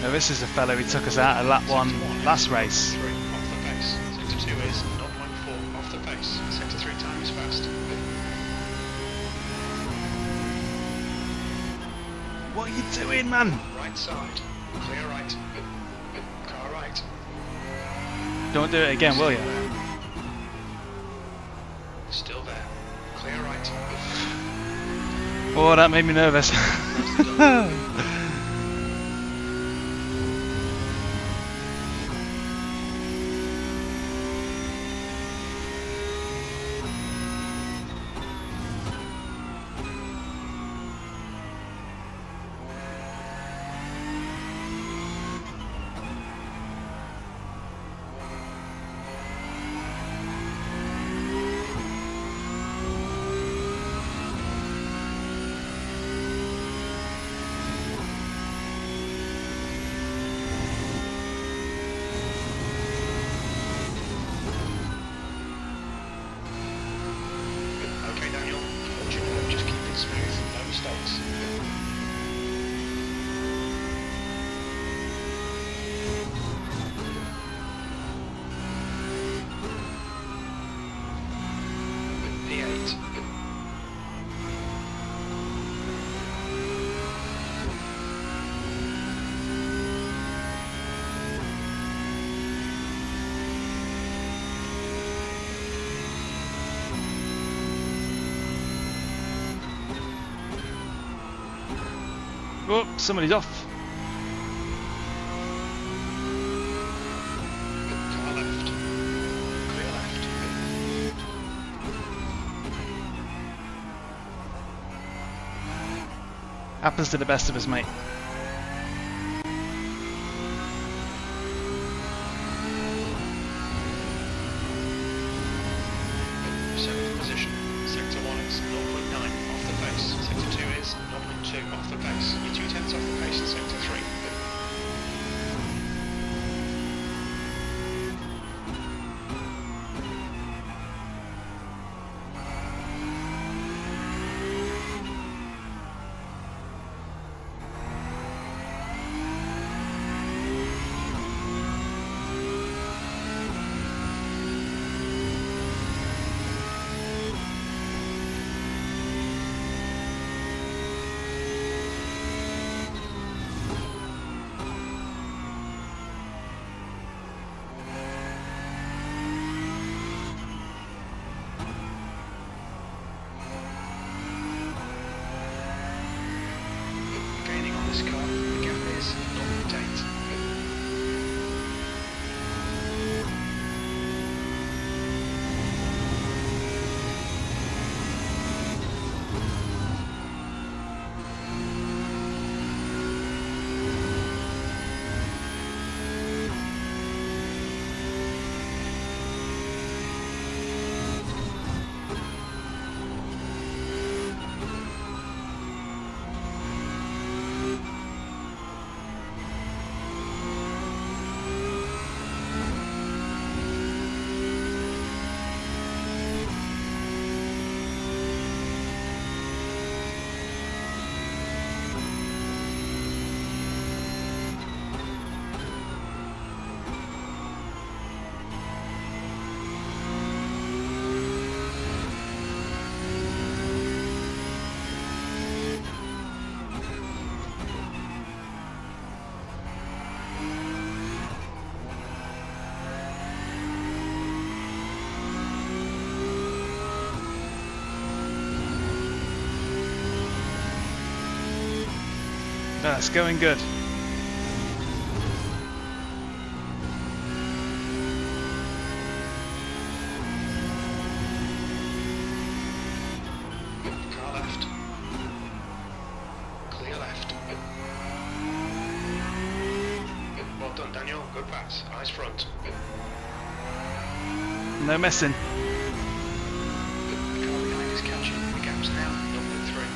Now this is a fellow who took us out of lap 1 last race. 3 off the pace. Sector 2 is 0.4 off the pace. Sector 3 time is fast. What are you doing, man? Right side. Clear right. Car right. Don't do it again, will you? Still there. Clear right. Oh, that made me nervous. Okay, Daniel. Hold your nerve, just keep it smooth. No mistakes. P8. Oh, somebody's off. Car left. Clear left. Happens to the best of us, mate. Seventh position. Sector 1 is 0.9 off the pace. Sector 2 is 0.2 off the pace. You're 2/10 off the pace in Sector 3. Gaining on this car, the gap is 0.8. That's going good. Car left. Clear left. Well done, Daniel. Good pass. Eyes front. No messing. The car behind is catching. The gap's now 0.3.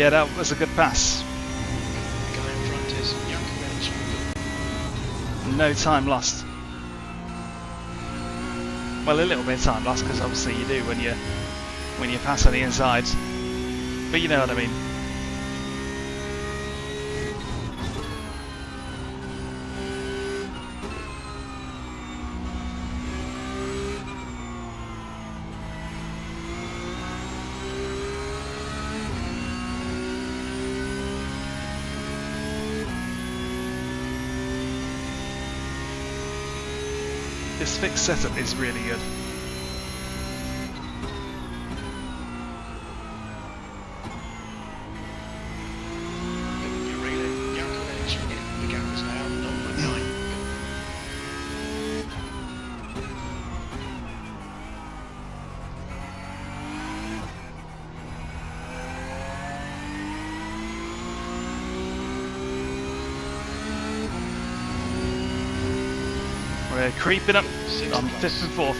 Yeah, that was a good pass. The guy in front is Yankovic. No time lost. Well, a little bit of time lost because obviously you do when you pass on the inside. But you know what I mean. This fixed setup is really good. You're reeling Yankovic. The gap is now 0.9. We're creeping up Sixth on place. 5th and 4th.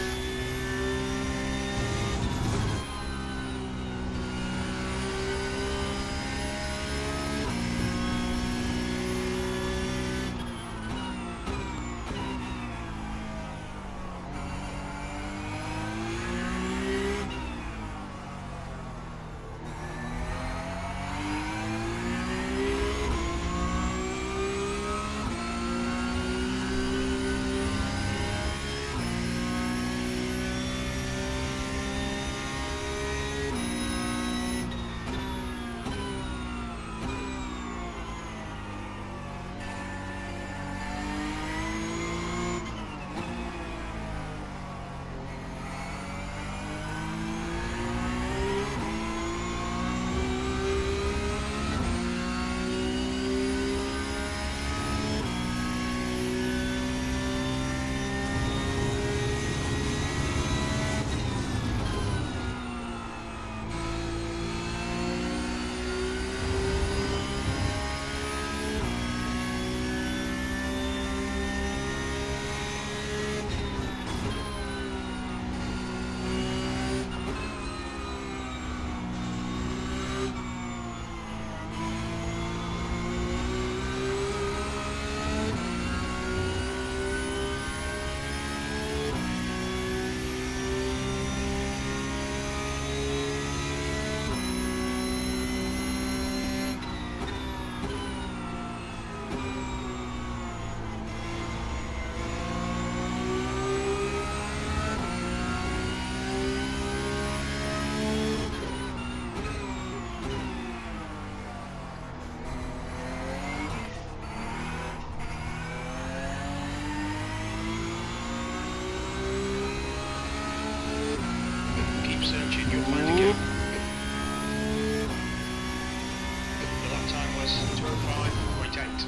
Keep searching, you'll find a gap. The lap time was 2:05.8.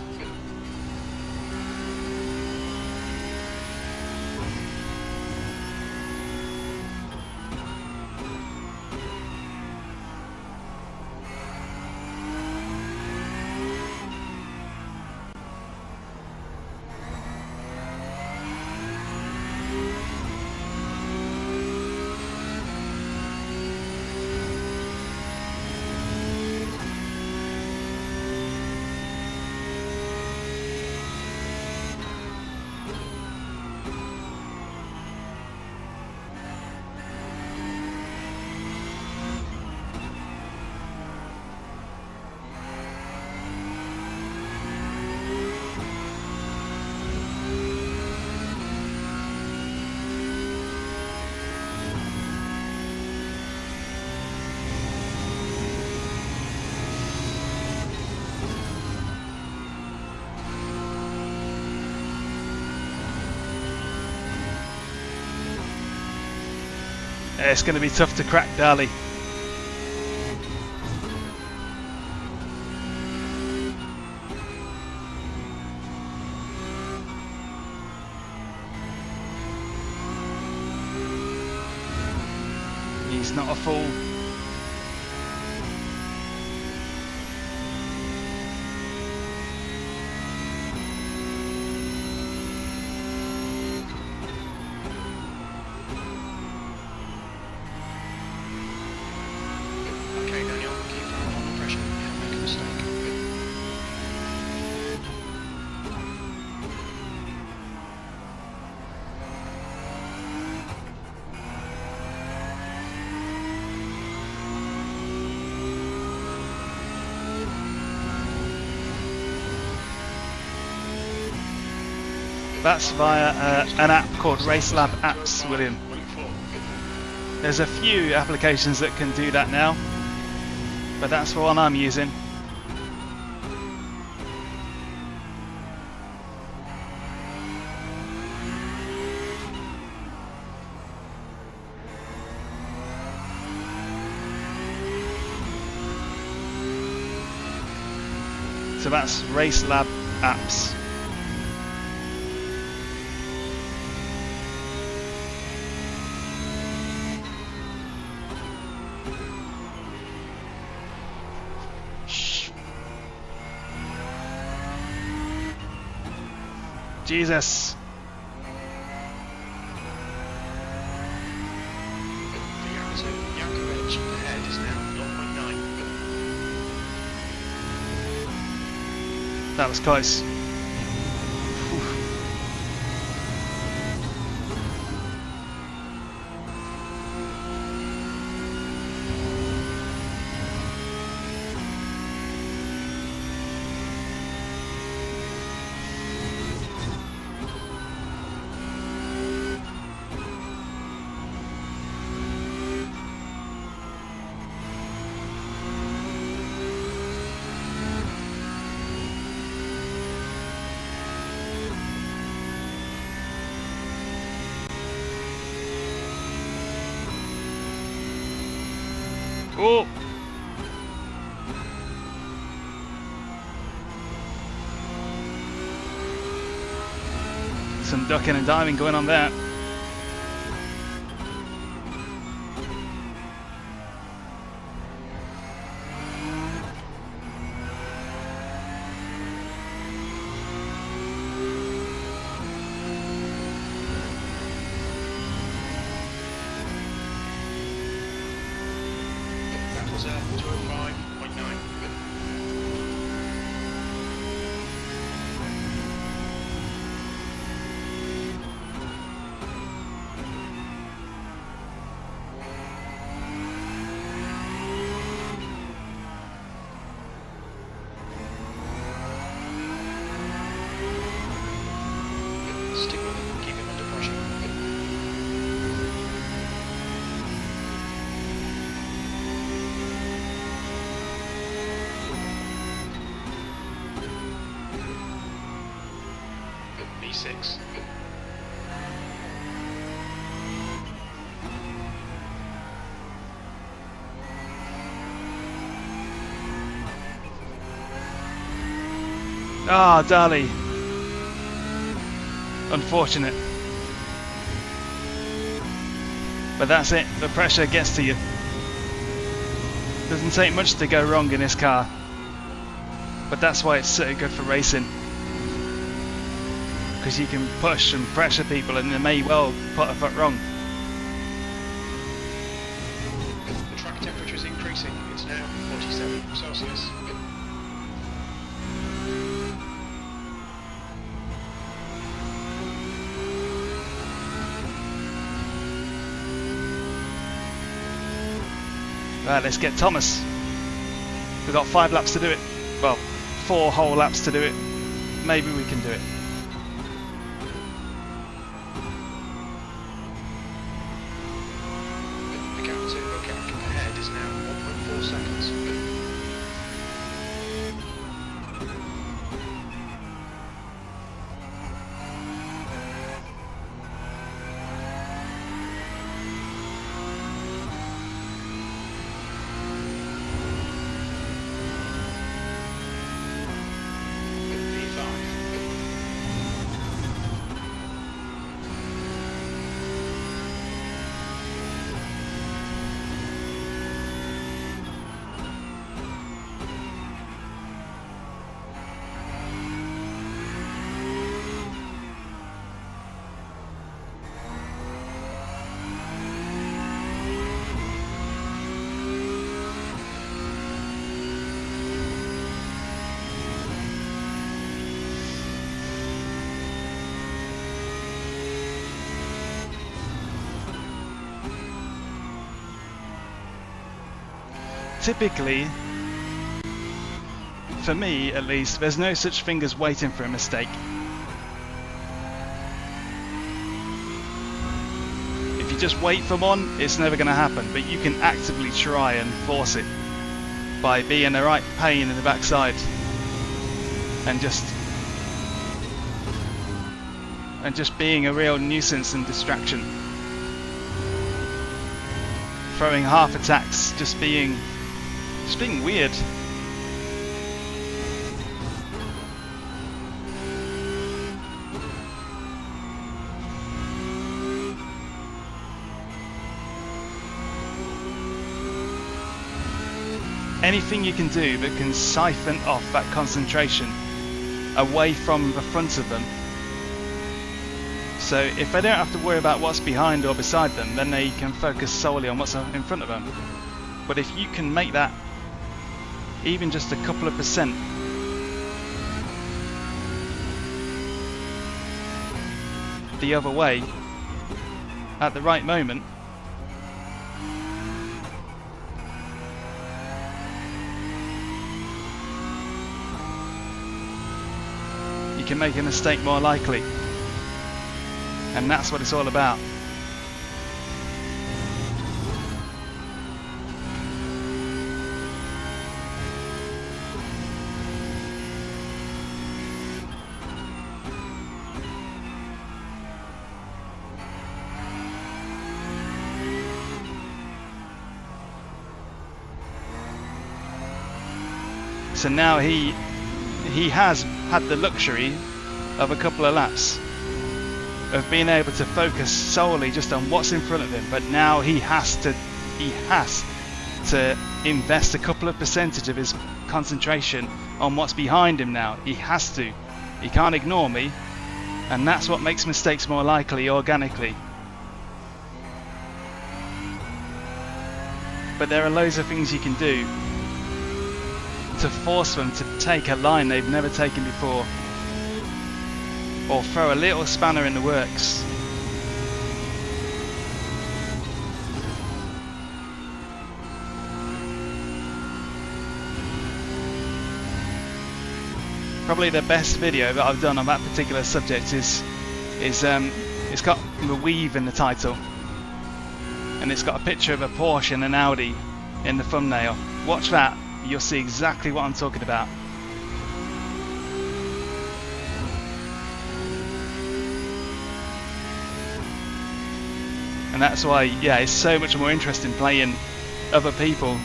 It's going to be tough to crack Dali. He's not a fool. Okay, Daniel, keep on the pressure. That's via an app called RaceLab Apps, William. There's a few applications that can do that now, but that's the one I'm using. So that's RaceLab Apps. Jesus. The Yankovic ahead is now 0.9. That was close. Oh! Some ducking and diving going on there. That was 205.9. Stick with him, keep him under pressure. B6. Ah, Dali. Unfortunate. But that's it, the pressure gets to you. Doesn't take much to go wrong in this car. But that's why it's so good for racing. Because you can push and pressure people and they may well put a foot wrong. The track temperature is increasing. It's now 47 Celsius. Right, let's get Thomas. We've got 5 laps to do it. Well, 4 whole laps to do it. Maybe we can do it. The gap to Bucket ahead is now 1.4 seconds. Typically, for me at least, there's no such thing as waiting for a mistake. just wait for one, it's never going to happen. But you can actively try and force it by being the right pain in the backside and just being a real nuisance and distraction. Throwing half attacks, just being weird. Anything you can do that can siphon off that concentration away from the front of them. So if they don't have to worry about what's behind or beside them, then they can focus solely on what's in front of them. But if you can make that even just a couple of percent the other way at the right moment, you can make a mistake more likely. And that's what it's all about. So now he has had the luxury of a couple of laps of being able to focus solely just on what's in front of him, but now he has to invest a couple of percentage of his concentration on what's behind him now. He has to. He can't ignore me, and that's what makes mistakes more likely organically. But there are loads of things you can do to force them to take a line they've never taken before, or throw a little spanner in the works. Probably the best video that I've done on that particular subject is it's got the weave in the title, and it's got a picture of a Porsche and an Audi in the thumbnail. Watch that, you'll see exactly what I'm talking about. And that's why, yeah, it's so much more interesting playing other people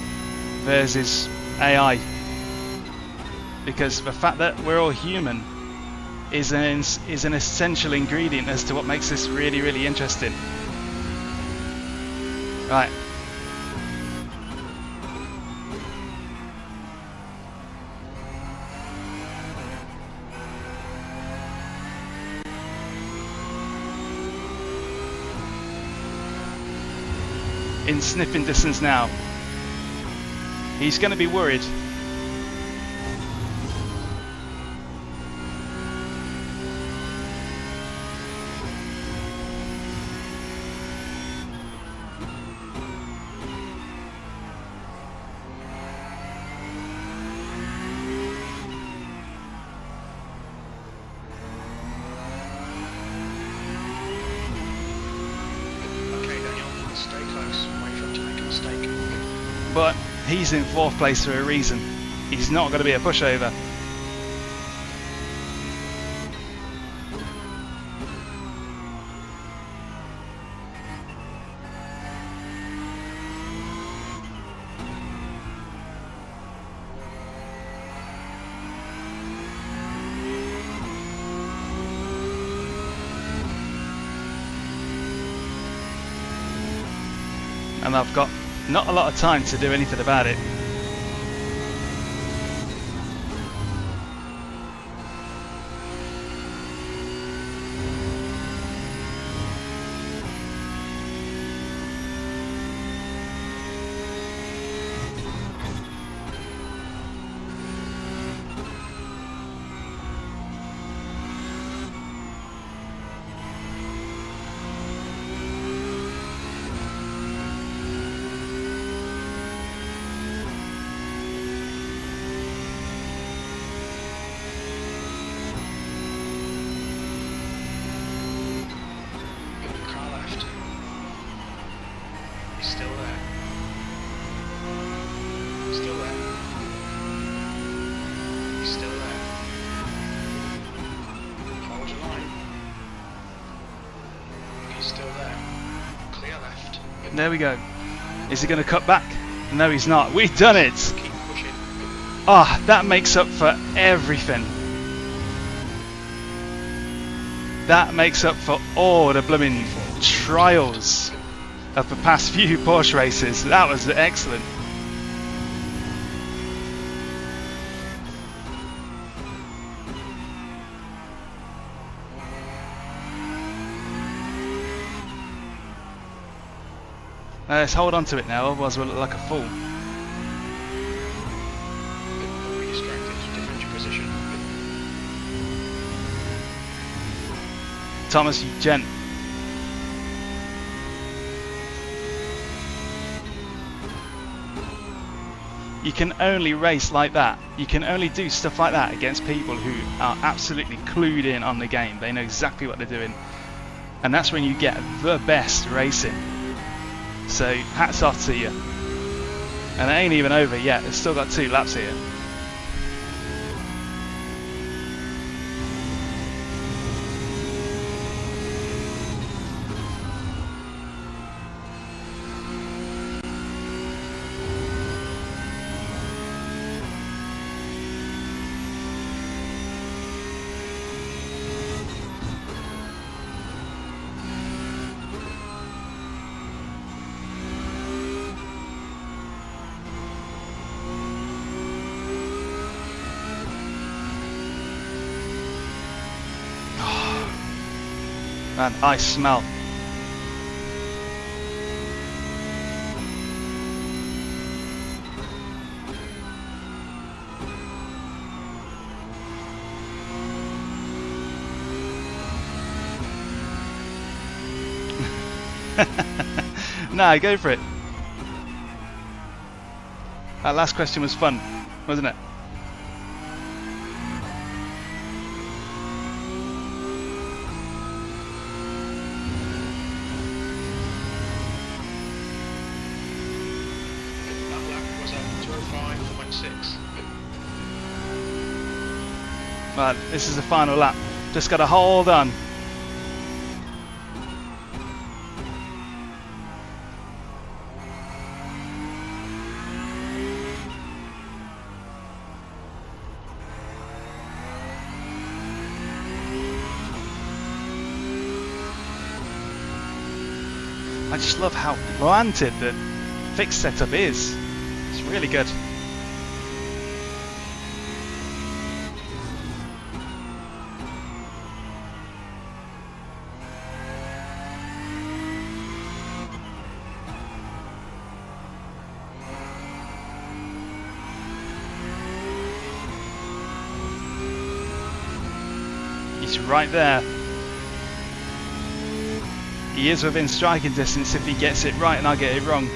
versus AI. Because the fact that we're all human is an essential ingredient as to what makes this really, really interesting. Right. In sniffing distance now. He's going to be worried. But he's in 4th place for a reason. He's not going to be a pushover. And I've got not a lot of time to do anything about it. There we go. Is he going to cut back? No, he's not. We've done it! Keep pushing. Ah, that makes up for everything. That makes up for all the blooming trials of the past few Porsche races. That was excellent. Let's hold on to it now, otherwise we'll look like a fool. Don't be distracted. Defend your position. Thomas, you gent. You can only race like that. You can only do stuff like that against people who are absolutely clued in on the game. They know exactly what they're doing. And that's when you get the best racing. So hats off to you. And it ain't even over yet. It's still got 2 laps here. Man, I smell. Nah, go for it. That last question was fun, wasn't it? That lap was at 2:05.6. Right, this is the final lap. Just gotta hold on. I just love how planted the fixed setup is. It's really good. He's right there. He is within striking distance if he gets it right and I get it wrong.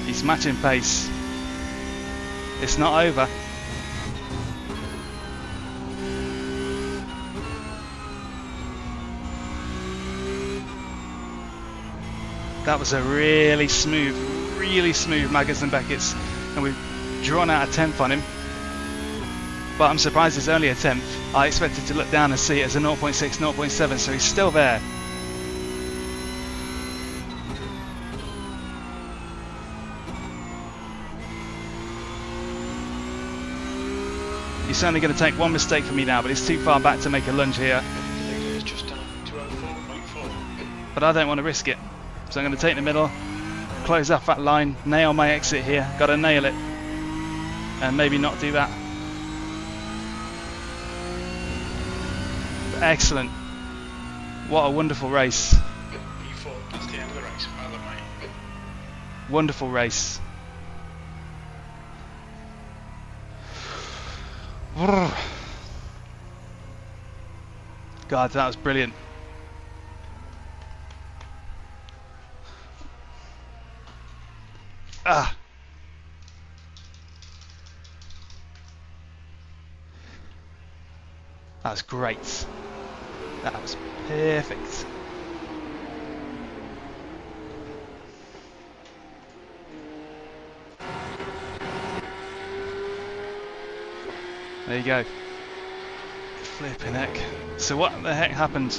He's matching pace. It's not over. That was a really smooth Magnussen Beckett's, and we've drawn out a 10th on him. But I'm surprised it's only a 10th. I expected to look down and see it as a 0.6, 0.7, so he's still there. He's only going to take one mistake from me now, but he's too far back to make a lunge here. It's just done 2:04.4. But I don't want to risk it. So I'm going to take the middle, close off that line, nail my exit here. Got to nail it. And maybe not do that. But excellent. What a wonderful race. P4, that's the end of the race. Well done, mate. Wonderful race. God, that was brilliant. Ah. That was great. That was perfect. There you go. Flipping heck. So what the heck happened?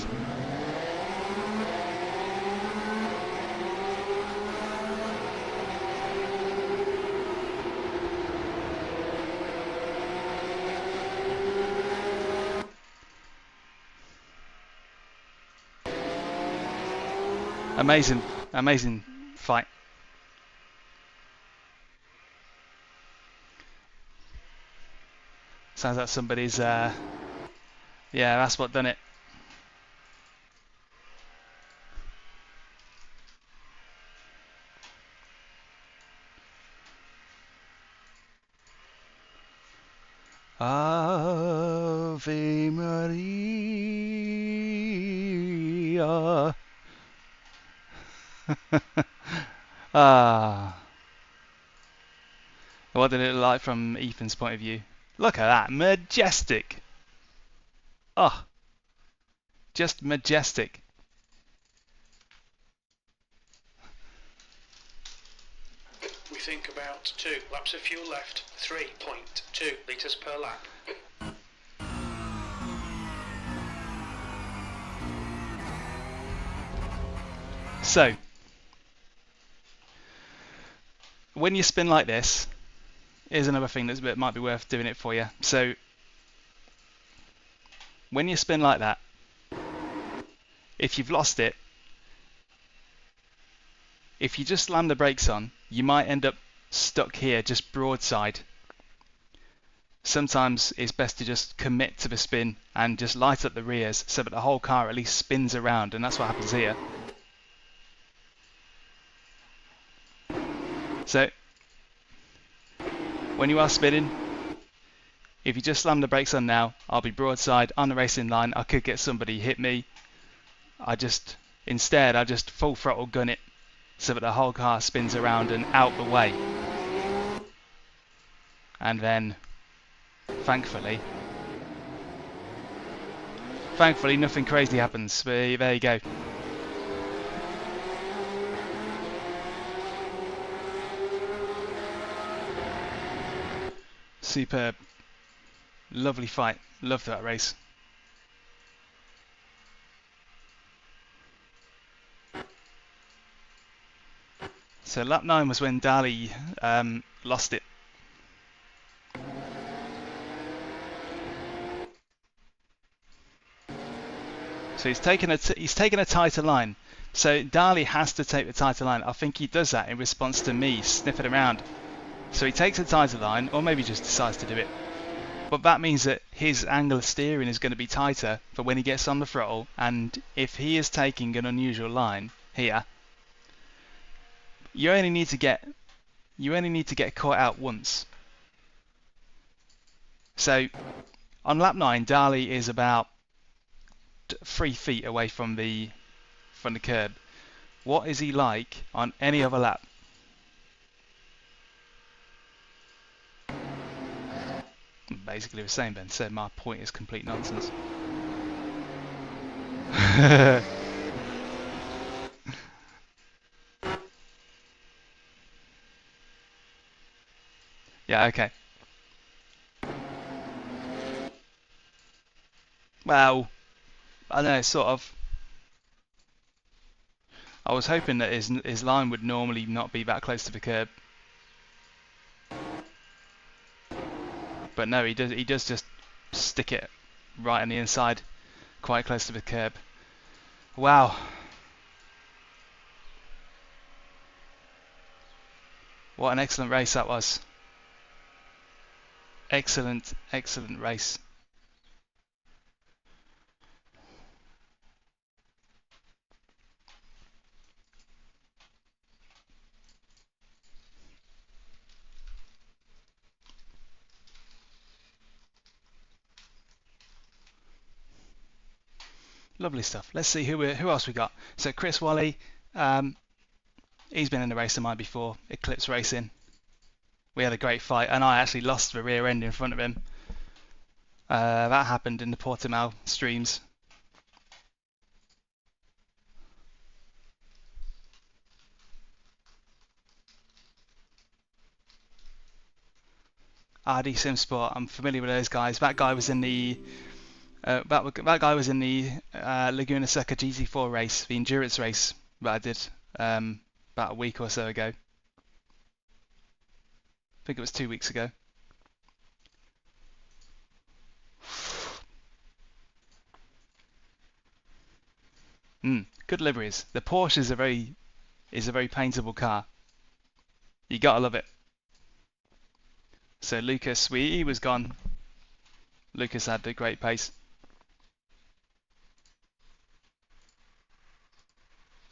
Amazing, amazing fight. Sounds like somebody's, yeah, that's what done it. Ave Maria. Ah. What did it look like from Ethan's point of view? Look at that, majestic. Oh, just majestic. We think about 2 laps of fuel left, 3.2 litres per lap. So, when you spin like this, here's another thing that might be worth doing it for you. So, when you spin like that, if you've lost it, if you just slam the brakes on, you might end up stuck here, just broadside. Sometimes it's best to just commit to the spin and just light up the rears so that the whole car at least spins around, and that's what happens here. So, when you are spinning, if you just slam the brakes on now, I'll be broadside on the racing line. I could get somebody hit me. Instead, I just full throttle gun it so that the whole car spins around and out the way. And then, thankfully, nothing crazy happens. But there you go. Superb. Lovely fight. Loved that race. So lap 9 was when Dali lost it. So he's taken a tighter line. So Dali has to take the tighter line. I think he does that in response to me sniffing around. So he takes a tighter line, or maybe just decides to do it. But that means that his angle of steering is going to be tighter for when he gets on the throttle, and if he is taking an unusual line here, you only need to get caught out once. So on lap 9, Dali is about 3 feet away from the curb. What is he like on any other lap? Basically the same then, so my point is complete nonsense. Yeah, okay. Well, I know, sort of. I was hoping that his line would normally not be that close to the curb. But no, he does just stick it right on the inside, quite close to the curb. Wow. What an excellent race that was. Excellent, excellent race. Lovely stuff. Let's see who else we got. So Chris Wally, he's been in a race of mine before, Eclipse Racing. We had a great fight, and I actually lost the rear end in front of him. That happened in the Portimao streams. RD Sim Sport. I'm familiar with those guys. That guy was in the that guy was in the Laguna Seca GT4 race, the endurance race that I did about a week or so ago. I think it was 2 weeks ago. Good liveries. The Porsche is a very paintable car. You gotta love it. So Lucas, he was gone. Lucas had a great pace.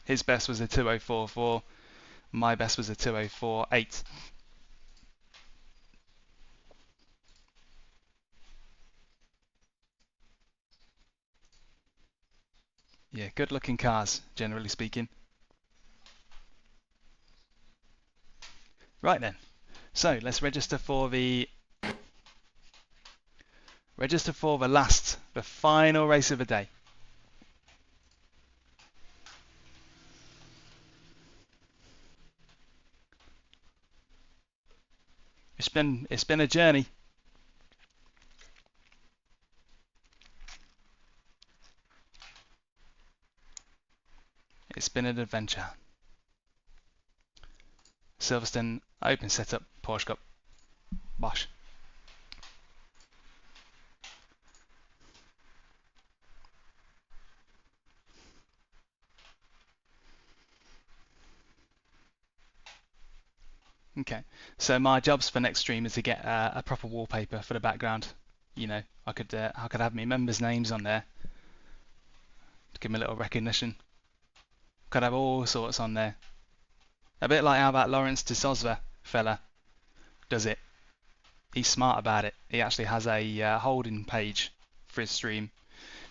His best was a 2:04.4. My best was a 2:04.8. Yeah, good looking cars, generally speaking. Right then. So let's register for the the final race of the day. It's been a journey. It's been an adventure. Silverstone open setup Porsche Cup. Bosh. Okay, so my jobs for next stream is to get a proper wallpaper for the background. You know, I could have my members' names on there to give me a little recognition. Could have all sorts on there. A bit like how that Lawrence de Sosva fella does it. He's smart about it. He actually has a holding page for his stream.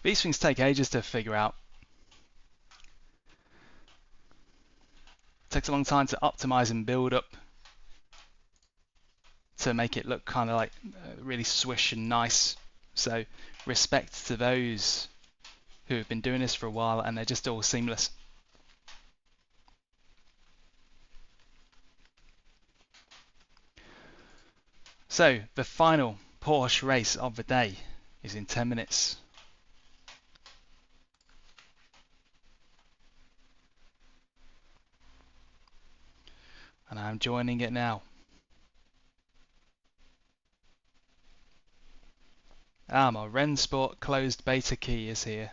These things take ages to figure out. It takes a long time to optimize and build up to make it look kind of like really swish and nice. So respect to those who have been doing this for a while and they're just all seamless. So the final Porsche race of the day is in 10 minutes. And I'm joining it now. My Rennsport closed beta key is here.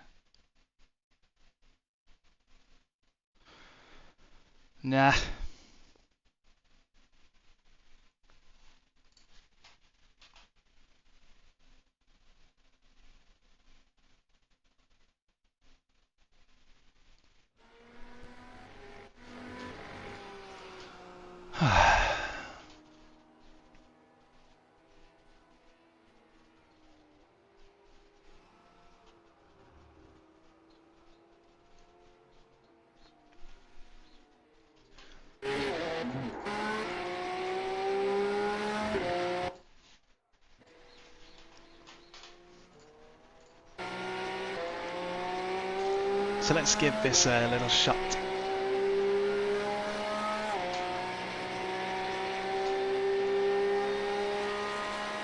Nah. So let's give this a little shot.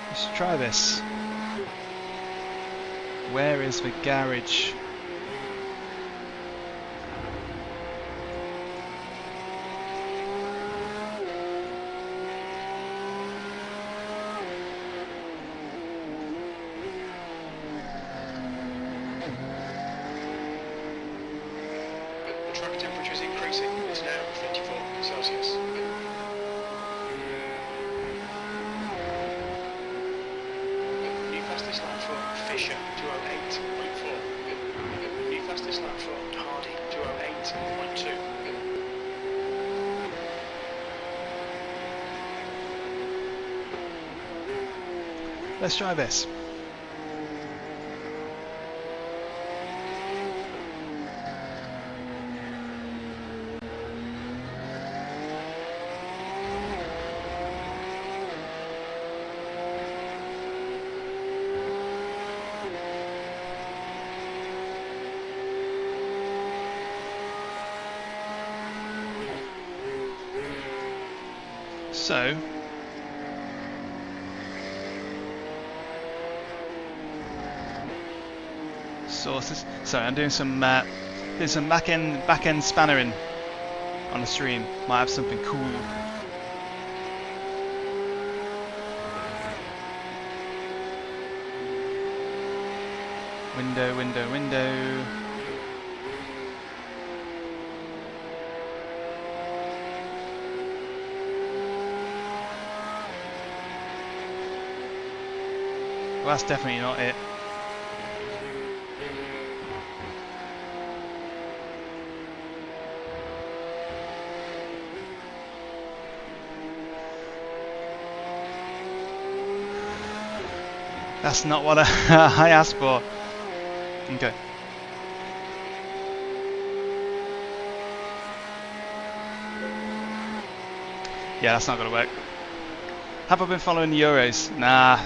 Let's try this. Where is the garage? Let's try this. So sources. Sorry, I'm doing some back end spannering on the stream. Might have something cool. Window, window, window. Well, that's definitely not it. That's not what I asked for. Okay. Yeah, that's not gonna work. Have I been following the Euros? Nah.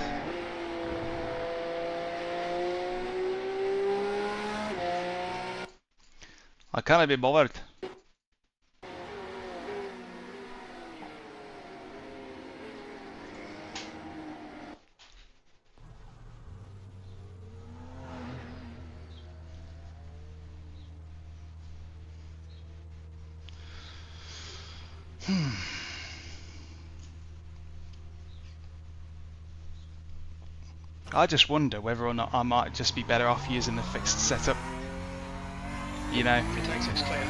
I can't be bothered. I just wonder whether or not I might just be better off using the fixed setup. You know. It takes it's clear.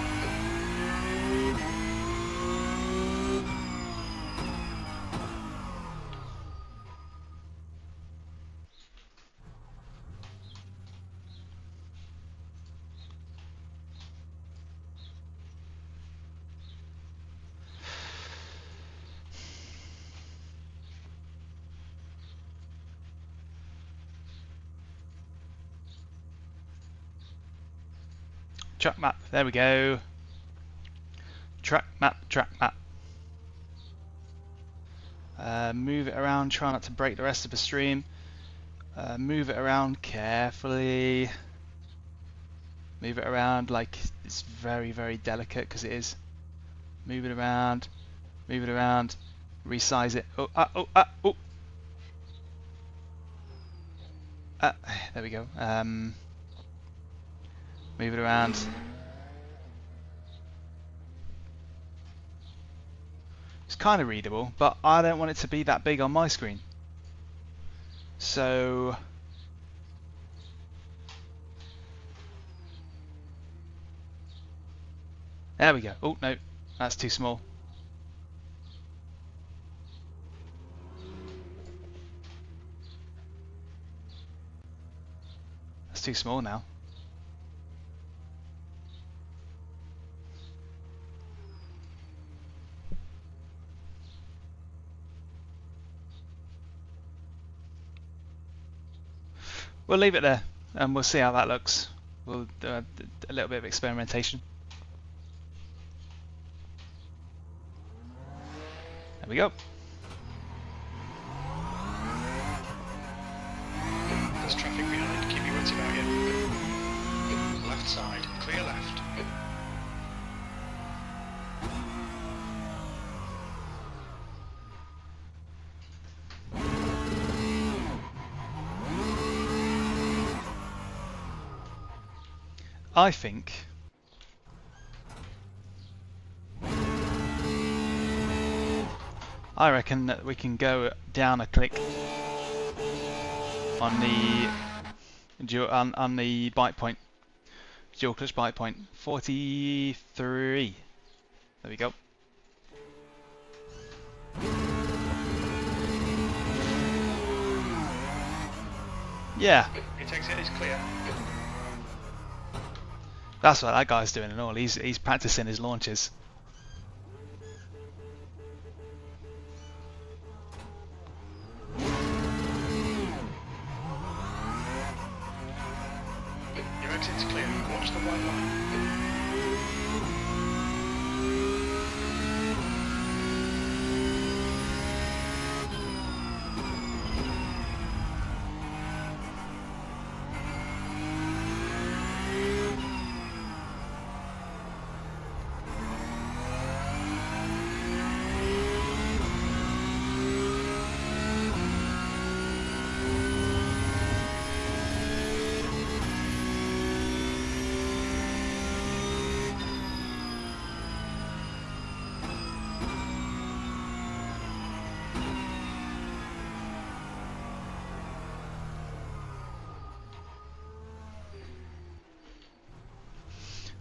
Track map, there we go. Track map, track map. Move it around, try not to break the rest of the stream. Move it around carefully. Move it around like it's very, very delicate because it is. Move it around, resize it. Oh, oh, oh. There we go. Move it around. It's kind of readable, but I don't want it to be that big on my screen. So there we go. Oh no, that's too small. That's too small now. We'll leave it there and we'll see how that looks. We'll do a little bit of experimentation. There we go. There's traffic behind, keep your wits about you. Left side, clear left. I think I reckon that we can go down a click on the bite point, dual clutch bite point, 43. There we go. Yeah. It takes it, it's clear. That's what that guy's doing and all. He's practicing his launches. Your exit's clear. Watch the white line.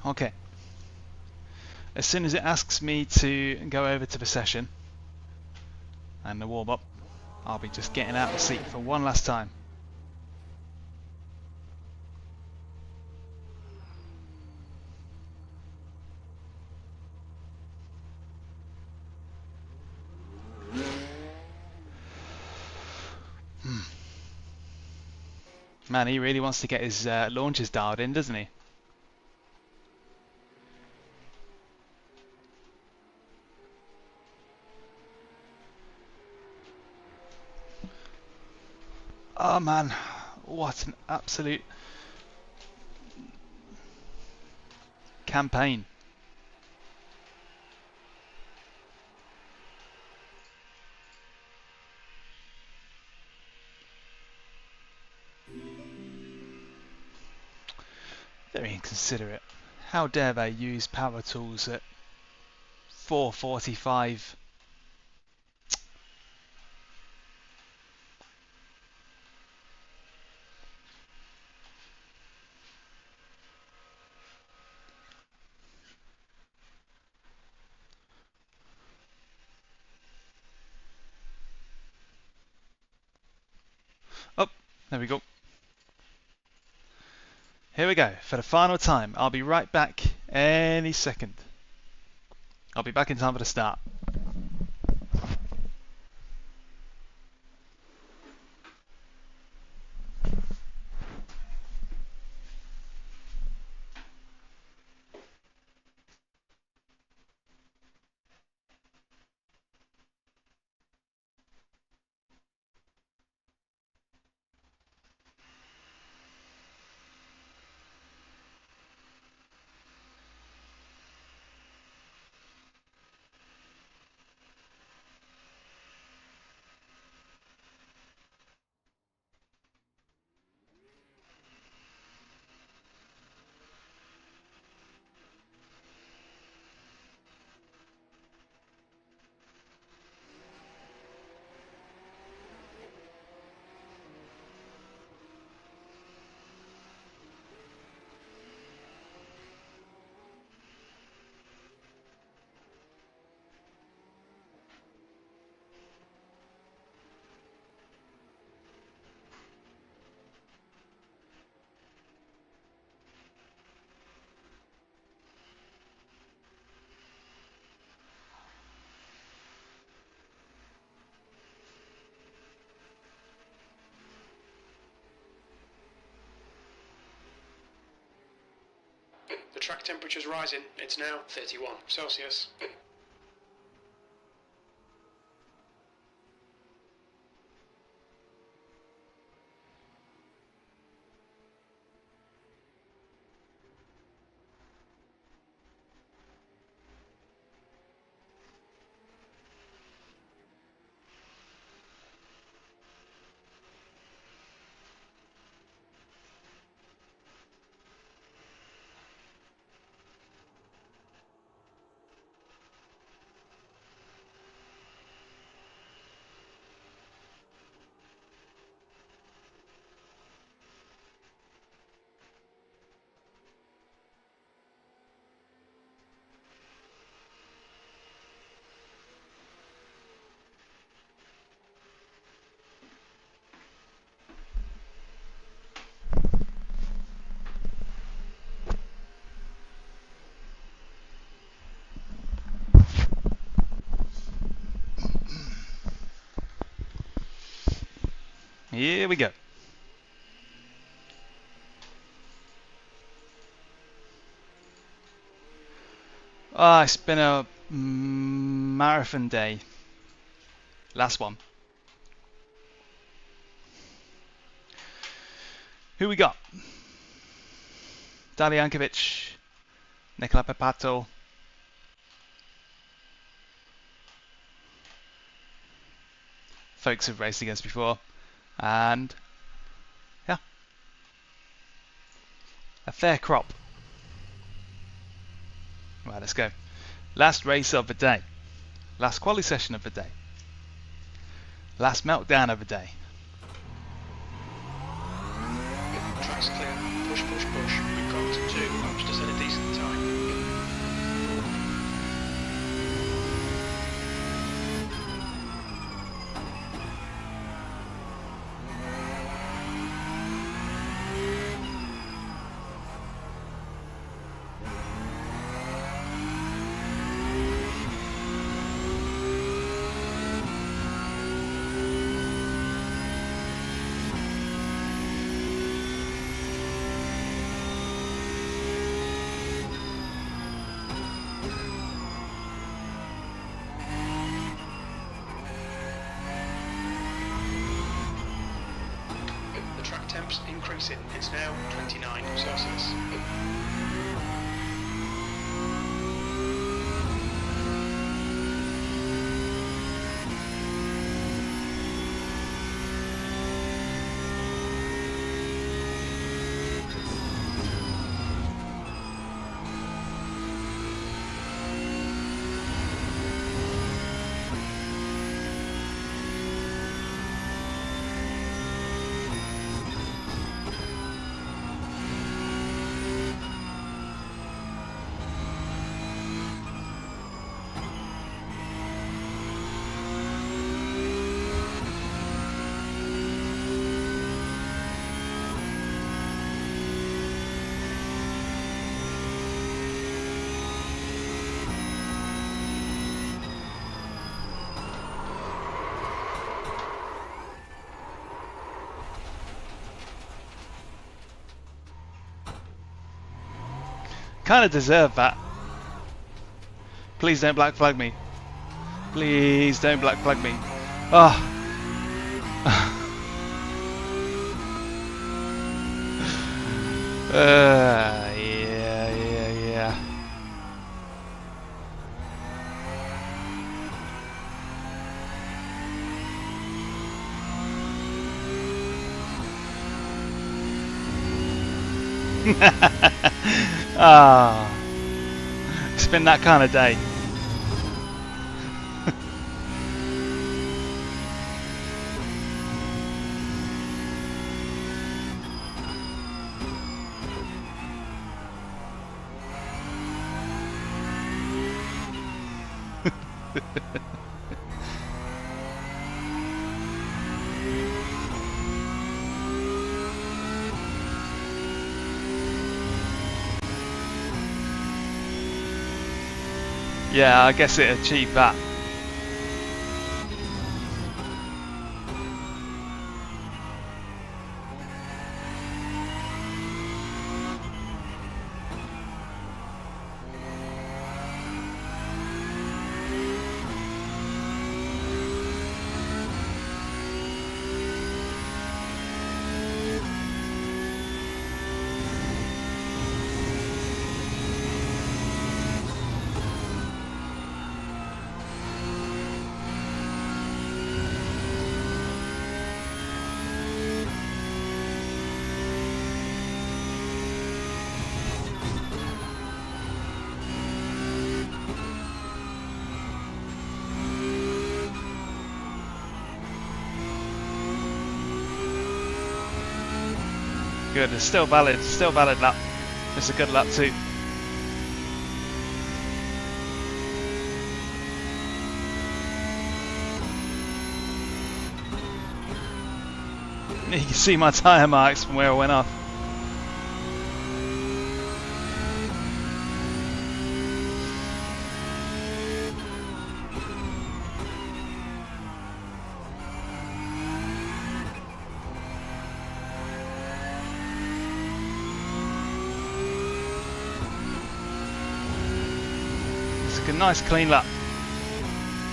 Okay. As soon as it asks me to go over to the session and the warm up, I'll be just getting out of the seat for one last time. Man, he really wants to get his launches dialed in, doesn't he? Oh man, what an absolute campaign. Very inconsiderate. How dare they use power tools at 4:45? Oh, there we go. Here we go for the final time. I'll be right back any second. I'll be back in time for the start. The track temperature's rising. It's now 31 Celsius. Here we go. Ah, it's been a marathon day. Last one. Who we got? Dali Jankovic, Nicola Pepato, folks have raced against before, and yeah, a fair crop. Right, let's go. Last race of the day, last quali session of the day, last meltdown of the day. Track Track's clear. Push, push, push. We've got 2 laps to set a decent time. Track temps increasing. It's now 29 Celsius. Kind of deserve that. Please don't black flag me. Please don't black flag me. Oh. Yeah. Ah, it's been that kind of day. Yeah, I guess it achieved that. Good, it's still valid lap. It's a good lap too. You can see my tyre marks from where I went off. A nice clean lap.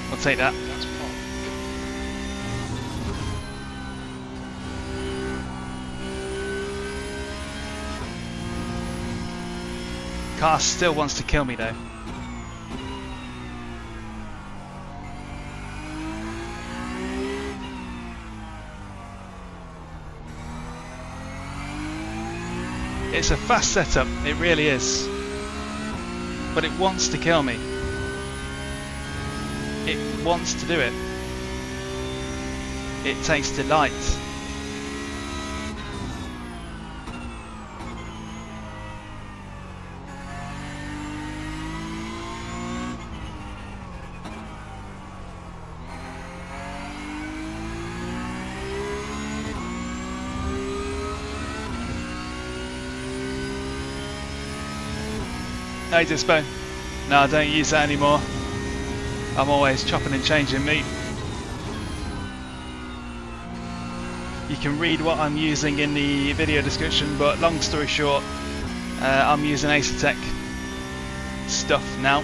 I'll take that. That's pop. Car still wants to kill me though. It's a fast setup, it really is. But it wants to kill me. It wants to do it. It takes delight. Hey Dispo. No, I don't use that anymore. I'm always chopping and changing meat. You can read what I'm using in the video description, but long story short, I'm using Asetek stuff now.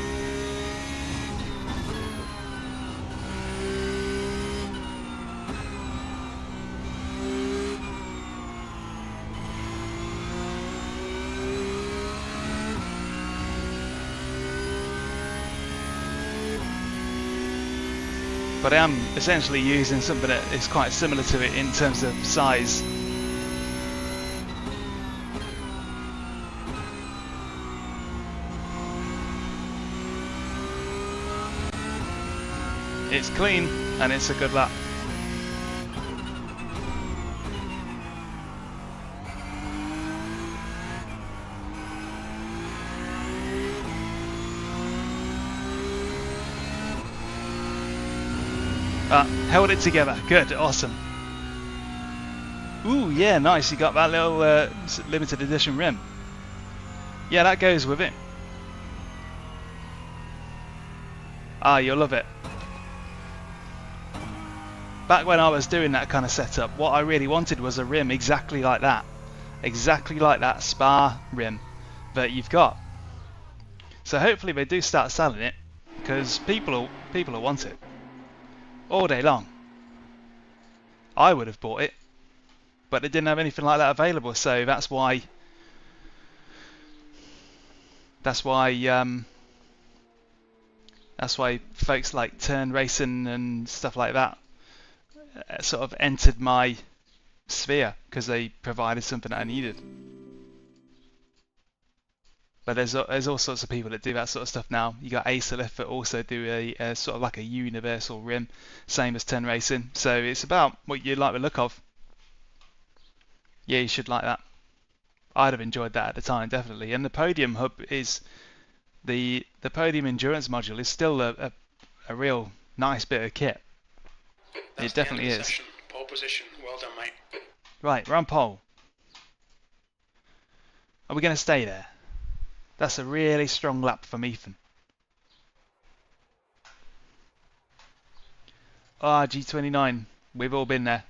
But I am essentially using something that is quite similar to it in terms of size. It's clean and it's a good lap. Held it together. Good, awesome. Ooh, yeah, nice. You got that little limited edition rim. Yeah, that goes with it. Ah, you'll love it. Back when I was doing that kind of setup, what I really wanted was a rim exactly like that. Exactly like that Spa rim that you've got. So hopefully they do start selling it, because people will want it. All day long. I would have bought it, but they didn't have anything like that available, so that's why folks like Turn Racing and stuff like that sort of entered my sphere, because they provided something that I needed. But there's all sorts of people that do that sort of stuff now. You got Asetek that also do a sort of like a universal rim, same as Turn Racing. So it's about what you like the look of. Yeah, you should like that. I'd have enjoyed that at the time, definitely. And the Podium Hub is the Podium Endurance module is still a real nice bit of kit. That's it definitely the end of is. the session. Pole position. Well done, mate. Right, we're on pole. Are we going to stay there? That's a really strong lap from Ethan. Ah, G29. We've all been there.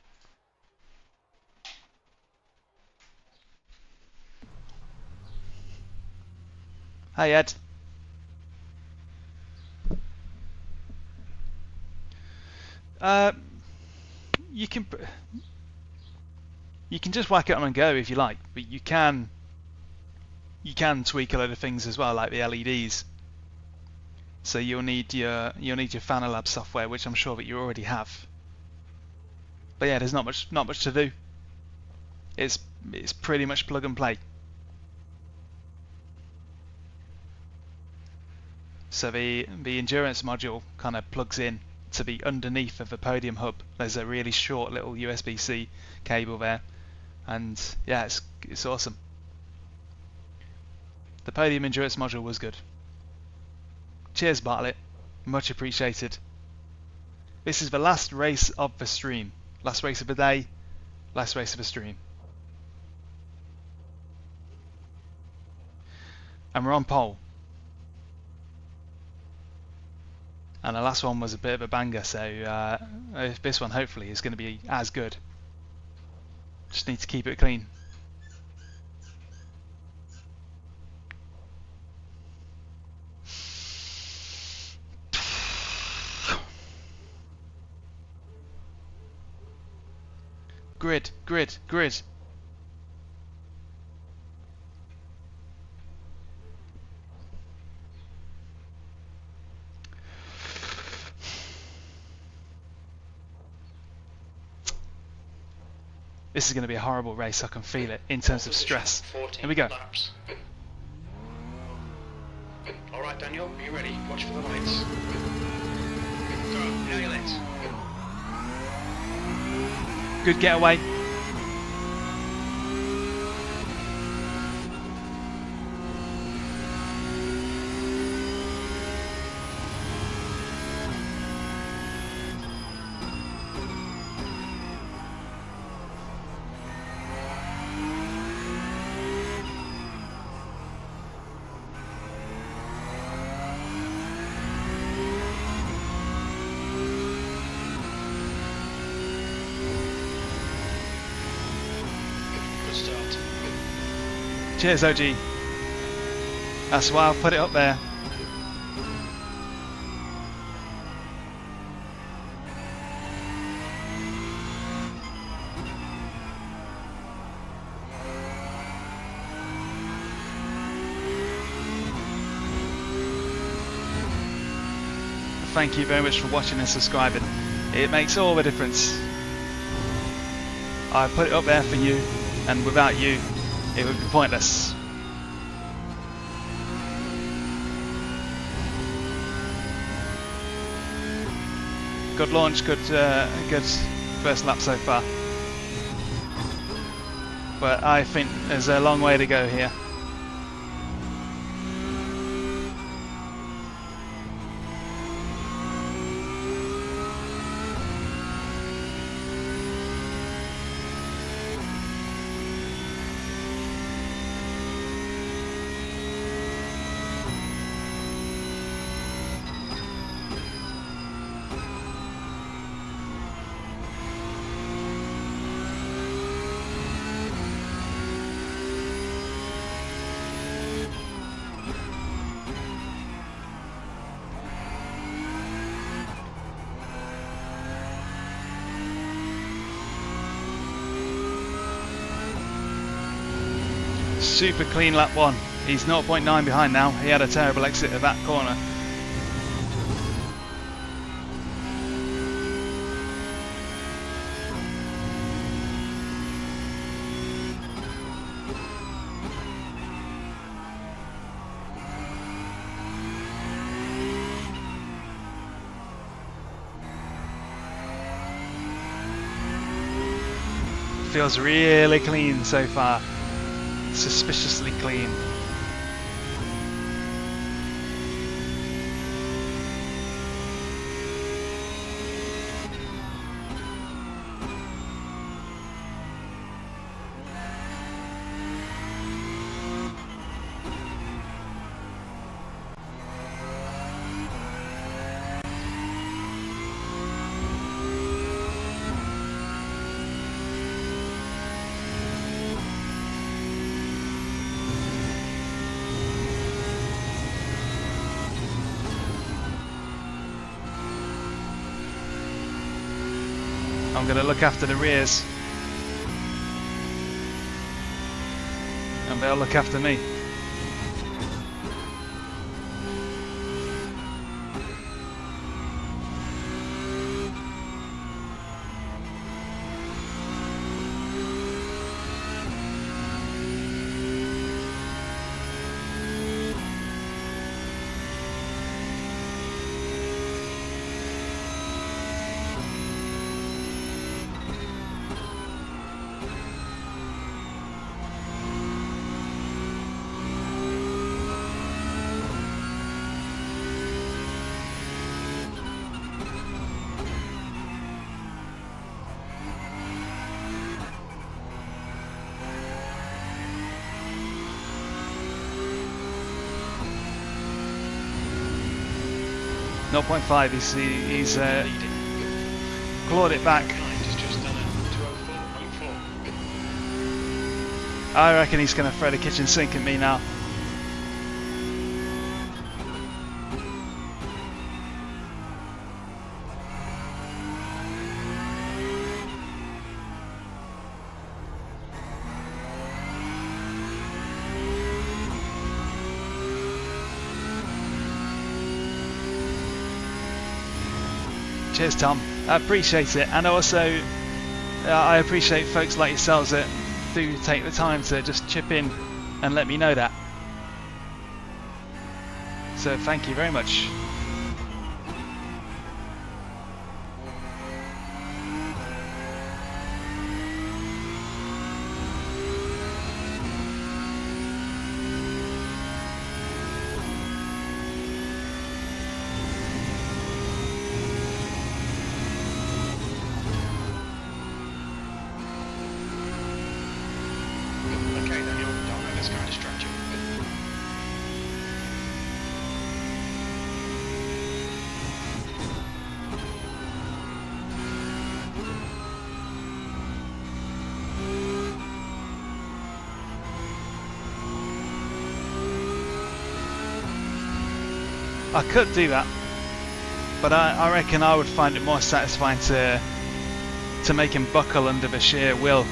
Hey, Ed. You can just whack it on and go if you like, but you can tweak a load of things as well, like the LEDs. So you'll need your Fanalab software, which I'm sure that you already have. But yeah, there's not much to do. It's pretty much plug and play. So the endurance module kind of plugs in to the underneath of the Podium Hub. There's a really short little USB-C cable there, and yeah, it's awesome. The Podium Endurance module was good. Cheers, Bartlett. Much appreciated. This is the last race of the stream. Last race of the day, last race of the stream. And we're on pole. And the last one was a bit of a banger, so this one hopefully is going to be as good. Just need to keep it clean. Grid, grid, grid. This is going to be a horrible race, I can feel it, in terms of stress. Here we go. Laps. Alright, Daniel, are you ready? Watch for the lights. Go, nail it. Good getaway. start. Cheers, OG. That's why I've put it up there. Thank you very much for watching and subscribing. It makes all the difference. I put it up there for you, and without you, it would be pointless. Good launch, good first lap so far. But I think there's a long way to go here. Super clean lap 1. He's 0.9 behind now. He had a terrible exit at that corner. Feels really clean so far. Suspiciously clean. I'm going to look after the rears, and they'll look after me. Not 0.5, he's clawed it back. He's just done a 204.4. I reckon he's going to throw the kitchen sink at me now. Cheers, Tom. I appreciate it, and also I appreciate folks like yourselves that do take the time to just chip in and let me know that. So thank you very much. I could do that, but I reckon I would find it more satisfying to make him buckle under the sheer will.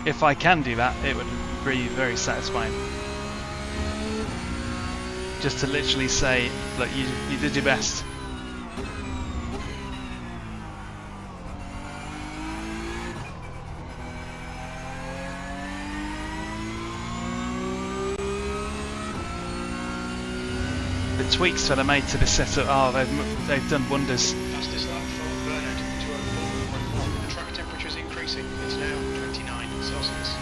If I can do that, it would be very satisfying. Just to literally say, look, you did your best. The tweaks that I made to the setup, oh, they've done wonders. Fastest lap for Bernard, 204.1. The track temperature is increasing. It's now 29 Celsius.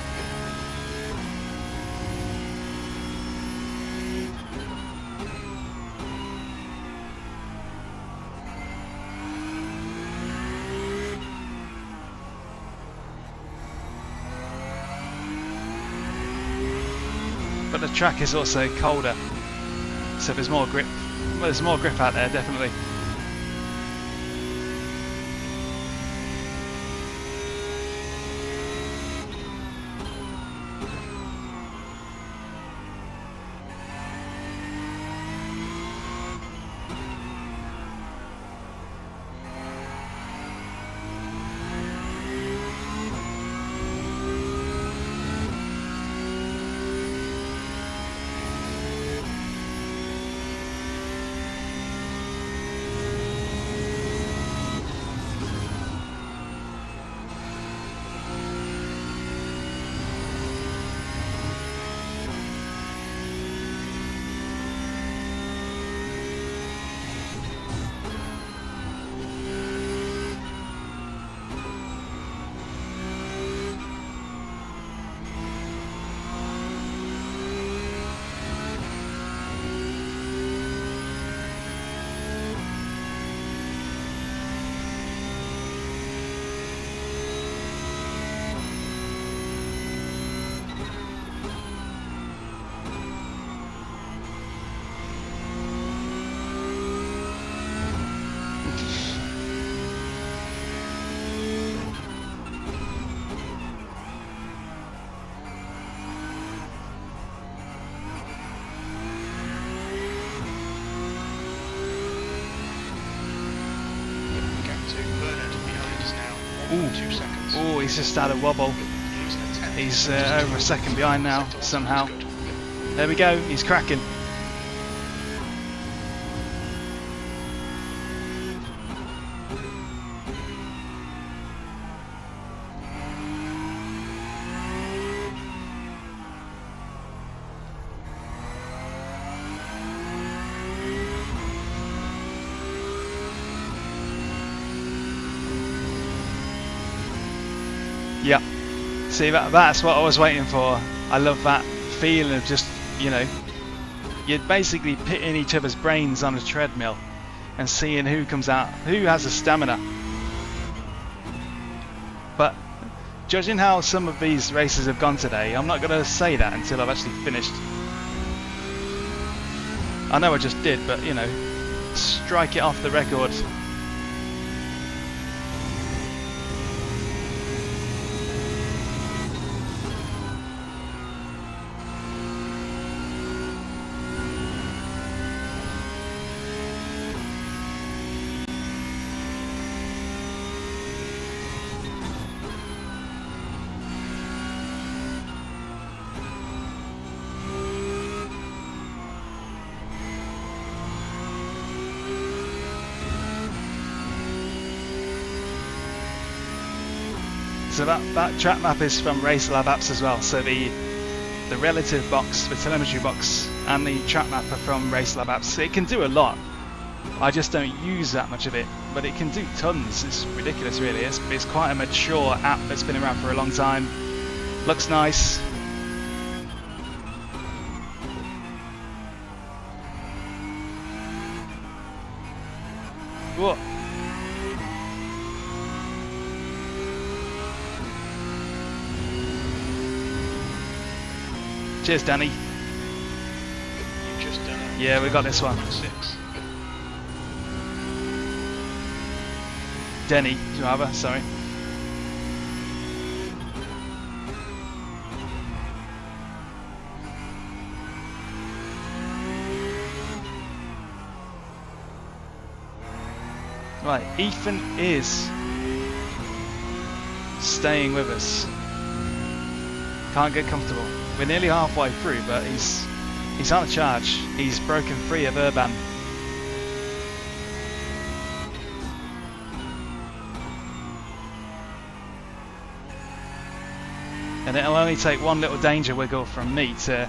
But the track is also colder, so there's more grip. Well, there's more grip out there, definitely. Ooh. 2 seconds. Oh, he's just had a wobble. He's over a second behind now, somehow. There we go, he's cracking. Yeah, see, that's what I was waiting for. I love that feeling of just, you know, you're basically pitting each other's brains on a treadmill and seeing who comes out, who has the stamina. But judging how some of these races have gone today, I'm not going to say that until I've actually finished. I know I just did, but, you know, strike it off the record. So that track map is from RaceLab apps as well. So the relative box, the telemetry box, and the track map are from RaceLab apps. It can do a lot. I just don't use that much of it, but it can do tons. It's ridiculous, really. It's quite a mature app that's been around for a long time. Looks nice. Whoa. Cheers, Danny. You've just done it. Yeah, we got this one. 6. Denny, rather, sorry. Right, Ethan is staying with us. Can't get comfortable. We're nearly halfway through, but he's on a charge. He's broken free of Urban. And it'll only take one little danger wiggle from me to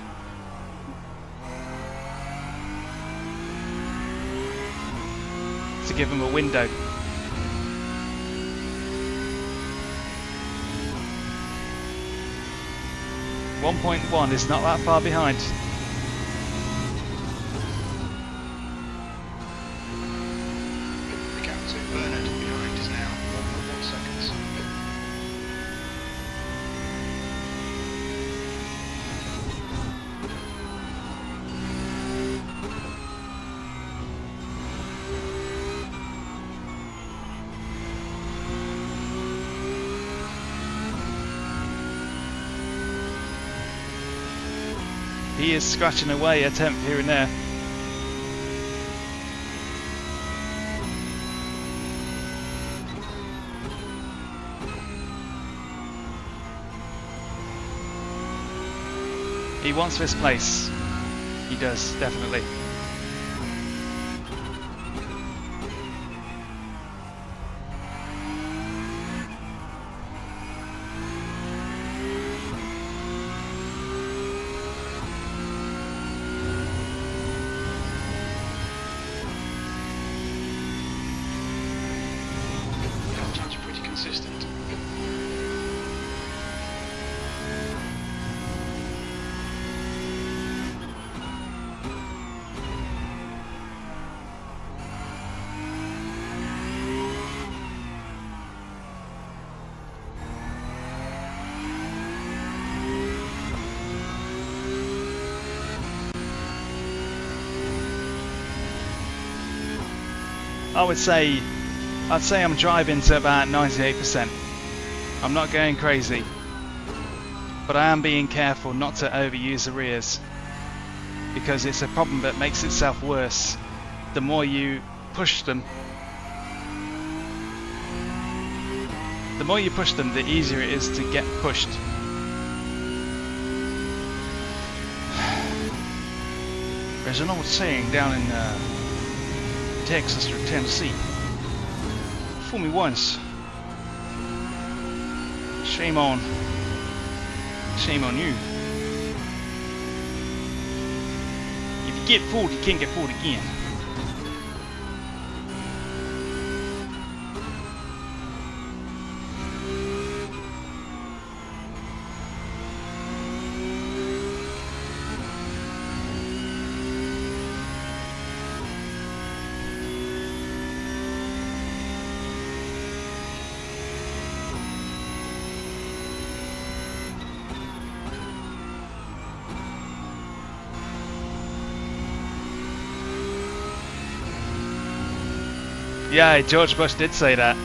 give him a window. 1.1 is not that far behind. The gap to Bernard behind is now 1.1 seconds. He is scratching away a tenth here and there. He wants this place. He does, definitely. Times are pretty consistent. I'd say I'm driving to about 98%. I'm not going crazy, but I am being careful not to overuse the rears, because it's a problem that makes itself worse the more you push them. The more you push them, the easier it is to get pushed. There's an old saying down in Texas or Tennessee: fool me once, shame on you. If you get fooled, you can't get fooled again. Yeah, George Bush did say that.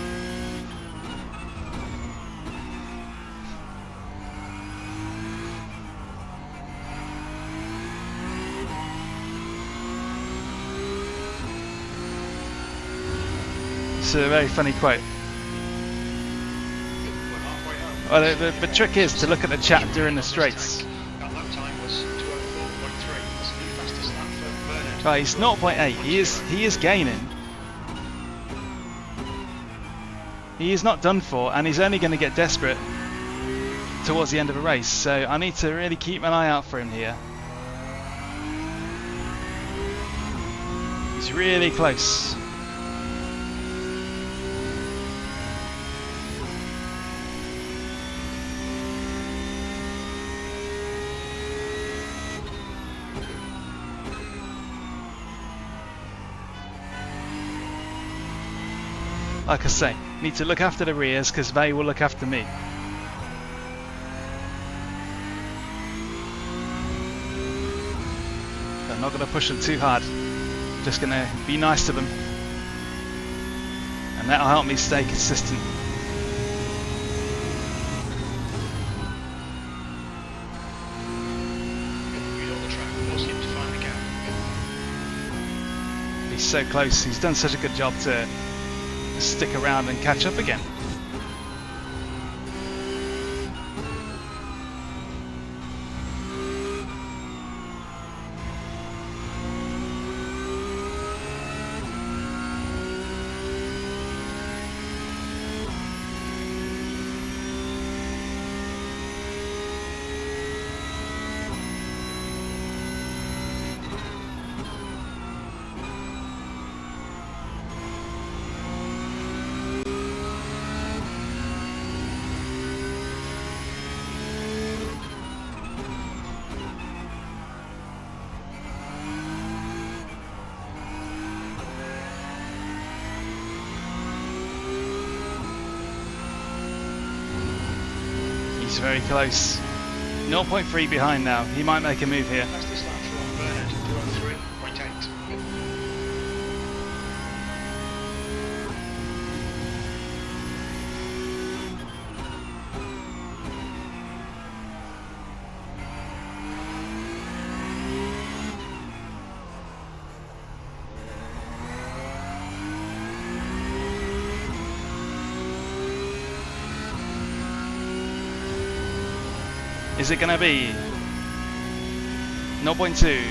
It's a very funny quote. Well, the trick is to look at the chat during the straights. That lap time was 2:04.3. That's the fastest lap for Bernard. Right, he's 0.8. He is gaining. He is not done for, and he's only going to get desperate towards the end of a race, so I need to really keep an eye out for him here. He's really close. Like I say, need to look after the rears because they will look after me. I'm not going to push them too hard. I'm just going to be nice to them, and that'll help me stay consistent. Read all the track, force him to find the gap. He's so close. He's done such a good job to stick around and catch up again. He's very close. 0.3 behind now. He might make a move here. Fastest lap for Bernard, 203.8. Is it going to be 0.2?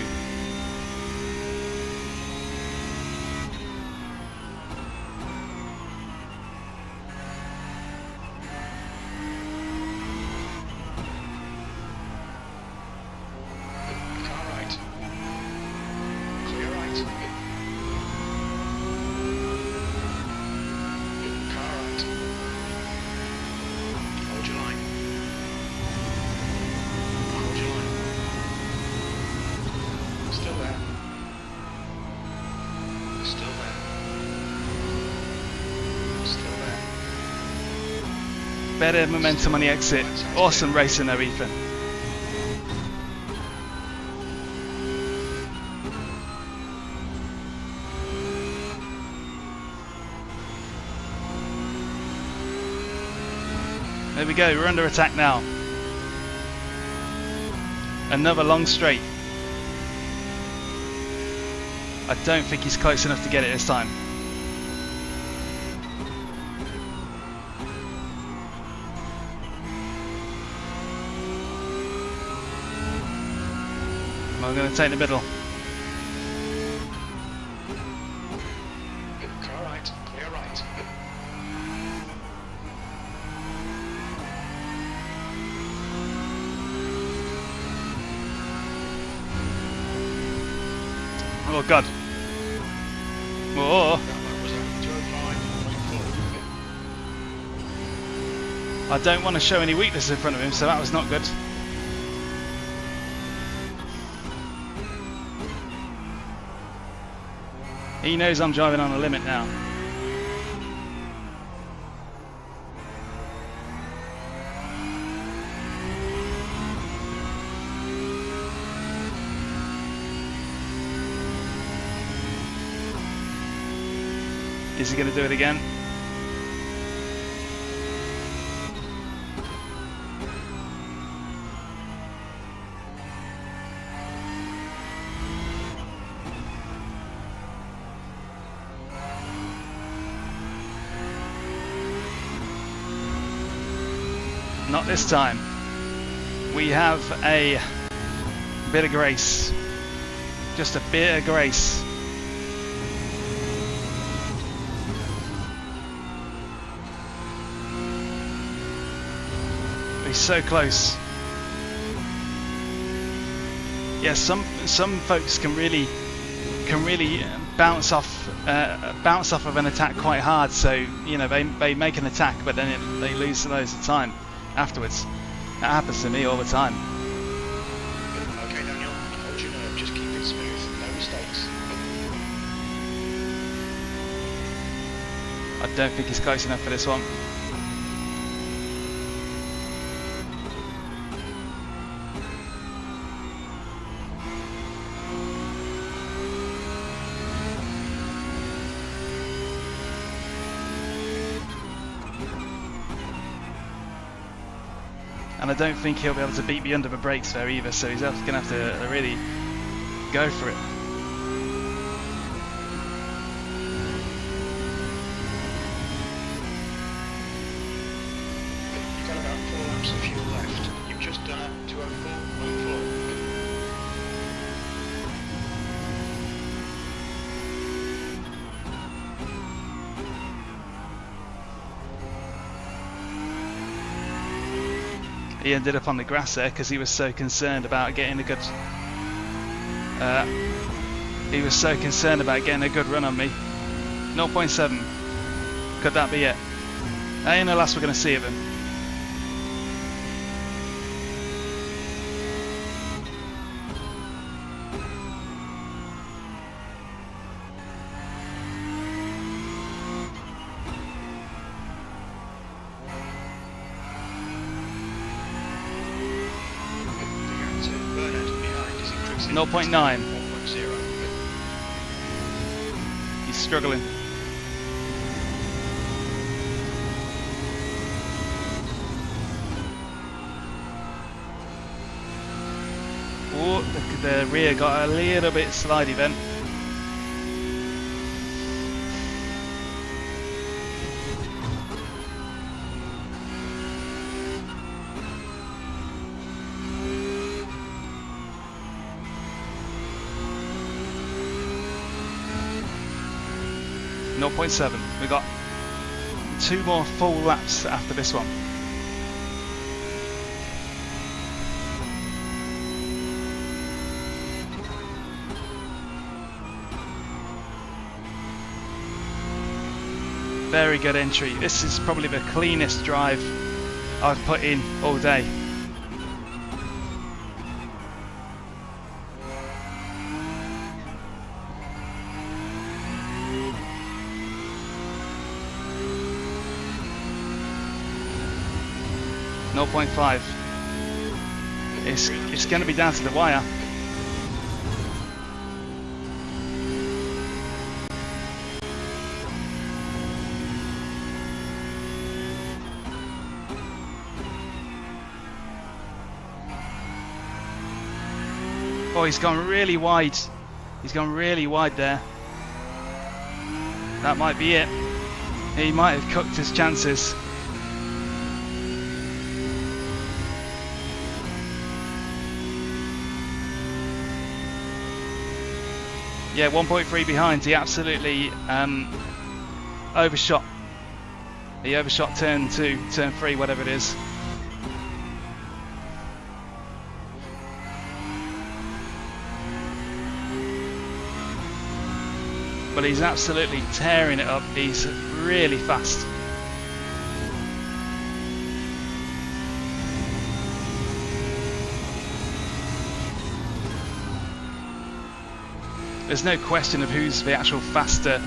Car right. Clear right. Car right. Hold your line. Hold your line. Still there. Still there. Still there. Better momentum on the exit. Awesome racing there, Ethan. There we go, we're under attack now. Another long straight. I don't think he's close enough to get it this time. I'm going to take the middle. Car right. Clear right. Oh God. Whoa. That was at 205.4. I don't want to show any weakness in front of him, so that was not good. He knows I'm driving on a limit now. Is he going to do it again? Not this time. We have a bit of grace. Just a bit of grace. He's so close. Yes, some folks can really bounce off of an attack quite hard. So you know they make an attack, but then they lose loads of time afterwards. That happens to me all the time. Okay, Daniel, hold your nerve, just keep it smooth, no mistakes. I don't think he's close enough for this one. And I don't think he'll be able to beat me under the brakes there either, so he's going to have to really go for it. he ended up on the grass there because he was so concerned about getting a good. He was so concerned about getting a good run on me. 0.7. Could that be it? That ain't the last we're going to see of him. The gap to Bernard behind is increasing. 0.9. 1.0. He's struggling. Oh, the rear got a little bit slidey then. No. 0.7. We got 2 more full laps after this one. Very good entry. This is probably the cleanest drive I've put in all day. No. 0.5. It's going to be down to the wire. Oh, he's gone really wide. He's gone really wide there. That might be it. He might have cooked his chances. Yeah, 1.3 behind. He absolutely overshot. He overshot turn 2, turn 3, whatever it is. But he's absolutely tearing it up. He's really fast. There's no question of who's the actual faster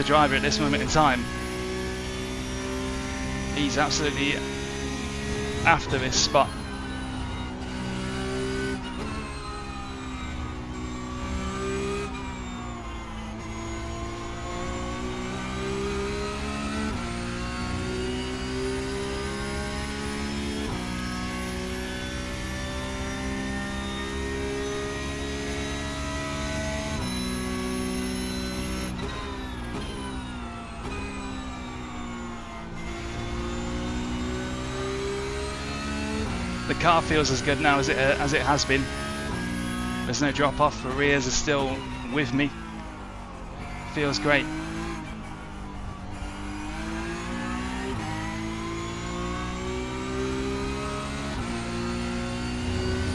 driver at this moment in time. He's absolutely after this spot. The car feels as good now as it has been. There's no drop off. The rears are still with me. Feels great.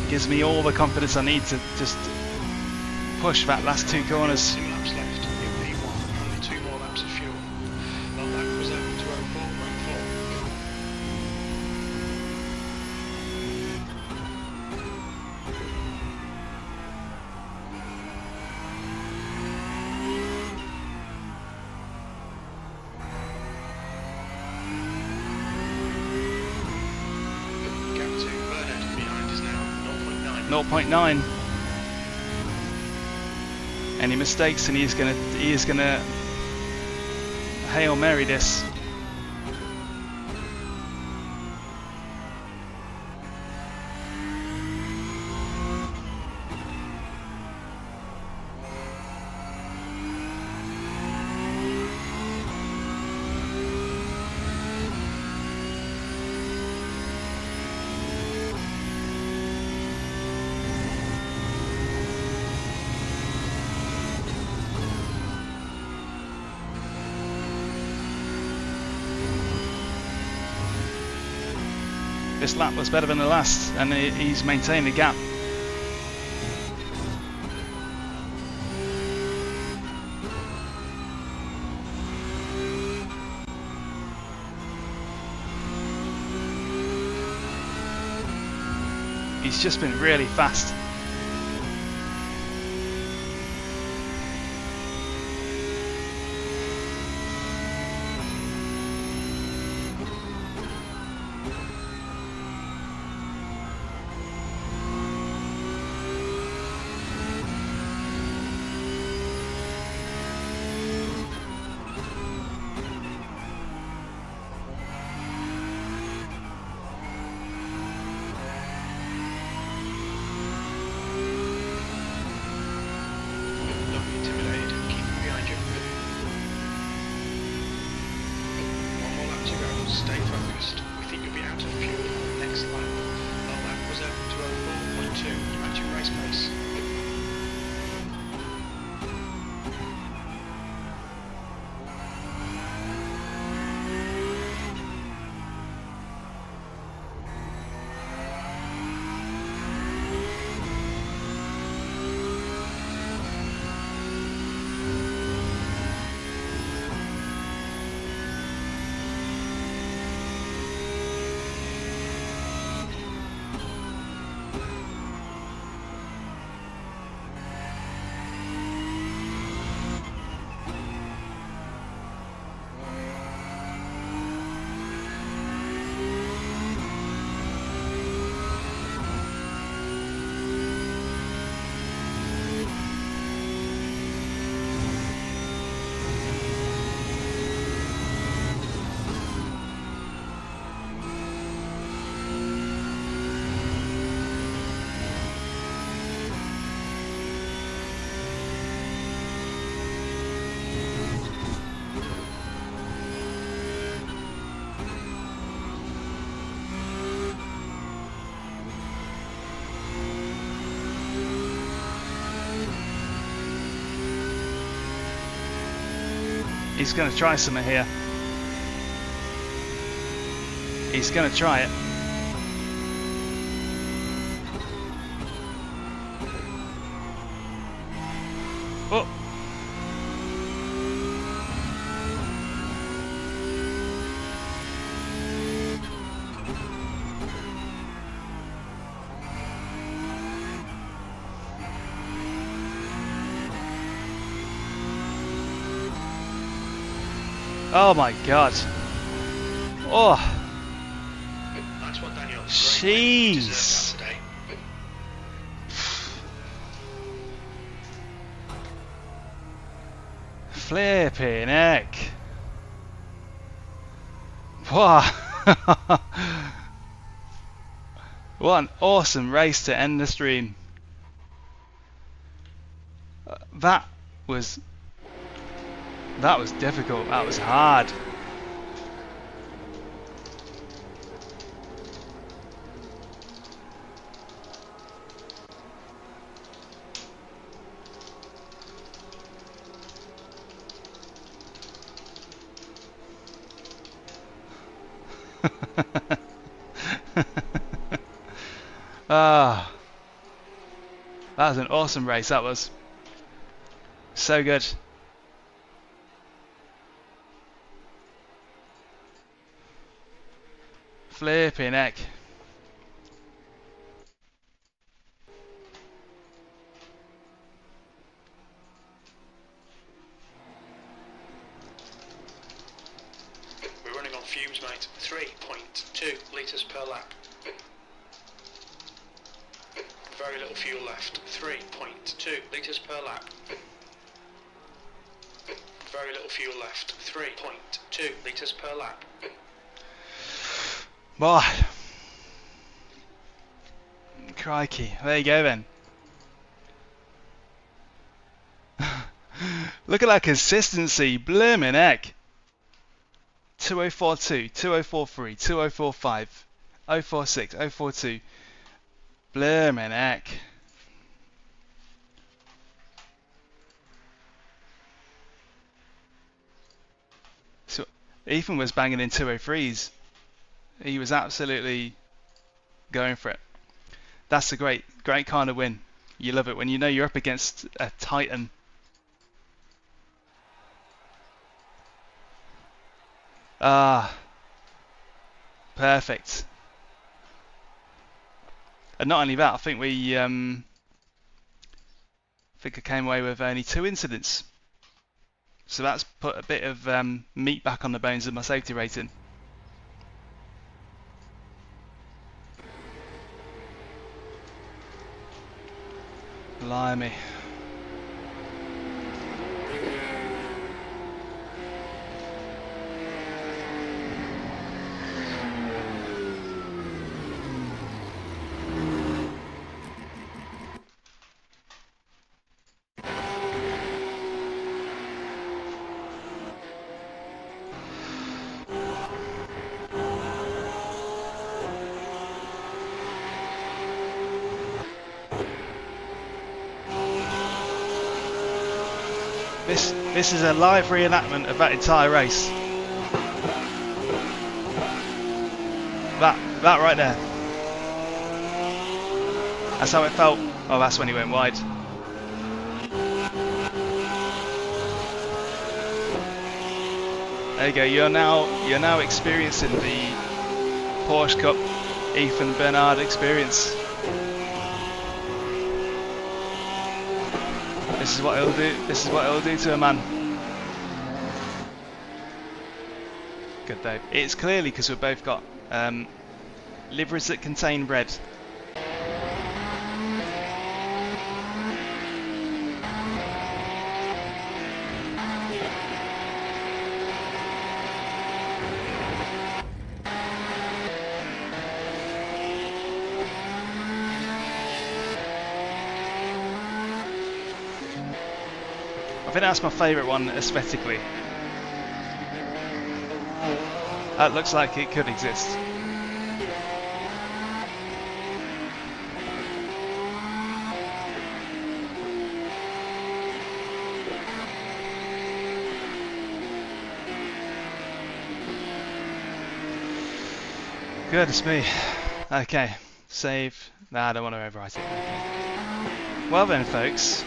Gives me all the confidence I need to just push that last 2 corners. 2 laps left in P1. Only 2 more laps of fuel. Well, that was able to overhaul rank 4. Gap to Bernard behind is now 0.9. 0.9. Any mistakes and he is gonna Hail Mary this. this lap was better than the last, and he's maintained the gap. He's just been really fast. He's going to try something here. He's going to try it. Oh! Oh my god. Oh. That's what Daniel. Jeez. Flipping heck. Wow. What an awesome race to end the stream. That was difficult. That was hard. Ah, that was an awesome race. That was so good. Flipping heck. We're running on fumes, mate. 3.2 litres per lap. Very little fuel left. 3.2 litres per lap. Very little fuel left. 3.2 litres per lap. Boy. Crikey. There you go then. Look at that consistency. Blimmin' heck. 2042, 2043, 2045, 046, 042. Blimmin' heck. So Ethan was banging in 203s. He was absolutely going for it. That's a great kind of win. You love it when you know you're up against a titan. Ah, perfect. And not only that, I think I came away with only 2 incidents. So that's put a bit of meat back on the bones of my safety rating. Blimey. This is a live reenactment of that entire race. That right there. That's how it felt. Oh, that's when he went wide. There you go. You're now experiencing the Porsche Cup Ethan Bernard experience. This is what it'll do. This is what it'll do to a man. Good though. It's clearly because we've both got liveries that contain bread. I think that's my favourite one aesthetically. That looks like it could exist. Goodness me. Okay, save. Nah, I don't want to overwrite it. Okay. Well then, folks.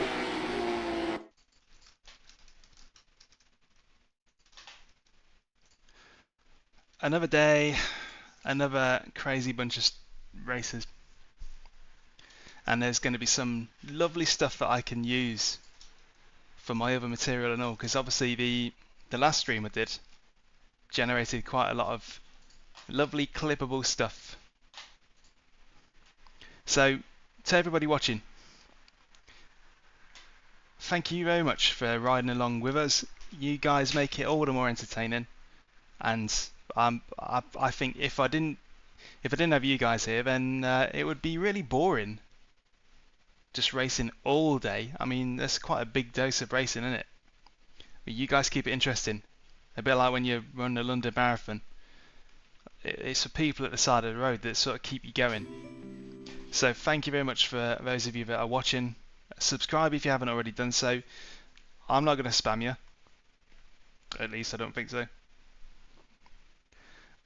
Another day, another crazy bunch of races, and there's going to be some lovely stuff that I can use for my other material and all, because obviously the last stream I did generated quite a lot of lovely clippable stuff. So to everybody watching, thank you very much for riding along with us. You guys make it all the more entertaining, and I think if I didn't have you guys here, then it would be really boring. Just racing all day. I mean, that's quite a big dose of racing, isn't it? But you guys keep it interesting. A bit like when you run the London Marathon. It's for people at the side of the road that sort of keep you going. So thank you very much for those of you that are watching. Subscribe if you haven't already done so. I'm not going to spam you. At least I don't think so.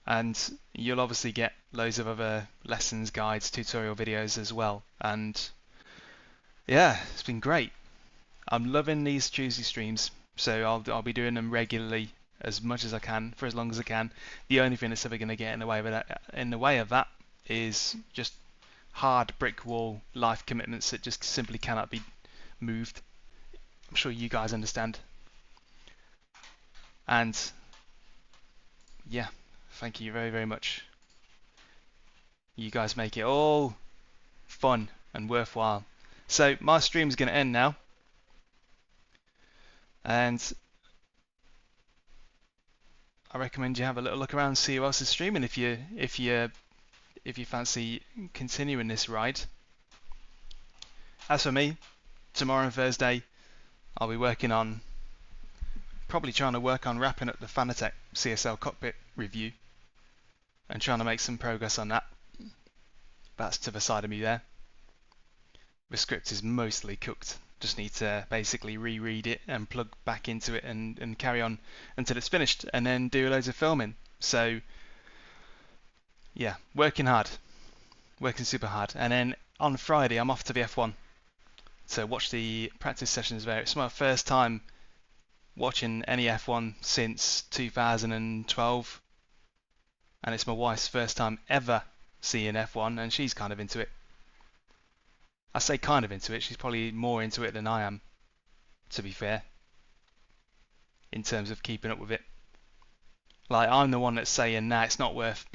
And you'll obviously get loads of other lessons, guides, tutorial videos as well. And yeah, it's been great. I'm loving these Tuesday streams, so I'll be doing them regularly as much as I can for as long as I can. The only thing that's ever going to get in the way of that is just hard brick wall life commitments that just simply cannot be moved. I'm sure you guys understand. And yeah. Thank you very, very much. You guys make it all fun and worthwhile. So my stream's going to end now, and I recommend you have a little look around and see who else is streaming if you fancy continuing this ride. As for me, tomorrow and Thursday, I'll be probably trying to work on wrapping up the Asetek CSL Cockpit review and trying to make some progress on that. That's to the side of me there. The script is mostly cooked. Just need to basically reread it and plug back into it and carry on until it's finished, and then do loads of filming. So yeah, working hard. working super hard. And then on Friday, I'm off to the F1 to watch the practice sessions there. It's my first time watching any F1 since 2012, and it's my wife's first time ever seeing F1, and she's kind of into it. I say kind of into it, she's probably more into it than I am, to be fair, in terms of keeping up with it. Like, I'm the one that's saying, nah, it's not worth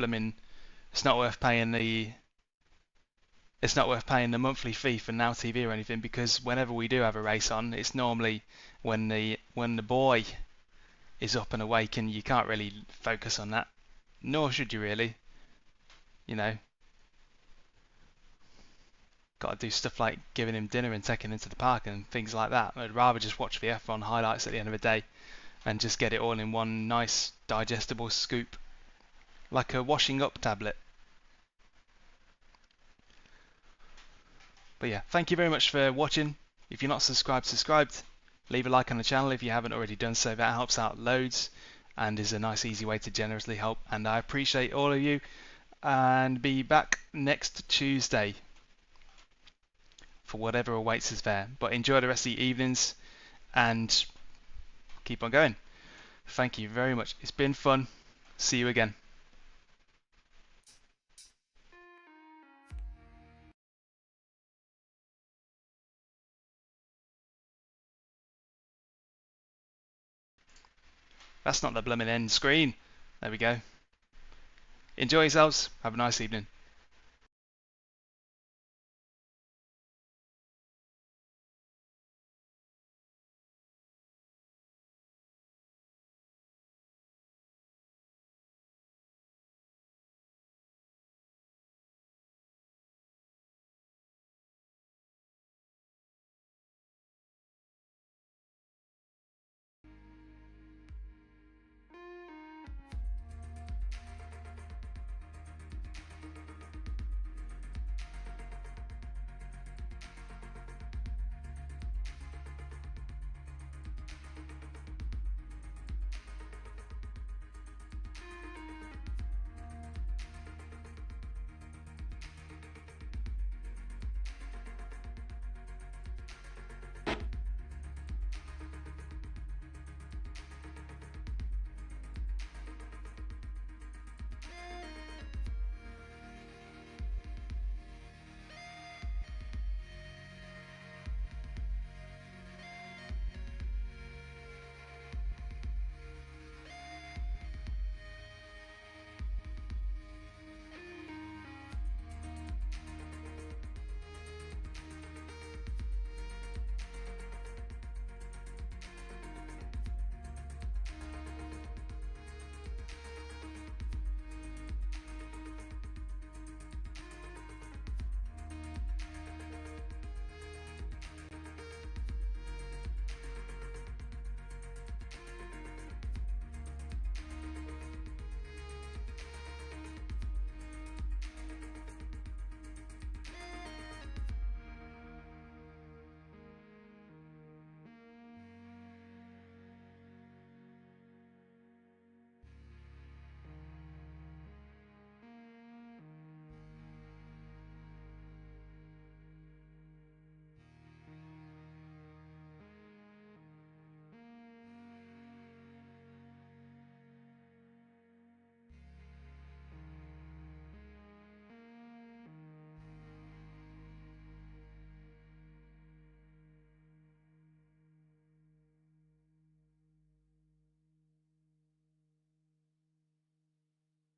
paying the monthly fee for Now TV or anything, because whenever we do have a race on, it's normally when the boy is up and awake, and you can't really focus on that, nor should you really. You know, got to do stuff like giving him dinner and taking him to the park and things like that. I'd rather just watch the F1 highlights at the end of the day and just get it all in one nice digestible scoop, like a washing up tablet. But yeah, thank you very much for watching. If you're not subscribed. Leave a like on the channel if you haven't already done so. That helps out loads and is a nice easy way to generously help, and I appreciate all of you, and be back next Tuesday for whatever awaits us there. But enjoy the rest of the evenings and keep on going. Thank you very much. It's been fun. See you again. That's not the blooming end screen. There we go. Enjoy yourselves. Have a nice evening.